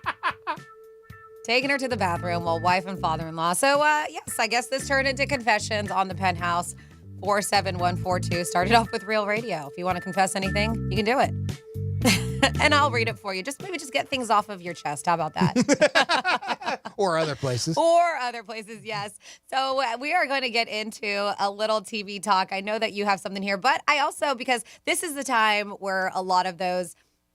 taking her to the bathroom while wife and father-in-law. So, yes, I guess this turned into confessions on the Penthouse. 47142. Started off with Real Radio. If you want to confess anything, you can do it. And I'll read it for you. Maybe just get things off of your chest. How about that? Or other places. Or other places, yes. So we are going to get into a little TV talk. I know that you have something here, but I also, because this is the time where a lot of those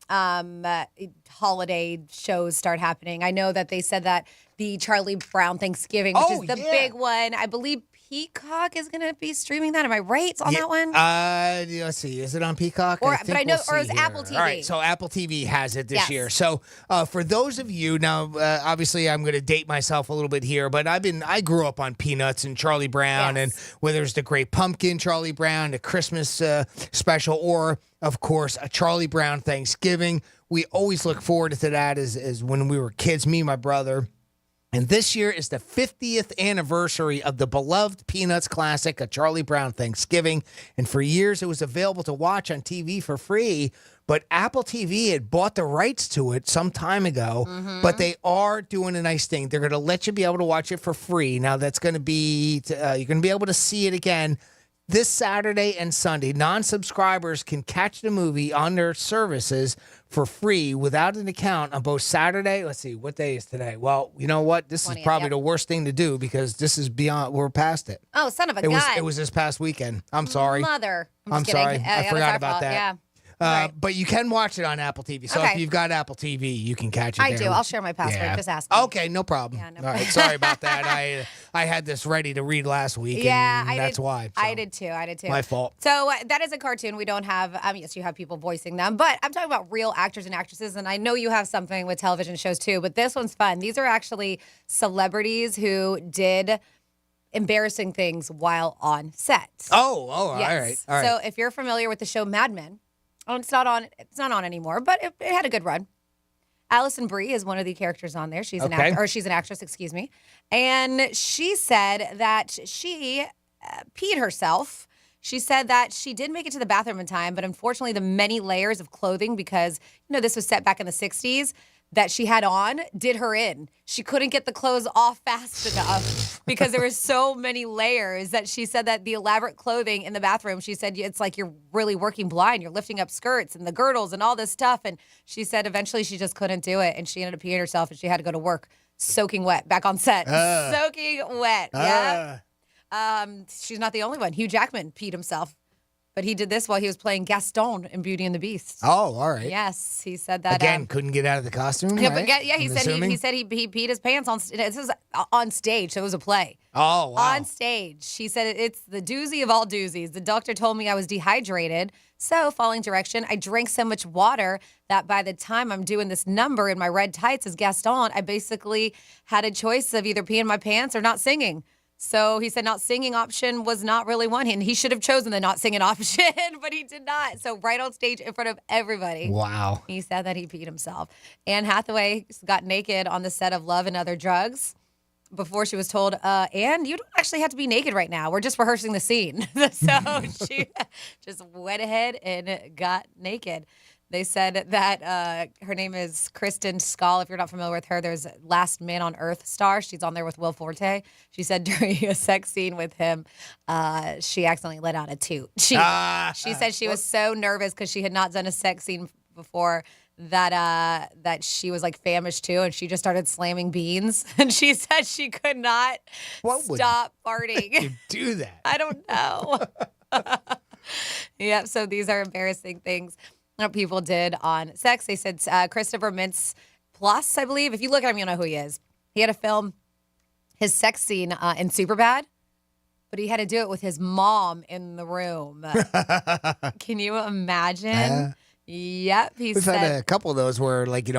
holiday shows start happening. I know that they said that the Charlie Brown Thanksgiving, which is the big one. I believe Peacock is going to be streaming that. Am I right on that one? Let's see. Is it on Peacock? Or it was Apple TV. All right, so Apple TV has it this Yes. year. So for those of you now, obviously I'm going to date myself a little bit here, but I grew up on Peanuts and Charlie Brown, and whether it's the Great Pumpkin, Charlie Brown, the Christmas special, or of course a Charlie Brown Thanksgiving. We always look forward to that as when we were kids, me and my brother. And this year is the 50th anniversary of the beloved Peanuts classic, A Charlie Brown Thanksgiving. And for years, it was available to watch on TV for free. But Apple TV had bought the rights to it some time ago. But they are doing a nice thing. They're going to let you be able to watch it for free. Now, that's going to be, you're going to be able to see it again this Saturday and Sunday. Non-subscribers can catch the movie on their services for free without an account on both Saturday. Let's see, what day is today? Well, you know what? This 20th, is probably the worst thing to do because this is beyond, we're past it. Oh, son of a gun. It was this past weekend. I'm sorry. Mother. I'm just kidding. sorry. I forgot about fault. that. Yeah. But you can watch it on Apple TV. So Okay. if you've got Apple TV, you can catch it I there. do. I'll share my password. Yeah. Just ask me. Okay, no problem. All right, sorry about that. I had this ready to read last week, and that's why. I did too. My fault. So that is a cartoon. We don't have, yes, you have people voicing them, but I'm talking about real actors and actresses, and I know you have something with television shows too, but this one's fun. These are actually celebrities who did embarrassing things while on set. Oh, Yes. all right. So if you're familiar with the show Mad Men, it's not on anymore, but it had a good run. Allison Brie is one of the characters on there. She's she's an actress, excuse me. And she said that she peed herself. She said that she did make it to the bathroom in time, but unfortunately the many layers of clothing, because this was set back in the 60s, that she had on did her in. She couldn't get the clothes off fast enough because there were so many layers that she said that the elaborate clothing in the bathroom, she said it's like you're really working blind. You're lifting up skirts and the girdles and all this stuff. And she said eventually she just couldn't do it. And she ended up peeing herself and she had to go to work soaking wet back on set. Soaking wet. Yeah. She's not the only one. Hugh Jackman peed himself. But he did this while he was playing Gaston in Beauty and the Beast. Oh, all right. Yes, he said that. Again, couldn't get out of the costume. Yeah, right? but he I'm said assuming? he said he peed his pants on. This was on stage, so it was a play. Oh, wow. On stage, she said it's the doozy of all doozies. The doctor told me I was dehydrated, so following direction, I drank so much water that by the time I'm doing this number in my red tights as Gaston, I basically had a choice of either peeing my pants or not singing. So he said not singing option was not really one. And he should have chosen the not singing option, but he did not. So right on stage in front of everybody. Wow. He said that he peed himself. Anne Hathaway got naked on the set of Love and Other Drugs before she was told, Anne, you don't actually have to be naked right now. We're just rehearsing the scene. So she just went ahead and got naked. They said that her name is Kristen Schaal. If you're not familiar with her, there's Last Man on Earth star. She's on there with Will Forte. She said during a sex scene with him, she accidentally let out a toot. She said she was so nervous because she had not done a sex scene before that she was like famished too, and she just started slamming beans. And she said she could not stop farting. You do that? I don't know. Yep. So these are embarrassing things that people did on sex. They said Christopher Mintz-Plasse, I believe. If you look at him, you'll know who he is. He had to film his sex scene in Superbad, but he had to do it with his mom in the room. Can you imagine? Yep. We've had a couple of those where, like,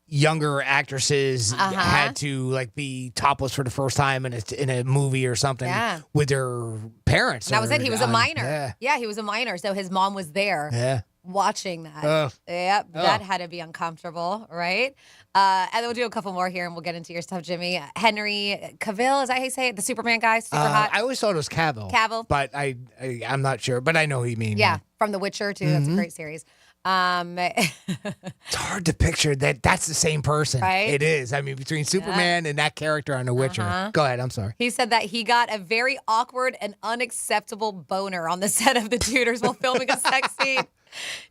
younger actresses had to like be topless for the first time in a movie or something with their parents. And that was it. He was a minor. Yeah. Yeah, he was a minor. So his mom was there. Yeah. Watching that. Yep, that had to be uncomfortable, right? And then we'll do a couple more here and we'll get into your stuff, Jimmy. Henry Cavill, is that how you say it? The Superman guy, super hot. I always thought it was Cavill. Cavill. But I'm not sure, but I know who you mean. Yeah, from The Witcher, too. That's a great series. It's hard to picture that's the same person. Right? It is. I mean, between Superman and that character on The Witcher. Uh-huh. Go ahead. I'm sorry. He said that he got a very awkward and unacceptable boner on the set of The Tudors while filming a sex scene.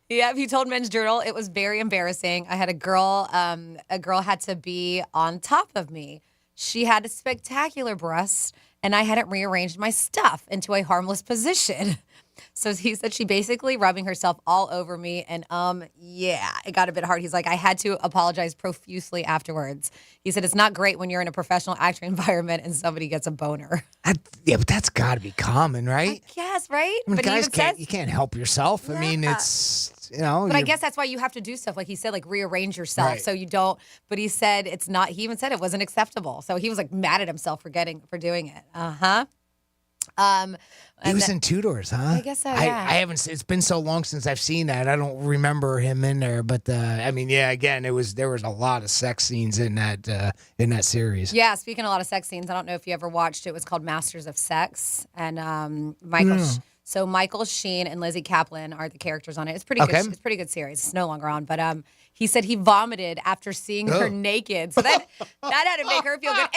Yeah, he told Men's Journal it was very embarrassing. I had a girl had to be on top of me. She had a spectacular breast, and I hadn't rearranged my stuff into a harmless position. So he said she basically rubbing herself all over me, and yeah, it got a bit hard. He's like, I had to apologize profusely afterwards. He said it's not great when you're in a professional acting environment and somebody gets a boner. Yeah, but that's got to be common, right? Yes, right? I mean, But he guys even says, you can't help yourself. I mean, it's, but I you're- guess that's why you have to do stuff like he said, like rearrange yourself Right. so you don't. But he said it's not. He even said it wasn't acceptable. So he was like mad at himself for doing it. He was in Tudors, huh? I guess so, yeah. I haven't. It's been so long since I've seen that. I don't remember him in there. But I mean, yeah. Again, there was a lot of sex scenes in that series. Yeah, speaking of a lot of sex scenes, I don't know if you ever watched it. It was called Masters of Sex, and Michael Sheen and Lizzie Kaplan are the characters on it. It's pretty Okay. good. It's a pretty good series. It's no longer on, but he said he vomited after seeing her naked. So that had to make her feel good,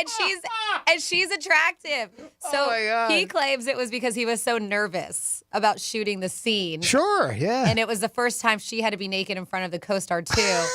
and she's attractive. So my God. he claims it was because he was so nervous about shooting the scene. Sure, yeah. And it was the first time she had to be naked in front of the co-star too.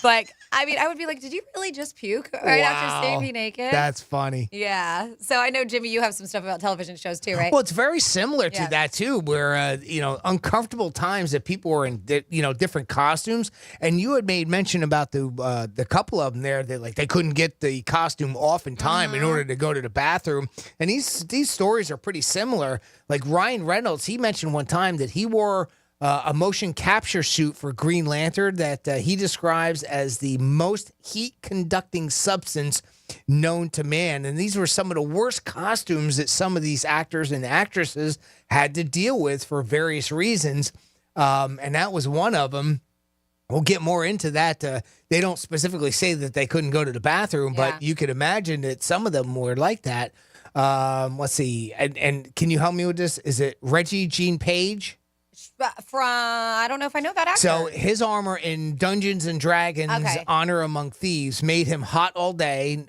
But I mean, I would be like, did you really just puke right after seeing me naked? That's funny. Yeah. So I know, Jimmy, you have some stuff about television shows too, right? Well, it's very similar to Yeah. that too, where uncomfortable times that people were in, different costumes, and you had made mention about the couple of them there that like they couldn't get the costume off in time in order to go to the bathroom, and these stories are pretty similar. Like Ryan Reynolds, he mentioned one time that he wore a motion capture suit for Green Lantern that he describes as the most heat-conducting substance known to man. And these were some of the worst costumes that some of these actors and actresses had to deal with for various reasons. And that was one of them. We'll get more into that. They don't specifically say that they couldn't go to the bathroom, but you could imagine that some of them were like that. Let's see. And can you help me with this? Is it Reggie Jean Page? I don't know if I know that actor. So his armor in Dungeons and Dragons Okay. Honor Among Thieves made him hot all day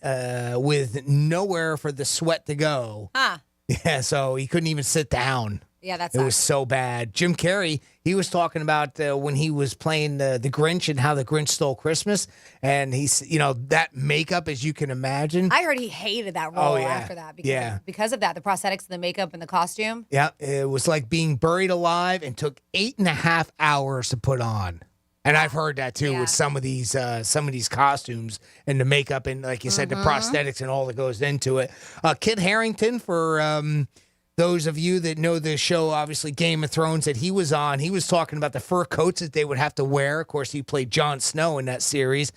with nowhere for the sweat to go. Huh. Yeah, so he couldn't even sit down. Yeah, that's It was so bad. Jim Carrey, he was talking about when he was playing the Grinch and how the Grinch stole Christmas. And he's, that makeup, as you can imagine. I heard he hated that role Oh, yeah. after that Yeah. because of that, the prosthetics, the makeup, and the costume. Yeah, it was like being buried alive and took 8.5 hours to put on. And I've heard that too with some of these costumes and the makeup and, like you said, the prosthetics and all that goes into it. Kit Harington, for those of you that know the show, obviously Game of Thrones that he was on, he was talking about the fur coats that they would have to wear. Of course, he played Jon Snow in that series.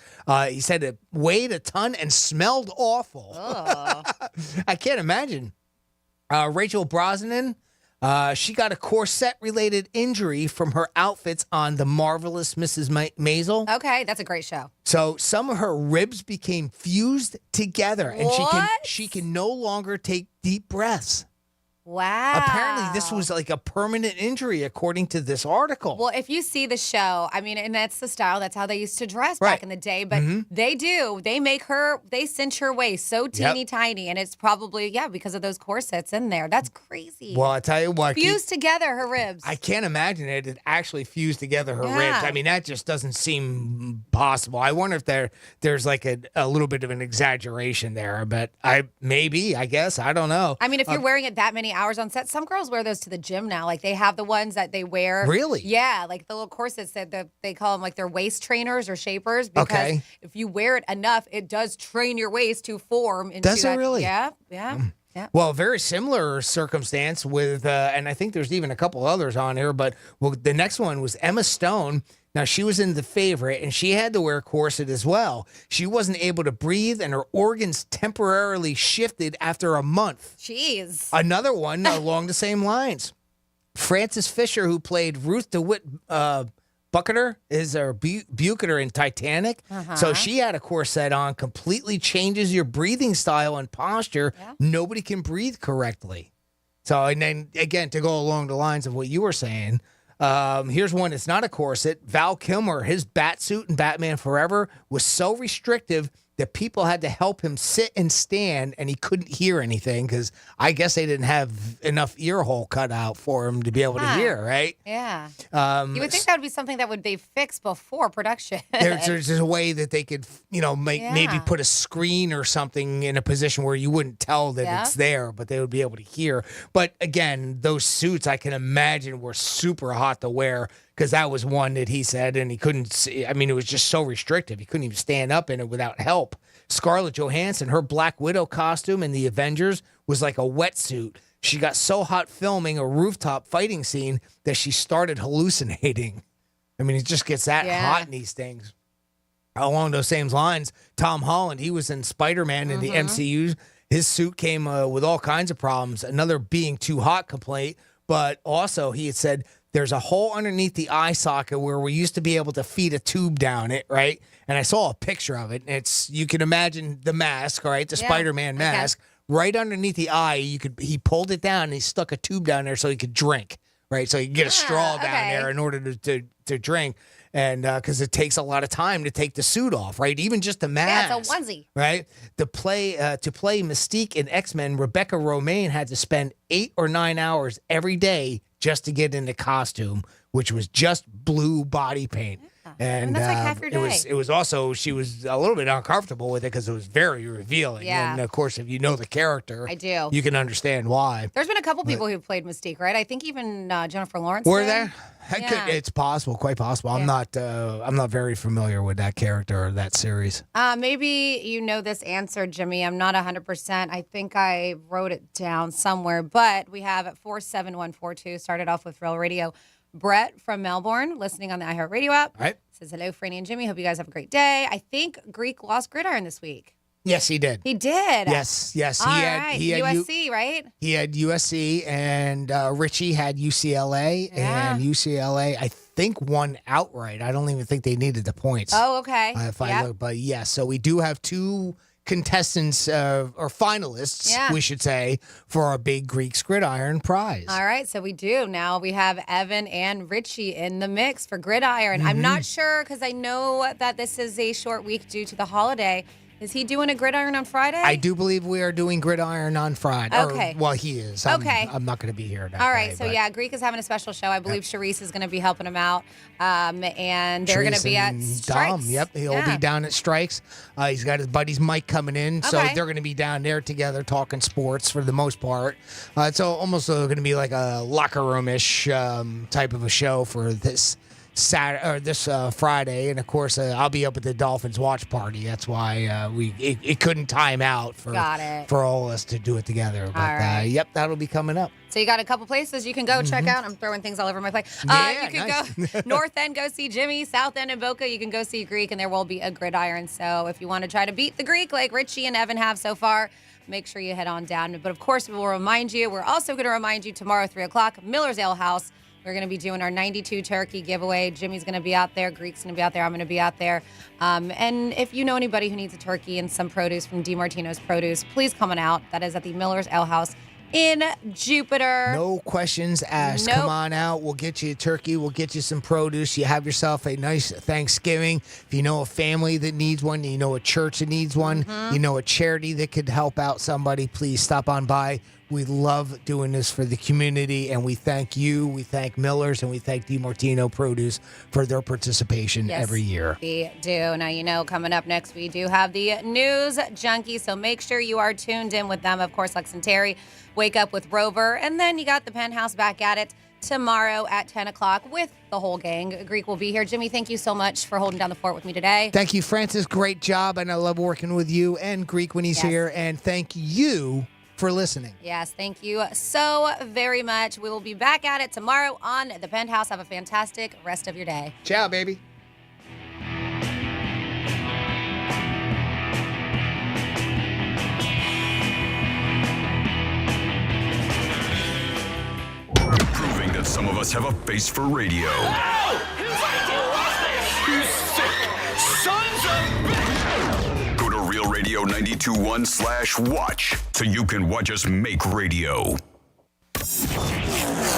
He said it weighed a ton and smelled awful. I can't imagine. Rachel Brosnahan, she got a corset-related injury from her outfits on The Marvelous Mrs. Maisel. Okay, that's a great show. So some of her ribs became fused together, and she can no longer take deep breaths. Wow. Apparently, this was like a permanent injury, according to this article. Well, if you see the show, I mean, and that's the style, that's how they used to dress back in the day. But they cinch her waist so teeny tiny. And it's probably, because of those corsets in there. That's crazy. Well, I tell you what. Fused together, her ribs. I can't imagine it actually fused together her Yeah. ribs. I mean, that just doesn't seem possible. I wonder if there's like a little bit of an exaggeration there. But I guess. I don't know. I mean, if you're wearing it that many hours on set, some girls wear those to the gym now. Like they have the ones that they wear. Really? Yeah, like the little corsets that they call them like their waist trainers or shapers. Because if you wear it enough, it does train your waist to form into Does it that. really? Yeah. Yeah. Well, very similar circumstance with, and I think there's even a couple others on here, but the next one was Emma Stone. Now, she was in The Favorite, and she had to wear a corset as well. She wasn't able to breathe, and her organs temporarily shifted after a month. Jeez. Another one along the same lines. Frances Fisher, who played Ruth DeWitt Bucketer, Bucketer in Titanic. So she had a corset on, completely changes your breathing style and posture. Yeah. Nobody can breathe correctly. So, and then again, to go along the lines of what you were saying, Here's one. It's not a corset. Val Kilmer, his bat suit in Batman Forever was so restrictive that people had to help him sit and stand, and he couldn't hear anything because I guess they didn't have enough ear hole cut out for him to be able to hear, right? Yeah. You would think that would be something that would be fixed before production. There's a way that they could, maybe put a screen or something in a position where you wouldn't tell that it's there, but they would be able to hear. But again, those suits I can imagine were super hot to wear because that was one that he said, and he couldn't see. I mean, it was just so restrictive. He couldn't even stand up in it without help. Scarlett Johansson, her Black Widow costume in the Avengers was like a wetsuit. She got so hot filming a rooftop fighting scene that she started hallucinating. I mean, it just gets that hot in these things. Along those same lines, Tom Holland, he was in Spider-Man in the MCU. His suit came with all kinds of problems. Another being too hot complaint, but also he had said there's a hole underneath the eye socket where we used to be able to feed a tube down it, right? And I saw a picture of it. And you can imagine the mask, right? The Spider-Man mask. Right underneath the eye, he pulled it down and he stuck a tube down there so he could drink, right? So he could get a straw down there in order to drink. And because it takes a lot of time to take the suit off, right? Even just the mask. Yeah, it's a onesie. Right? To play Mystique in X-Men, Rebecca Romijn had to spend 8 or 9 hours every day just to get in the costume, which was just blue body paint. And that's like half your day. It was also, she was a little bit uncomfortable with it because it was very revealing. Yeah. And of course, if you know the character, I do. You can understand why. There's been a couple people who played Mystique, right? I think even Jennifer Lawrence. Were did. there? It's possible, quite possible. I'm not very familiar with that character or that series. Maybe you know this answer, Jimmy. I'm not 100%. I think I wrote it down somewhere, but we have at 47142 started off with Real Radio. Brett from Melbourne, listening on the iHeartRadio app. All right. Says, hello, Franny and Jimmy. Hope you guys have a great day. I think Greek lost gridiron this week. Yes, he did. He did. Yes. He All had USC, right? He had USC, and Richie had UCLA, and UCLA, I think, won outright. I don't even think they needed the points. Oh, okay. If I look, but yes, so we do have two contestants or finalists, we should say, for our big Greeks Gridiron prize. All right, so we do. Now we have Evan and Richie in the mix for Gridiron. I'm not sure because I know that this is a short week due to the holiday. Is he doing a Gridiron on Friday? I do believe we are doing Gridiron on Friday. Okay. Well, he is. I'm not going to be here that All right, day, so but Greek is having a special show. I believe Charisse is going to be helping him out. And they're going to be at Strikes. Yep, he'll be down at Strikes. He's got his buddies Mike coming in, so Okay. they're going to be down there together talking sports for the most part. It's almost going to be like a locker room-ish type of a show for this Friday, and of course I'll be up at the Dolphins watch party. That's why it couldn't time out for all of us to do it together. But right. That'll be coming up. So you got a couple places you can go check out. I'm throwing things all over my plate. You can go North End, go see Jimmy. South End and Boca, you can go see Greek, and there will be a Gridiron. So if you want to try to beat the Greek like Richie and Evan have so far, make sure you head on down. But of course, we will remind you. We're also going to remind you tomorrow, 3 o'clock, Miller's Ale House. We're going to be doing our 92 turkey giveaway. Jimmy's going to be out there. Greek's going to be out there. I'm going to be out there. And if you know anybody who needs a turkey and some produce from DiMartino's Produce, please come on out. That is at the Miller's Ale House in Jupiter. No questions asked. Nope. Come on out. We'll get you a turkey. We'll get you some produce. You have yourself a nice Thanksgiving. If you know a family that needs one, you know a church that needs one, you know a charity that could help out somebody, please stop on by. We love doing this for the community, and we thank you, we thank Miller's, and we thank DiMartino Produce for their participation every year. We do. Now, coming up next, we do have the News Junkie, so make sure you are tuned in with them. Of course, Lex and Terry, Wake Up with Rover, and then you got the Penthouse back at it tomorrow at 10 o'clock with the whole gang. Greek will be here. Jimmy, thank you so much for holding down the fort with me today. Thank you, Francis. Great job, and I love working with you and Greek when he's here, and thank you for listening. Yes, thank you so very much. We will be back at it tomorrow on the Penthouse. Have a fantastic rest of your day. Ciao, baby. Proving that some of us have a face for radio. You sick sons of... Go to RealRadio921/watch so you can watch us make radio.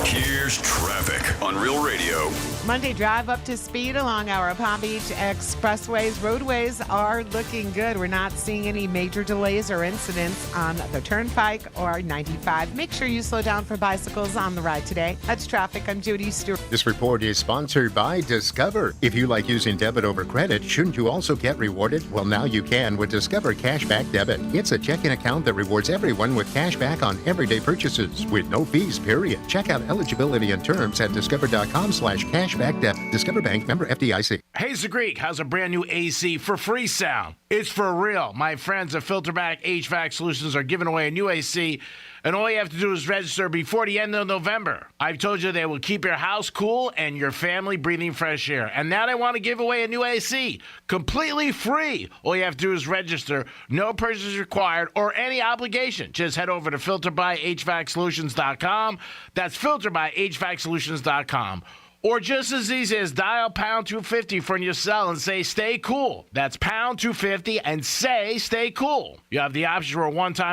Here's Here's traffic on Real Radio. Monday drive up to speed along our Palm Beach expressways. Roadways are looking good. We're not seeing any major delays or incidents on the Turnpike or 95. Make sure you slow down for bicycles on the ride today. That's traffic. I'm Judy Stewart. This report is sponsored by Discover. If you like using debit over credit, shouldn't you also get rewarded? Well, now you can with Discover Cashback Debit. It's a checking account that rewards everyone with cash back on everyday purchases with no fees, period. Check out eligibility and terms at discover.com/cashback debit. Discover Bank, member FDIC. Hey, it's the Greek. How's a brand new AC for free sound? It's for real. My friends at Filterback HVAC Solutions are giving away a new AC, and all you have to do is register before the end of November. I've told you they will keep your house cool and your family breathing fresh air. And now they want to give away a new AC, completely free. All you have to do is register. No purchase required or any obligation. Just head over to filterbyhvacsolutions.com. That's filterbyhvacsolutions.com. Or just as easy as dial pound 250 from your cell and say, stay cool. That's pound 250 and say, stay cool. You have the option for a one-time